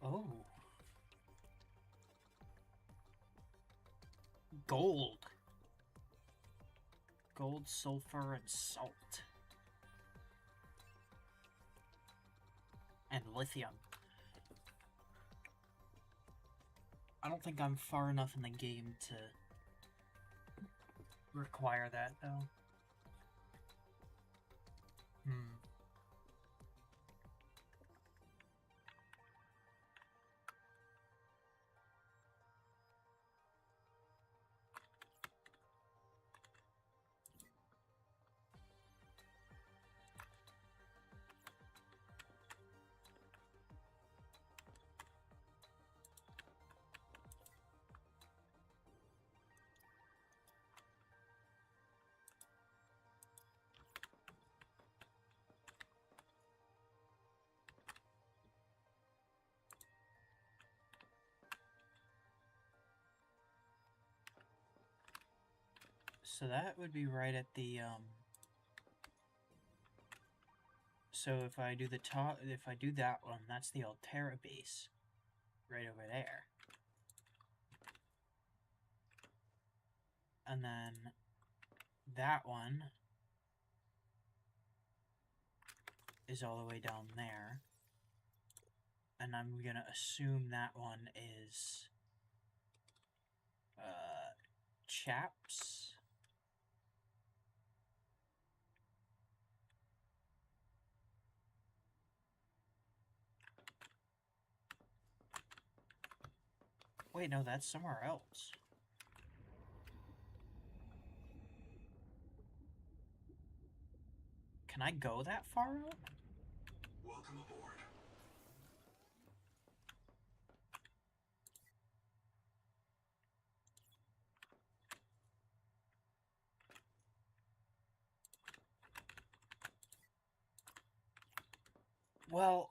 Oh. Gold. Gold, sulfur, and salt. And lithium. I don't think I'm far enough in the game to require that, though. So that would be right at the, so if I do the top, if I do that one, that's the Altera base. Right over there. And then that one is all the way down there. And I'm gonna assume that one is, Chaps. Wait, no, that's somewhere else. Can I go that far out? Welcome aboard. Well,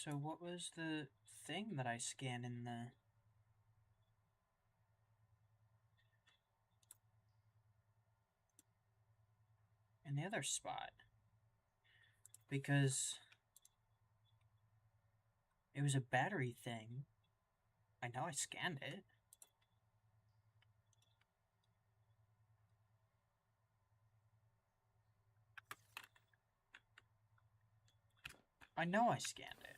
So what was the thing that I scanned in the... in the other spot? Because it was a battery thing. I know I scanned it. I know I scanned it.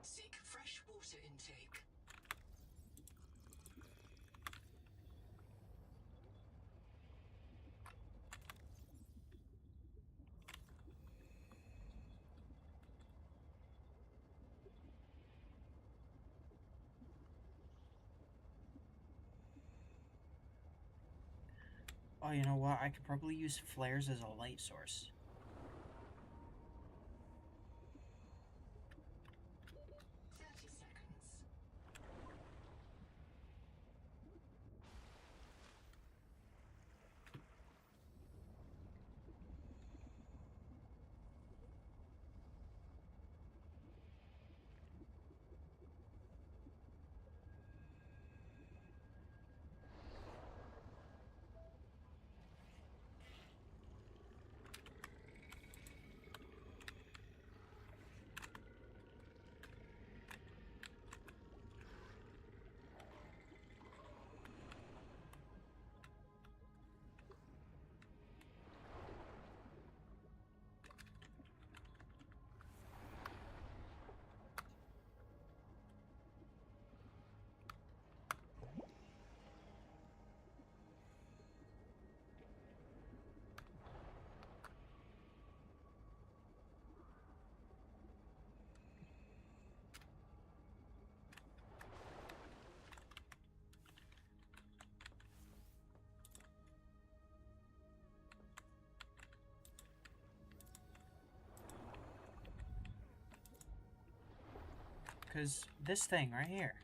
Seek fresh water intake. Oh, you know what? I could probably use flares as a light source. Because this thing right here.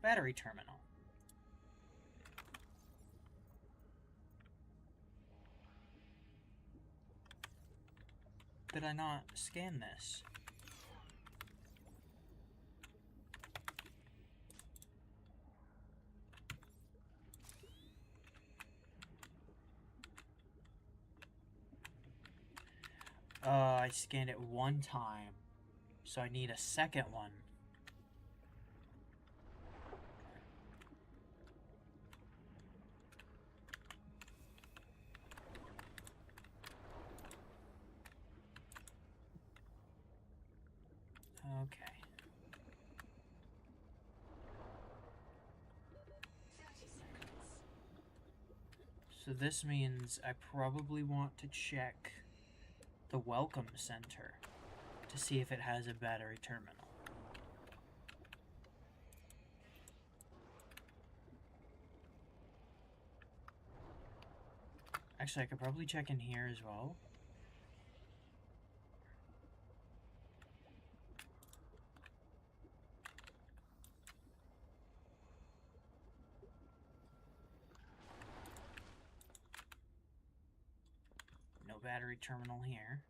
Battery terminal. Did I not scan this? I scanned it one time, so I need a second one. Okay. 30 seconds. So this means I probably want to check the welcome center to see if it has a battery terminal. Actually, I could probably check in here as well. No battery terminal here.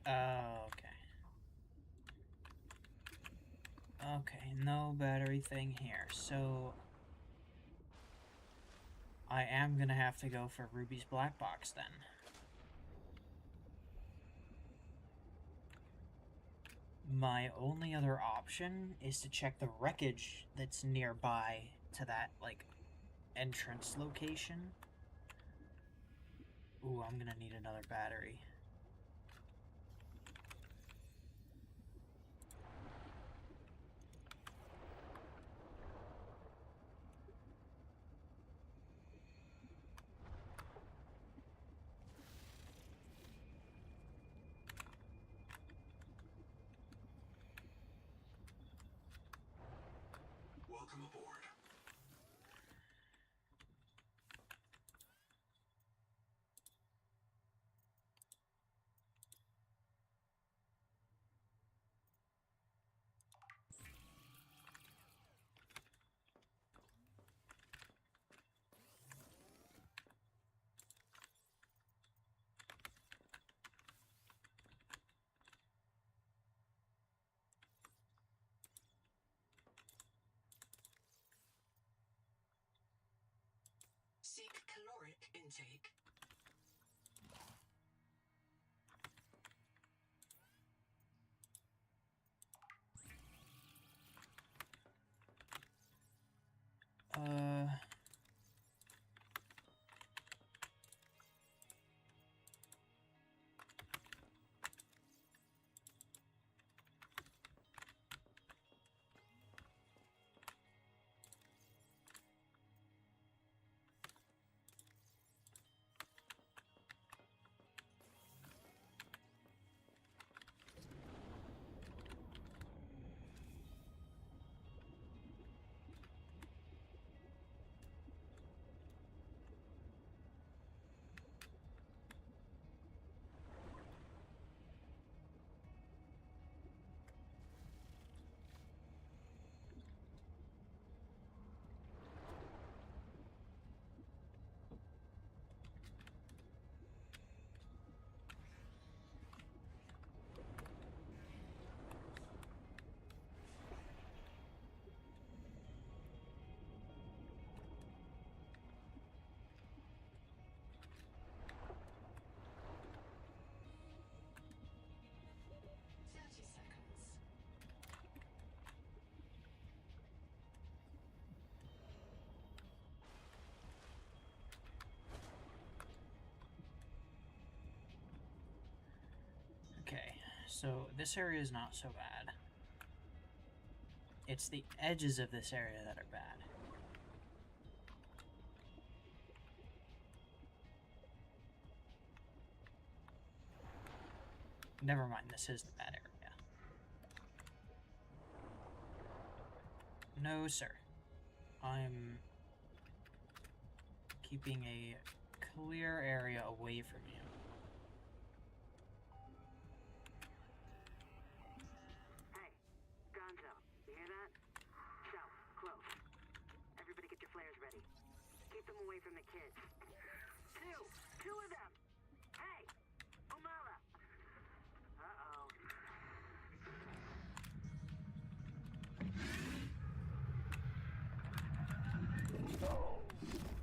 Okay. Okay, no battery thing here. So I am gonna have to go for Ruby's black box then. My only other option is to check the wreckage that's nearby to that, like, entrance location. Ooh, I'm gonna need another battery. Welcome aboard. Seek caloric intake. Uh... Okay, so this area is not so bad. It's the edges of this area that are bad. Never mind, this is the bad area. No, sir. I'm keeping a clear area away from you. Hey, Gonzo, you hear that? South, close. Everybody get your flares ready. Keep them away from the kids. Two of them! Hey! Umala! Uh-oh.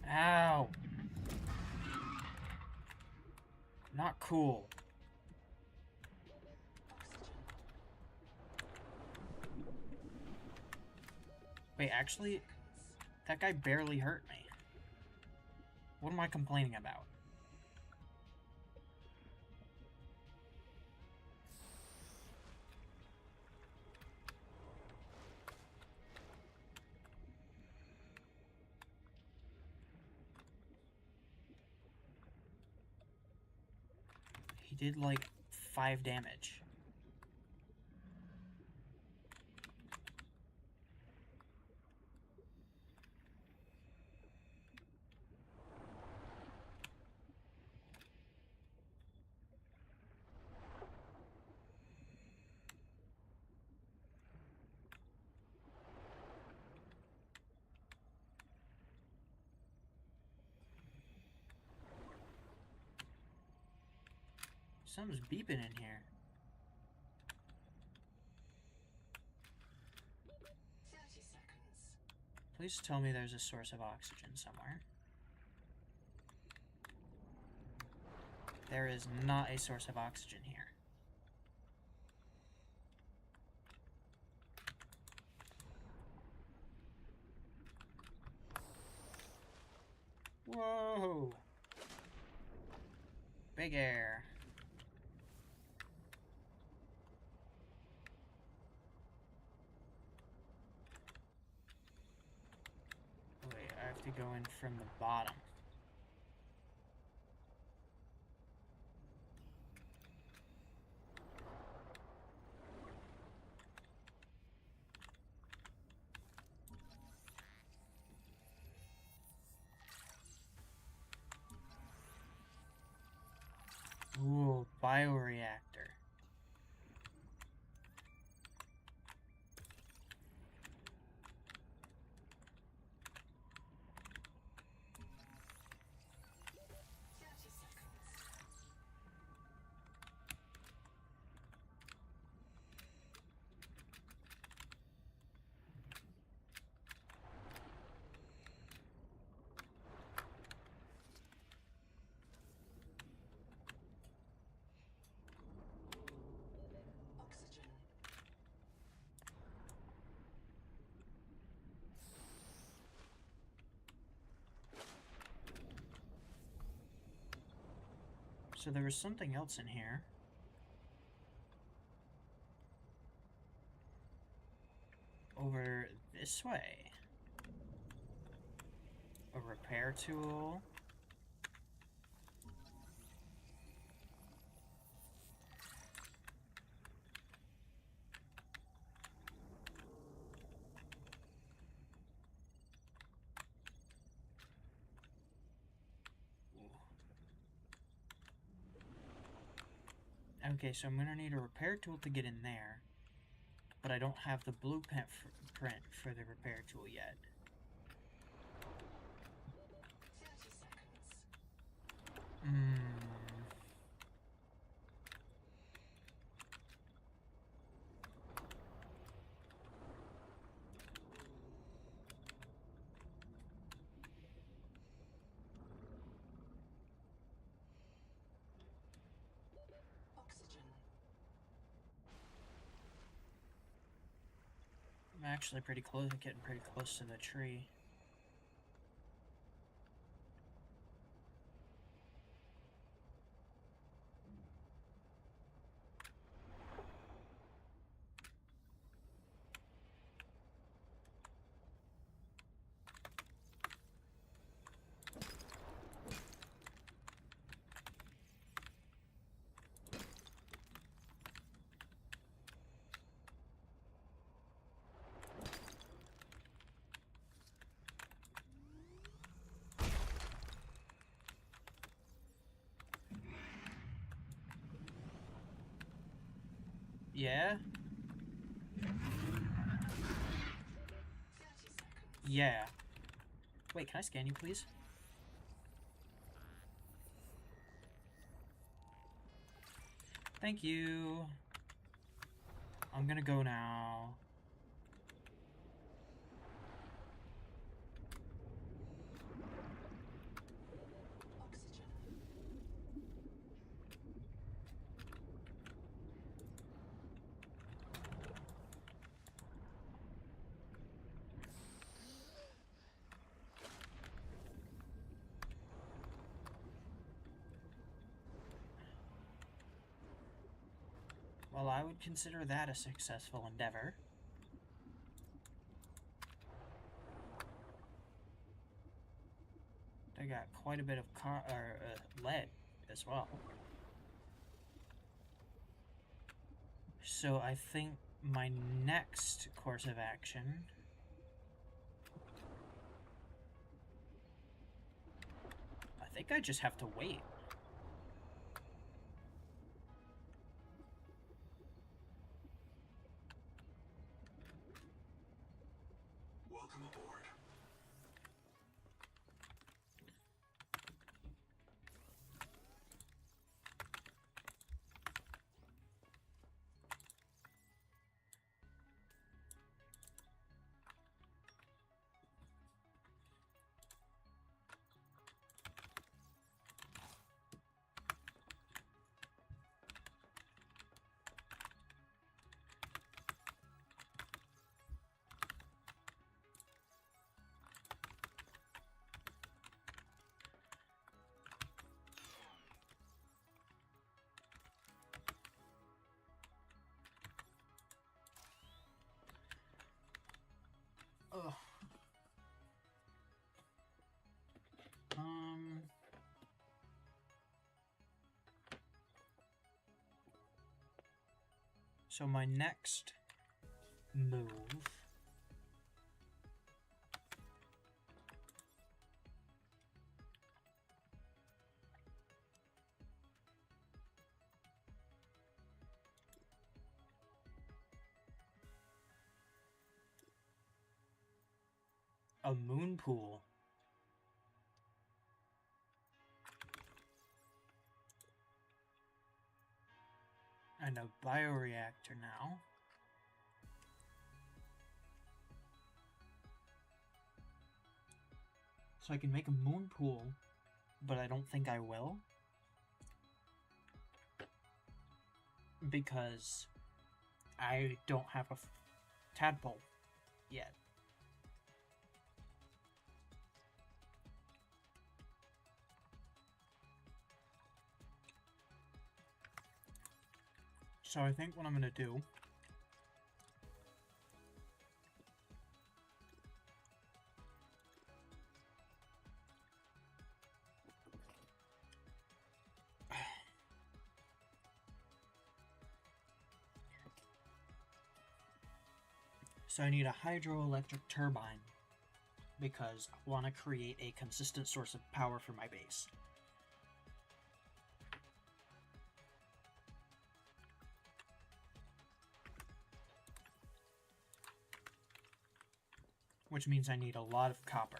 Ow! Not cool. Wait, actually, that guy barely hurt me. What am I complaining about? He did like 5 damage. Something's beeping in here. Please tell me there's a source of oxygen somewhere. There is not a source of oxygen here. Whoa! Big air. Wait, I have to go in from the bottom. Ooh, bioreactor. Oxygen. So there was something else in here. Over this way. A repair tool. Okay, so I'm gonna need a repair tool to get in there, but I don't have the blueprint print for the repair tool yet. 30 seconds. Oxygen. I'm actually pretty close, getting pretty close to the tree. Yeah? 30 seconds. Yeah. Wait, can I scan you, please? Thank you. I'm gonna go now. Oxygen. Well, I would consider that a successful endeavor. I got quite a bit of lead as well. So I think my next course of action I think I just have to wait. Welcome aboard. Ugh. So my next move a moon pool. And a bioreactor now. So I can make a moon pool, but I don't think I will. Because I don't have a tadpole yet. So I think what I'm gonna do so I need a hydroelectric turbine because I want to create a consistent source of power for my base. Which means I need a lot of copper.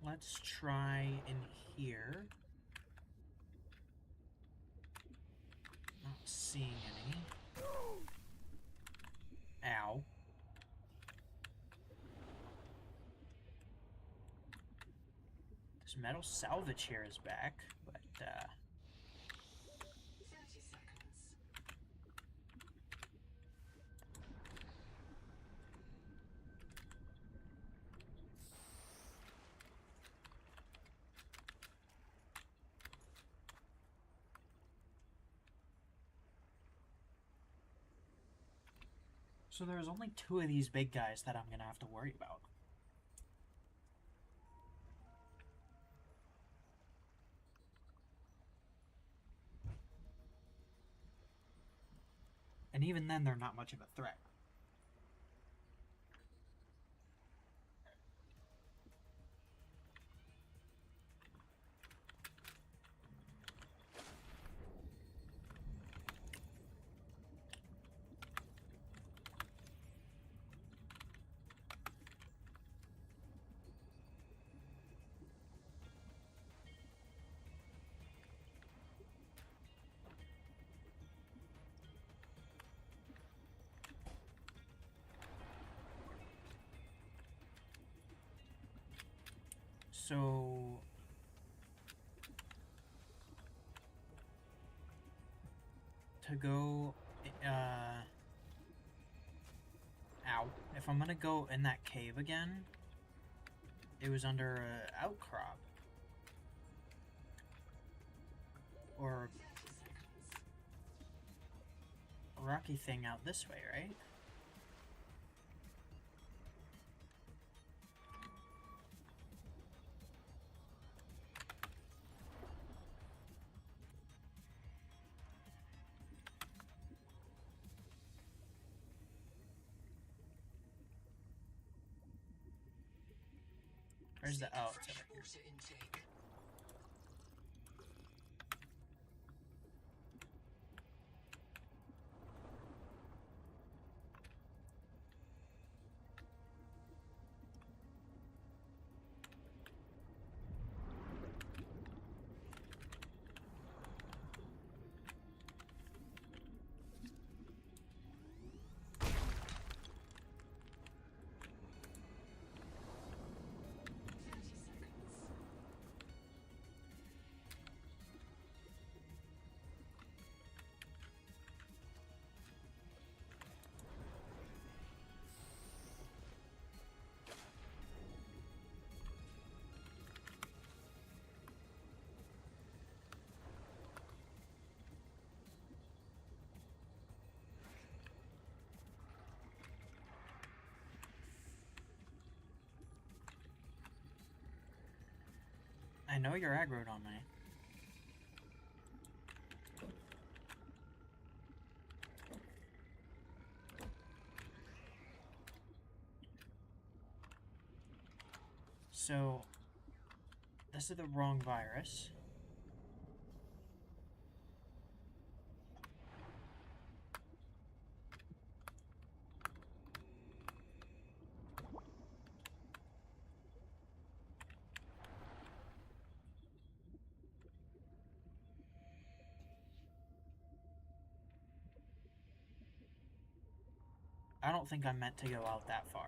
Let's try in here. Not seeing any. Ow. This metal salvage here is back, but 30 seconds. so there's only 2 of these big guys that I'm gonna have to worry about. And even then, they're not much of a threat. So to go, ow. If I'm gonna go in that cave again, it was under an outcrop. Or 30 seconds. a rocky thing out this way, right? Where's the Seek oh? fresh It's over here. water intake. I know you're aggroed on me. So, this is the wrong virus. I don't think I meant to go out that far.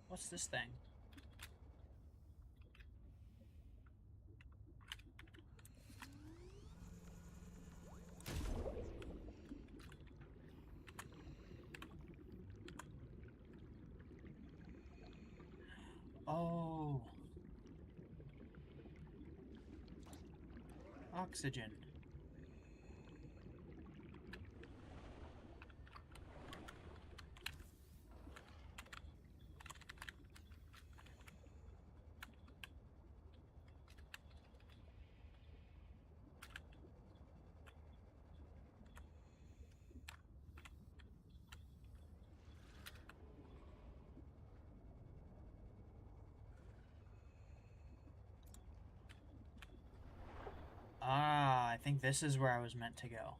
What's this thing? Oh. Oxygen. Ah, I think this is where I was meant to go.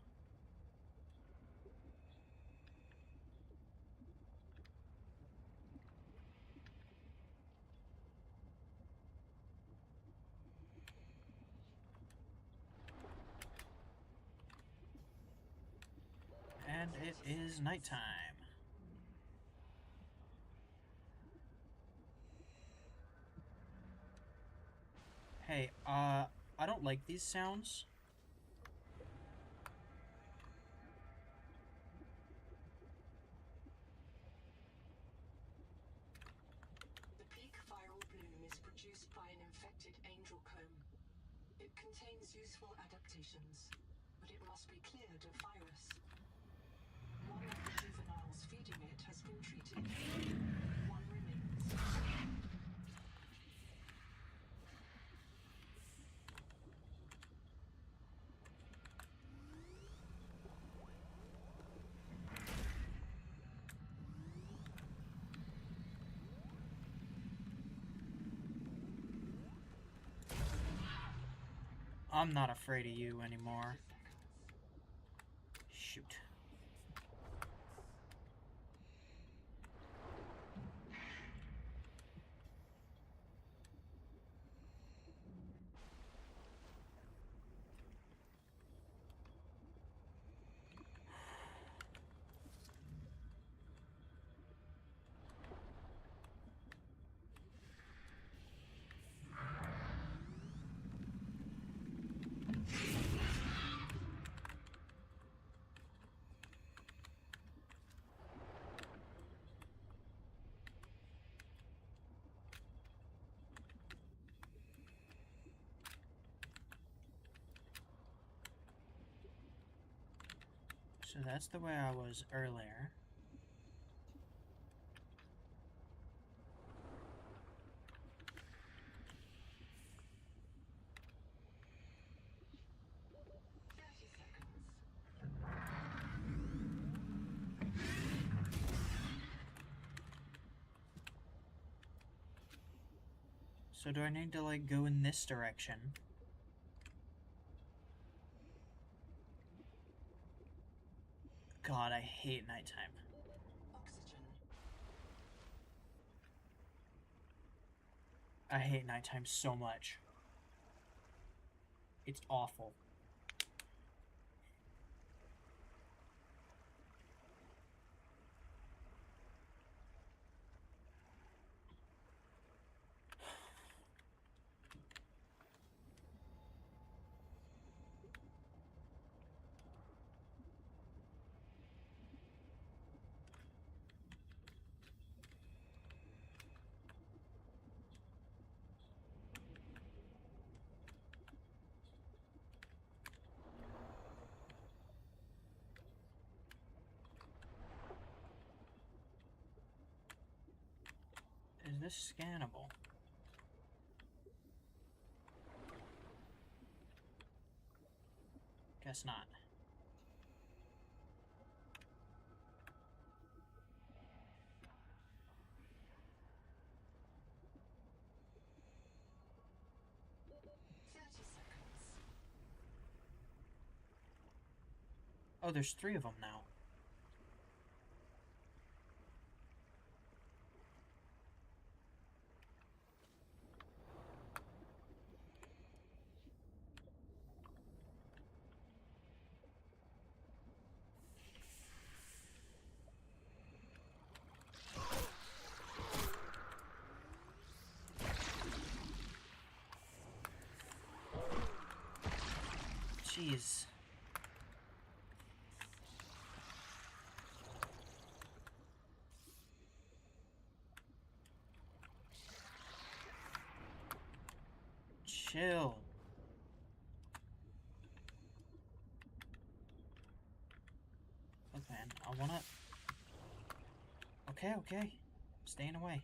And it is nighttime. Hey, I don't like these sounds. The peak viral bloom is produced by an infected angel comb. It contains useful adaptations, but it must be cleared of virus. One of the juveniles feeding it has been treated. One remains. I'm not afraid of you anymore. Shoot. So that's the way I was earlier. So do I need to, like, go in this direction? God, I hate nighttime. Oxygen. I hate nighttime so much. It's awful. this scannable? Guess not. Oh, there's 3 of them now. Jeez. Chill. Look, man, I wanna... Okay, okay. Staying away.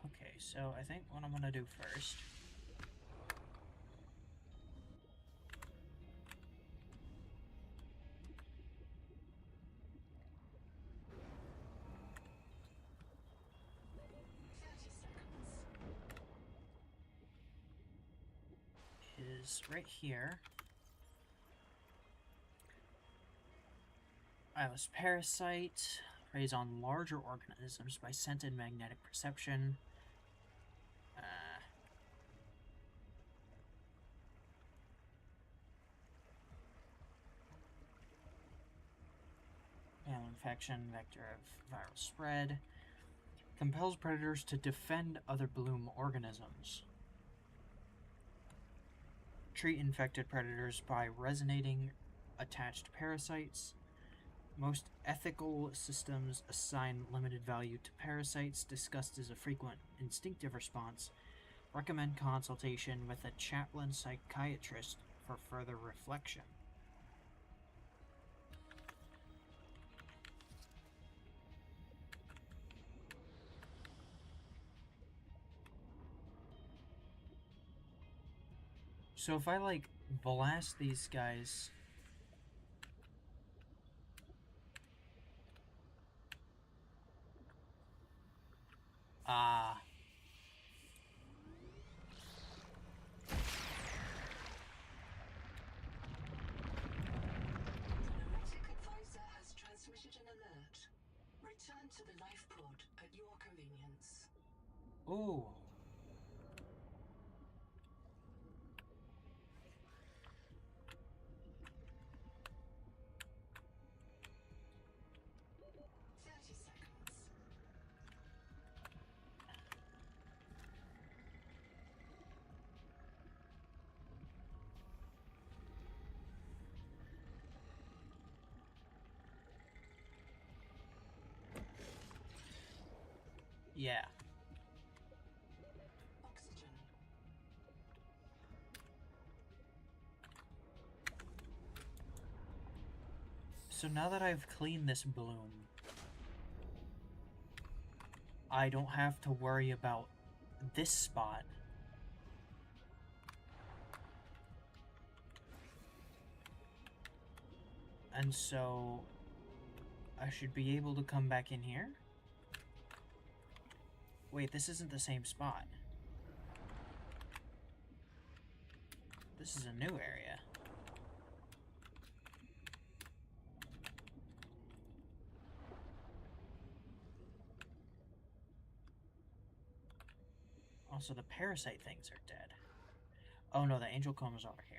Okay, so I think what I'm gonna do first is right here. Iris parasite preys on larger organisms by scent and magnetic perception. Viral infection, vector of viral spread. Compels predators to defend other bloom organisms. Treat infected predators by resonating attached parasites. Most ethical systems assign limited value to parasites, disgust is a frequent instinctive response. Recommend consultation with a chaplain psychiatrist for further reflection. So if I, like, blast these guys... Nomadic Advisor has transmitted an alert. Return to the life pod at your convenience. Ooh. Yeah. Oxygen. So now that I've cleaned this bloom, I don't have to worry about this spot. And so I should be able to come back in here. Wait, this isn't the same spot. This is a new area. Also, the parasite things are dead. Oh no, the angel comb is over here.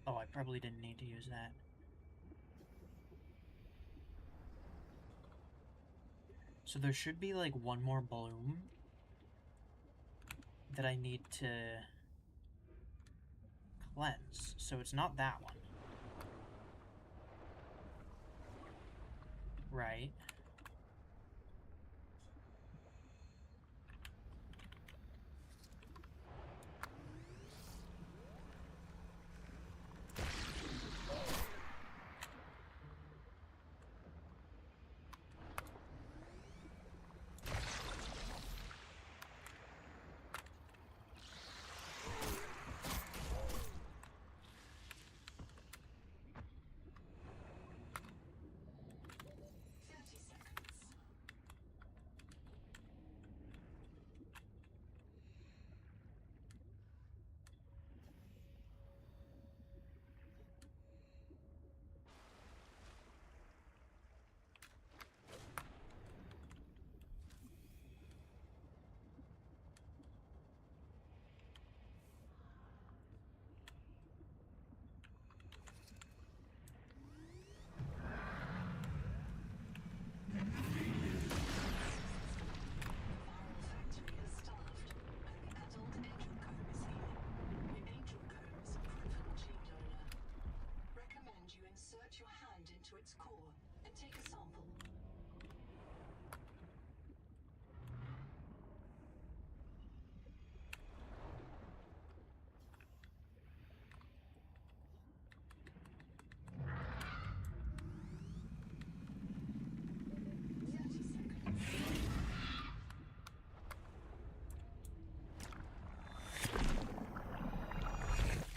Oh, I probably didn't need to use that. So there should be like one more bloom that I need to cleanse. So it's not that one. Right. Insert your hand into its core and take a sample.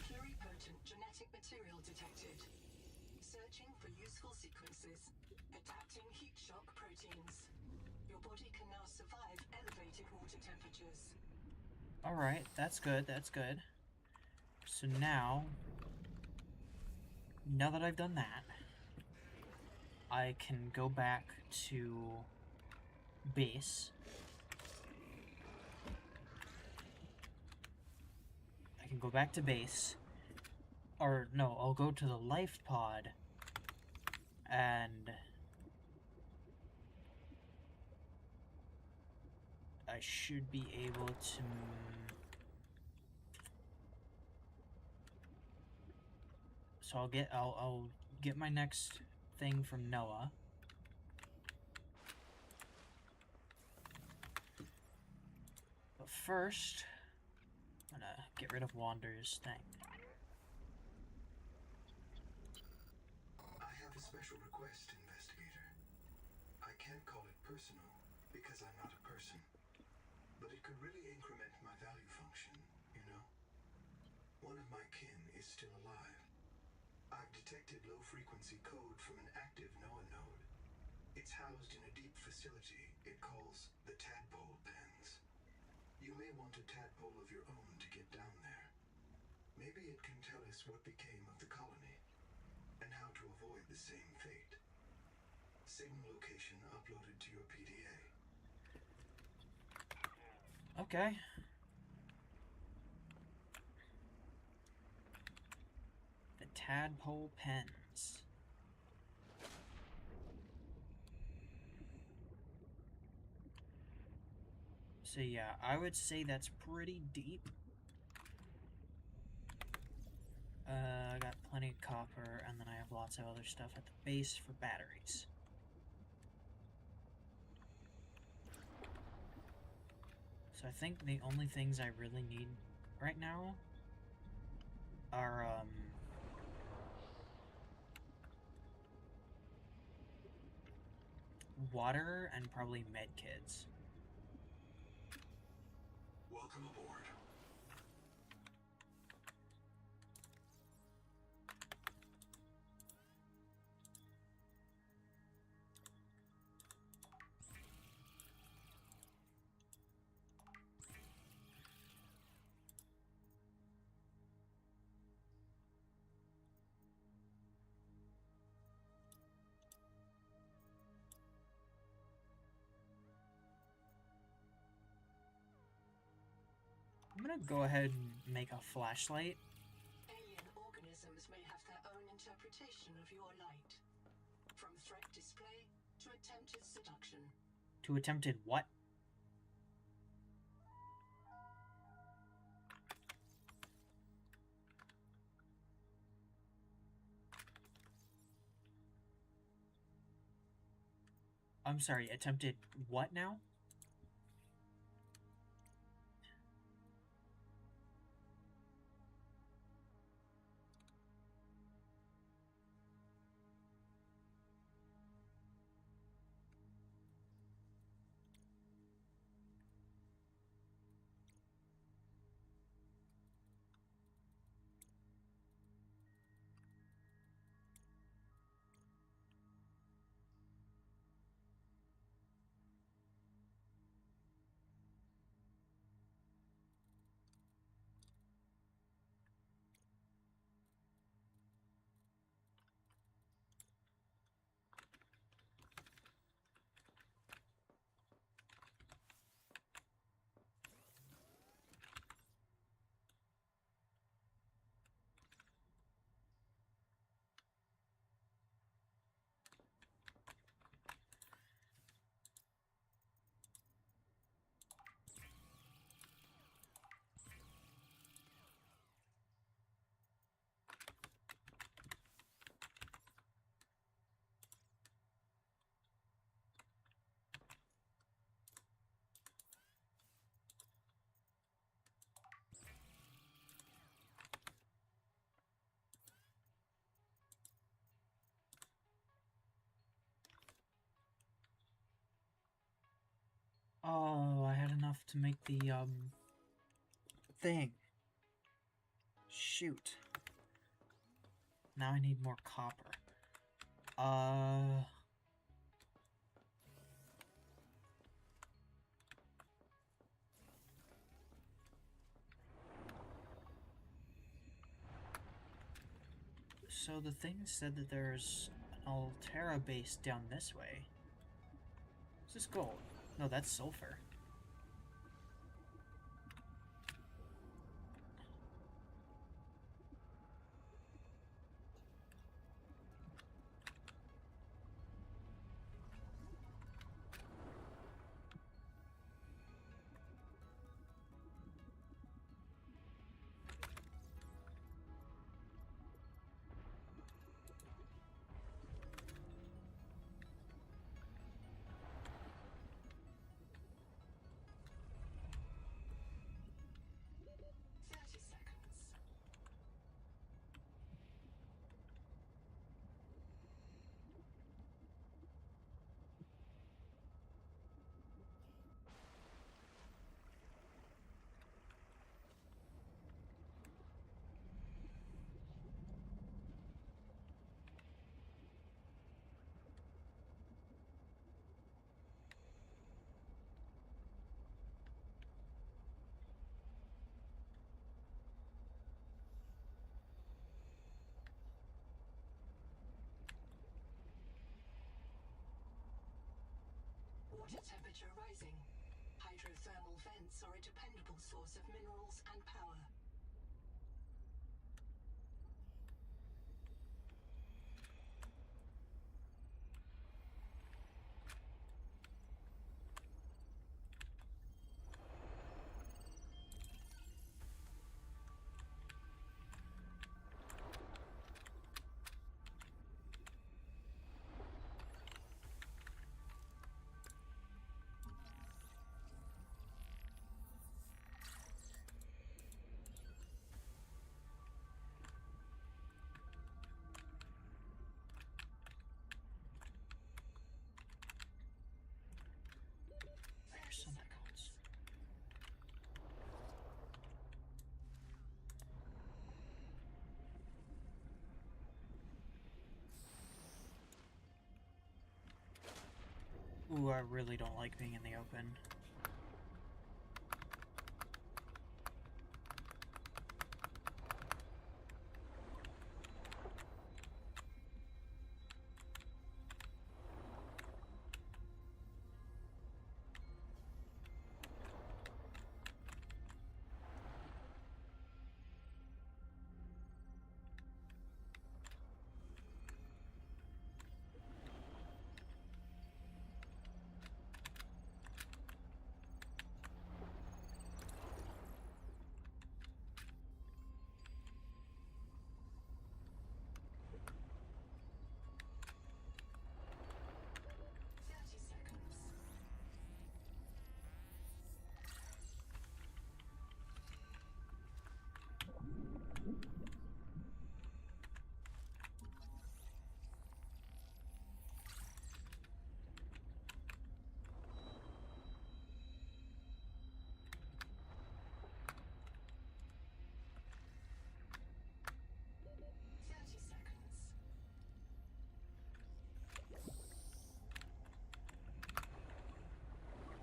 Pluripotent genetic material detected. Searching for useful sequences. Adapting heat shock proteins. Your body can now survive elevated water temperatures. Alright, that's good, that's good. So now that I've done that, I can go back to base. I can go back to base. Or, no, I'll go to the life pod. And I should be able to... So I'll get my next thing from Noah. But first, I'm gonna get rid of Wander's thing. I have a special request, Investigator. I can't call it personal because I'm not a person, but it could really increment my value function, you know? One of my kin is still alive. I've detected low-frequency code from an active NOAA node. It's housed in a deep facility it calls the Tadpole Pens. You may want want a tadpole of your own to get down there. Maybe it can tell us what became of the colony, and how to avoid the same fate. Signal location uploaded to your PDA. Okay. The tadpole pens. So yeah, I would say that's pretty deep. I got plenty of copper, and then I have lots of other stuff at the base for batteries. So I think the only things I really need right now are, water and probably med kits. Welcome aboard. I'm gonna go ahead and make a flashlight. Alien organisms may have their own interpretation of your light. From threat display to attempted seduction. To attempted what? I'm sorry, attempted what now? Oh, I had enough to make the, thing. Shoot. Now I need more copper. So the thing said that there's an Altera base down this way. Is this gold? No, that's sulfur. water temperature rising. Hydrothermal vents are a dependable source of minerals and power. There's some icons. Ooh, I really don't like being in the open.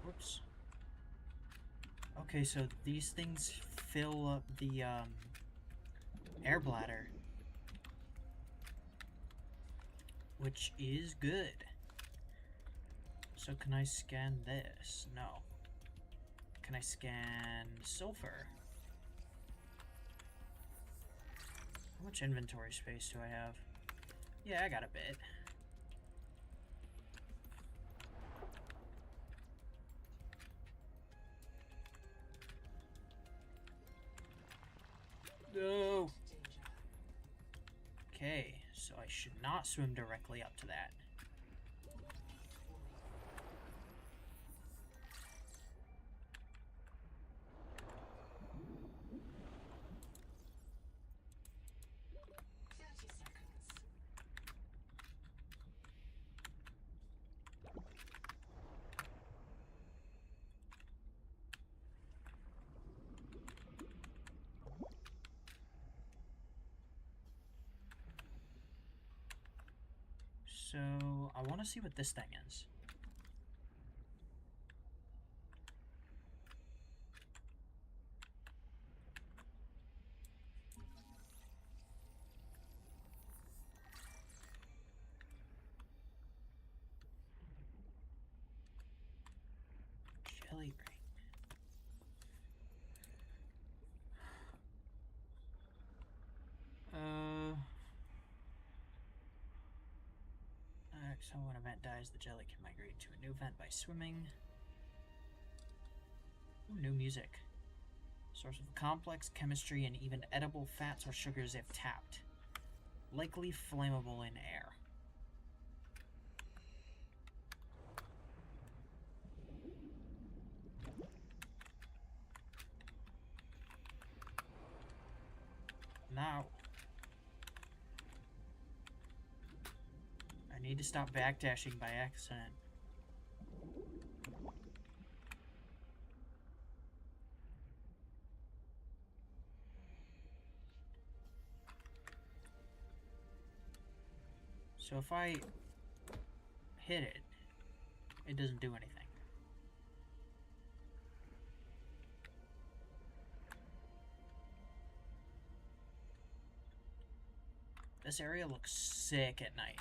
Whoops. Okay, so these things fill up the air bladder, which is good. So can I scan this? No. Can I scan sulfur? How much inventory space do I have? Yeah, I got a bit. No! Okay, so I should not swim directly up to that. So, I want to see what this thing is. Jelly ring. So when a vent dies, the jelly can migrate to a new vent by swimming. Ooh, new music. Source of complex chemistry and even edible fats or sugars if tapped. Likely flammable in air. Now, I need to stop backdashing by accident. So if I hit it, it doesn't do anything. This area looks sick at night.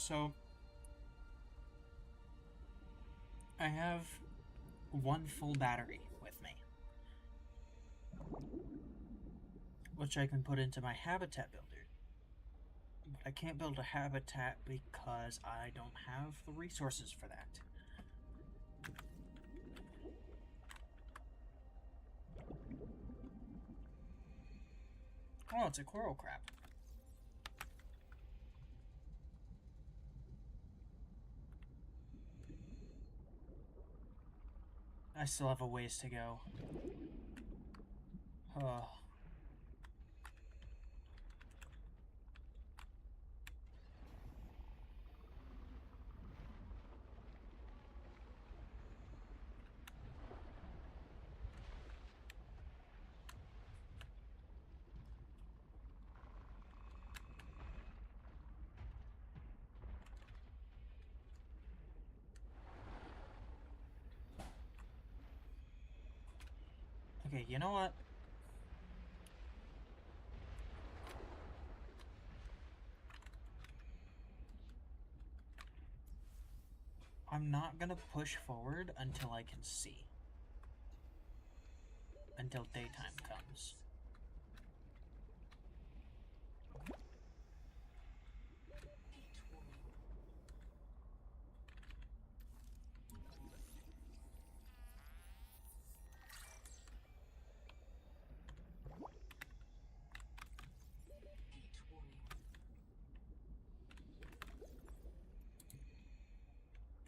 So, I have one full battery with me, which I can put into my habitat builder. But I can't build a habitat because I don't have the resources for that. Oh, it's a coral crab. I still have a ways to go. Oh. Okay, you know what? I'm not gonna push forward until I can see. Until daytime comes.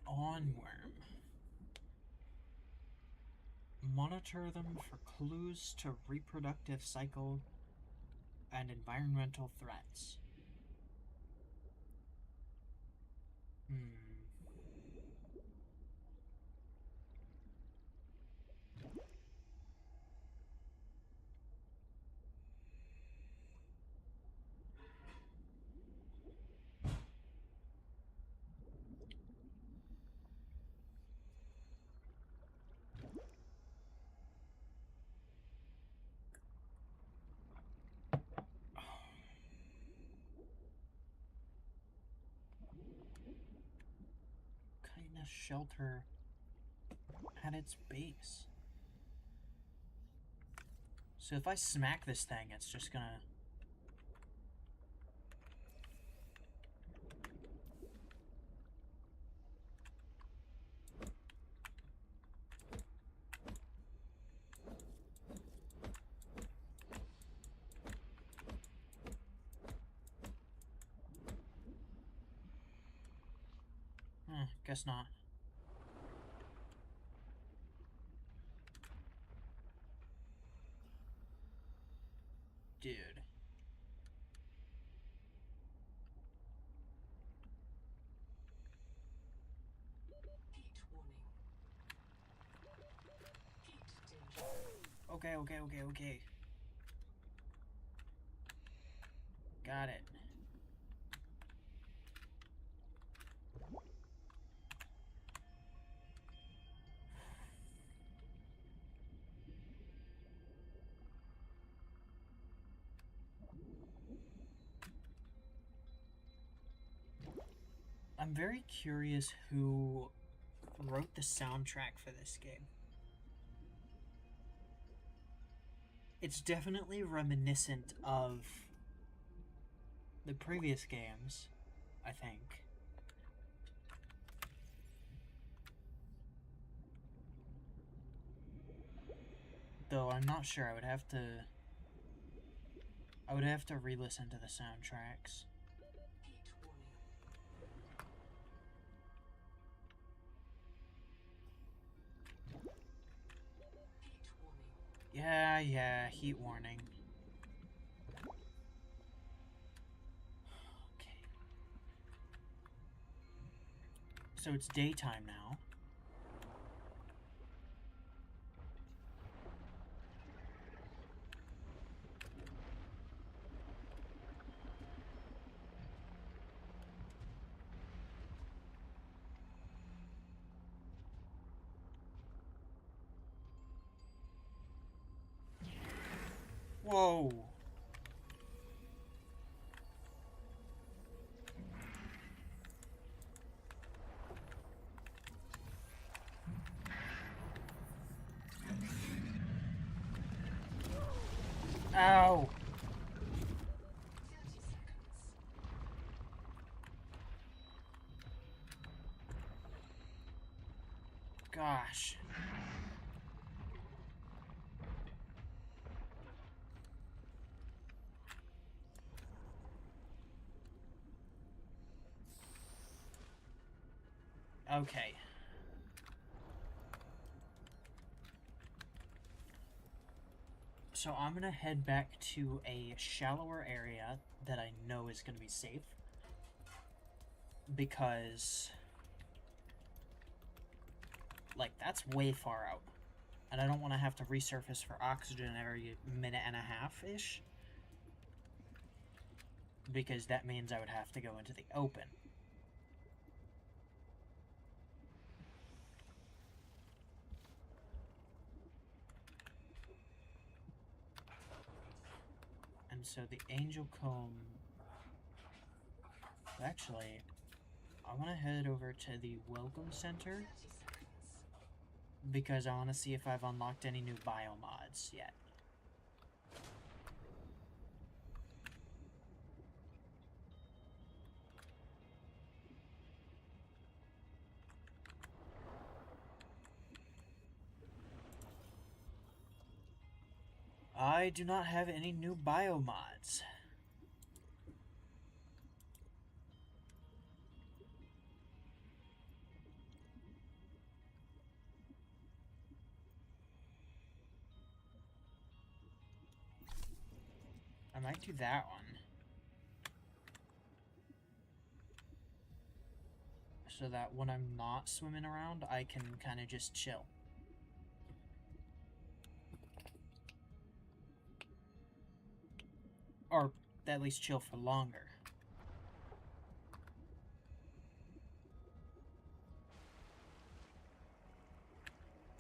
Onworm. Monitor them for clues to reproductive cycle and environmental threats. Kindness shelter at its base. So if I smack this thing, it's just gonna... guess not. Dude. Okay. Got it. I'm very curious who wrote the soundtrack for this game. It's definitely reminiscent of the previous games, I think. Though I'm not sure. I would have to re-listen to the soundtracks. Yeah, heat warning. Okay. So it's daytime now. Whoa. Ow! 30 seconds. Gosh. Okay. So I'm gonna head back to a shallower area that I know is gonna be safe. Because, like, that's way far out. And I don't want to have to resurface for oxygen every minute and a half-ish. Because that means I would have to go into the open. And so the angel comb... Actually, I want to head over to the welcome center. 30 seconds. Because I want to see if I've unlocked any new biomods yet. I do not have any new biomods. I might do that one. So that when I'm not swimming around, I can kind of just chill. Or at least chill for longer.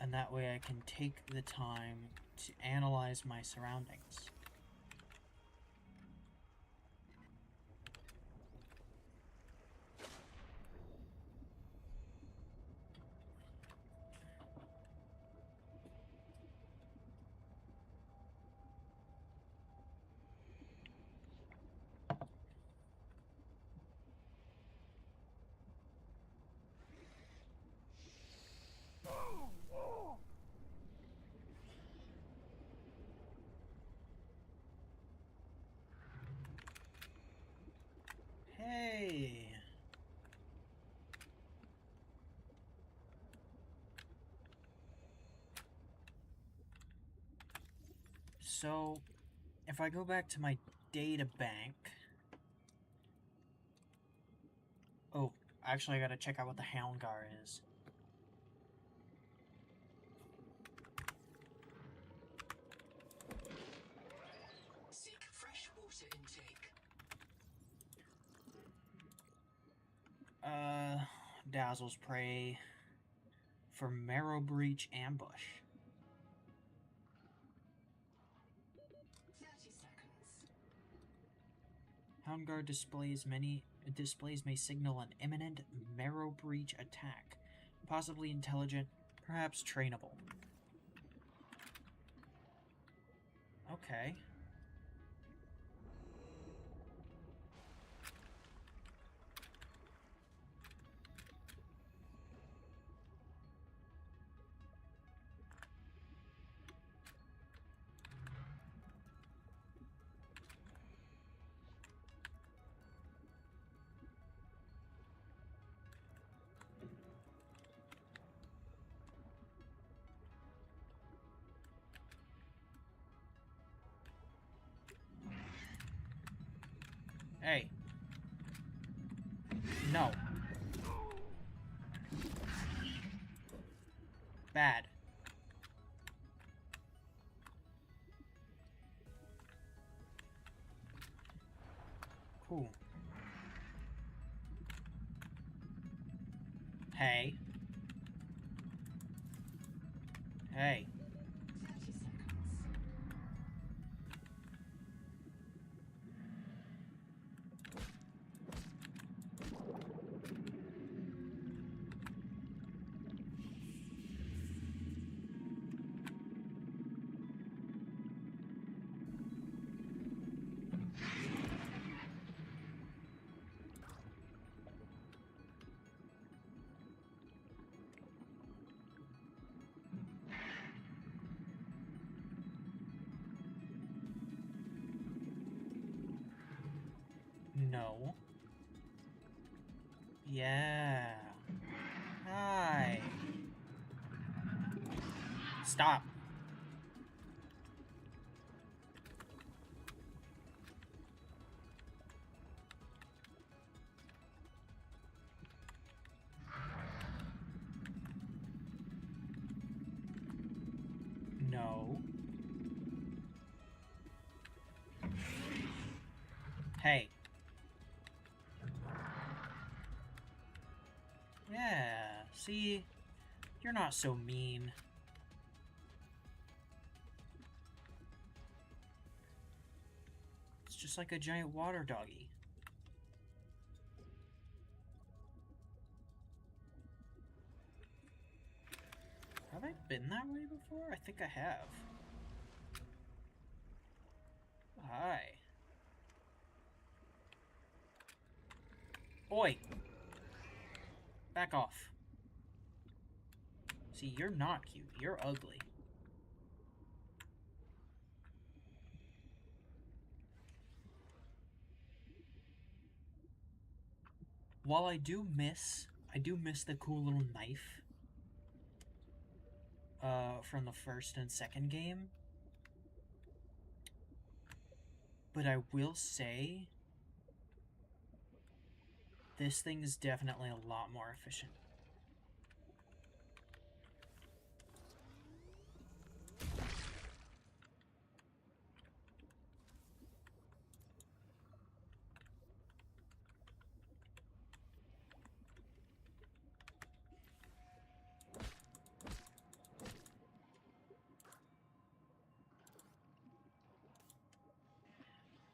And that way I can take the time to analyze my surroundings. Hey! So, if I go back to my data bank... Oh, actually I gotta check out what the Houndgar is. Seek fresh water intake. Dazzle's Prey for Marrow Breach Ambush. 30 seconds. Houndguard displays may signal an imminent Marrow Breach attack. Possibly intelligent, perhaps trainable. Okay. Hey. No. Bad. Cool. Hey. Hey. 30 seconds. No. Yeah. Hi. Stop. No. Hey. Yeah, see? You're not so mean. It's just like a giant water doggy. Have I been that way before? I think I have. Hi. Oi! Back off. See, you're not cute. You're ugly. While I do miss the cool little knife from the first and second game. But I will say this thing is definitely a lot more efficient.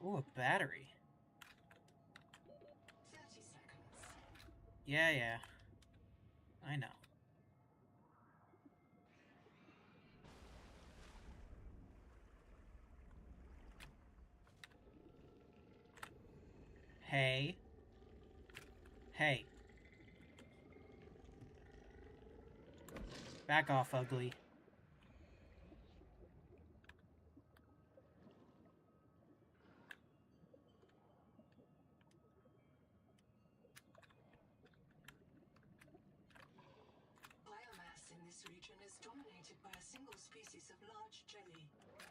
Ooh, a battery. 30 seconds. Yeah. I know. Hey. Hey. Back off, ugly. Biomass in this region is dominated by a single species of large jelly.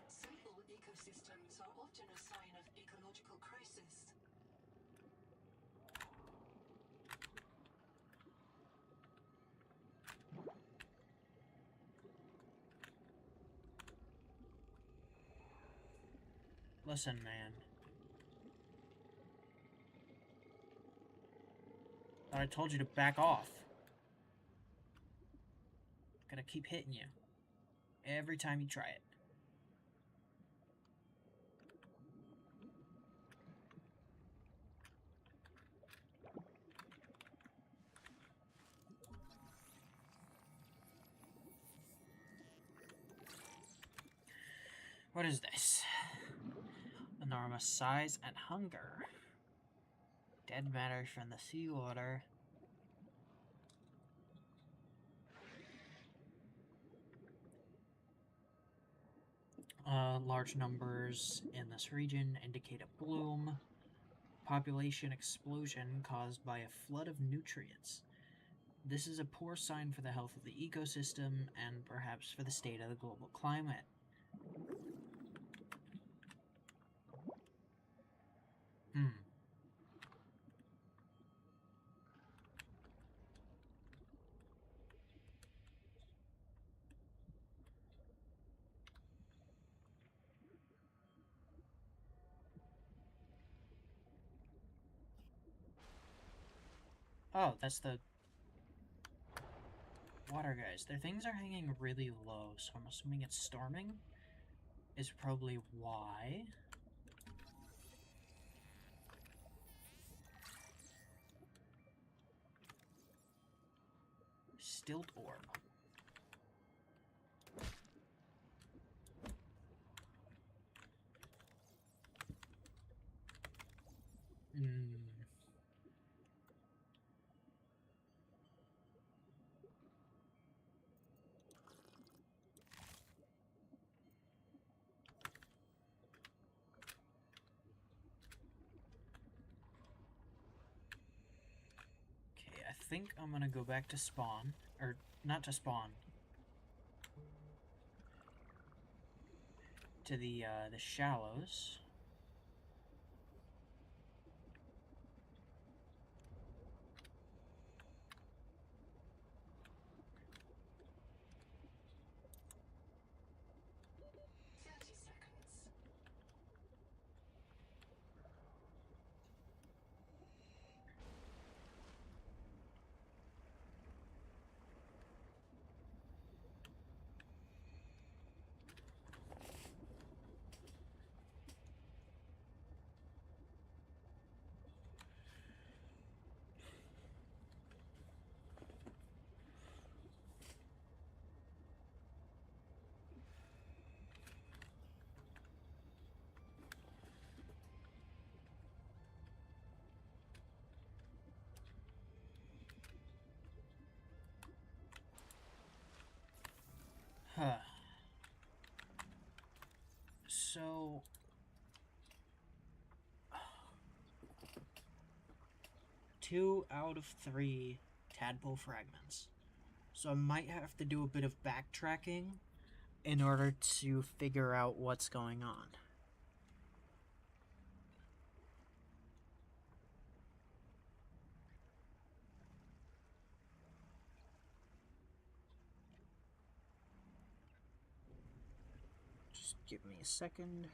Simple ecosystems are often a sign of ecological crisis. Listen, man. Thought I told you to back off. Gonna keep hitting you. Every time you try it. What is this? Enormous size and hunger. Dead matter from the seawater. Large numbers in this region indicate a bloom. Population explosion caused by a flood of nutrients. This is a poor sign for the health of the ecosystem and perhaps for the state of the global climate. Oh, that's the water guys. Their things are hanging really low, so I'm assuming it's storming. Is probably why. Stilt orb. think I'm gonna go back to spawn, or not to spawn, to the shallows. Huh. So... 2 out of 3 tadpole fragments. So I might have to do a bit of backtracking in order to figure out what's going on. Just give me a second.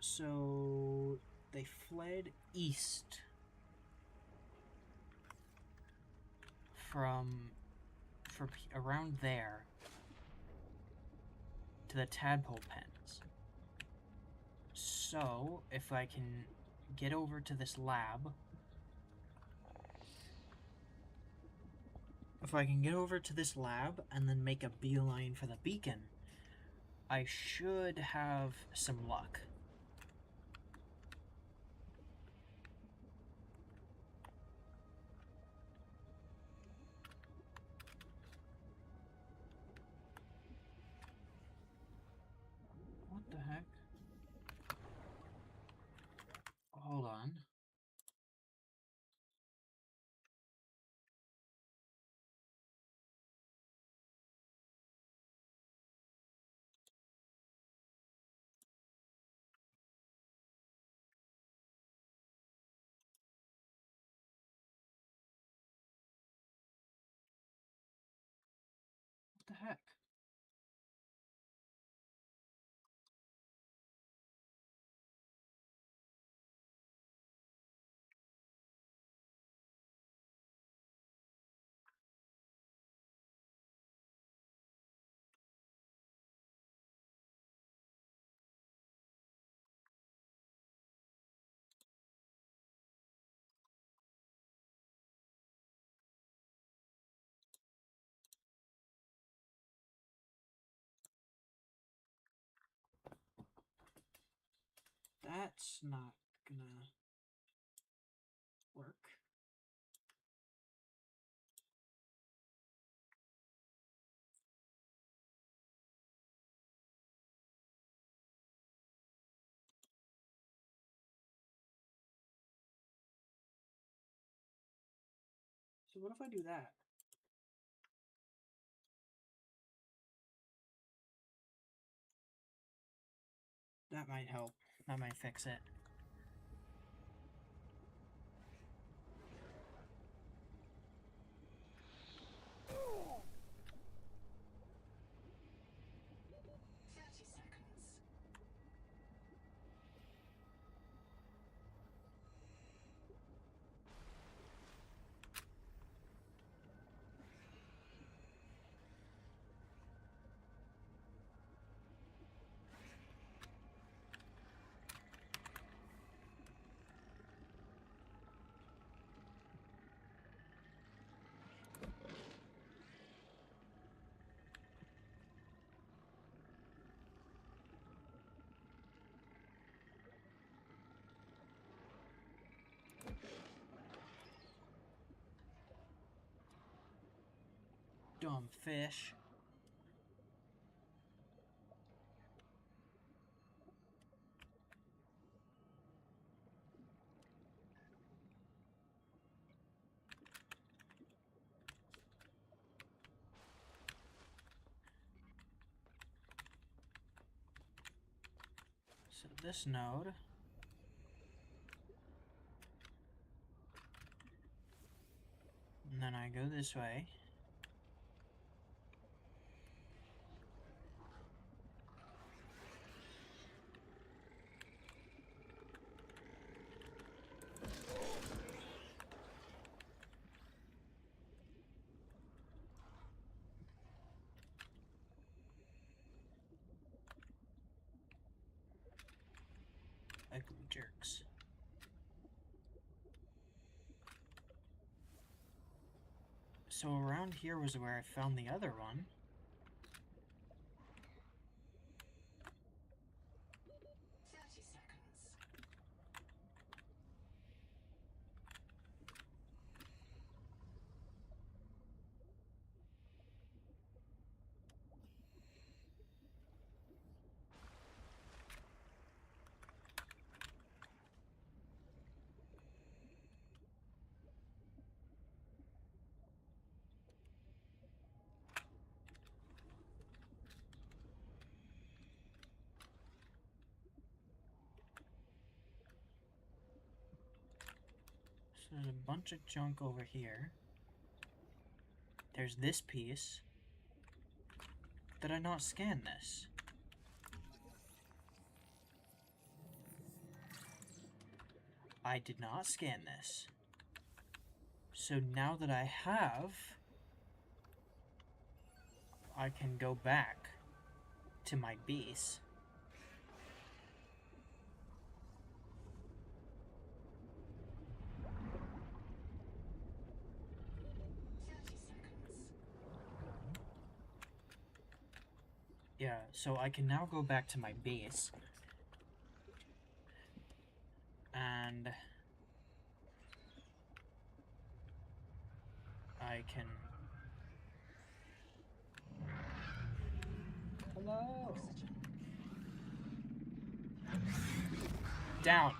So they fled east from around there to the tadpole pens. So if I can get over to this lab, and then make a beeline for the beacon, I should have some luck. What the heck? Hold on. What the heck? That's not gonna work. So what if I do that? That might help. That might fix it. Dumb fish. So this node. And then I go this way. Ugly jerks. So around here was where I found the other one. So there's a bunch of junk over here. There's this piece. Did I not scan this? I did not scan this. So now that I have, I can go back to my base. Yeah, so I can now go back to my base. And I can... Hello! Down!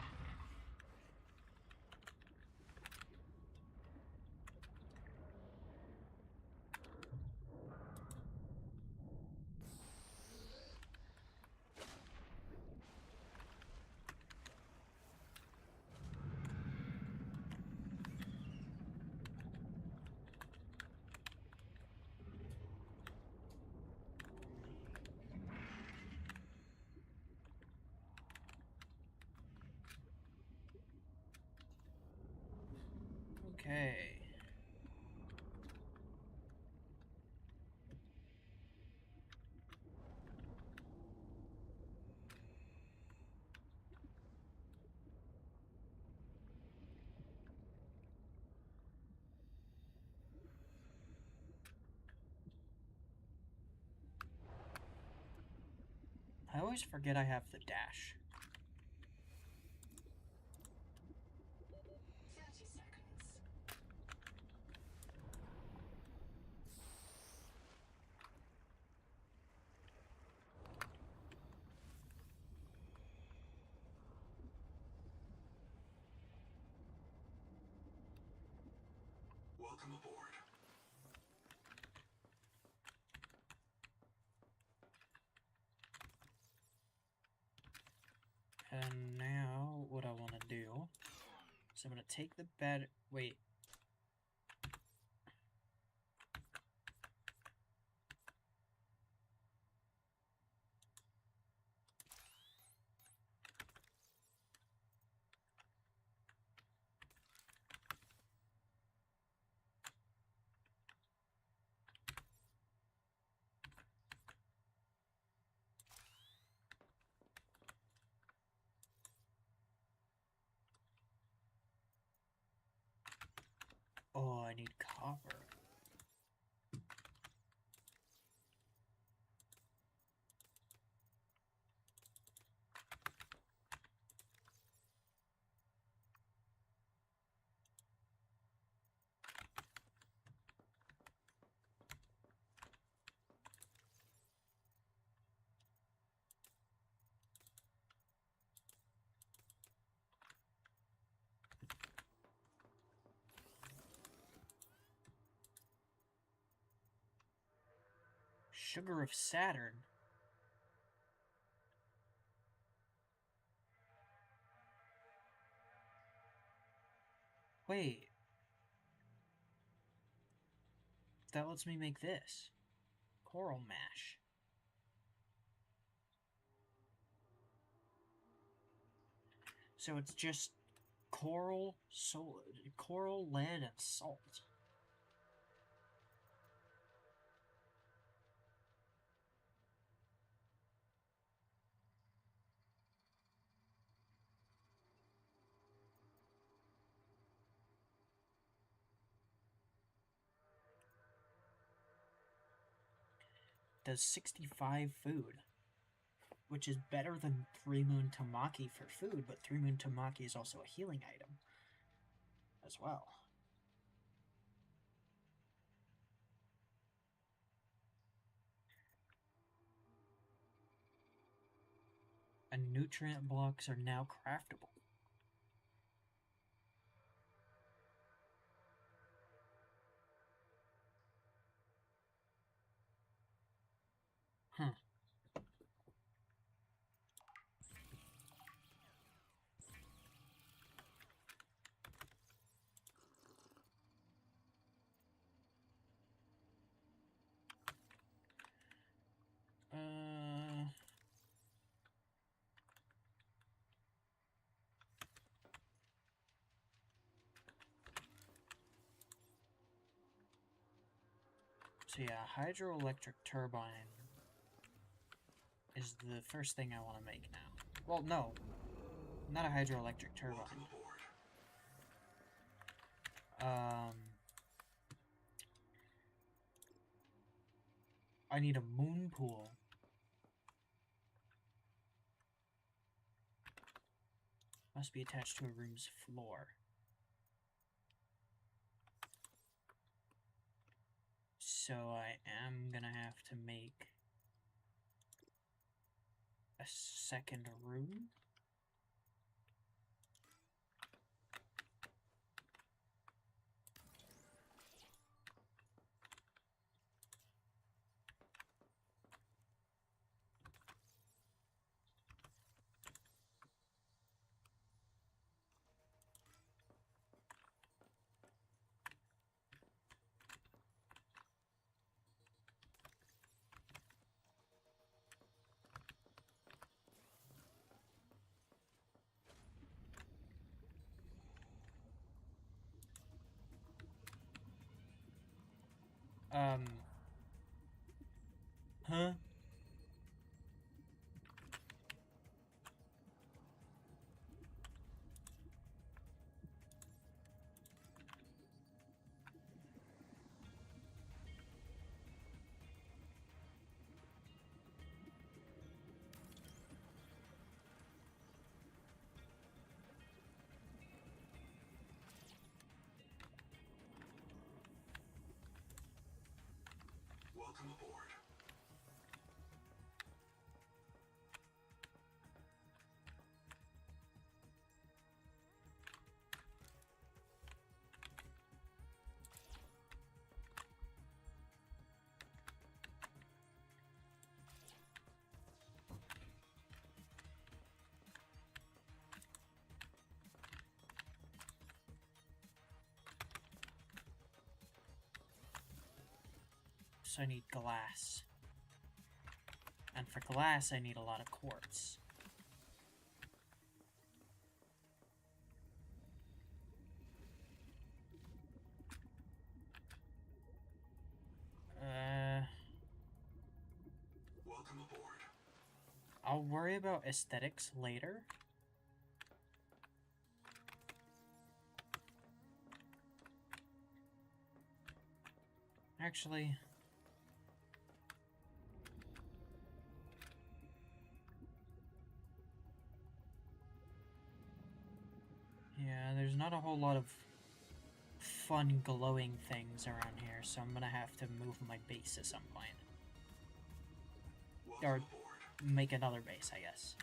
Okay. I always forget I have the dash. 30 seconds. Welcome aboard. And now, what I want to do is I'm going to take the bed... Wait. Oh, I need copper. Sugar of Saturn. Wait. That lets me make this. Coral mash. So it's just coral, lead, and salt. Does 65 food, which is better than 3 Moon Tamaki for food, but 3 Moon Tamaki is also a healing item as well. And nutrient blocks are now craftable. Huh. So yeah, hydroelectric turbine is the first thing I want to make now. Well, no, not a hydroelectric turbine. I need a moon pool. Must be attached to a room's floor. So I am gonna have to make a second room. Huh? Welcome aboard. So I need glass. And for glass, I need a lot of quartz. Welcome aboard. I'll worry about aesthetics later. Actually, yeah, there's not a whole lot of fun glowing things around here, so I'm gonna have to move my base at some point. Welcome Or aboard. make another base, I guess.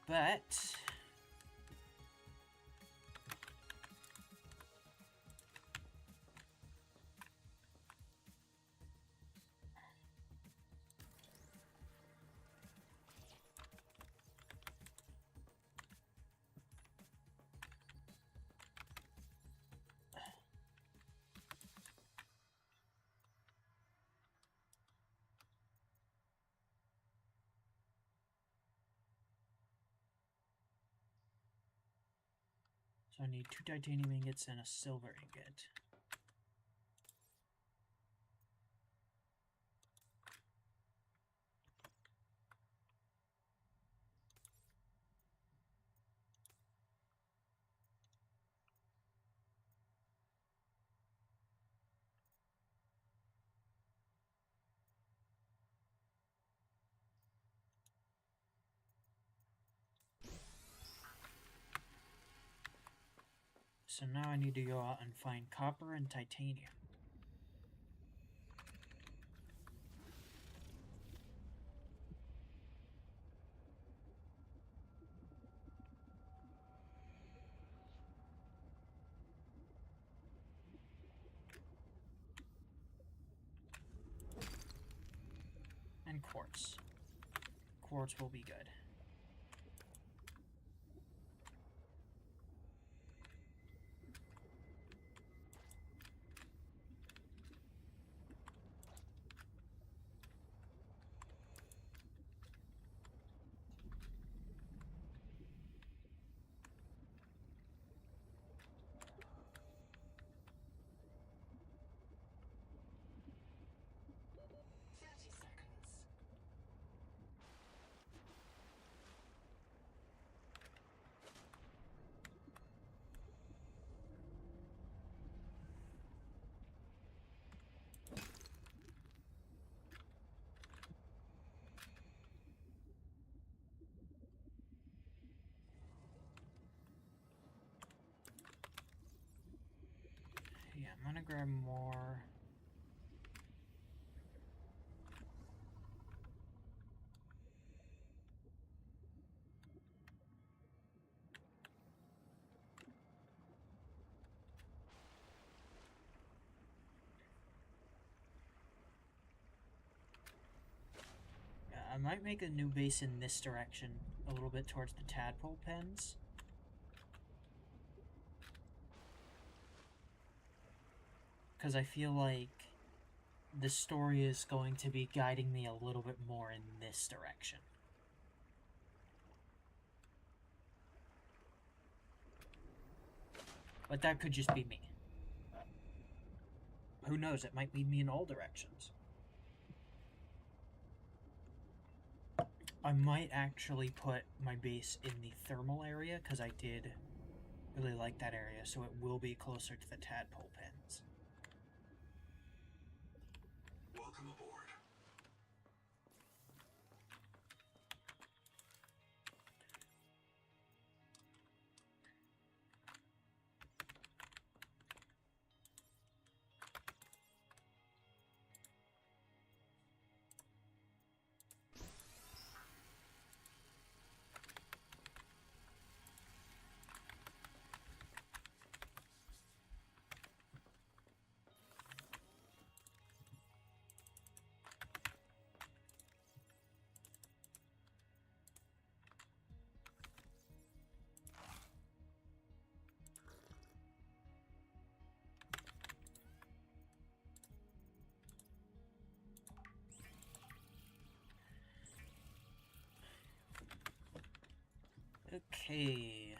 But So I need 2 titanium ingots and a silver ingot. So now I need to go out and find copper and titanium. And quartz. Quartz will be good. Yeah, I'm gonna grab more. Yeah, I might make a new base in this direction, a little bit towards the tadpole pens. Because I feel like the story is going to be guiding me a little bit more in this direction. But that could just be me. Who knows, it might lead me in all directions. I might actually put my base in the thermal area, because I did really like that area, so it will be closer to the tadpole pens. Welcome aboard. Okay.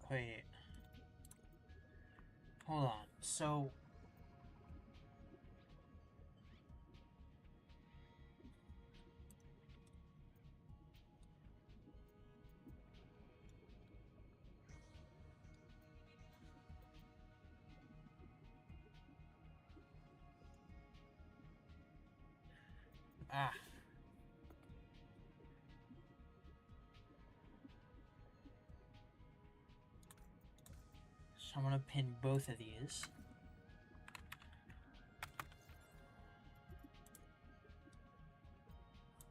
Wait. Hold on. So... Ah. So I'm gonna pin both of these.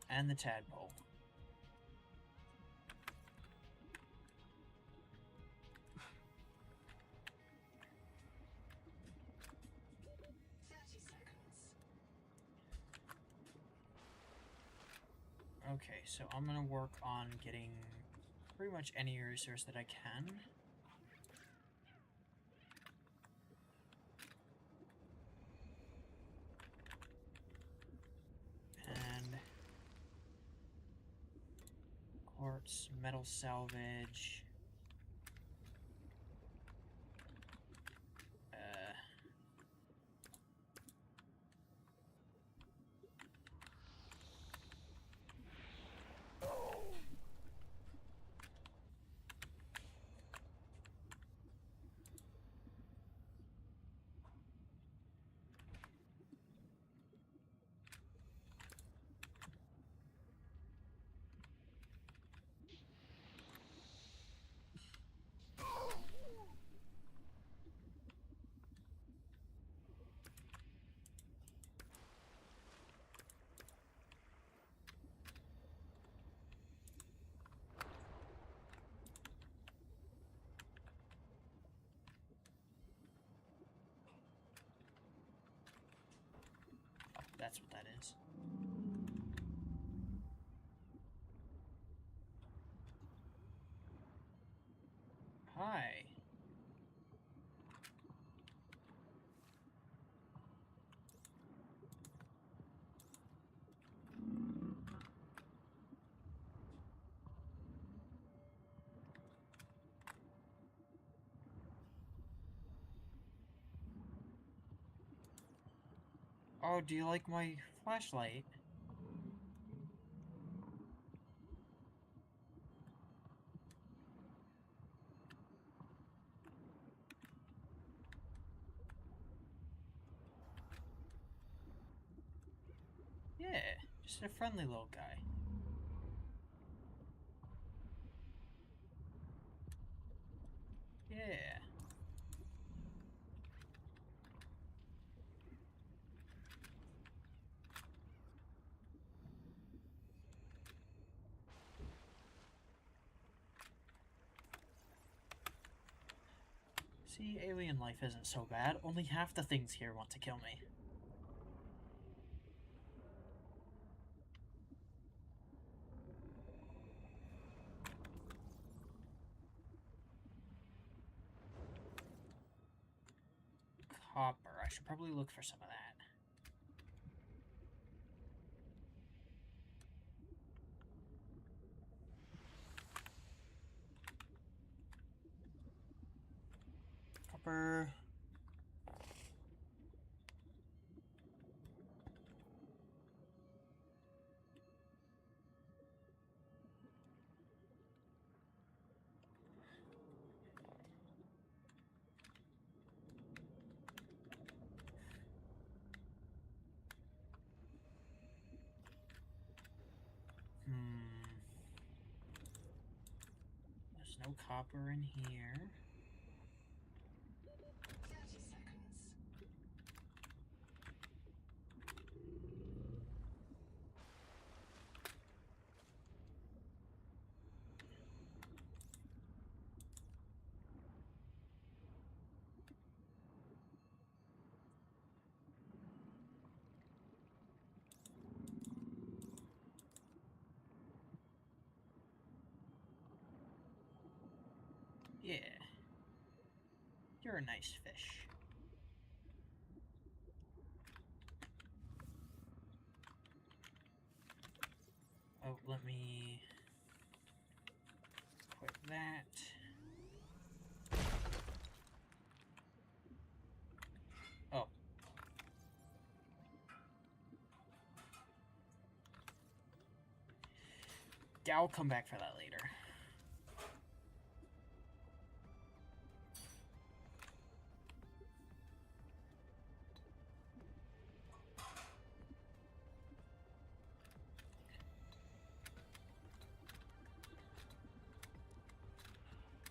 And the tadpole. Okay, so I'm gonna work on getting pretty much any resource that I can. And quartz, metal salvage. That's what that is. Hi. Oh, do you like my flashlight? Yeah, just a friendly little guy. Yeah. See, alien life isn't so bad. Only half the things here want to kill me. Copper. I should probably look for some of that. Copper. There's no copper in here. 30 seconds. Yeah. You're a nice fish. Oh, let me quit that. Oh. Yeah, I'll come back for that later.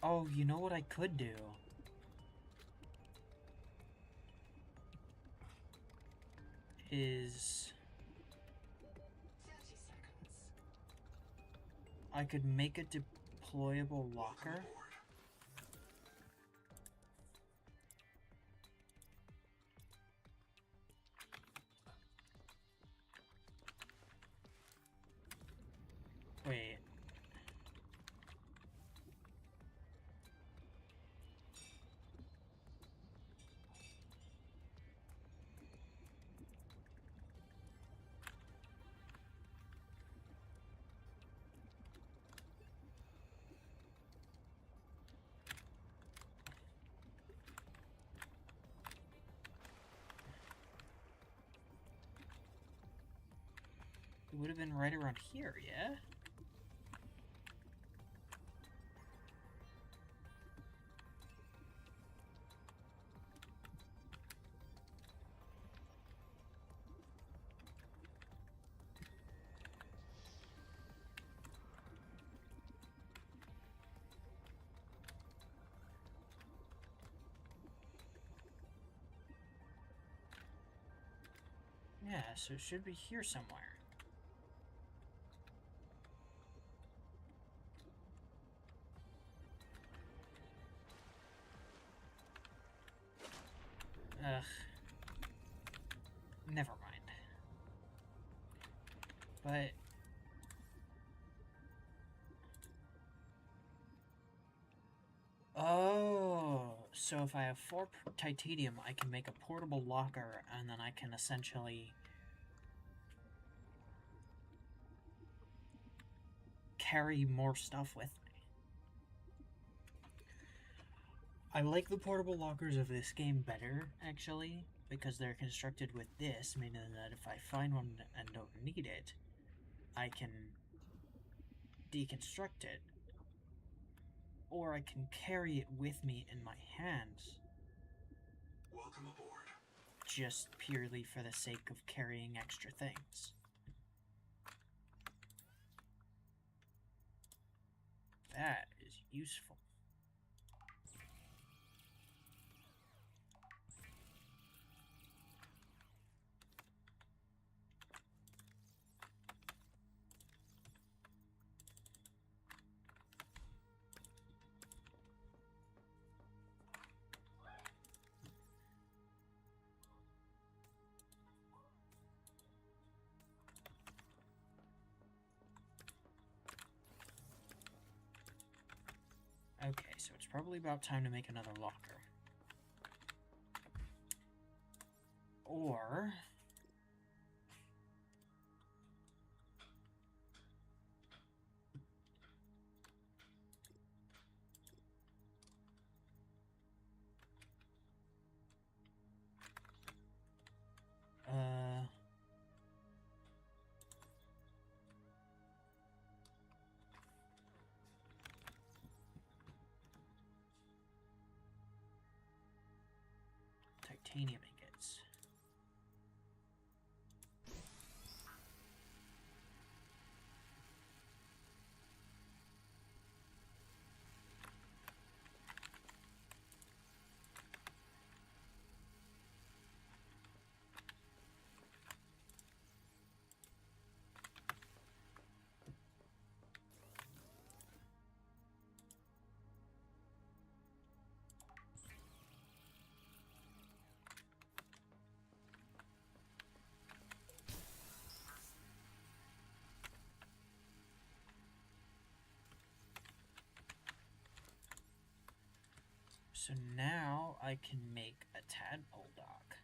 Oh, you know what I could do? Is 30 seconds. I could make a deployable locker. Wait. It would have been right around here, yeah? Yeah, so it should be here somewhere. Ugh. Never mind. But... Oh, so if I have 4 titanium, I can make a portable locker, and then I can essentially carry more stuff with me. I like the portable lockers of this game better, actually, because they're constructed with this, meaning that if I find one and don't need it, I can deconstruct it, or I can carry it with me in my hands. Welcome aboard. Just purely for the sake of carrying extra things. That is useful. Okay, so it's probably about time to make another locker. Or... titanium ingots. So now I can make a tadpole dock.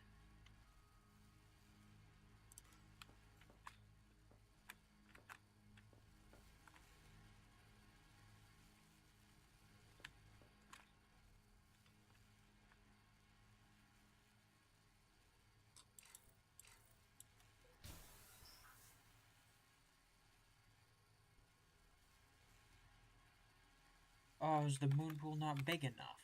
Oh, is the moon pool not big enough?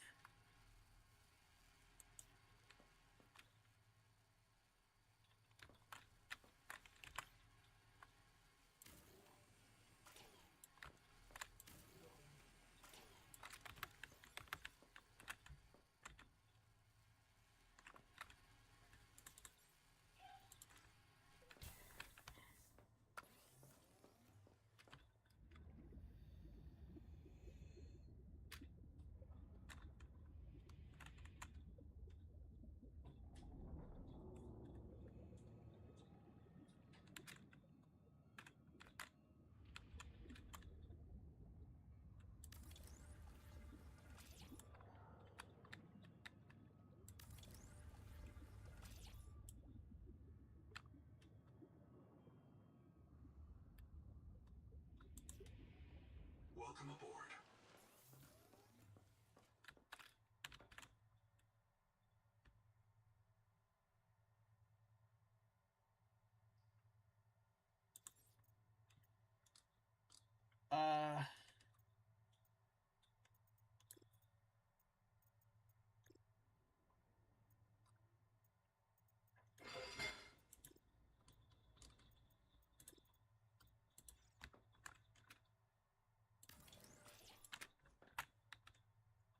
Welcome aboard.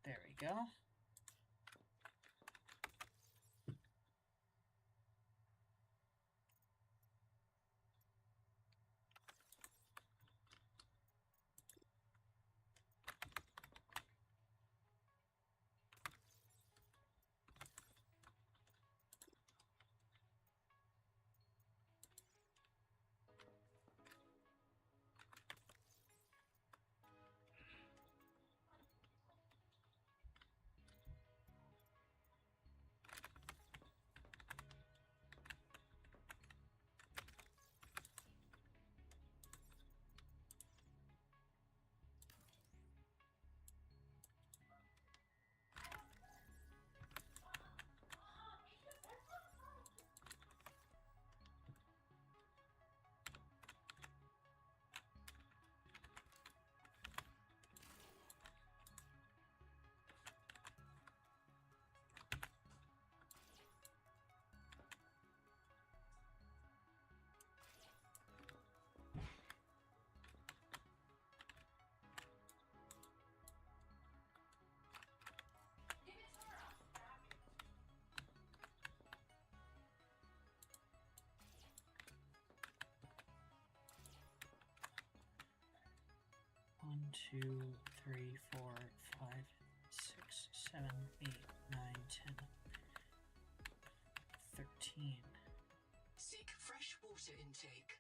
There we go. One, two, three, 4, 5, 6, 7, 8, 9, 10, 13. Seek fresh water intake.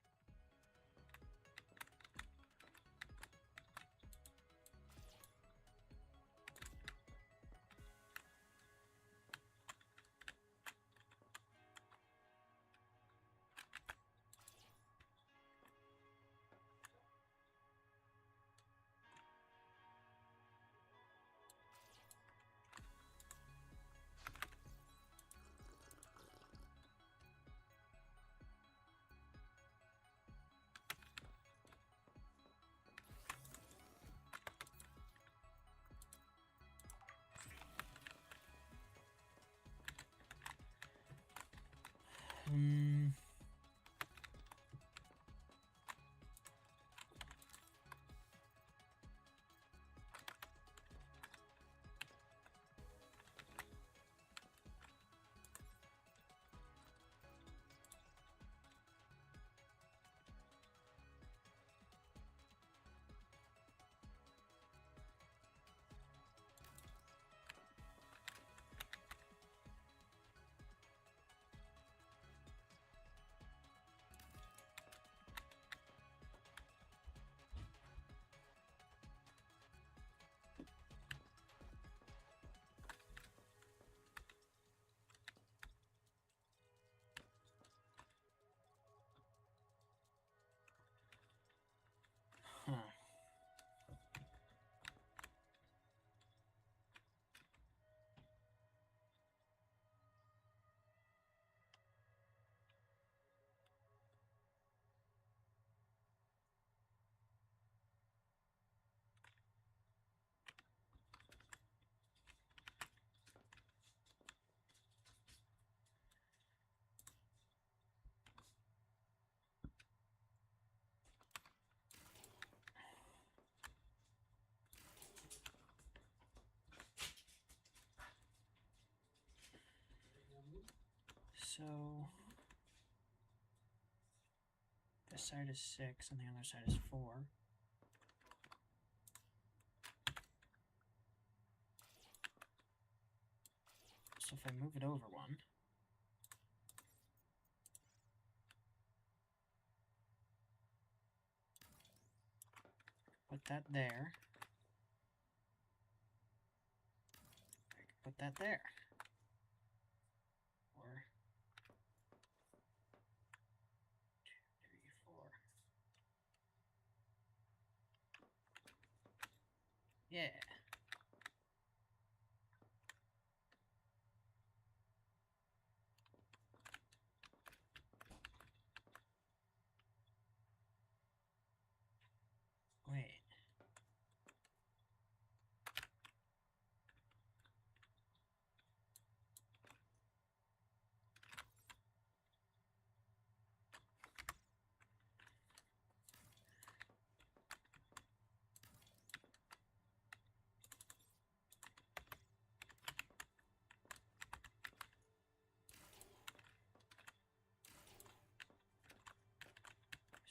Huh. So this side is 6 and the other side is 4. So if I move it over one, put that there, I can put that there. Or 2, 3, 4. Yeah. Wait.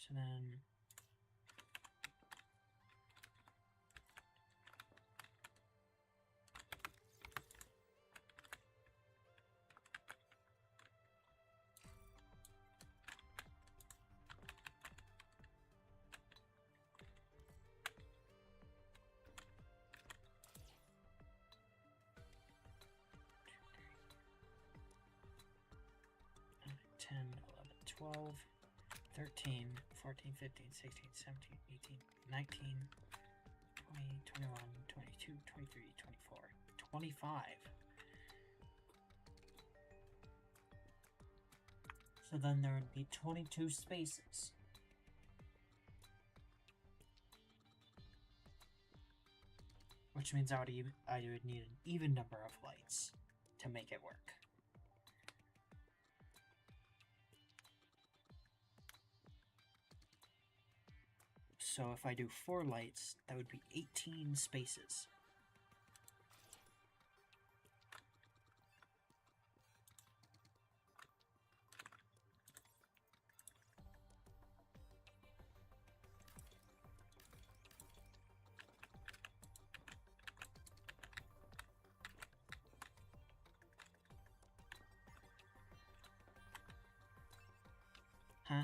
So then... Ten, 11, 12, 13, 14, 15, 16, 17, 18, 19, 20, 21, 22, 23, 24, 25. So then there would be 22 spaces. Which means I would need an even number of lights to make it work. So if I do 4 lights, that would be 18 spaces. Huh?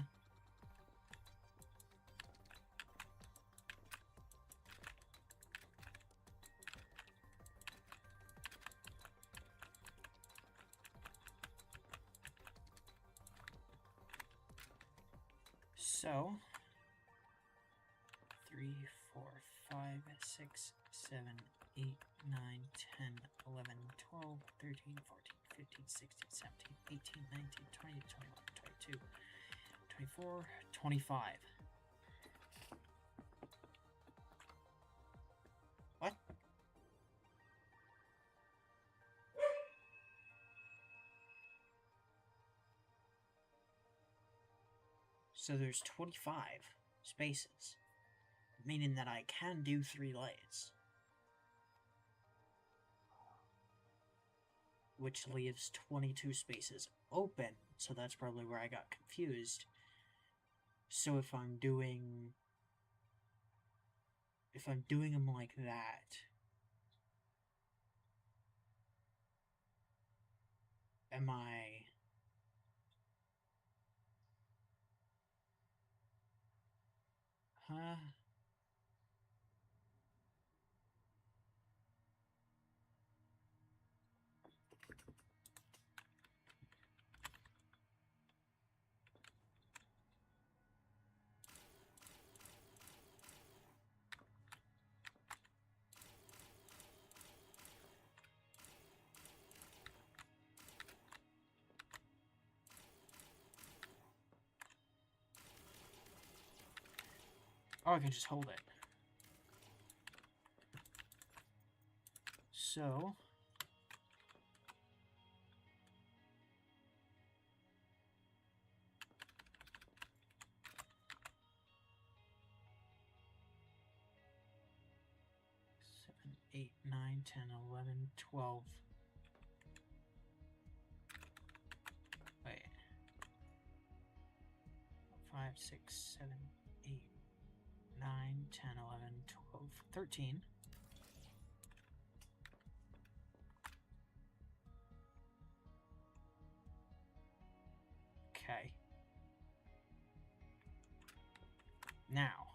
So, 3, 4, 5, 6, 7, 8, 9, 10, 11, 12, 13, 14, 15, 16, 17, 18, 19, 20, 21, 22, 24, 25. What? So there's 25 spaces, meaning that I can do 3 lights. Which leaves 22 spaces open, so that's probably where I got confused. So if I'm doing them like that, am I... Huh? Oh, I can just hold it. So... Seven, 8, 9, 10, 11, 12. Wait. 5, 6, 7, 8, 9, 10, 11, 12, 13. Okay. Now.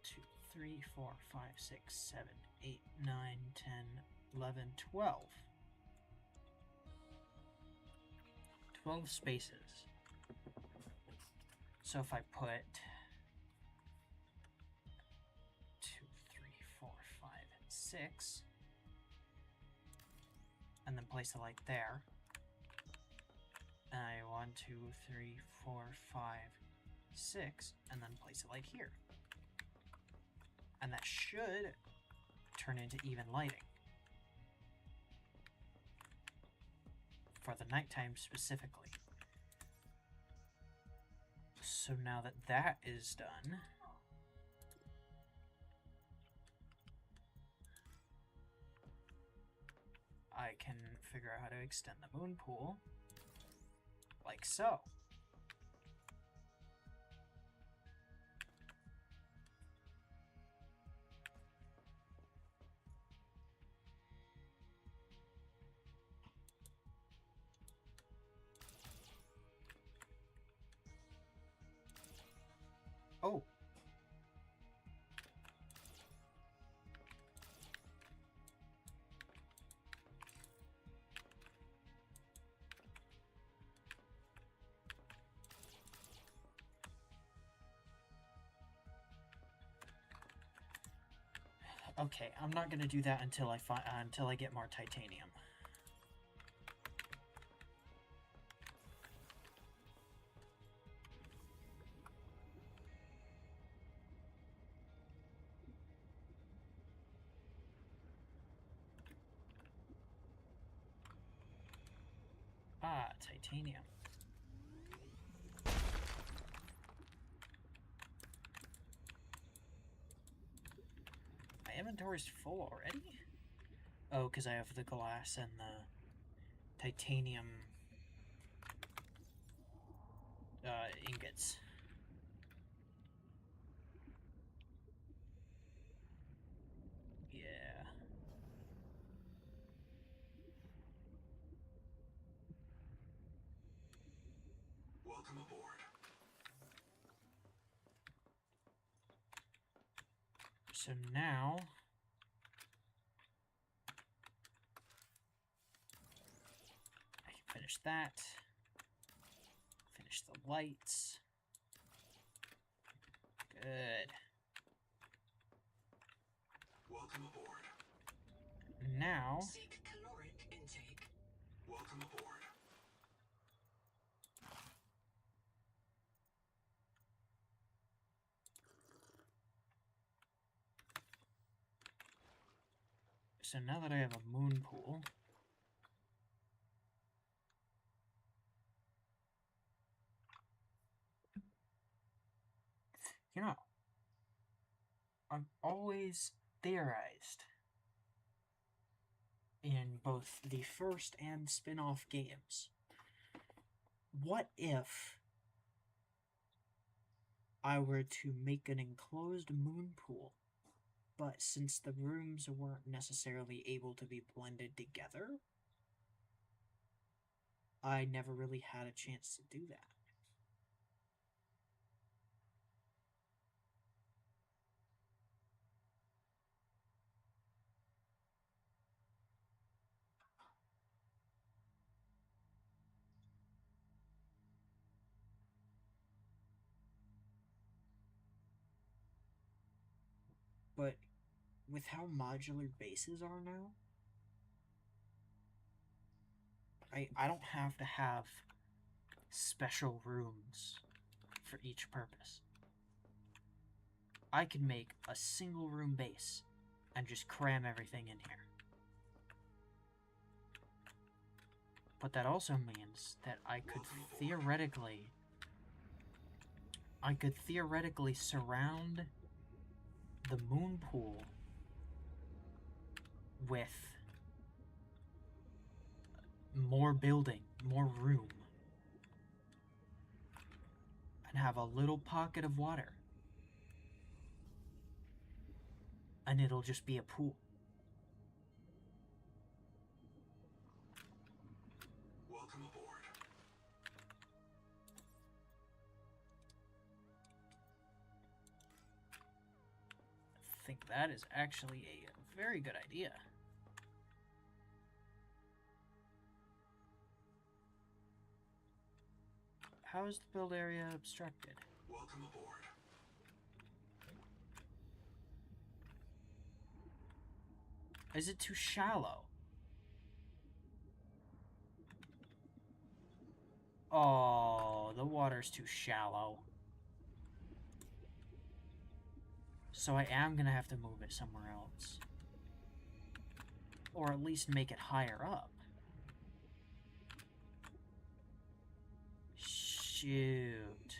2, 3, 4, 5, 6, 7, 8, 9, 10, 11, 12. 12 spaces. So if I put 2, 3, 4, 5, 6. And then place it like there. And I 1, 2, 3, 4, 5, 6, and then place it like here. And that should turn into even lighting. For the nighttime specifically. So now that that is done, I can figure out how to extend the moon pool like so. Oh. Okay, I'm not gonna do that until I get more titanium. Ah, titanium. My inventory's full already? Oh, because I have the glass and the titanium ingots. Yeah. Welcome aboard. So now I can finish that. Finish the lights. Good. Welcome aboard. Now Seek caloric intake. Welcome aboard. So now that I have a moon pool, you know, I've always theorized in both the first and spin-off games, what if I were to make an enclosed moon pool, but since the rooms weren't necessarily able to be blended together, I never really had a chance to do that. But with how modular bases are now, I don't have to have special rooms for each purpose. I can make a single room base and just cram everything in here. But that also means that I could theoretically surround the moon pool with more building, more room, and have a little pocket of water. And it'll just be a pool. Welcome aboard. I think that is actually a very good idea. How is the build area obstructed? Welcome aboard. Is it too shallow? Oh, the water's too shallow. So I am gonna have to move it somewhere else. Or at least make it higher up. Shoot.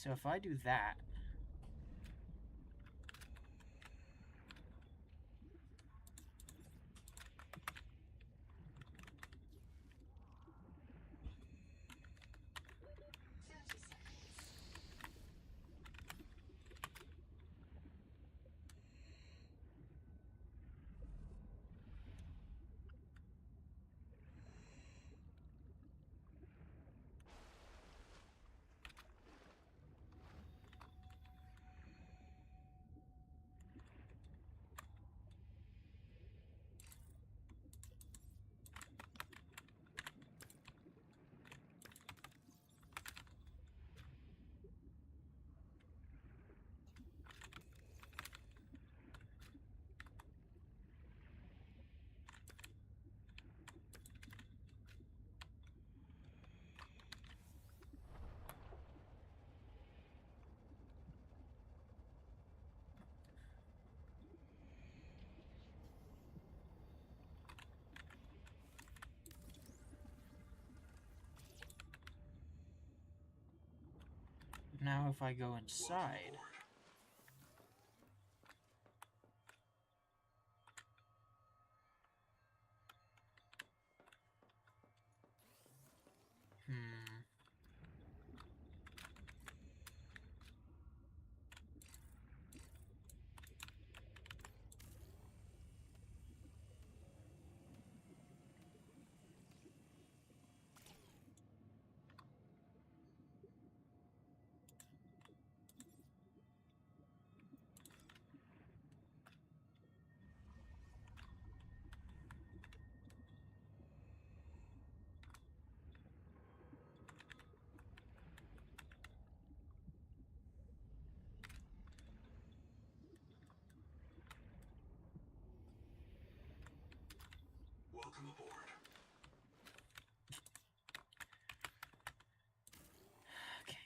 So if I do that, now if I go inside, Welcome aboard. okay.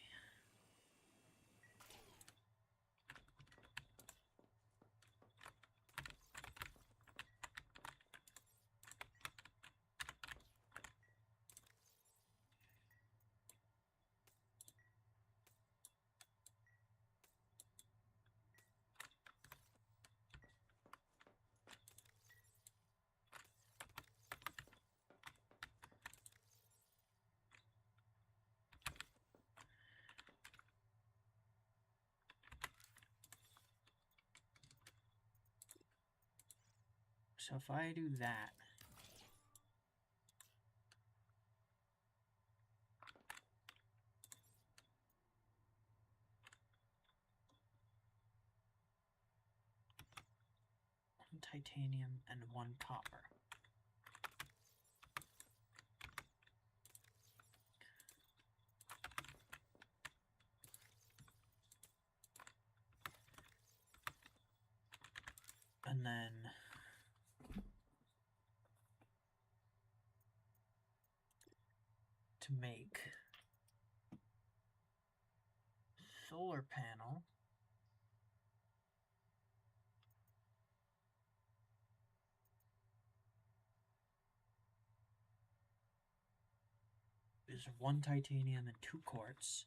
So if I do that, one titanium and one copper. And then to make solar panel, is one titanium and 2 quartz.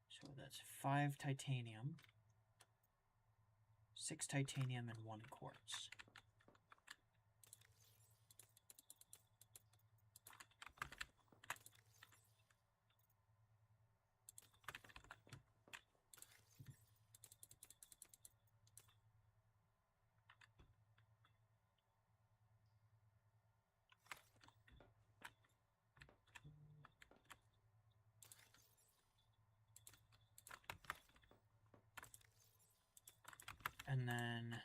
So that's 5 titanium, 6 titanium, and 1 quartz. And then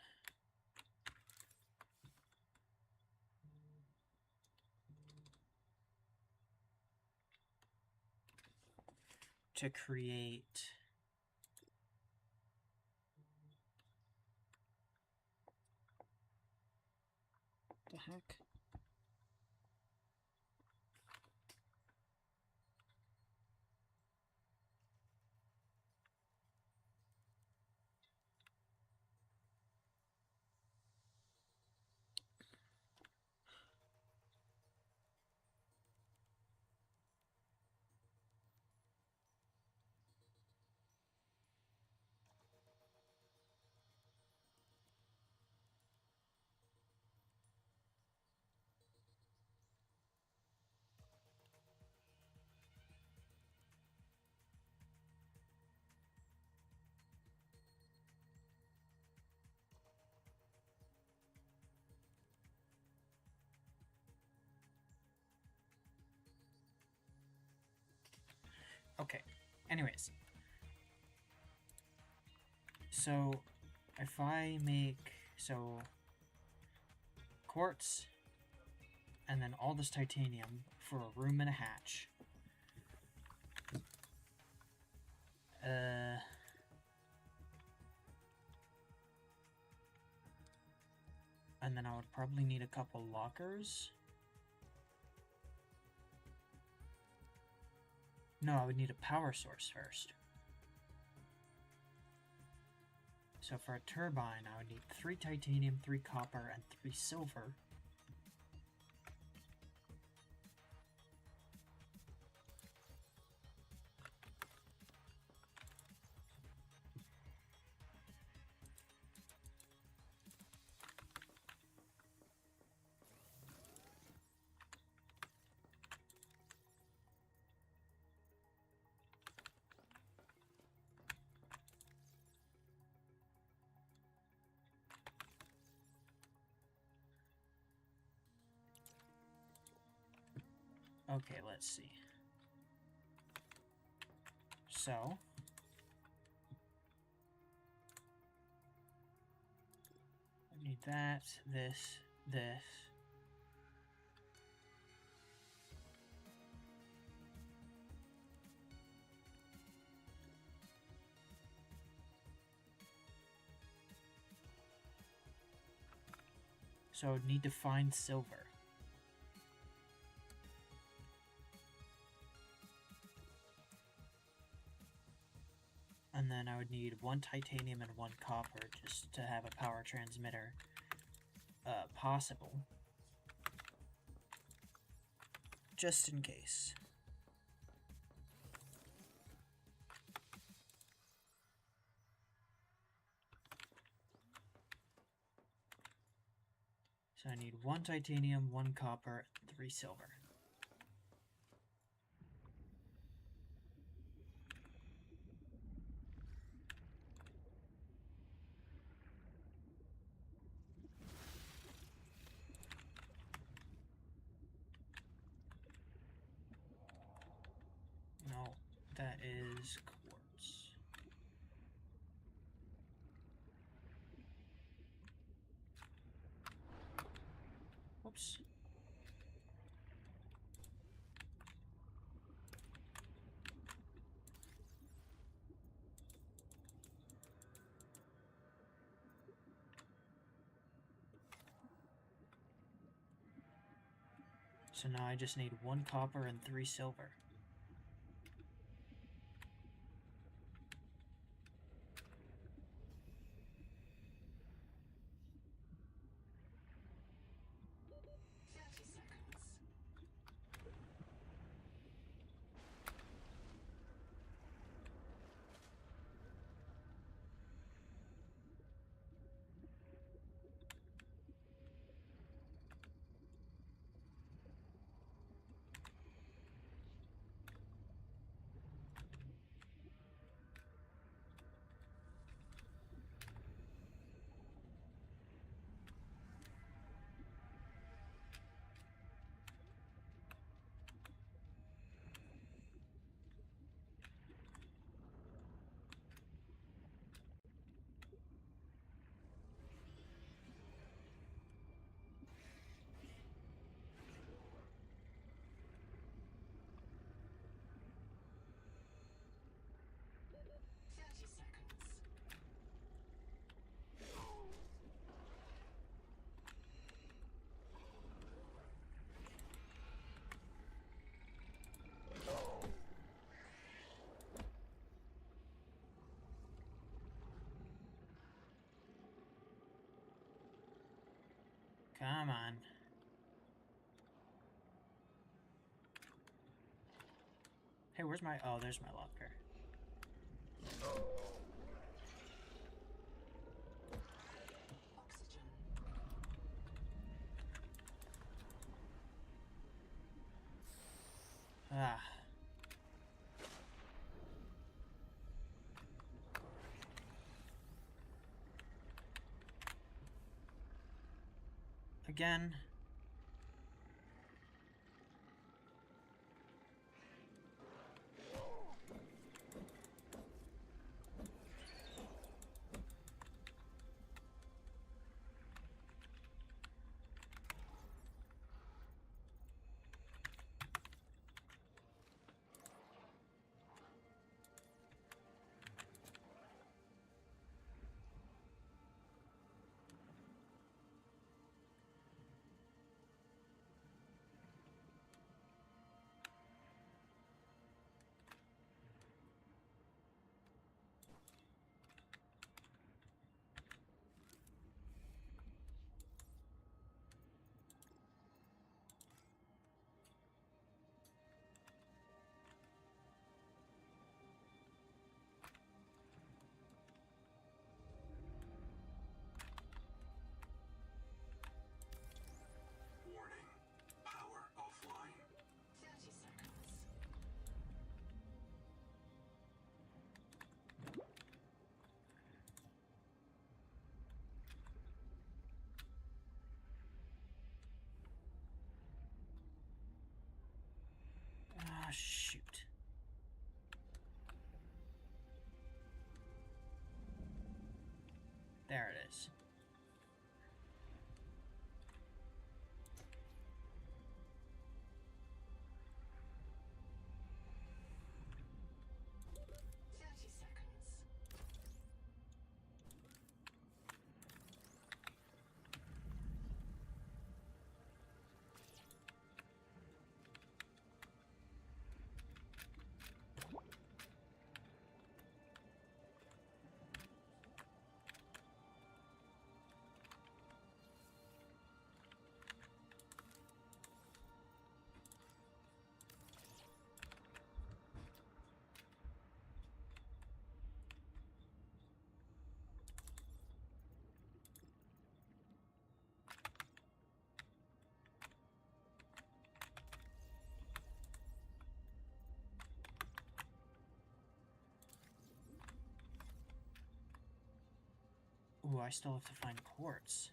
to create the heck? Okay, anyways. So, if I make, quartz, and then all this titanium for a room and a hatch. And then I would probably need a couple lockers. No, I would need a power source first. So for a turbine, I would need 3 titanium, 3 copper, and 3 silver. Okay, let's see. So, I need that, this, this. So I would need to find silver. And then I would need 1 titanium and 1 copper just to have a power transmitter possible. Just in case. So I need 1 titanium, 1 copper, 3 silver. No, that is quartz. Whoops. So now I just need 1 copper and 3 silver. Come on. Hey, where's my... Oh, there's my locker. Oxygen. Ah. Again. Warning. Power offline. 30 seconds. Ah, shoot. There it is. Ooh, I still have to find quartz.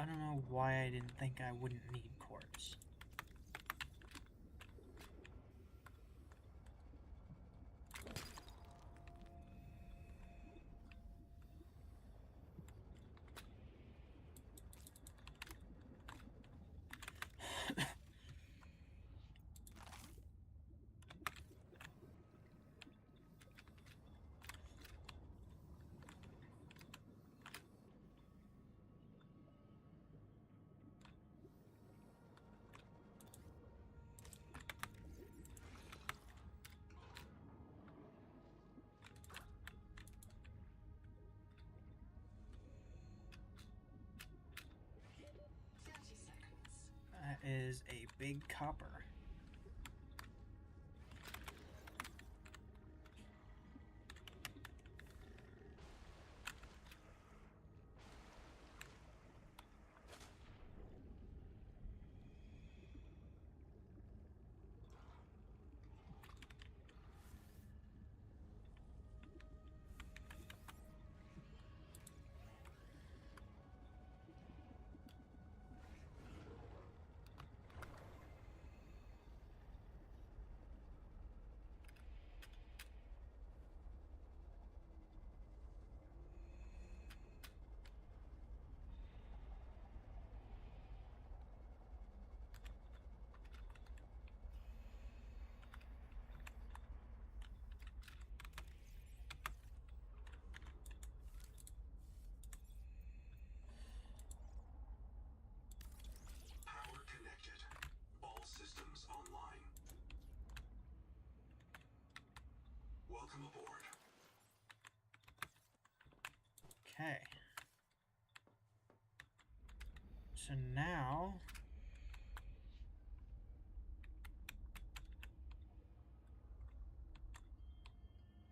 I don't know why I didn't think I wouldn't need quartz. That is a big copper. Welcome aboard. Okay. So now...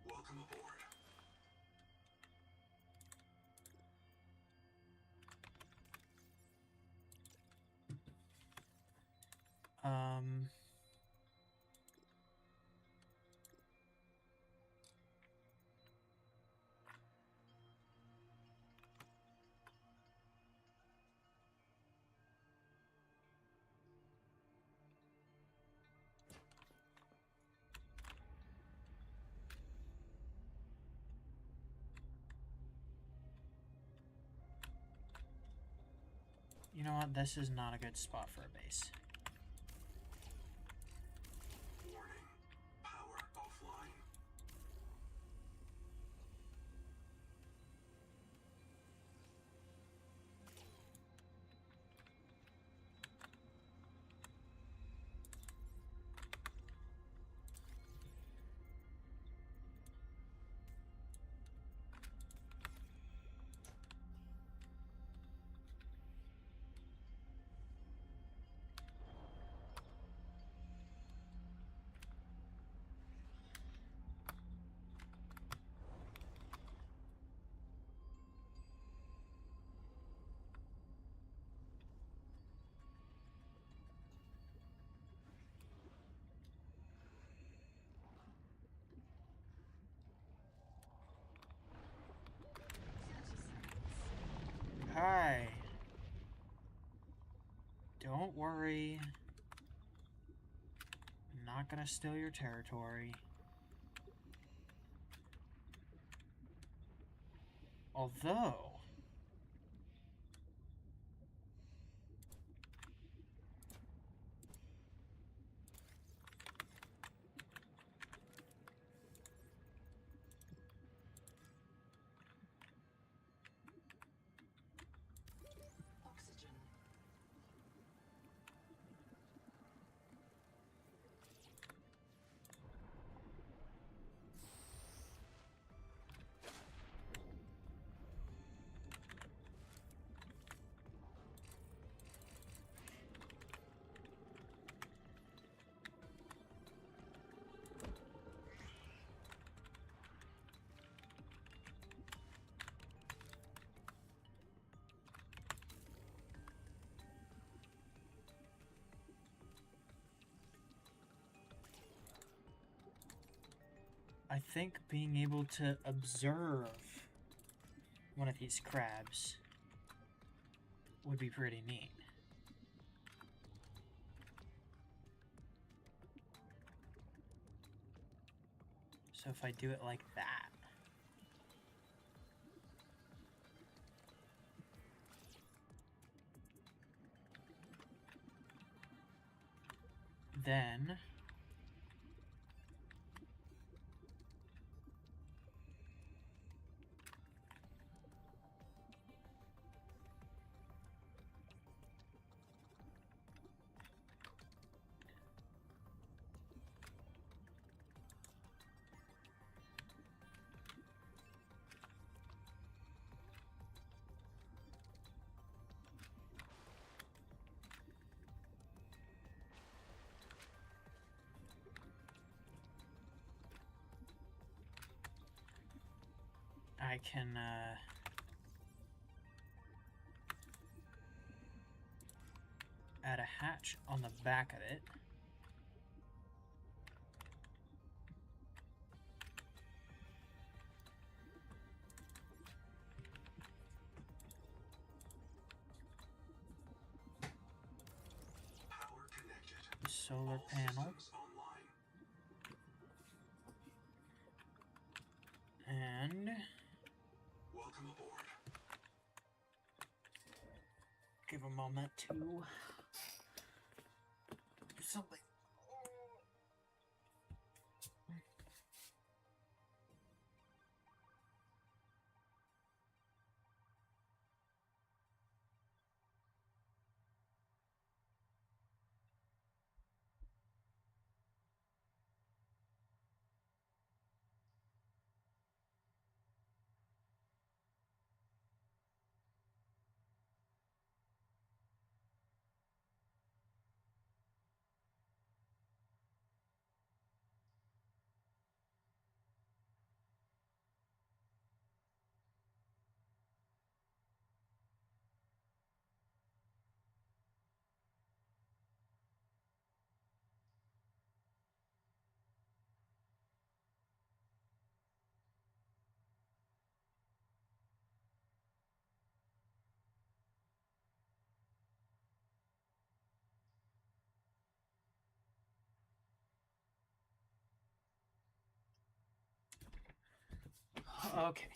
Welcome aboard. You know what? This is not a good spot for a base. Warning. Power offline. Hi. Don't worry. I'm not gonna steal your territory. Although... Oxygen. I think being able to observe one of these crabs would be pretty neat. So if I do it like that, then I can add a hatch on the back of it. Power connected. Solar All panel. systems online. And Welcome aboard. give a moment to do something. Okay.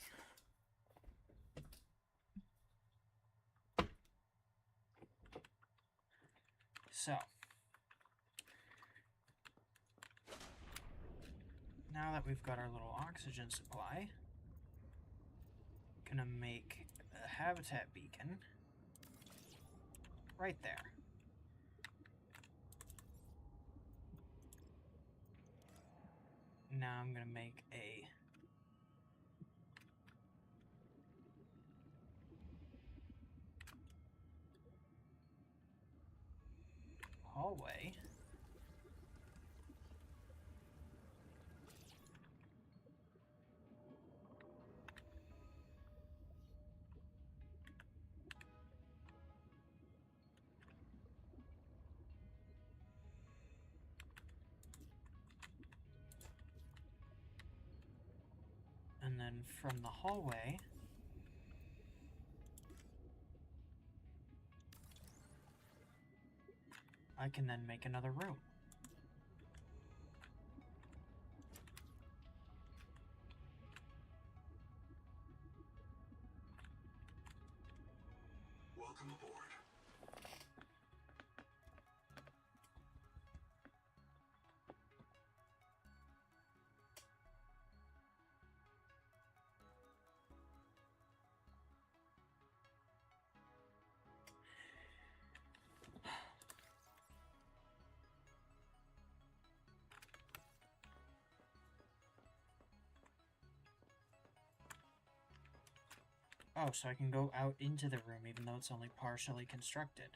So, now that we've got our little oxygen supply, gonna make a habitat beacon right there. Now I'm gonna make a hallway. And then from the hallway, I can then make another room. Welcome aboard. Oh, so I can go out into the room even though it's only partially constructed.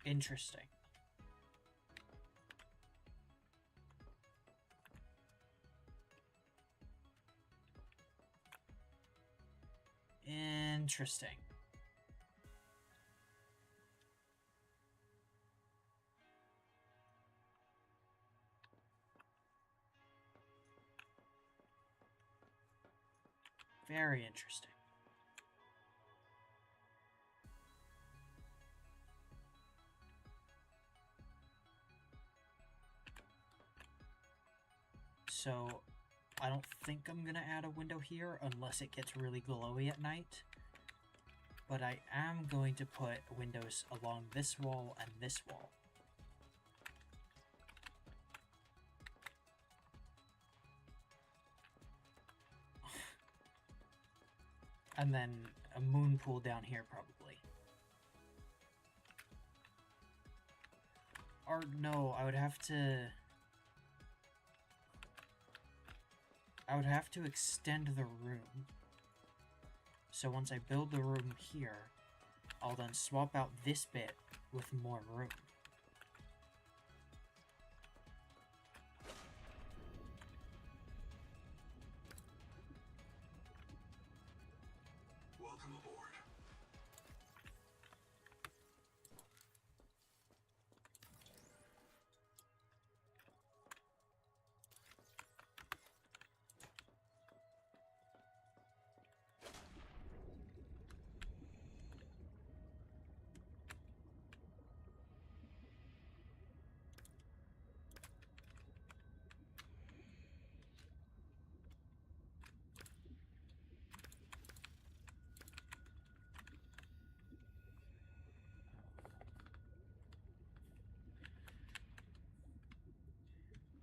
Interesting. Interesting. Very interesting. So, I don't think I'm gonna add a window here unless it gets really glowy at night. But I am going to put windows along this wall and this wall. And then a moon pool down here, probably. Or no, I would have to extend the room. So once I build the room here, I'll then swap out this bit with more room. Welcome aboard.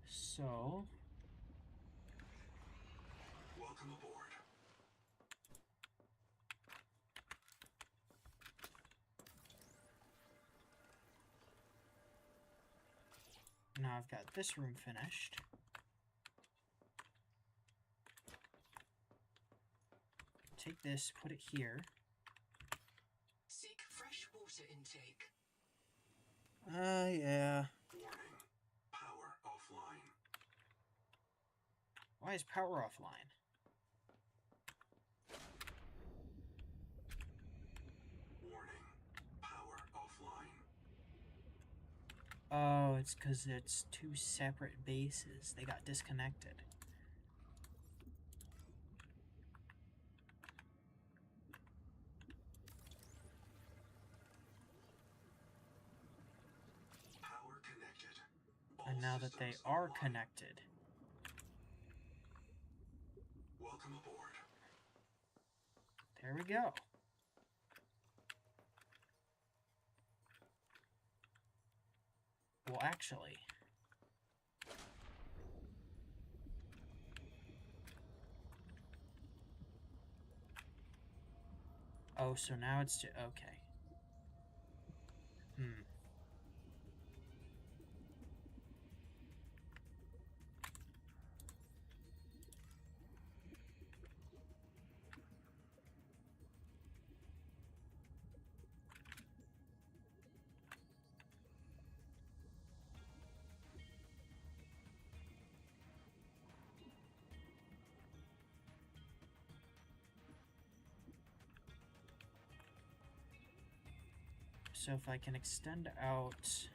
So, Welcome aboard. now I've got this room finished. Take this, put it here. Seek fresh water intake. Yeah. Warning. Power offline. Why is power offline? Warning. Power offline. Oh, it's because it's two separate bases. They got disconnected. Power connected. All And now that they systems are online. connected, Welcome aboard. There we go. Well, actually... Oh, so now it's just... Okay. So if I can extend out...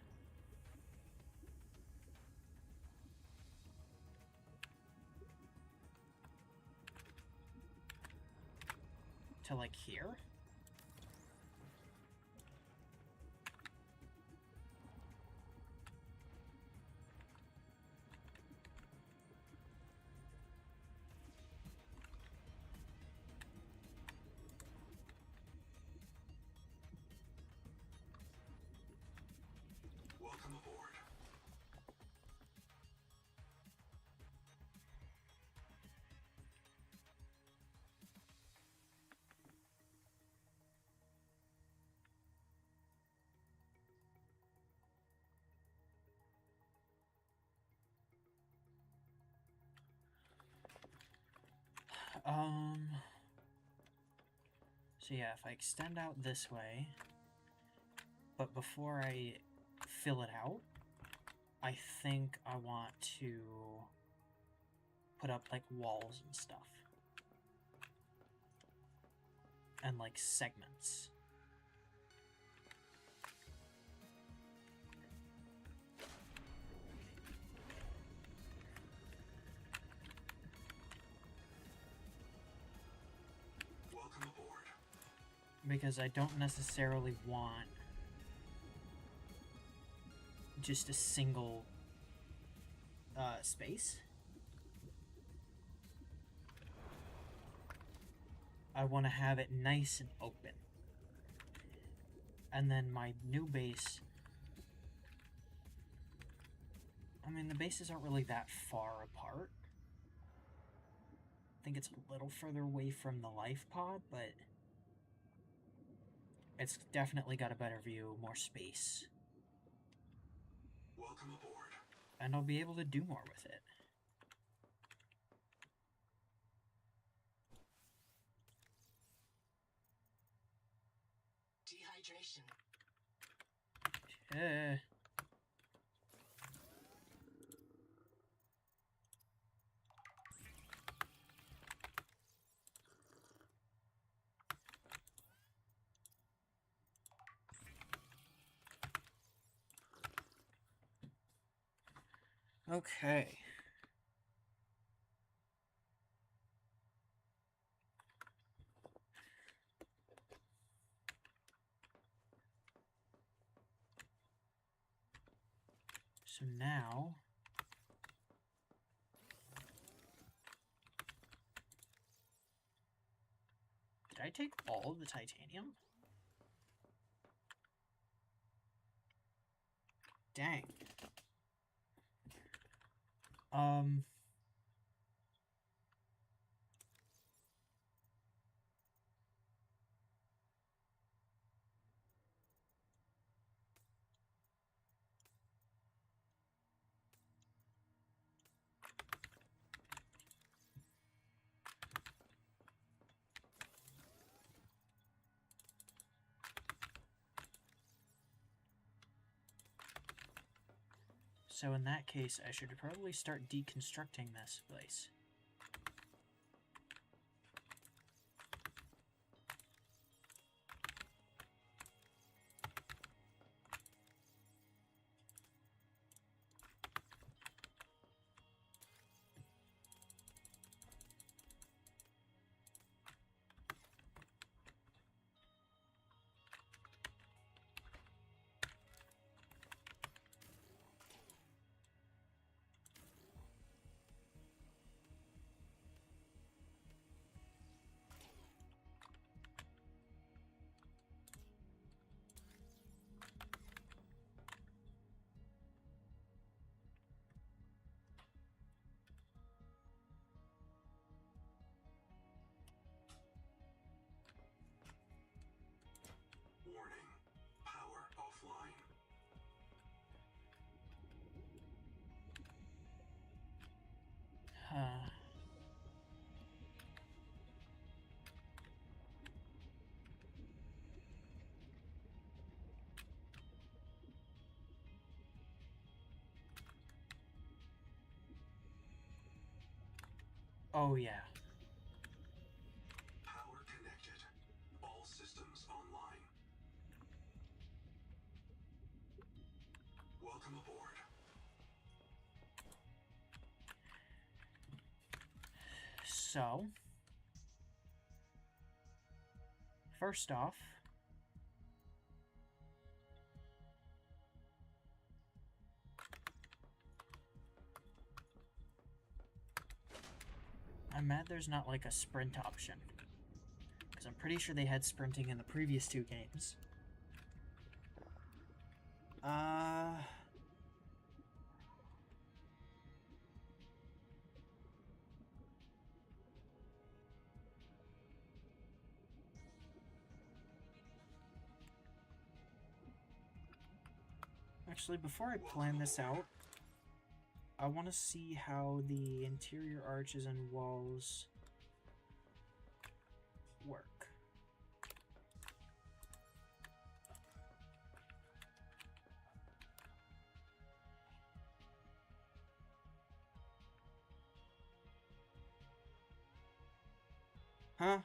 to like here? Welcome aboard. So yeah, if I extend out this way, but before I fill it out, I think I want to put up like walls and stuff. And like segments. Welcome aboard. Because I don't necessarily want just a single space. I want to have it nice and open. And then my new base... I mean, the bases aren't really that far apart. I think it's a little further away from the life pod, but... it's definitely got a better view, more space. Welcome aboard. And I'll be able to do more with it. Dehydration. Okay. So now... did I take all of the titanium? Dang. So in that case, I should probably start deconstructing this place. Oh, yeah. Power connected. All systems online. Welcome aboard. So, first off, I'm mad there's not like a sprint option, because I'm pretty sure they had sprinting in the previous 2 games. Actually, before I plan this out, I want to see how the interior arches and walls work. Huh?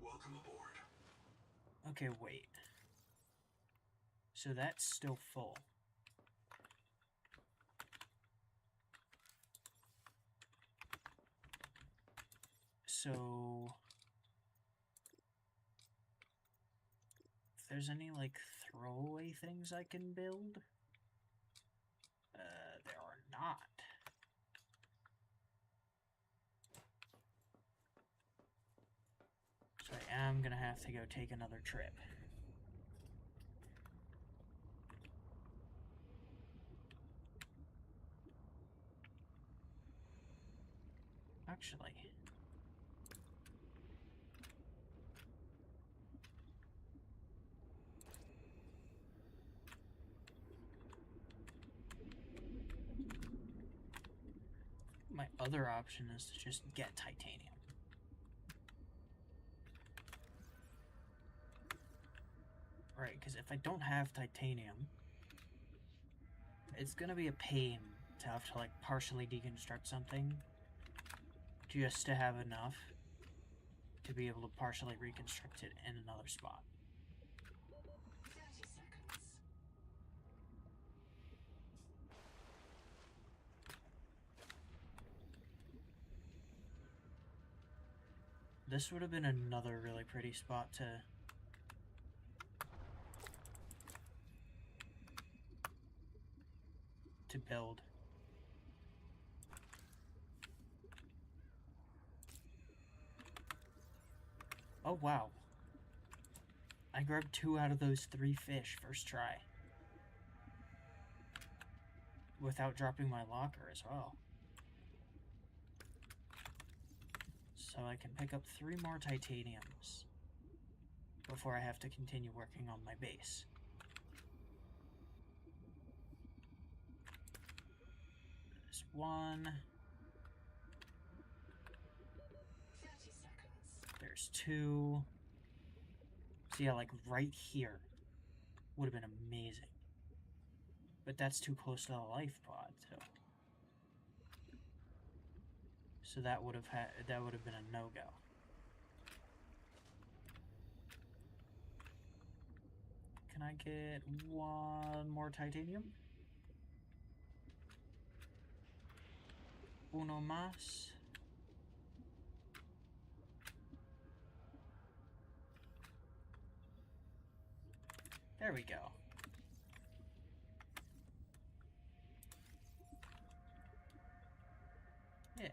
Welcome aboard. Okay, wait. So that's still full. So if there's any like throwaway things I can build, there are not. So I am gonna have to go take another trip. Actually, my other option is to just get titanium. Right, because if I don't have titanium, it's gonna be a pain to have to like partially deconstruct something just to have enough to be able to partially reconstruct it in another spot. 30 seconds. This would have been another really pretty spot to build. Oh wow. I grabbed 2 out of those 3 fish first try. Without dropping my locker as well. So I can pick up 3 more titaniums before I have to continue working on my base. There's 1. 30 seconds. There's 2. So yeah, like right here would have been amazing. But that's too close to the life pod, so that would have been a no-go. Can I get 1 more titanium? Uno más. There we go. Yeah.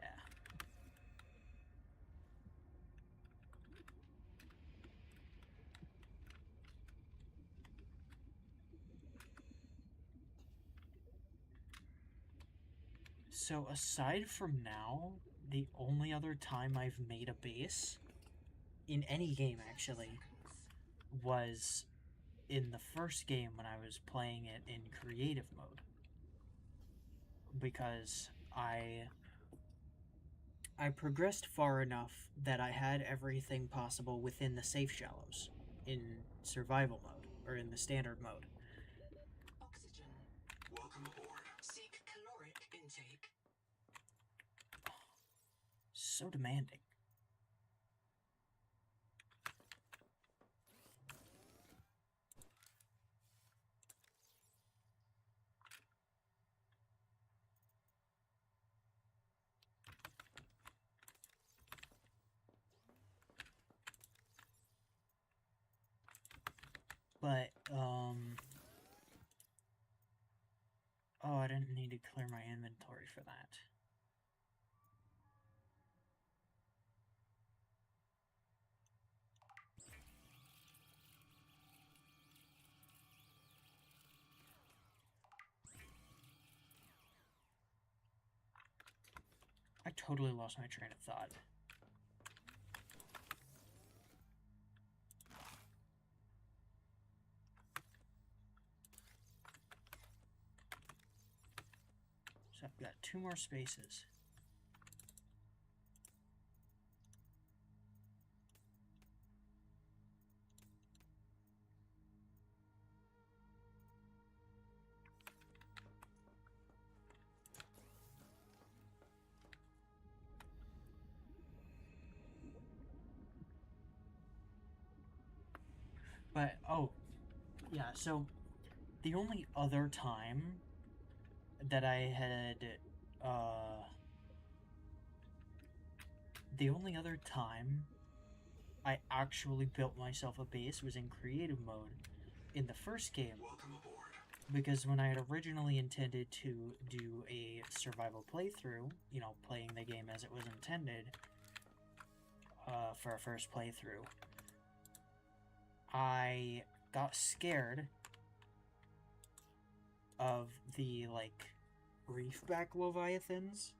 So aside from now, the only other time I've made a base, in any game actually, was in the first game when I was playing it in creative mode. Because I progressed far enough that I had everything possible within the safe shallows in survival mode, or in the standard mode. Oxygen. Welcome aboard. Seek caloric intake. So demanding. But, oh, I didn't need to clear my inventory for that. I totally lost my train of thought. So I've got 2 more spaces. But, oh, yeah, so the only other time that I had, the only other time I actually built myself a base was in creative mode in the first game. Welcome aboard. Because when I had originally intended to do a survival playthrough, you know, playing the game as it was intended, for a first playthrough, I got scared of the, like, reefback leviathans,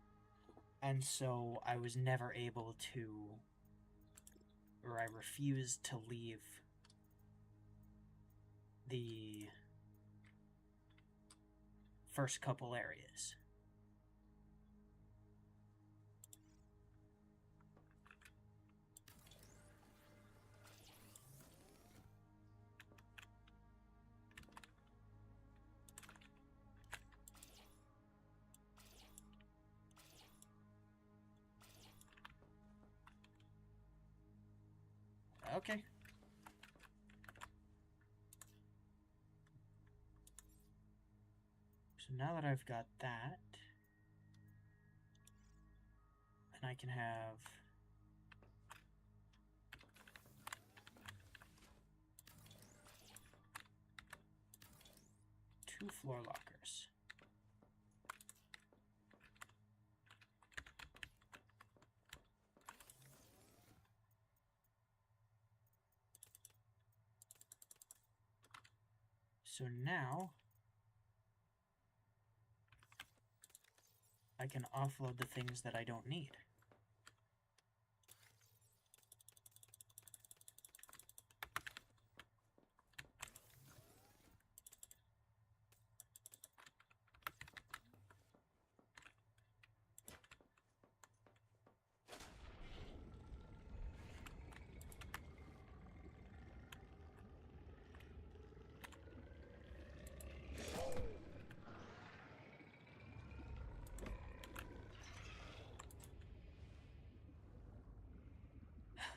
and so I was never able to, or I refused to leave the first couple areas. Okay. So now that I've got that, and I can have two floor lockers. So now I can offload the things that I don't need.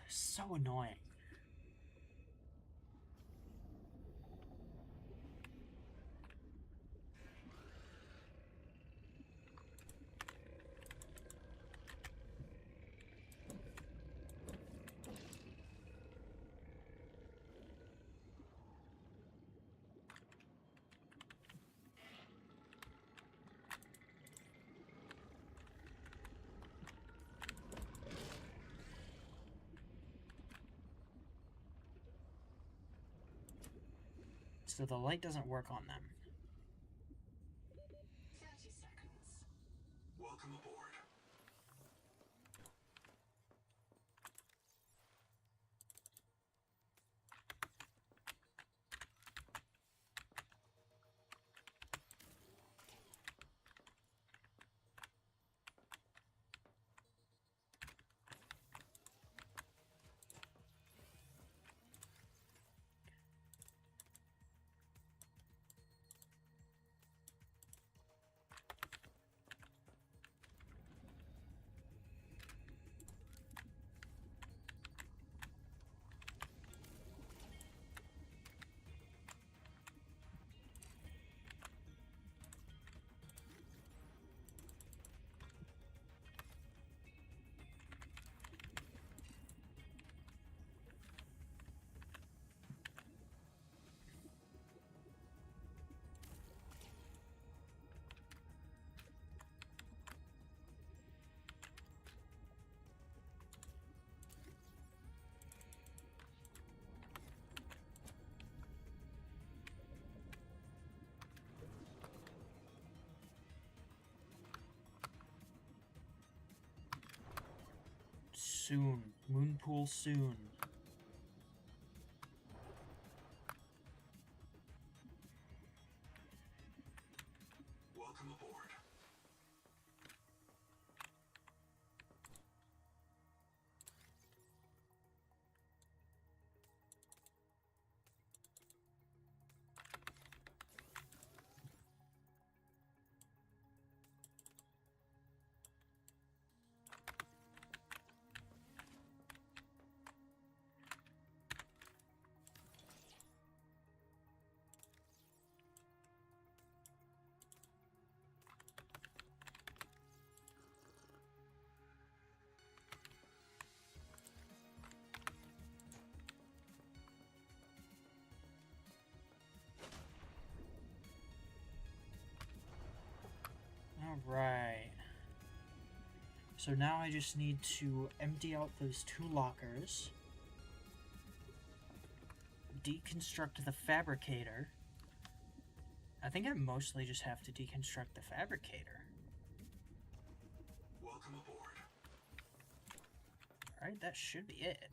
So annoying. So the light doesn't work on them. 30 seconds. Welcome aboard. Soon. Moonpool soon. Welcome aboard. Alright. So now I just need to empty out those 2 lockers, deconstruct the fabricator. I think I mostly just have to deconstruct the fabricator. Welcome aboard. Alright, that should be it.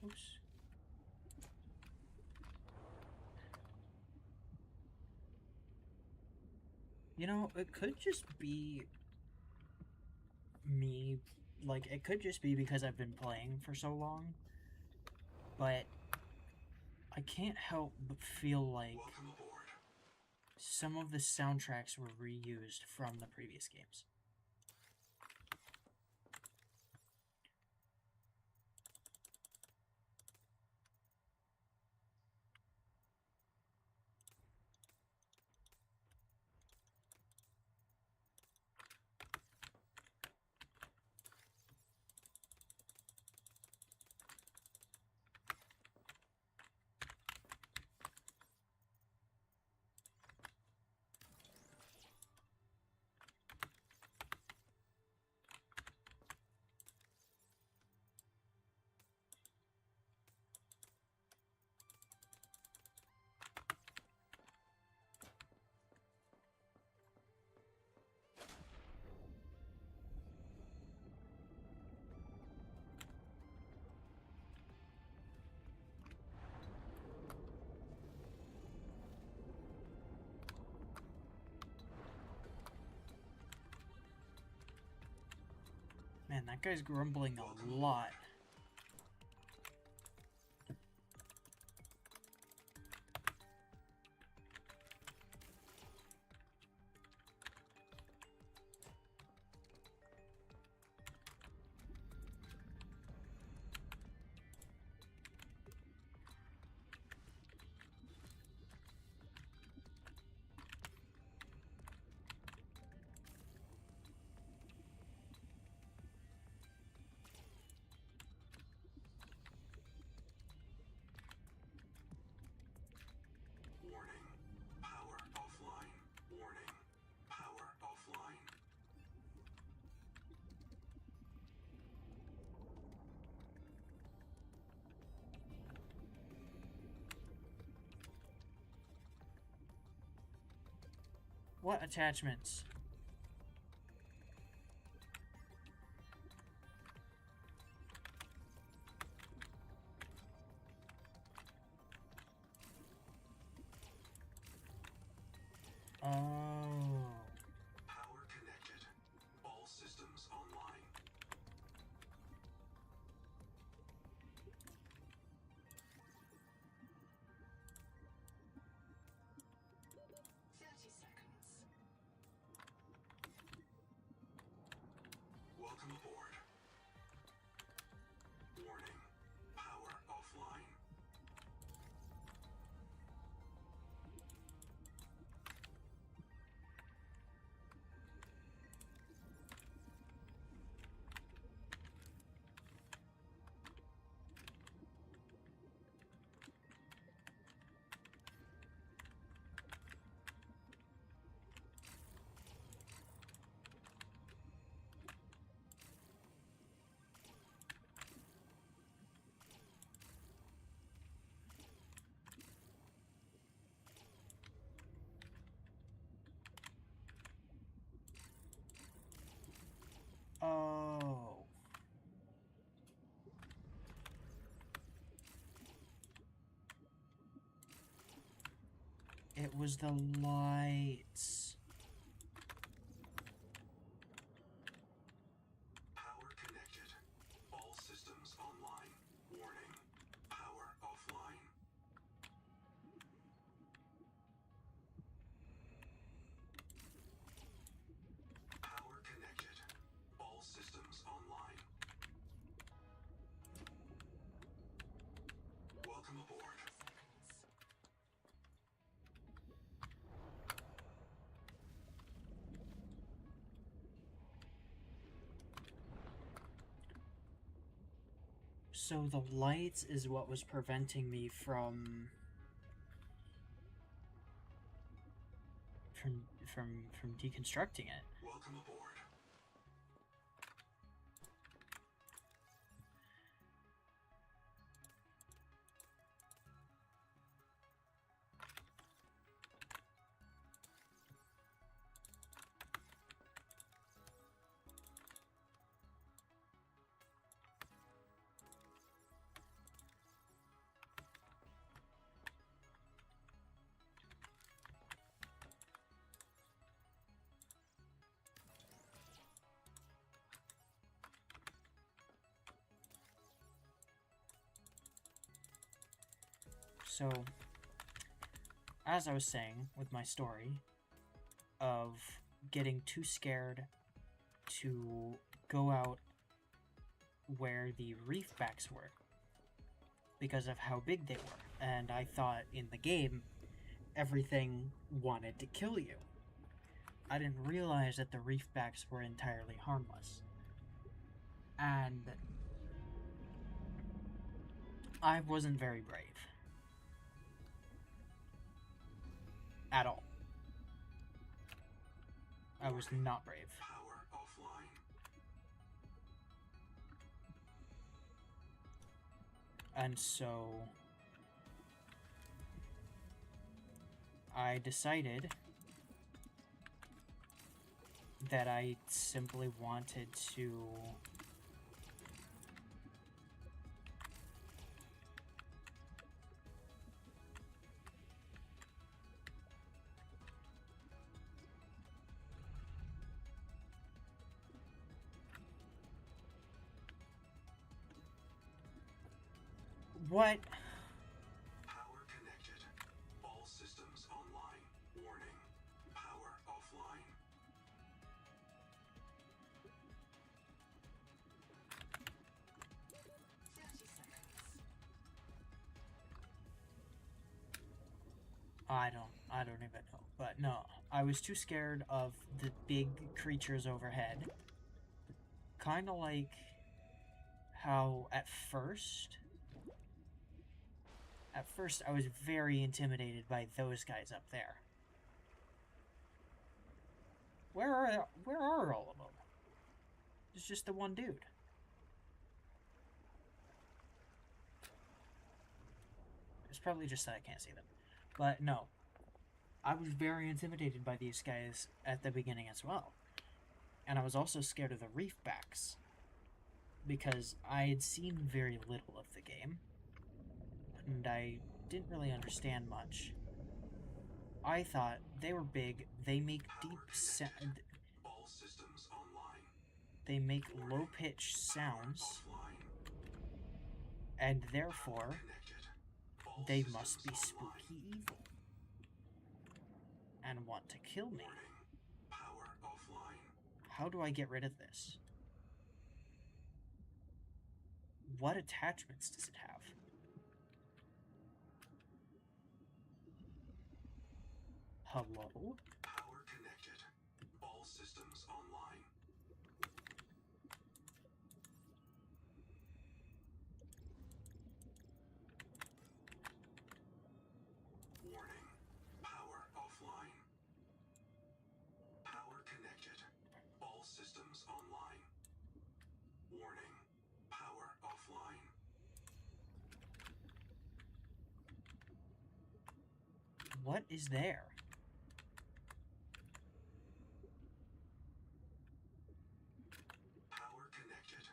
Oops. You know, it could just be me. Like, it could just be because I've been playing for so long. But I can't help but feel like Welcome aboard. some of the soundtracks were reused from the previous games. that guy's grumbling a lot. Warning. Power offline. Warning. Power offline. What attachments? Oh. Power connected. All systems online. Welcome aboard. Warning. Power offline. Oh. It was the lights. Power connected. All systems online. Warning. Power offline. Power connected. All systems online. Welcome aboard. So the lights is what was preventing me from deconstructing it. Welcome aboard. So, as I was saying with my story of getting too scared to go out where the reefbacks were because of how big they were, and I thought in the game everything wanted to kill you. I didn't realize that the reefbacks were entirely harmless. And I wasn't very brave. At all. I was not brave. Power offline. And so I decided that I simply wanted to What? Power connected. All systems online. Warning. Power offline. I don't even know. But no, I was too scared of the big creatures overhead. Kind of like how at first I was very intimidated by those guys up there. Where are all of them? It's just the one dude. It's probably just that I can't see them. But no, I was very intimidated by these guys at the beginning as well. And I was also scared of the reefbacks, because I had seen very little of the game, and I didn't really understand much. I thought they were big, they make deep sound, All systems online. they make low-pitched sounds, Offline. and therefore Connected. All they systems must be online. spooky evil and want to kill me. Warning. Power offline. How do I get rid of this? What attachments does it have? Hello? Power connected. All systems online. Warning. Power offline. Power connected. All systems online. Warning. Power offline. What is there? Power connected.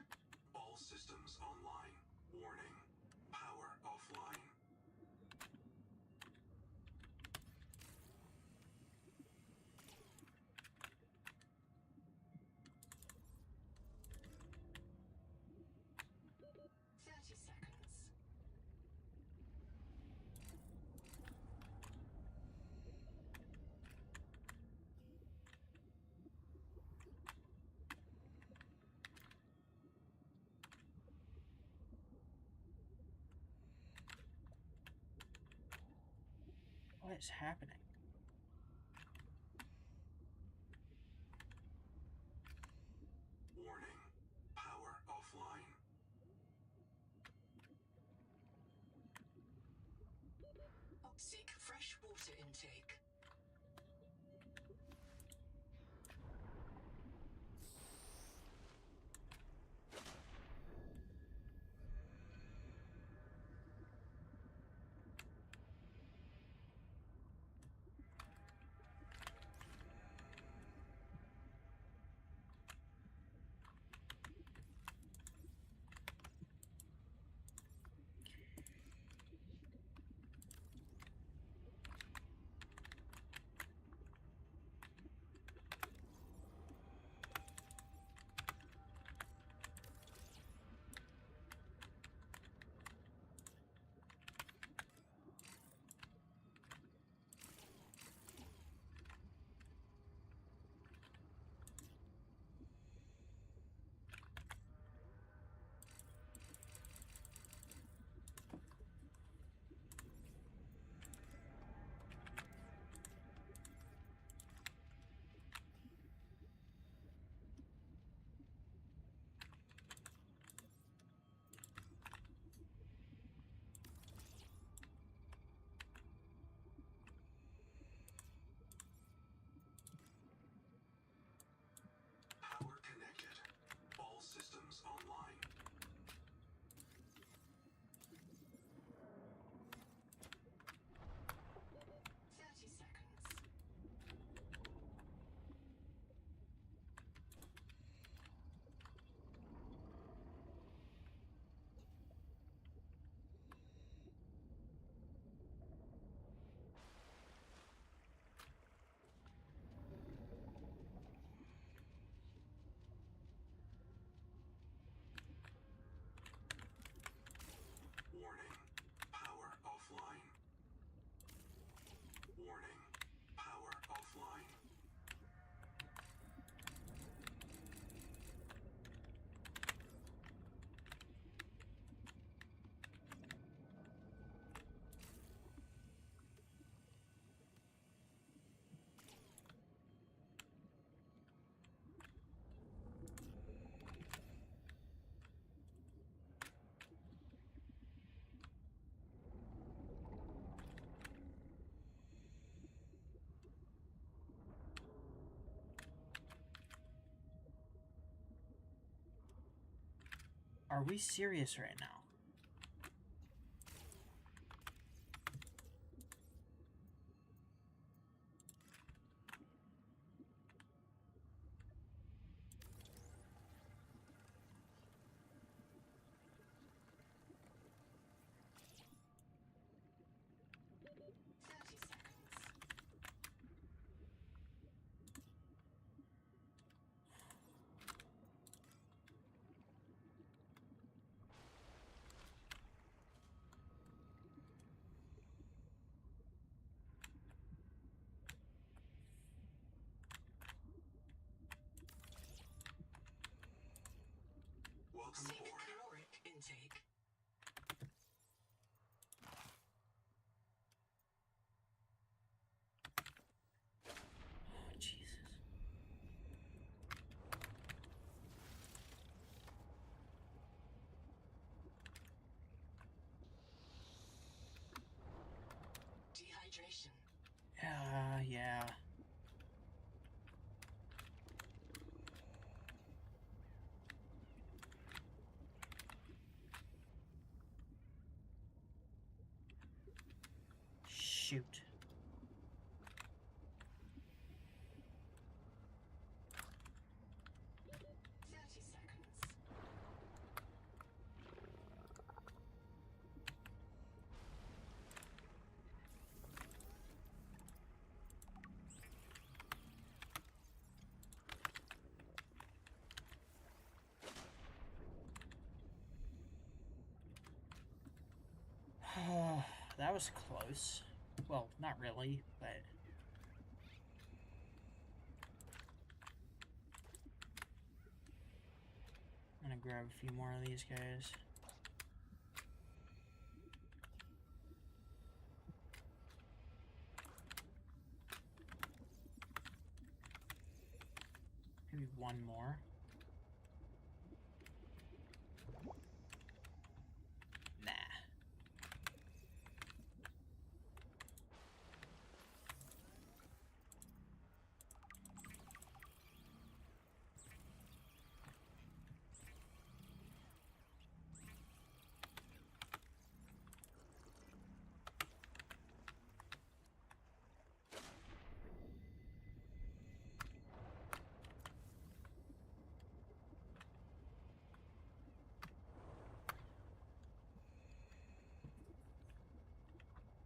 All systems online. Warning. Power offline. What is happening? Warning. Power offline. Seek fresh water intake. Are we serious right now? Welcome Seek aboard. caloric intake. Oh, Jesus. Dehydration. Yeah. Shoot. That was close. Well, not really, but... I'm gonna grab a few more of these guys. Maybe one more. Nah.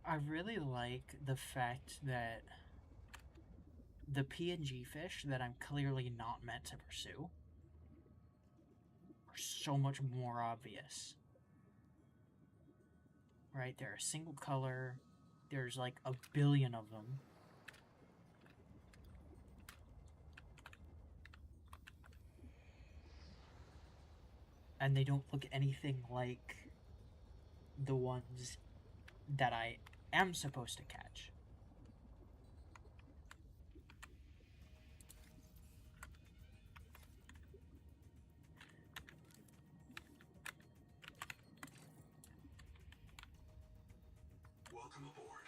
I really like the fact that the PNG fish that I'm clearly not meant to pursue are so much more obvious. Right? They're a single color. There's like a billion of them. And they don't look anything like the ones that I am supposed to catch. Welcome aboard.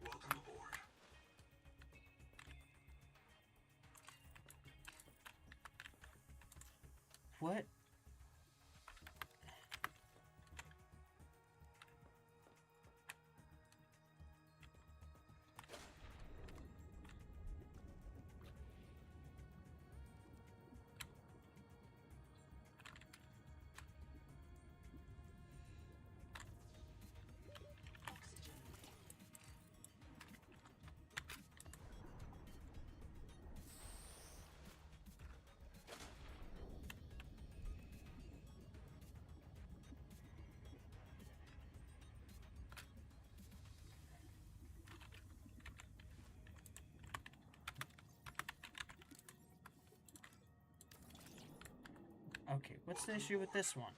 Welcome aboard. What? Oxygen. Okay, what's the issue with this one?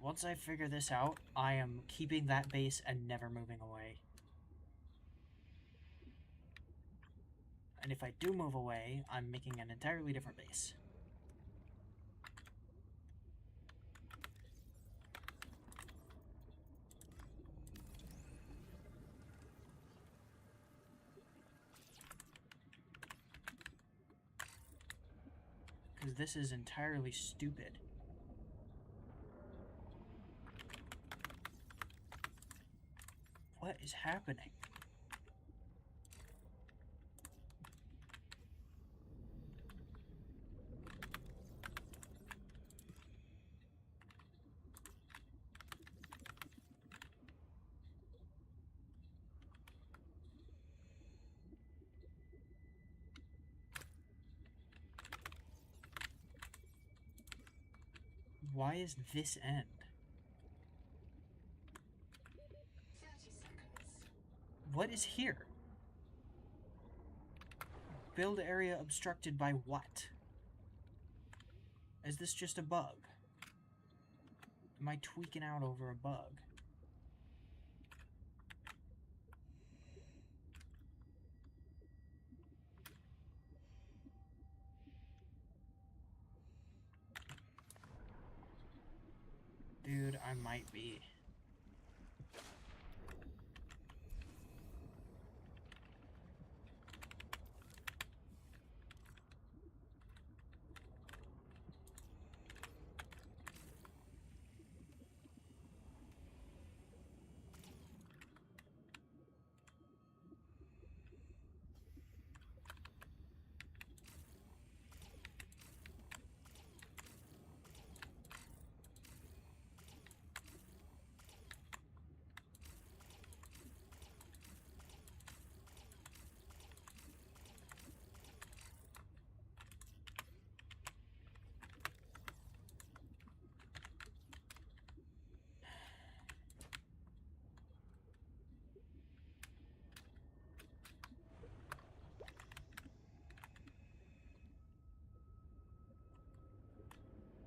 Once I figure this out, I am keeping that base and never moving away. And if I do move away, I'm making an entirely different base. Because this is entirely stupid. What is happening? Why is this end? 30 seconds. What is here? Build area obstructed by what? Is this just a bug? Am I tweaking out over a bug? Dude, I might be.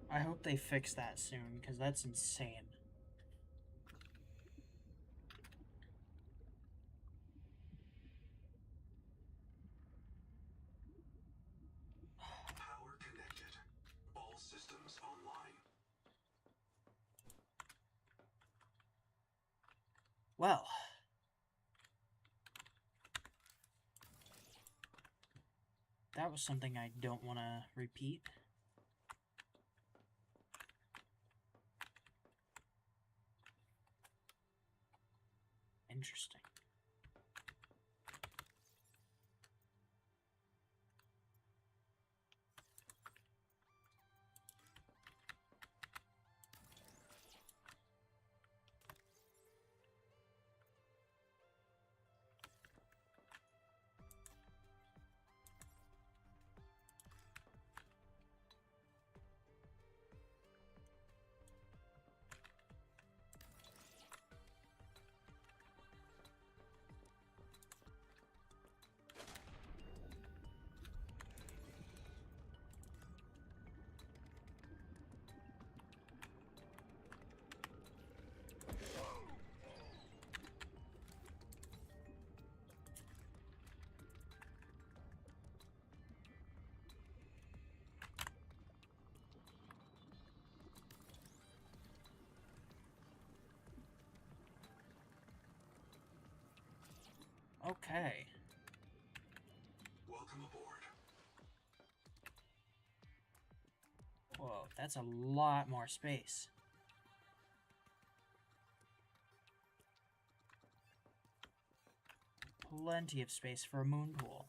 I hope they fix that soon, because that's insane. Power connected. All systems online. Well. That was something I don't want to repeat. Interesting. Okay. Welcome aboard. Whoa, that's a lot more space. Plenty of space for a moon pool.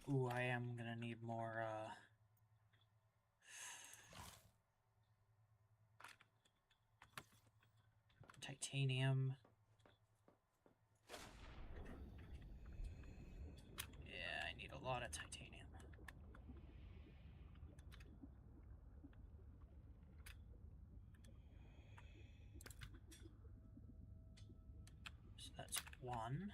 Ooh, I am gonna need more, titanium. Yeah, I need a lot of titanium. So that's one.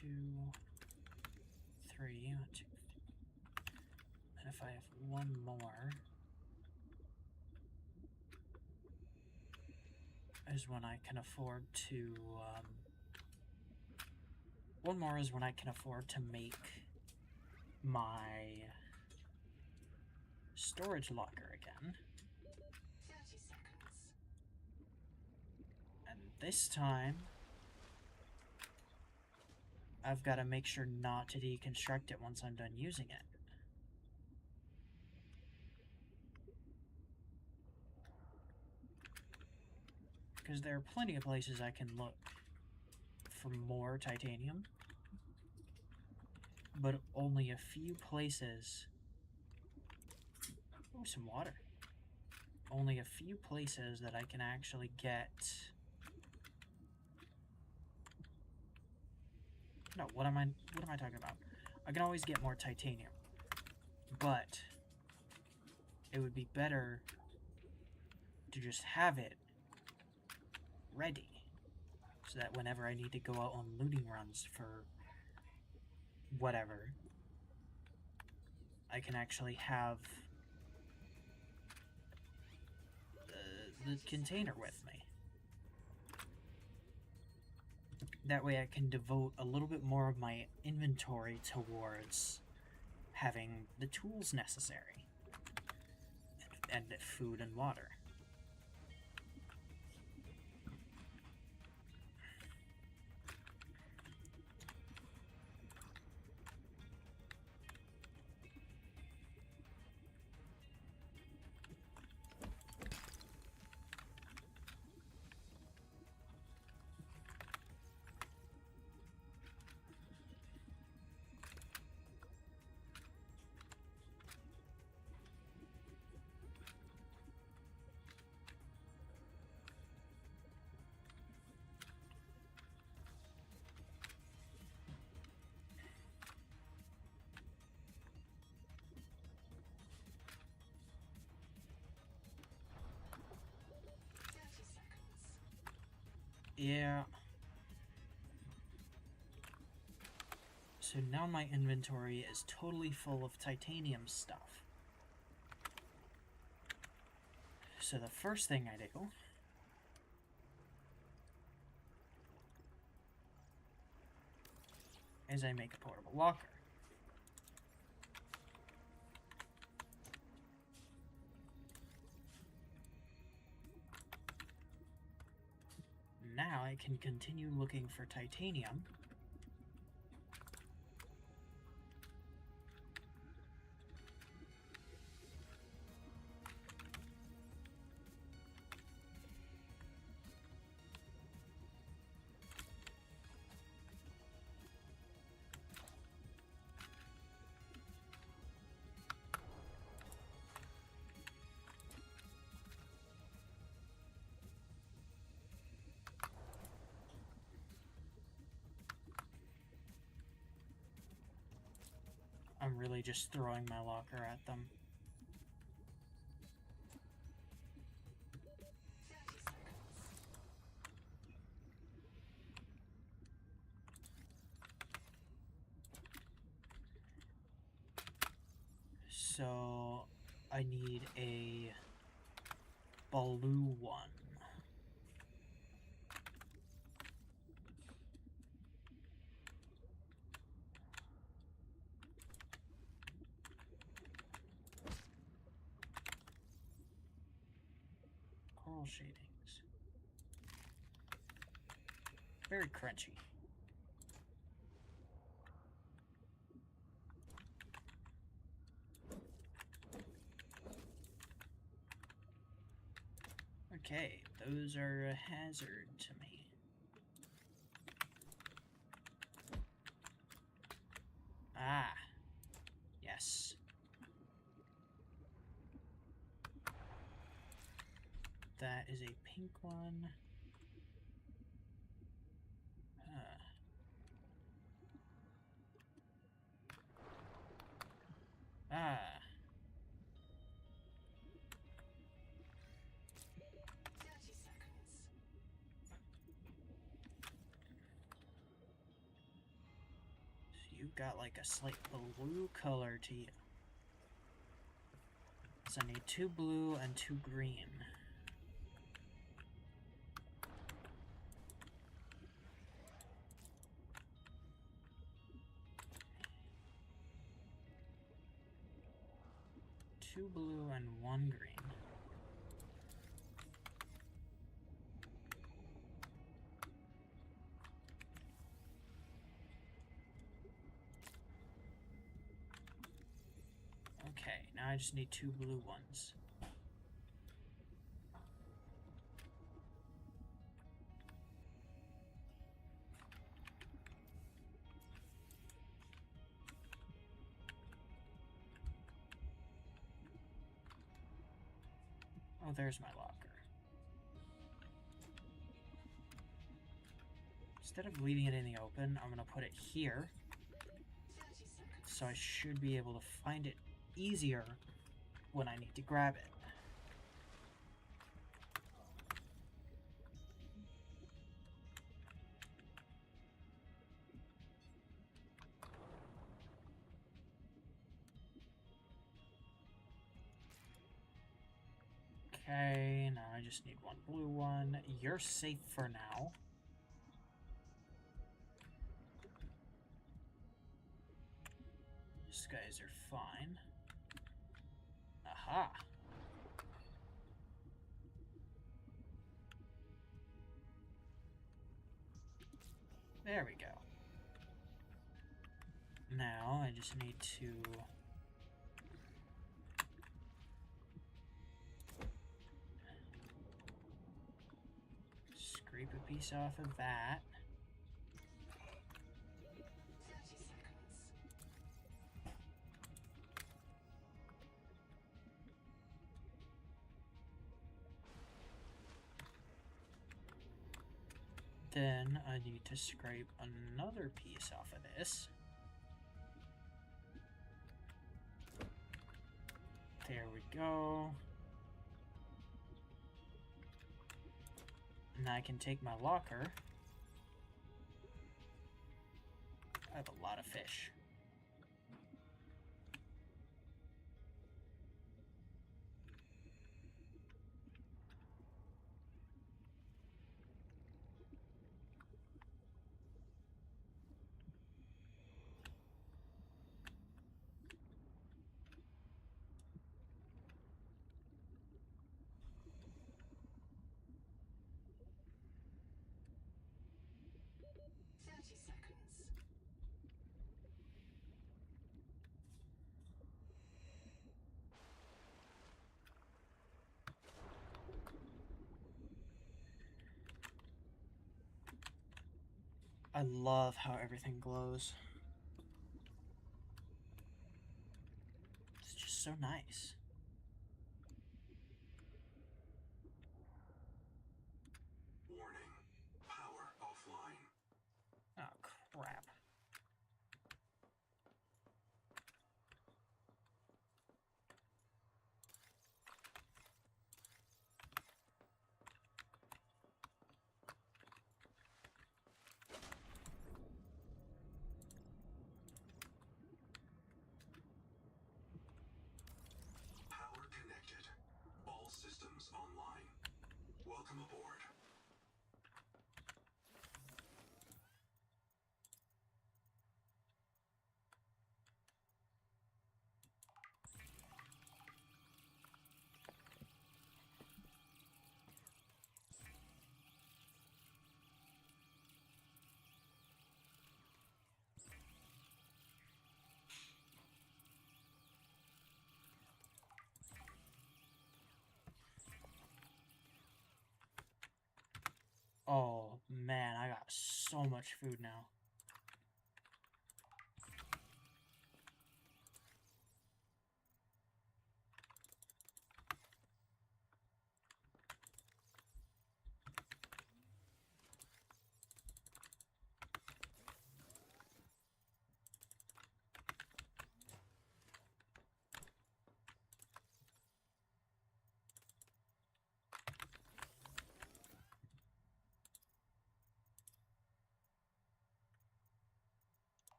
Two, three, 1, 2, 3. And if I have one more, is when I can afford to, one more is when I can afford to make my storage locker again. 30 seconds. And this time, I've got to make sure not to deconstruct it once I'm done using it. Because there are plenty of places I can look for more titanium, but only a few places. Oh, some water. Only a few places that I can actually get. No, what am I talking about? I can always get more titanium, but it would be better to just have it ready, so that whenever I need to go out on looting runs for whatever, I can actually have the container with me. That way I can devote a little bit more of my inventory towards having the tools necessary, and food and water. Yeah. So now my inventory is totally full of titanium stuff. So the first thing I do is I make a portable locker. Now I can continue looking for titanium. I'm really just throwing my locker at them. 30 seconds. So I need a blue one. Coral shadings. Very crunchy. Okay, those are a hazard to me. Ah, yes. That is a pink one. Ah. 30 seconds. So you've got like a slight blue color to you. So I need 2 blue and 2 green. Two blue and 1 green. Okay, now I just need 2 blue ones. Oh, there's my locker. Instead of leaving it in the open, I'm going to put it here. 30 seconds. So I should be able to find it easier when I need to grab it. Okay, now I just need 1 blue one. You're safe for now. These guys are fine. Aha! There we go. Now I just need to scrape a piece off of that. 30 seconds. Then I need to scrape another piece off of this. There we go. And I can take my locker. I have a lot of fish. I love how everything glows. It's just so nice. Warning. Power offline. Oh, crap. Power connected. All systems online. Welcome aboard. so much food now.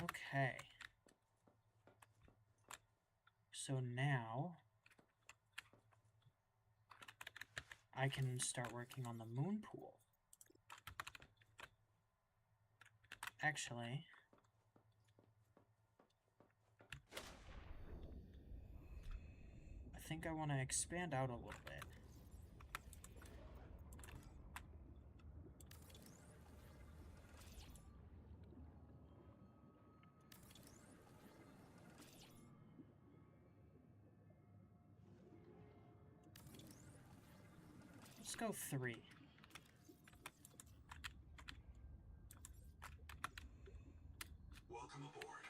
Okay. So now I can start working on the moon pool. Actually, I think I want to expand out a little bit. Let's go 3. Welcome aboard.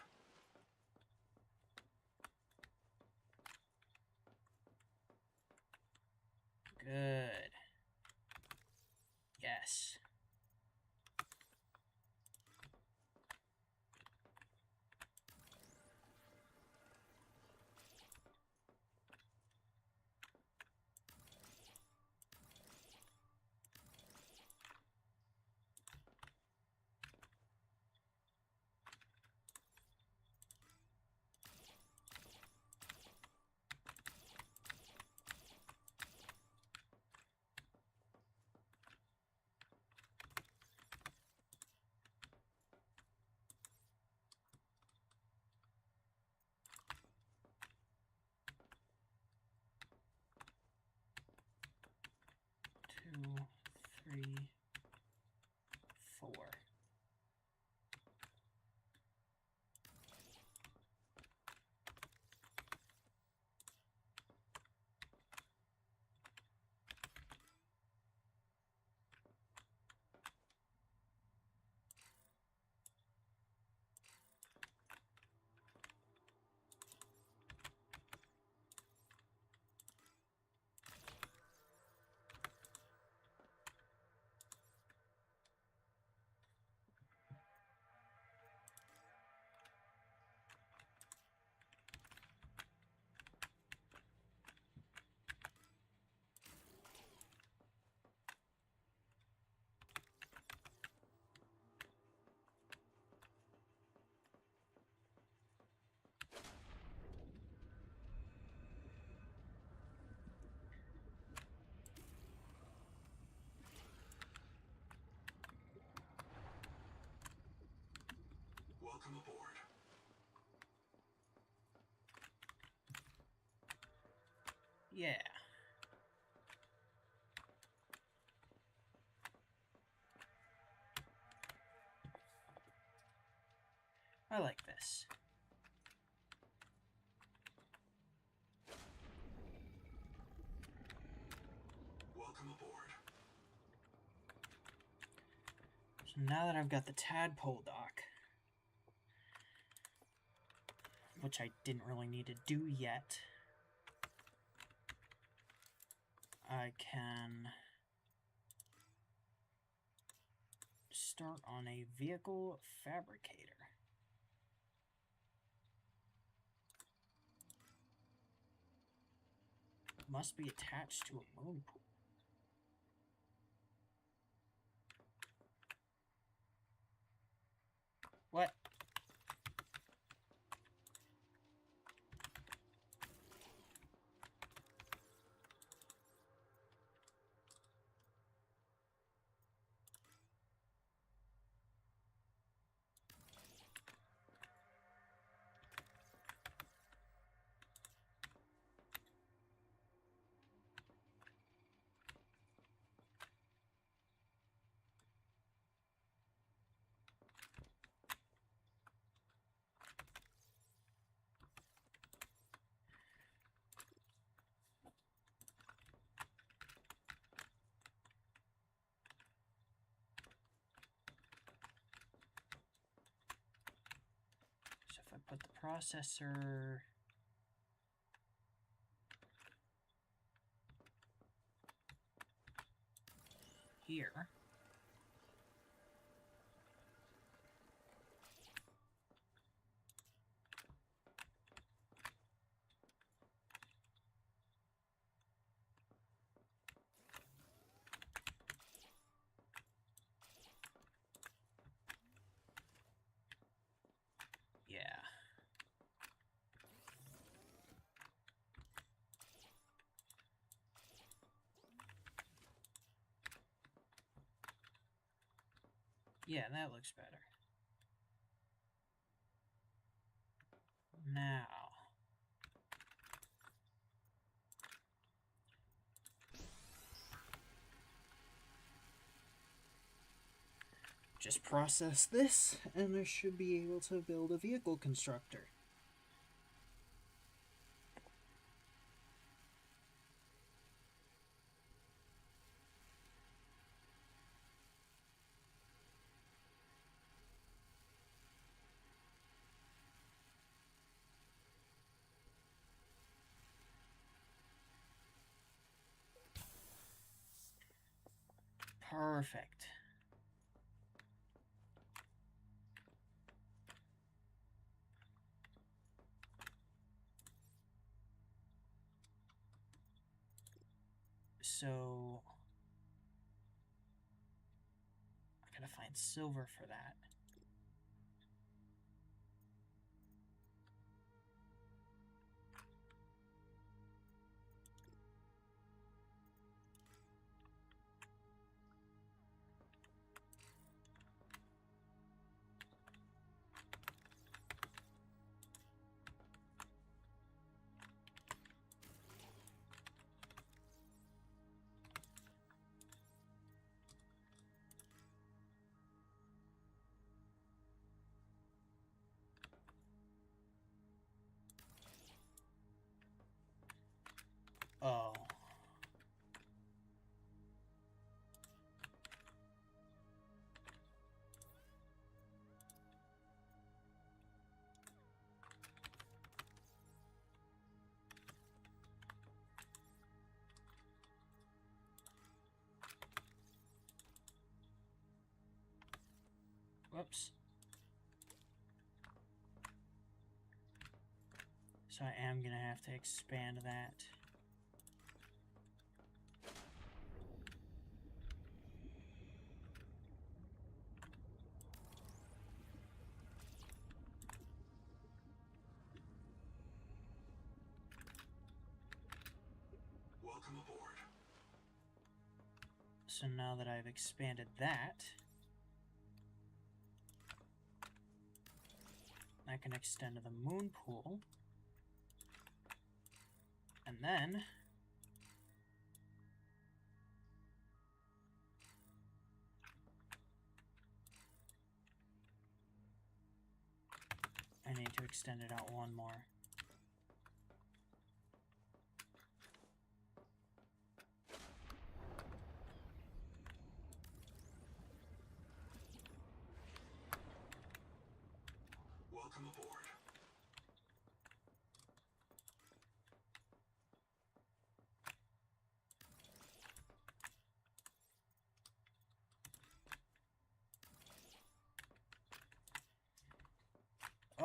Good. Yes. Two, 3, 4. Welcome aboard. Yeah. I like this. Welcome aboard. So now that I've got the tadpole dock, which I didn't really need to do yet, I can start on a vehicle fabricator. Must be attached to a moon pool. What? put the processor here. Yeah. Yeah, that looks better. Now, just process this, and I should be able to build a vehicle constructor. Perfect. So, I gotta find silver for that. Oh. Whoops. So I am gonna have to expand that. Welcome aboard. So now that I've expanded that, I can extend to the moon pool. And then I need to extend it out one more. Welcome aboard.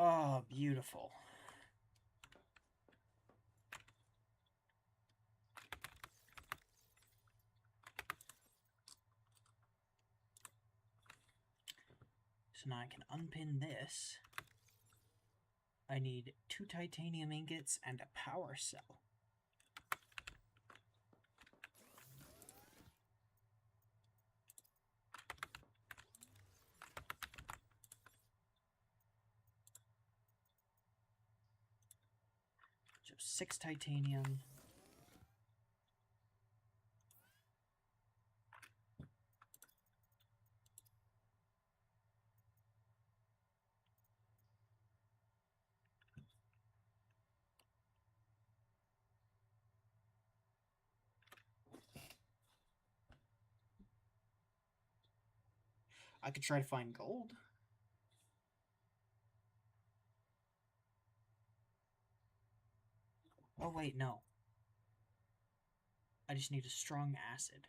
Oh, beautiful. So now I can unpin this. I need 2 titanium ingots and a power cell. So 6 titanium. I could try to find gold. Oh, wait, no. I just need a strong acid.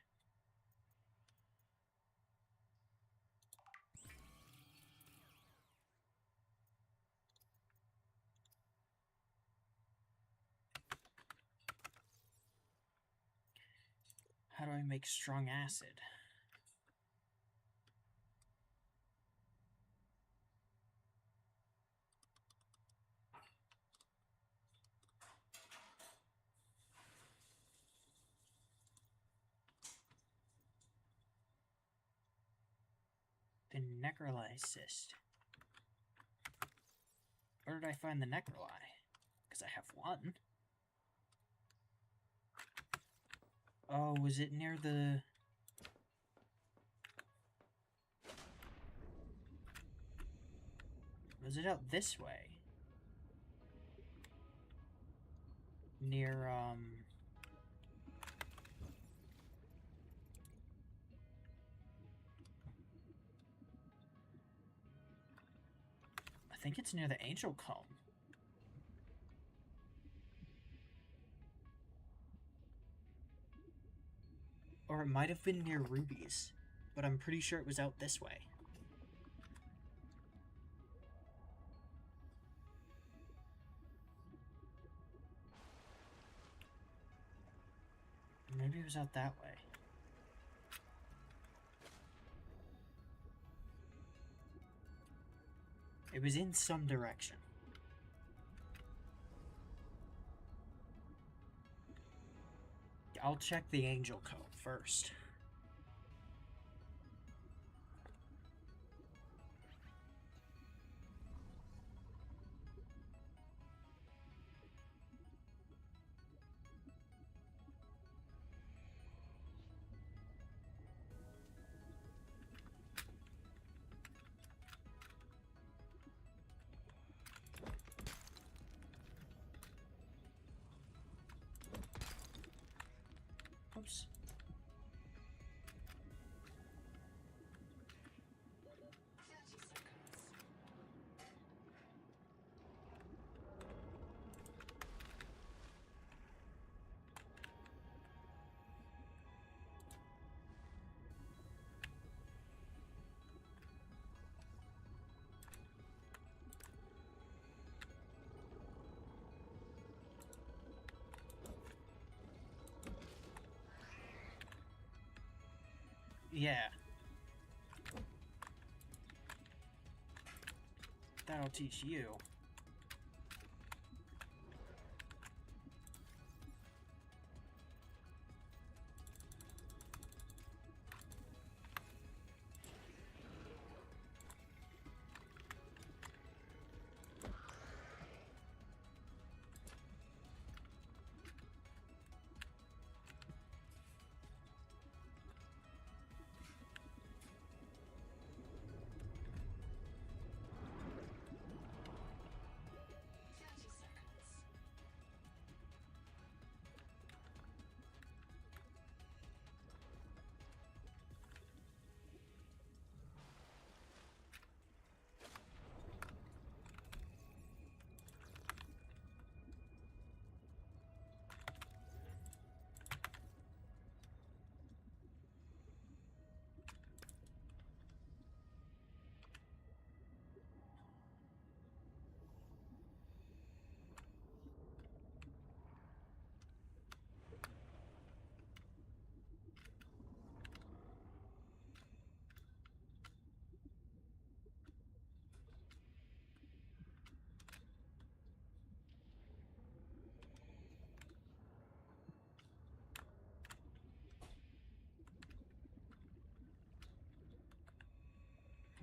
How do I make strong acid? The necrolyzed cyst. Where did I find the necroly? Because I have one. Oh, was it near the... Was it out this way? Near, I think it's near the Angel Comb. Or it might have been near Ruby's, but I'm pretty sure it was out this way. Maybe it was out that way. It was in some direction. I'll check the Angel Comb first. Oops. 30 seconds. Yeah. That'll teach you.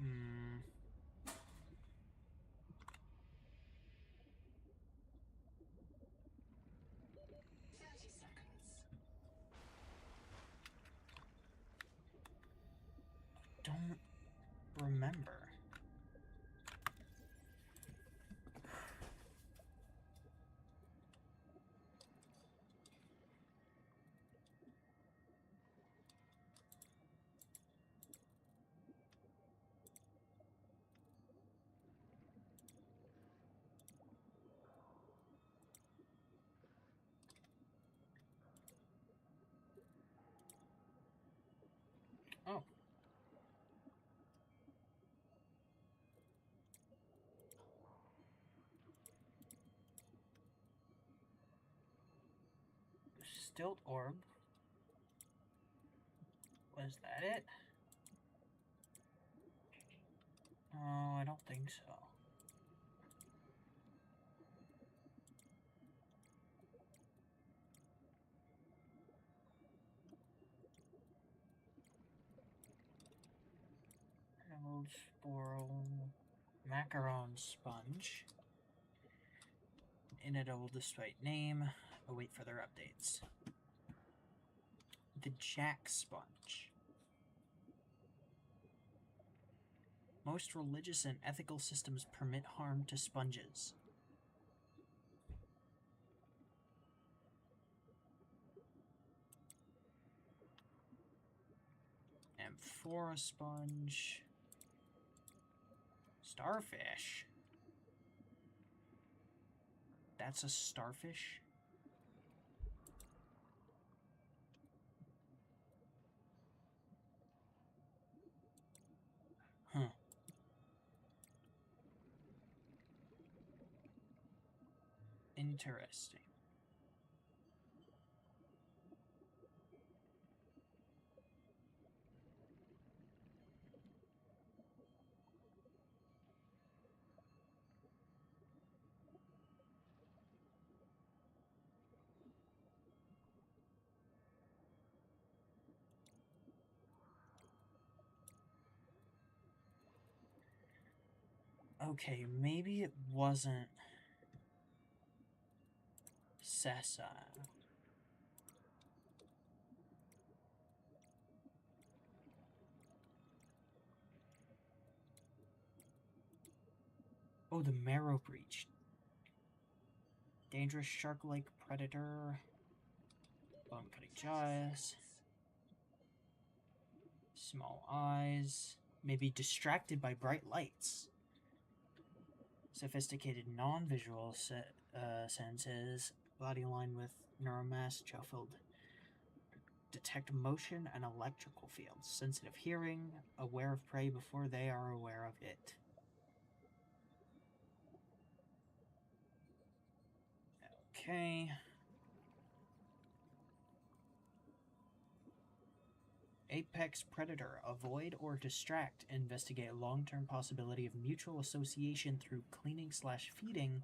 Hmm. Don't remember. Stilt orb. Was that it? Oh, I don't think so. Emerald Sporal Macaron Sponge. In it, I will display name. Await further updates. The Jack Sponge. Most religious and ethical systems permit harm to sponges. Amphora Sponge. Starfish. That's a starfish? Huh. Interesting. Okay, maybe it wasn't sessile. Oh, the marrow breach. Dangerous shark-like predator. Bone-cutting jaws. Small eyes. Maybe distracted by bright lights. Sophisticated non-visual senses. Body lined with neuromass, gel-filled. Detect motion and electrical fields. Sensitive hearing. Aware of prey before they are aware of it. Okay. Apex Predator. Avoid or distract. Investigate long-term possibility of mutual association through cleaning/feeding,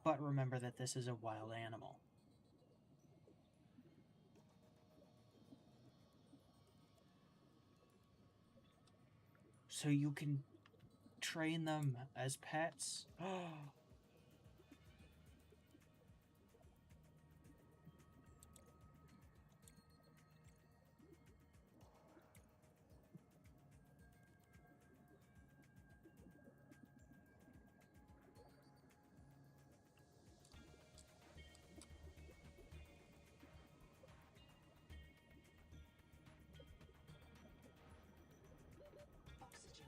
but remember that this is a wild animal. So you can train them as pets? Oxygen.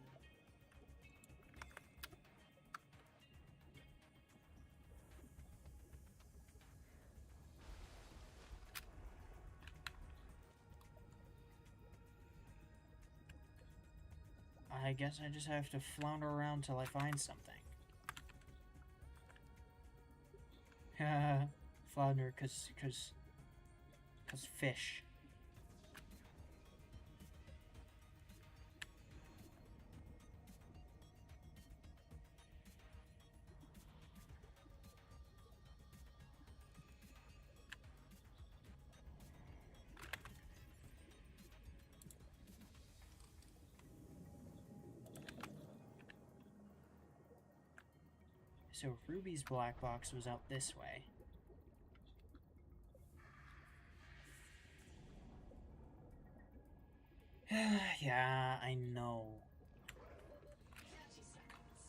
I guess I just have to flounder around till I find something. Flounder, cause fish. So Ruby's black box was out this way. Yeah, I know. 30 seconds.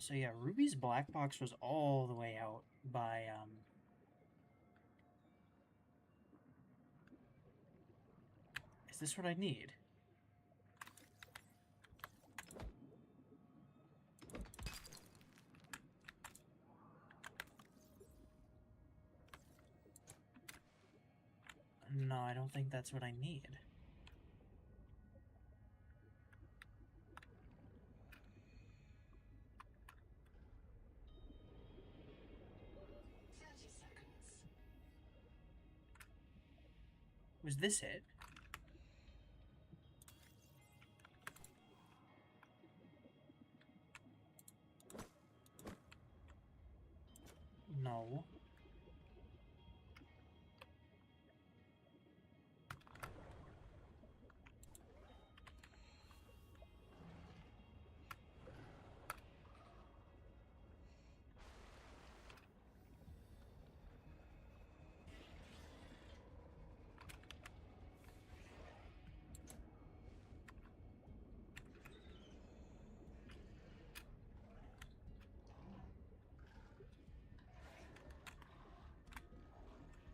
So yeah, Ruby's black box was all the way out by is this what I need? No, I don't think that's what I need. Was this it? No.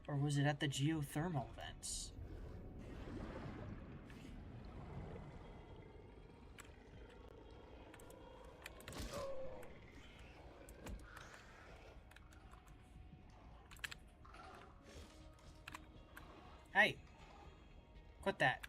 Or was it at the geothermal vents? Hey! Quit that.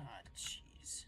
Ah, jeez.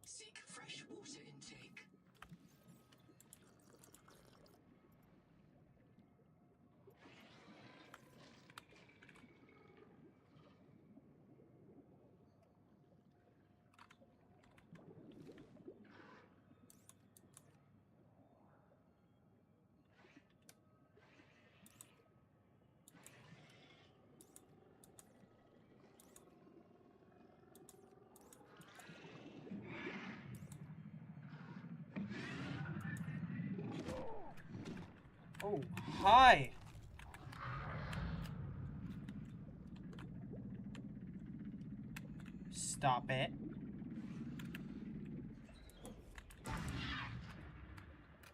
Seek fresh water intake. Oh, hi! Stop it.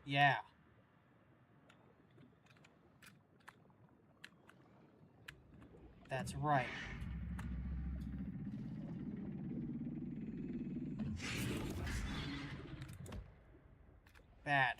Yeah. That's right. Bad.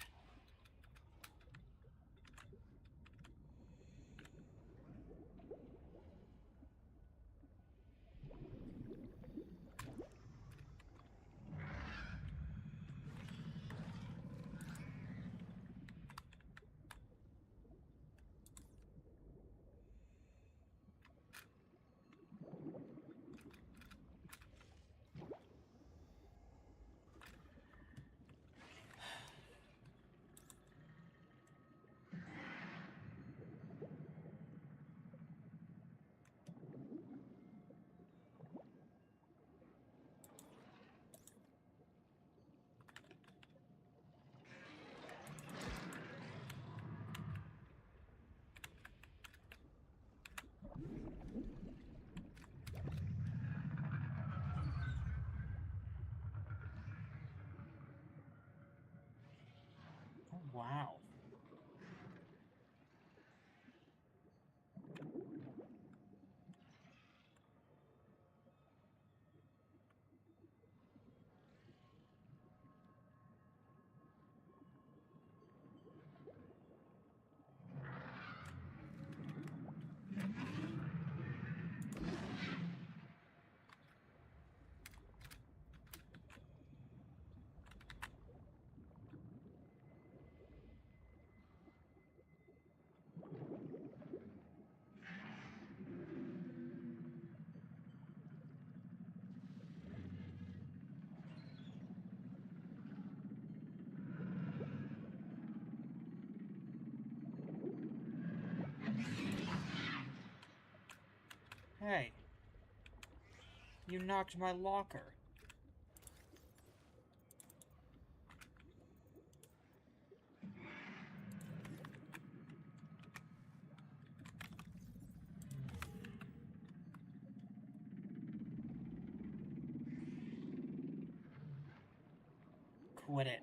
Oh, wow. Hey. You knocked my locker. Quit it.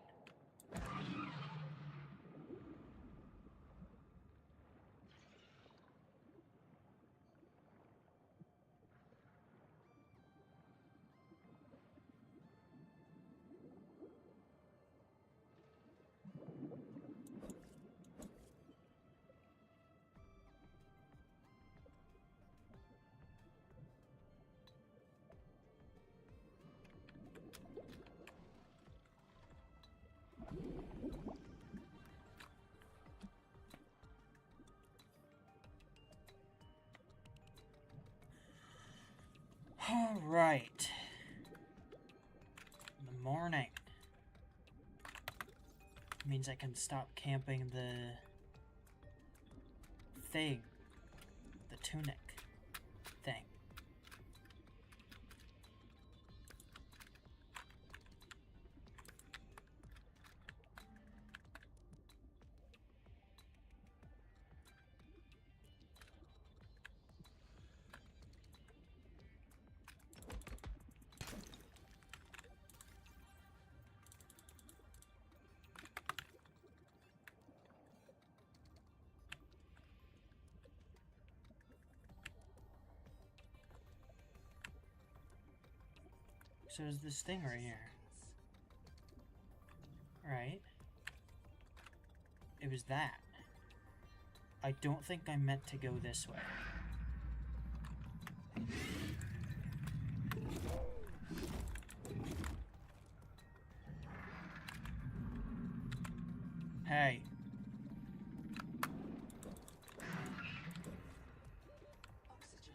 All right. In the morning. Means I can stop camping the thing. The tunic thing. So there's this thing right here. Right? It was that. I don't think I meant to go this way. Hey. Oxygen.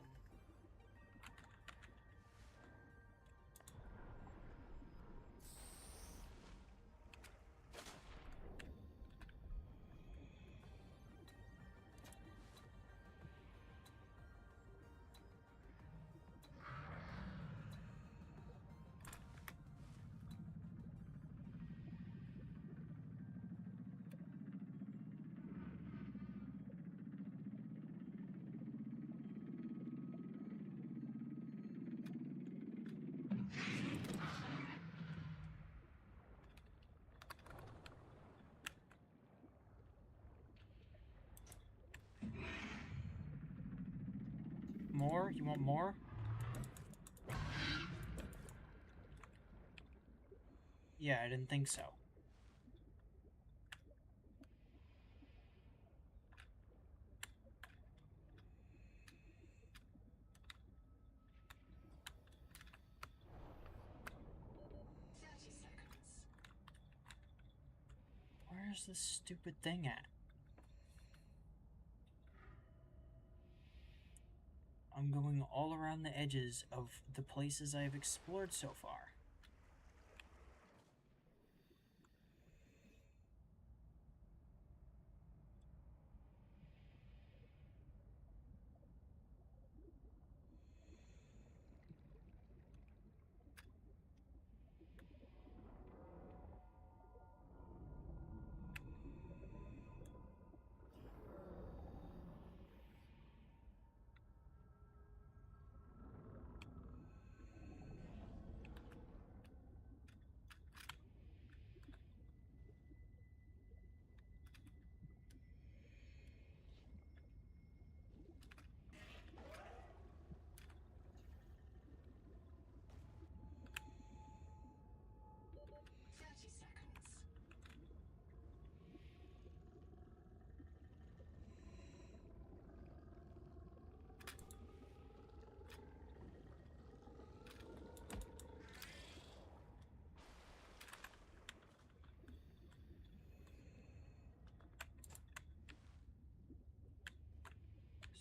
more? You want more? Yeah, I didn't think so. Where's this stupid thing at? I'm going all around the edges of the places I've explored so far.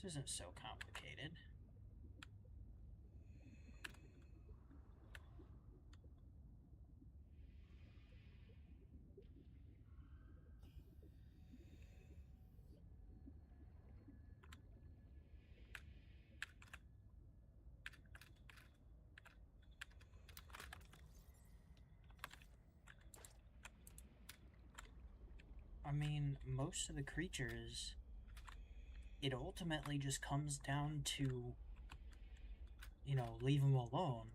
This isn't so complicated. I mean, most of the creatures, it ultimately just comes down to, you know, leave them alone.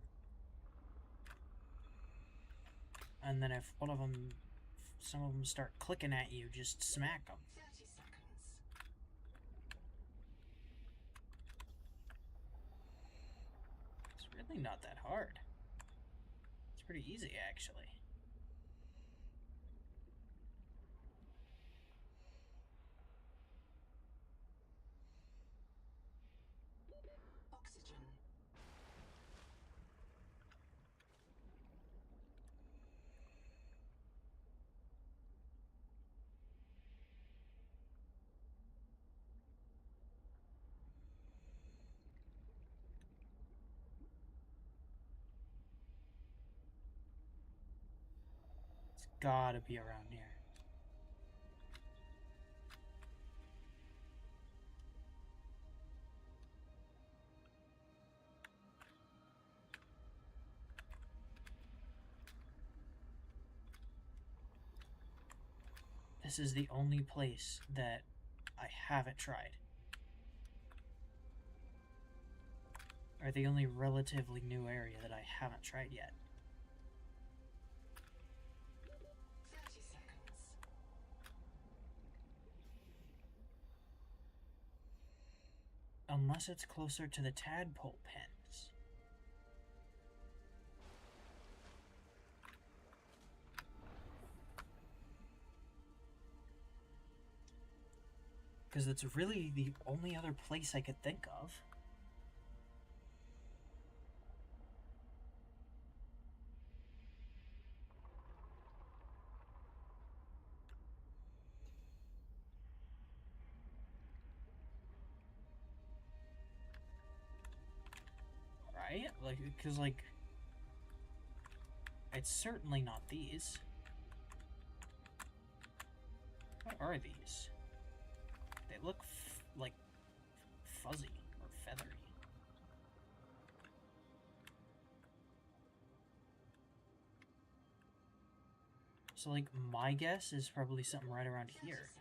And then if one of them, some of them start clicking at you, just smack them. 30 seconds. It's really not that hard. It's pretty easy, actually. Oxygen. It's gotta be around here. This is the only place that I haven't tried. Or the only relatively new area that I haven't tried yet. 30 seconds. Unless it's closer to the tadpole pens. Because it's really the only other place I could think of. Right? Like, because, like, it's certainly not these. What are these? They look like fuzzy or feathery. So, like, my guess is probably something right around 30 here. seconds.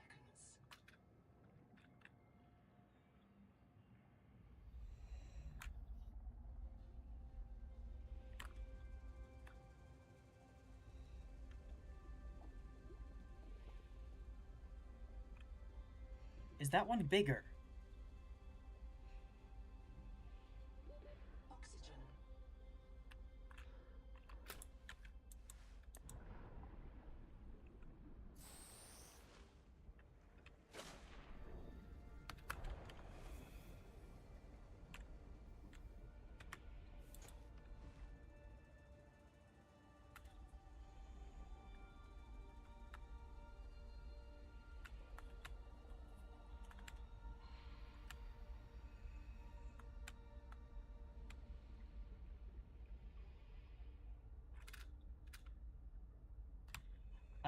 Is that one bigger?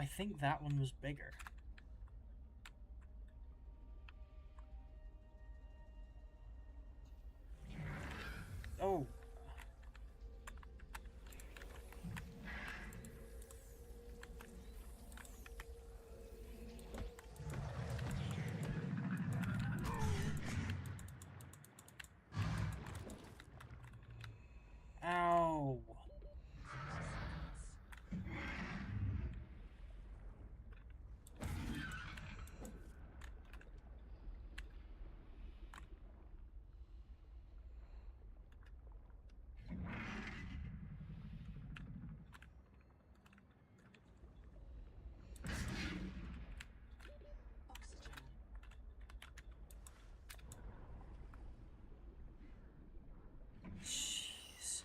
I think that one was bigger. Oh. Ow. Oxygen. Jeez.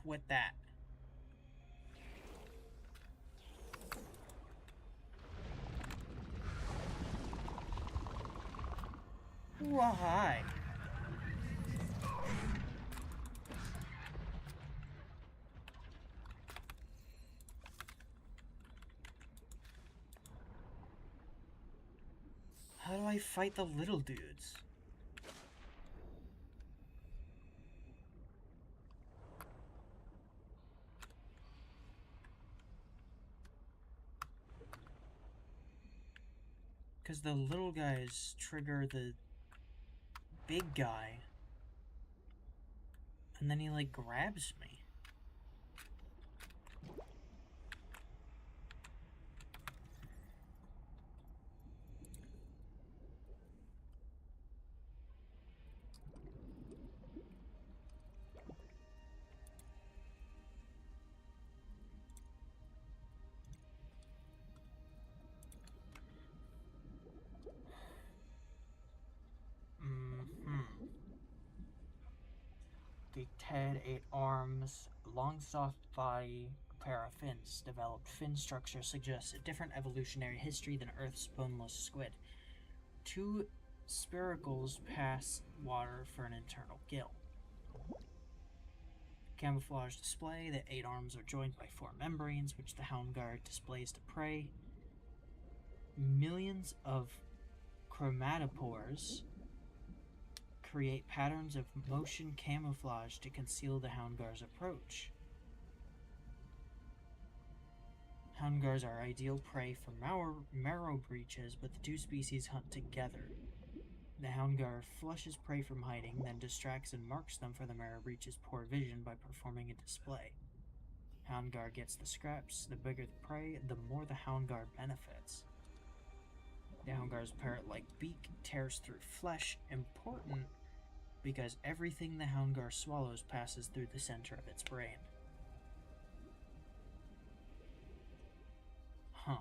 Quit that. Why? How do I fight the little dudes? Because the little guys trigger the big guy. And then he, like, grabs me. Beaked head, 8 arms, long soft body, a pair of fins. Developed fin structure suggests a different evolutionary history than Earth's boneless squid. 2 spiracles pass water for an internal gill. Camouflage display. The 8 arms are joined by 4 membranes, which the hound guard displays to prey. Millions of chromatophores create patterns of motion camouflage to conceal the houndgar's approach. Houndgars are ideal prey for marrow breaches, but the 2 species hunt together. The houndgar flushes prey from hiding, then distracts and marks them for the marrow breach's poor vision by performing a display. Houndgar gets the scraps. The bigger the prey, the more the houndgar benefits. The houndgar's parrot-like beak tears through flesh, important because everything the houndgar swallows passes through the center of its brain. Huh.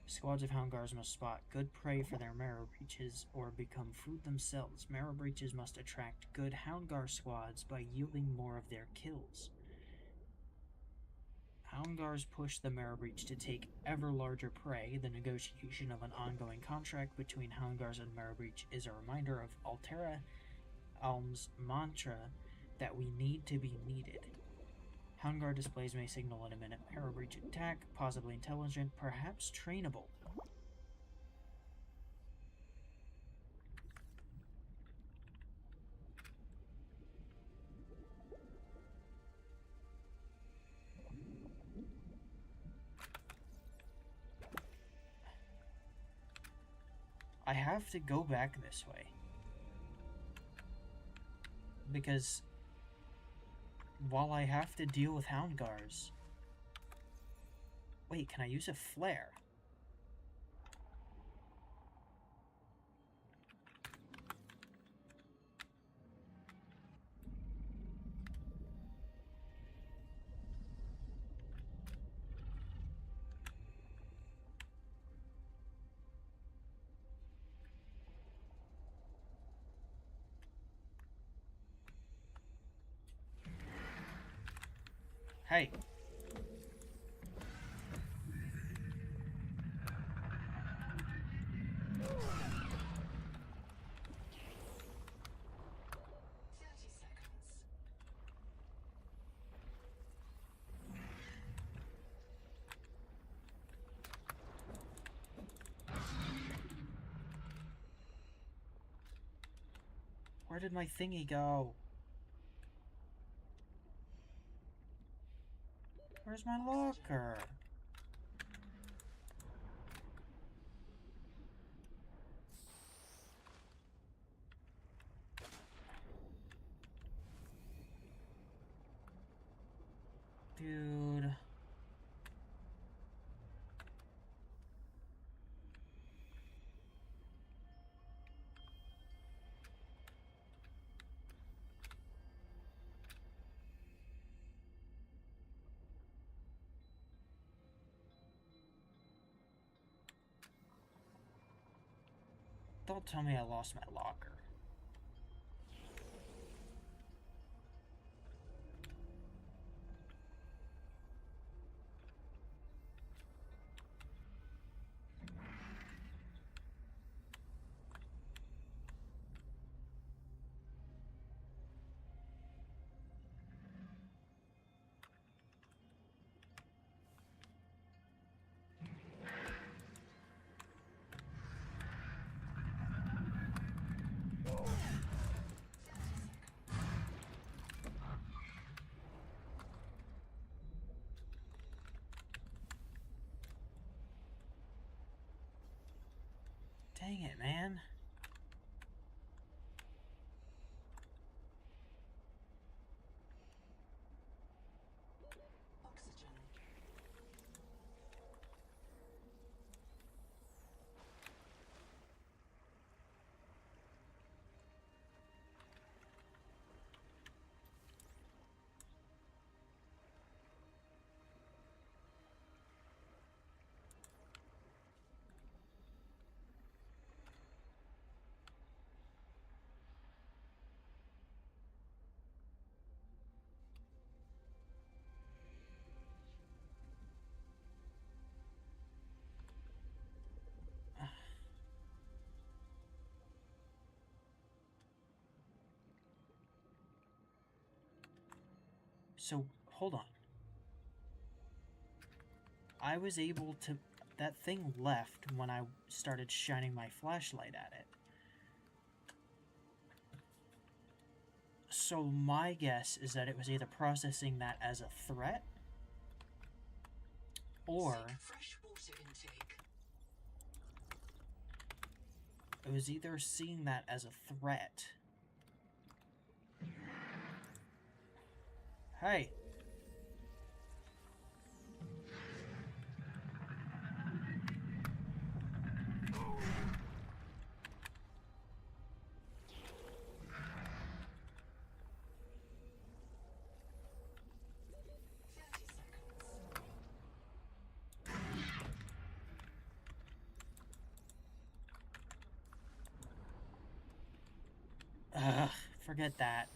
Squads of houndgars must spot good prey for their marrow breaches or become food themselves. Marrow breaches must attract good houndgar squads by yielding more of their kills. Houndgars push the marrow breach to take ever larger prey. The negotiation of an ongoing contract between houndgars and marrow breach is a reminder of Altera Alm's mantra that we need to be needed. Houndgar displays may signal an imminent marrow breach attack, possibly intelligent, perhaps trainable. I have to go back this way. Because while I have to deal with houndgars, Wait, can I use a flare? Hey. Where did my thingy go? Where's my locker? Dude. Don't tell me I lost my locker. Dang it, man. Oxygen. So, hold on. I was able to... That thing left when I started shining my flashlight at it. So my guess is that it was either processing that as a threat, or Seek fresh water intake. it was either seeing that as a threat. Hey. Ugh, forget that.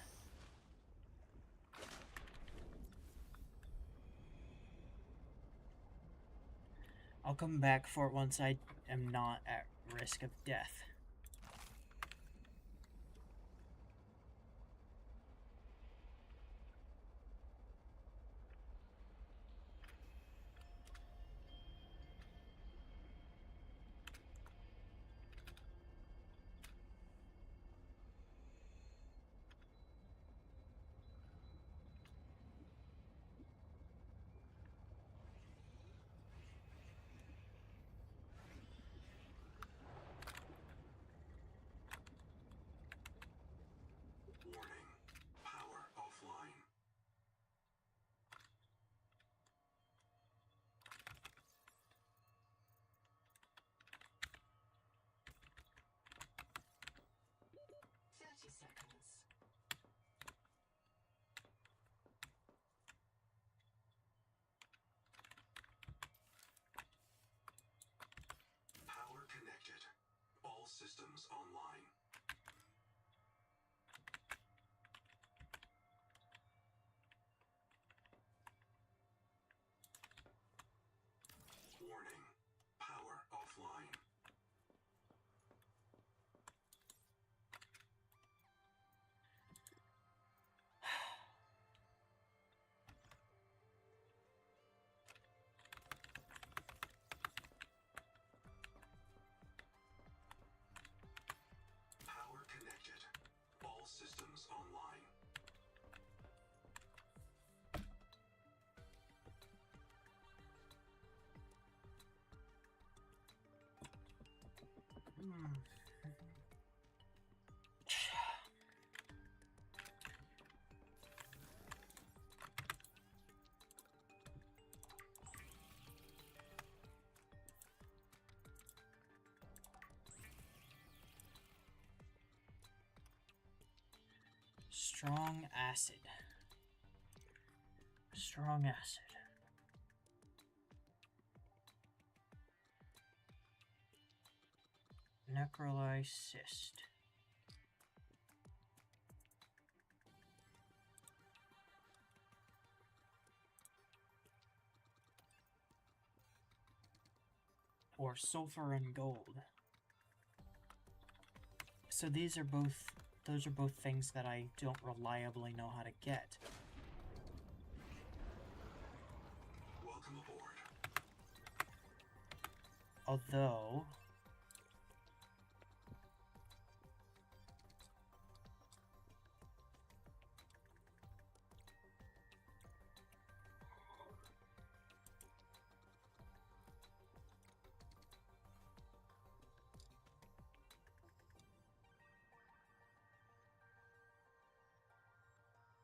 I'll come back for it once I am not at risk of death. systems online. Warning. Power offline. Power connected. All systems online. Strong acid. Strong acid. Necrolyze cyst. Or sulfur and gold. So those are both things that I don't reliably know how to get. Welcome aboard. Although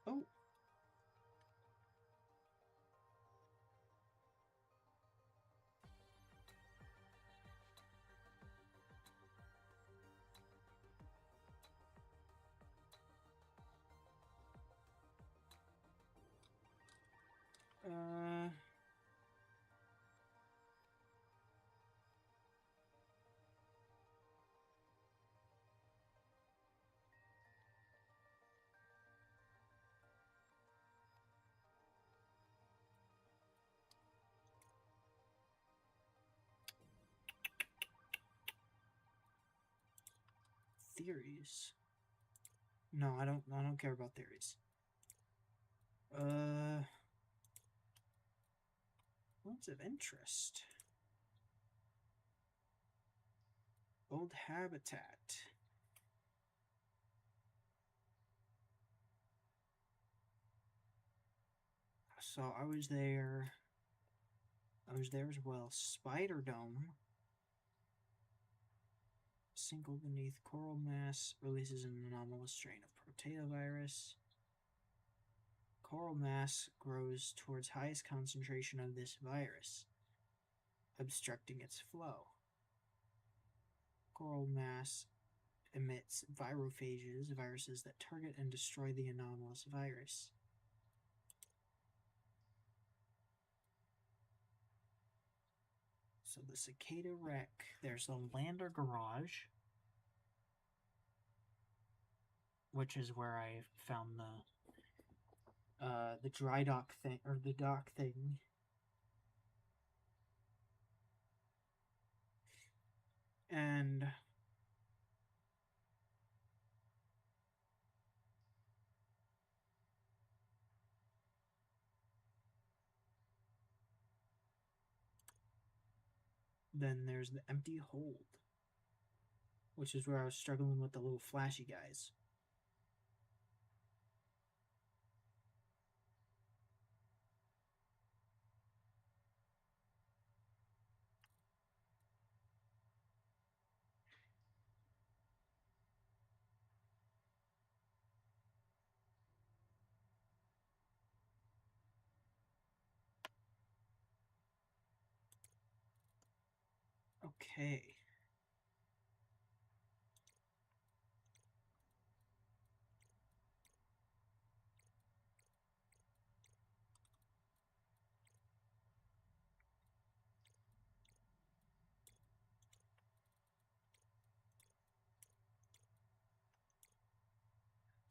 oh, theories. No, I don't care about theories. Points of interest. Old habitat. So I was there as well. Spider Dome. Single beneath coral mass releases an anomalous strain of proteovirus. Coral mass grows towards highest concentration of this virus, obstructing its flow. Coral mass emits virophages, viruses that target and destroy the anomalous virus. So the cicada wreck, there's the lander garage, which is where I found the dry dock thing, or the dock thing. And then there's the empty hold, which is where I was struggling with the little flashy guys. Okay.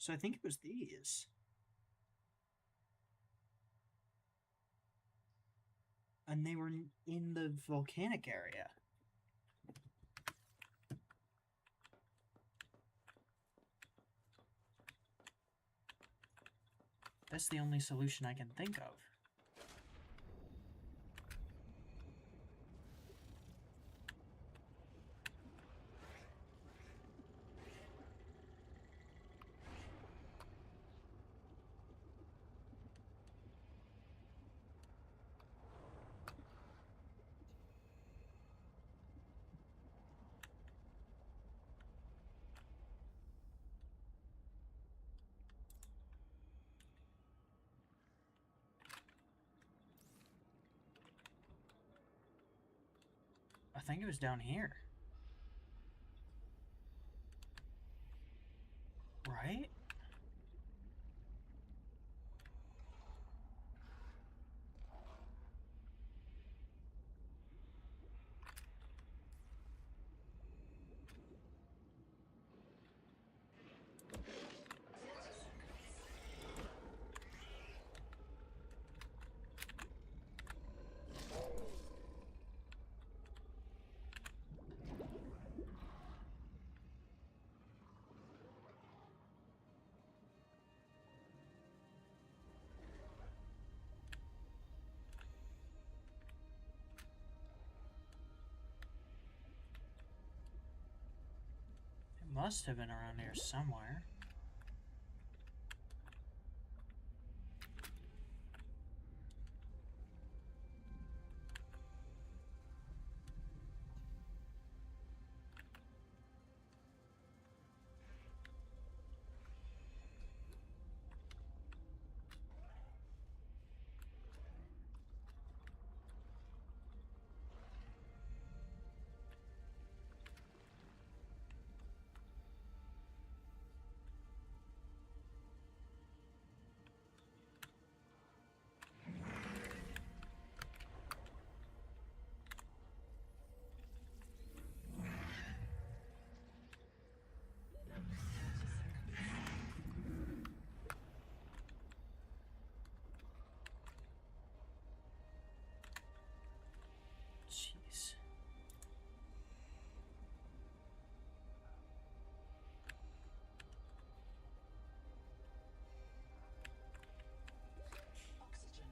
So I think it was these. And they were in the volcanic area. That's the only solution I can think of. I think it was down here. Right? It must have been around here somewhere. Jeez. Oxygen.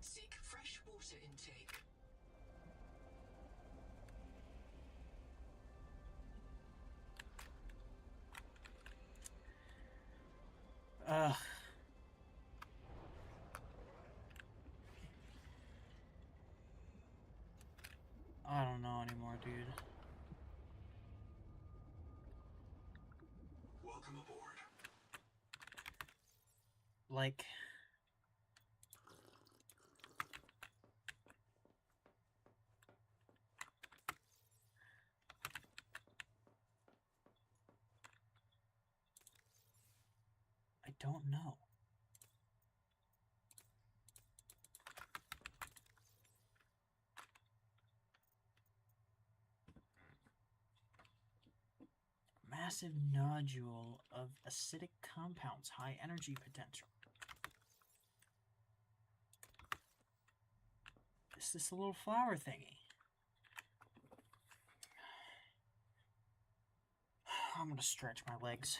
Seek fresh water intake. Ugh. I don't know anymore, dude. Welcome aboard. Like... I don't know. Massive nodule of acidic compounds, high energy potential. Is this a little flower thingy? I'm gonna stretch my legs.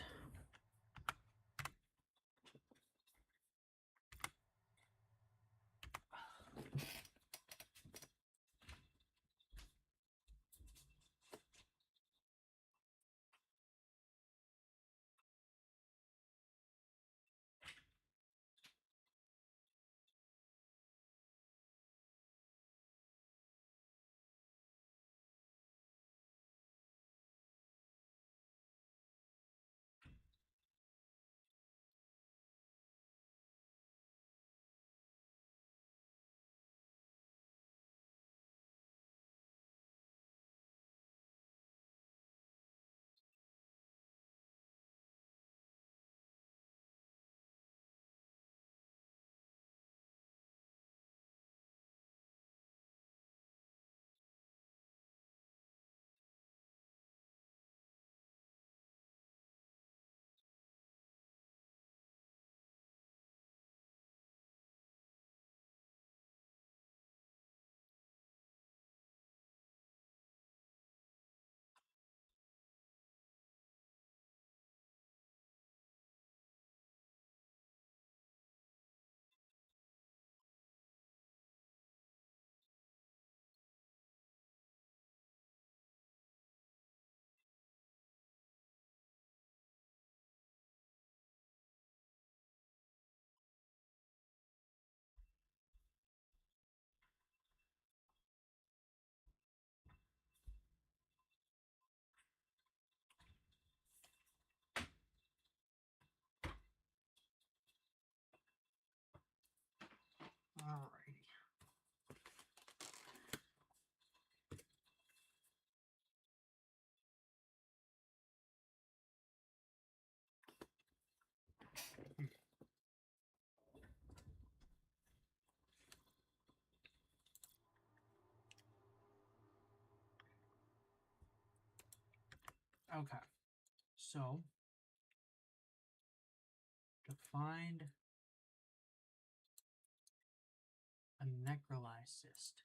Okay. So, to find a necrolyzed cyst.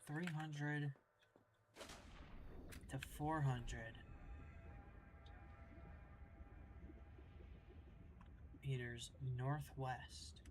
$300 to $400 meters northwest.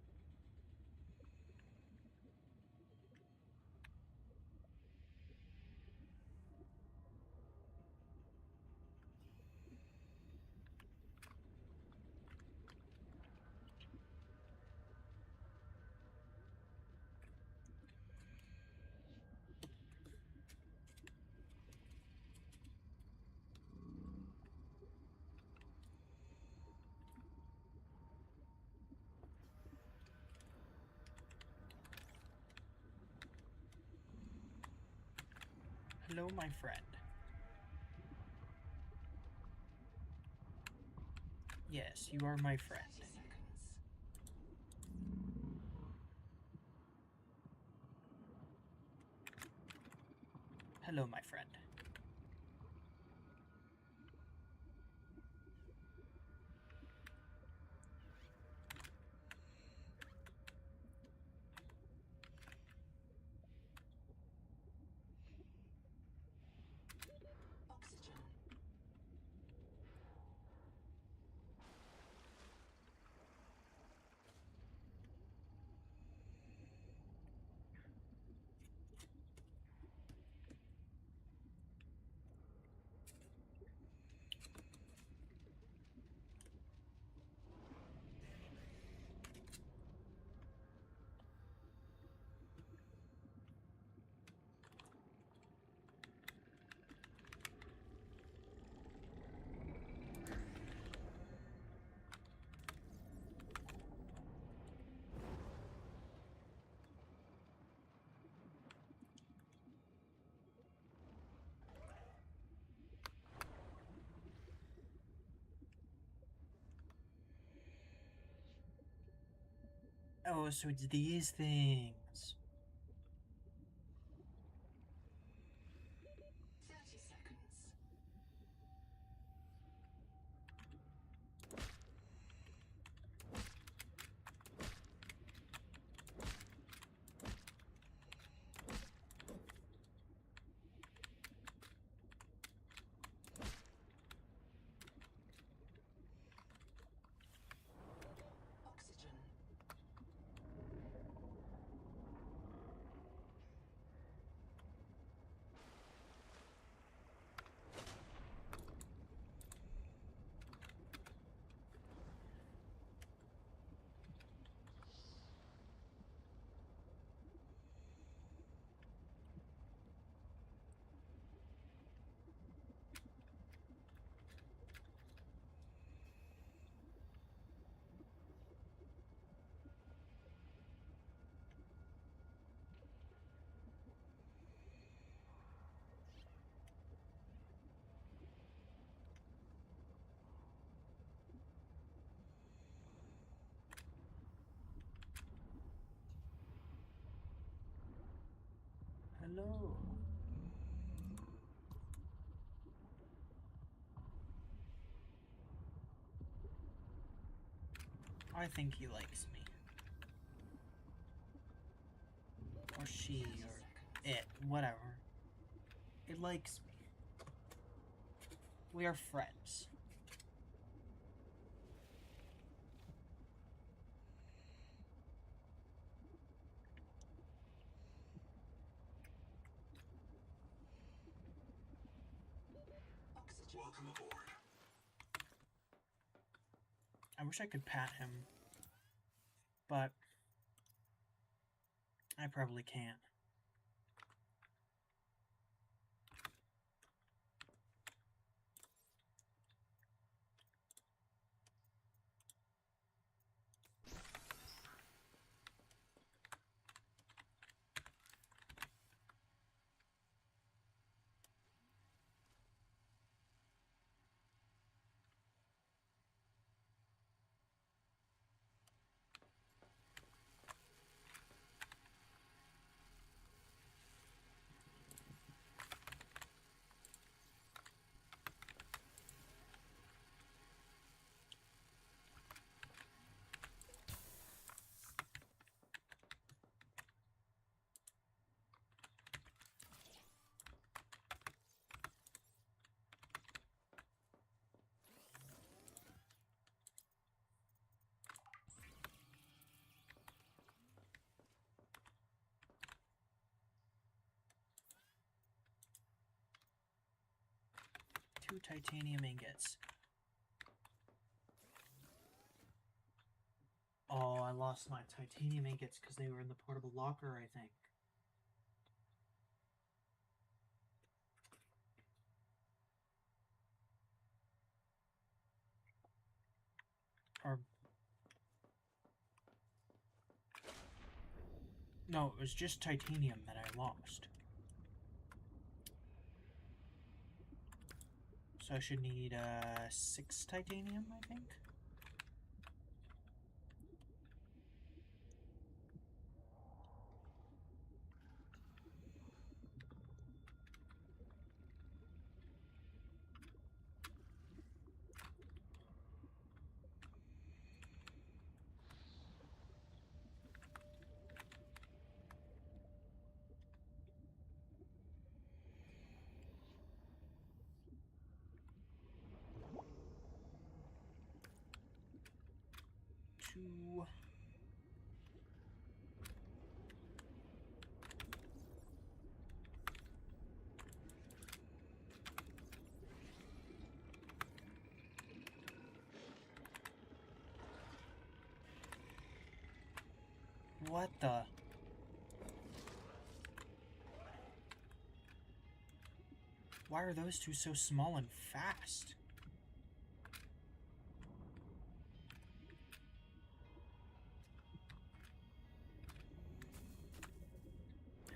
Hello, my friend. Yes, you are my friend. 30 seconds. Hello, my friend. Oxygen. Oh, so it's these things. 30 seconds. Oxygen. Hello. I think he likes me. Or she, or it, whatever. It likes me. We are friends. Oxygen. Welcome aboard. I wish I could pat him, but I probably can't. 2 titanium ingots. Oh, I lost my titanium ingots because they were in the portable locker, I think. Or... no, it was just titanium that I lost. So I should need 6 titanium, I think. Two. What the? Why are those two so small and fast?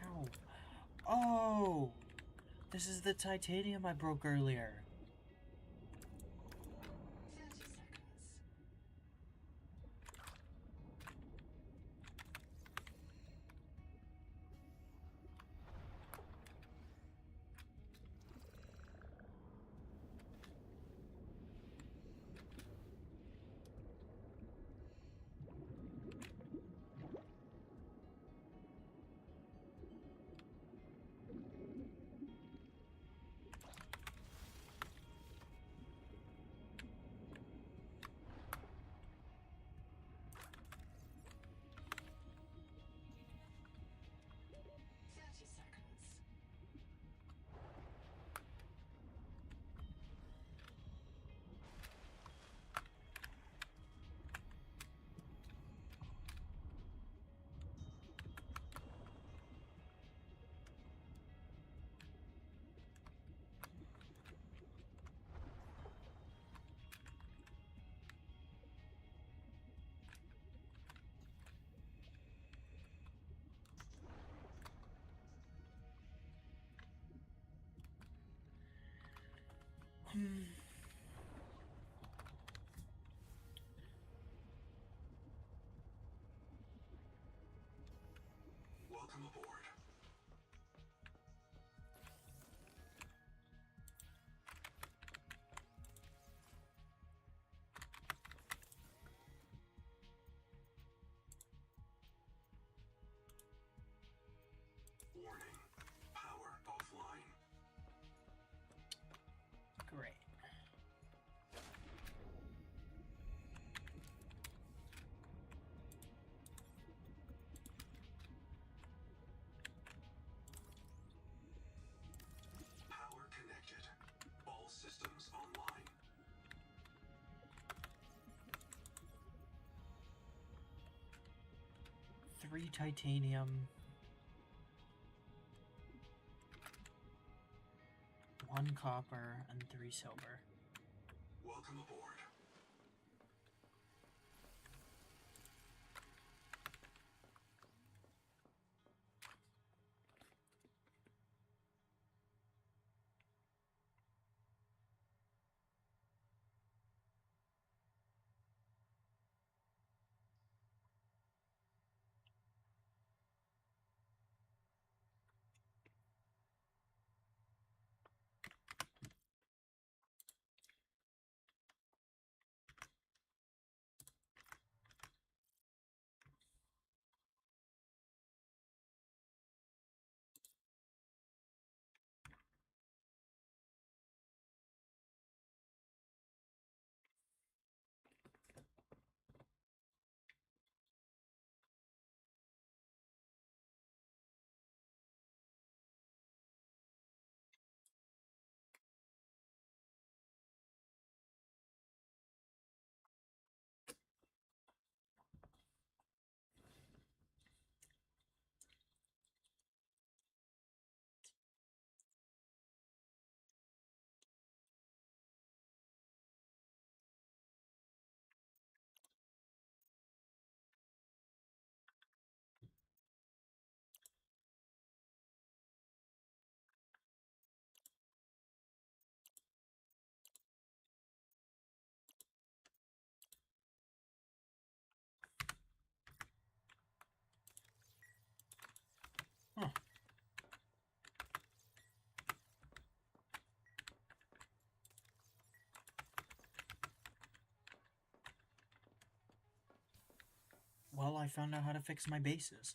How? Oh! This is the titanium I broke earlier. 30 seconds. Welcome aboard. Warning. Power offline. Great. Power connected. All systems online. Three titanium. 1 copper and 3 silver. Welcome aboard. I found out how to fix my bases.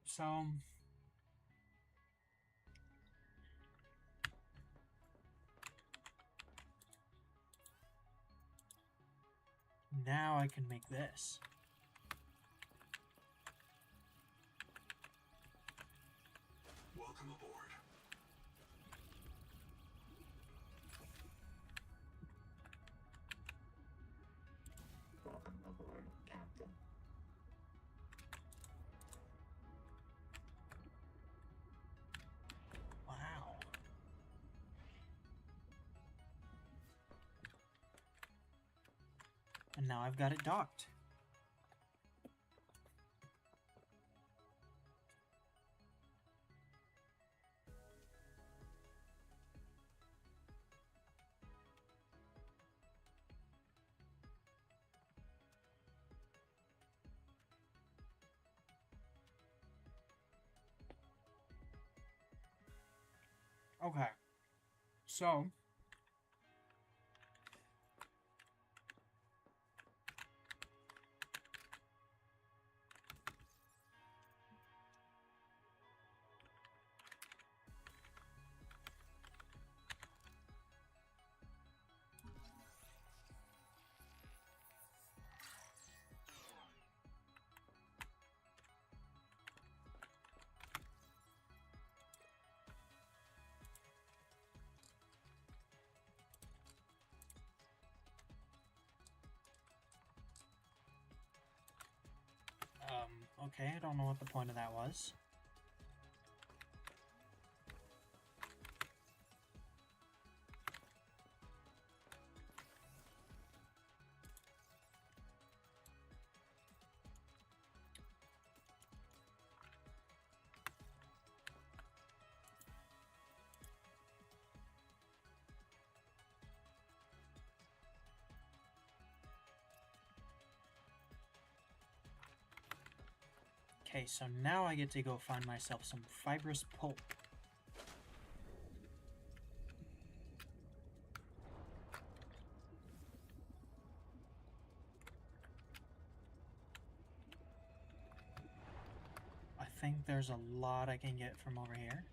So now I can make this. Welcome aboard. Welcome aboard, Captain. Wow. And now I've got it docked. Okay. So okay, I don't know what the point of that was. Okay, so now I get to go find myself some fibrous pulp. I think there's a lot I can get from over here.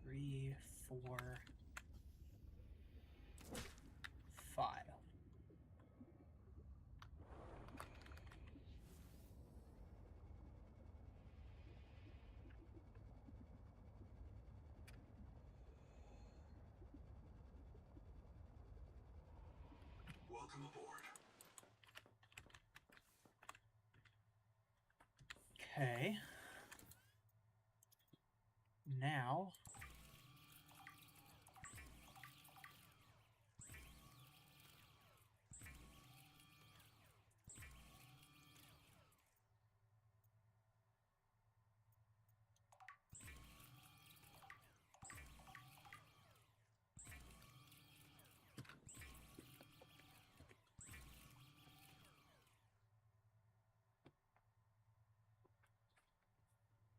Three, four, five. Welcome aboard. Okay. Now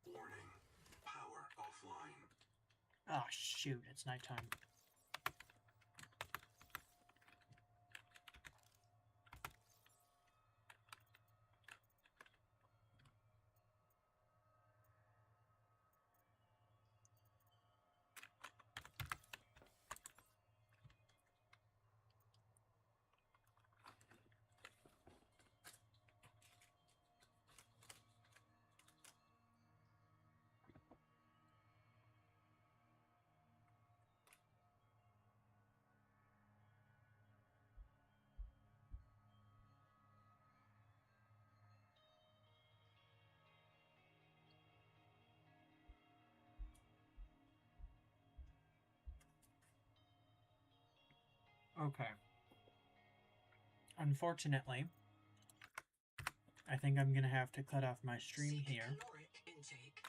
Warning. Power offline. oh shoot, it's nighttime. Okay. Unfortunately, I think I'm gonna have to cut off my stream Seek here. caloric intake.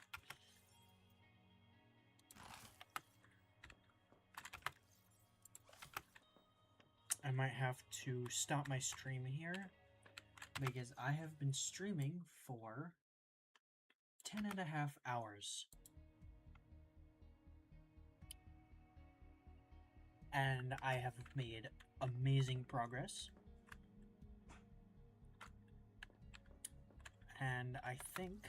I might have to stop my stream here because I have been streaming for 10.5 hours. And I have made amazing progress. And I think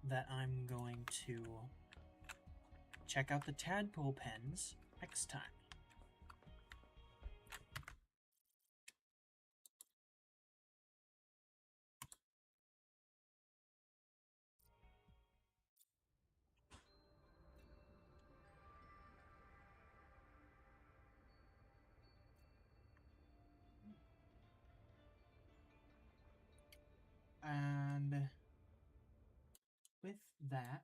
that I'm going to check out the tadpole pens next time. And with that,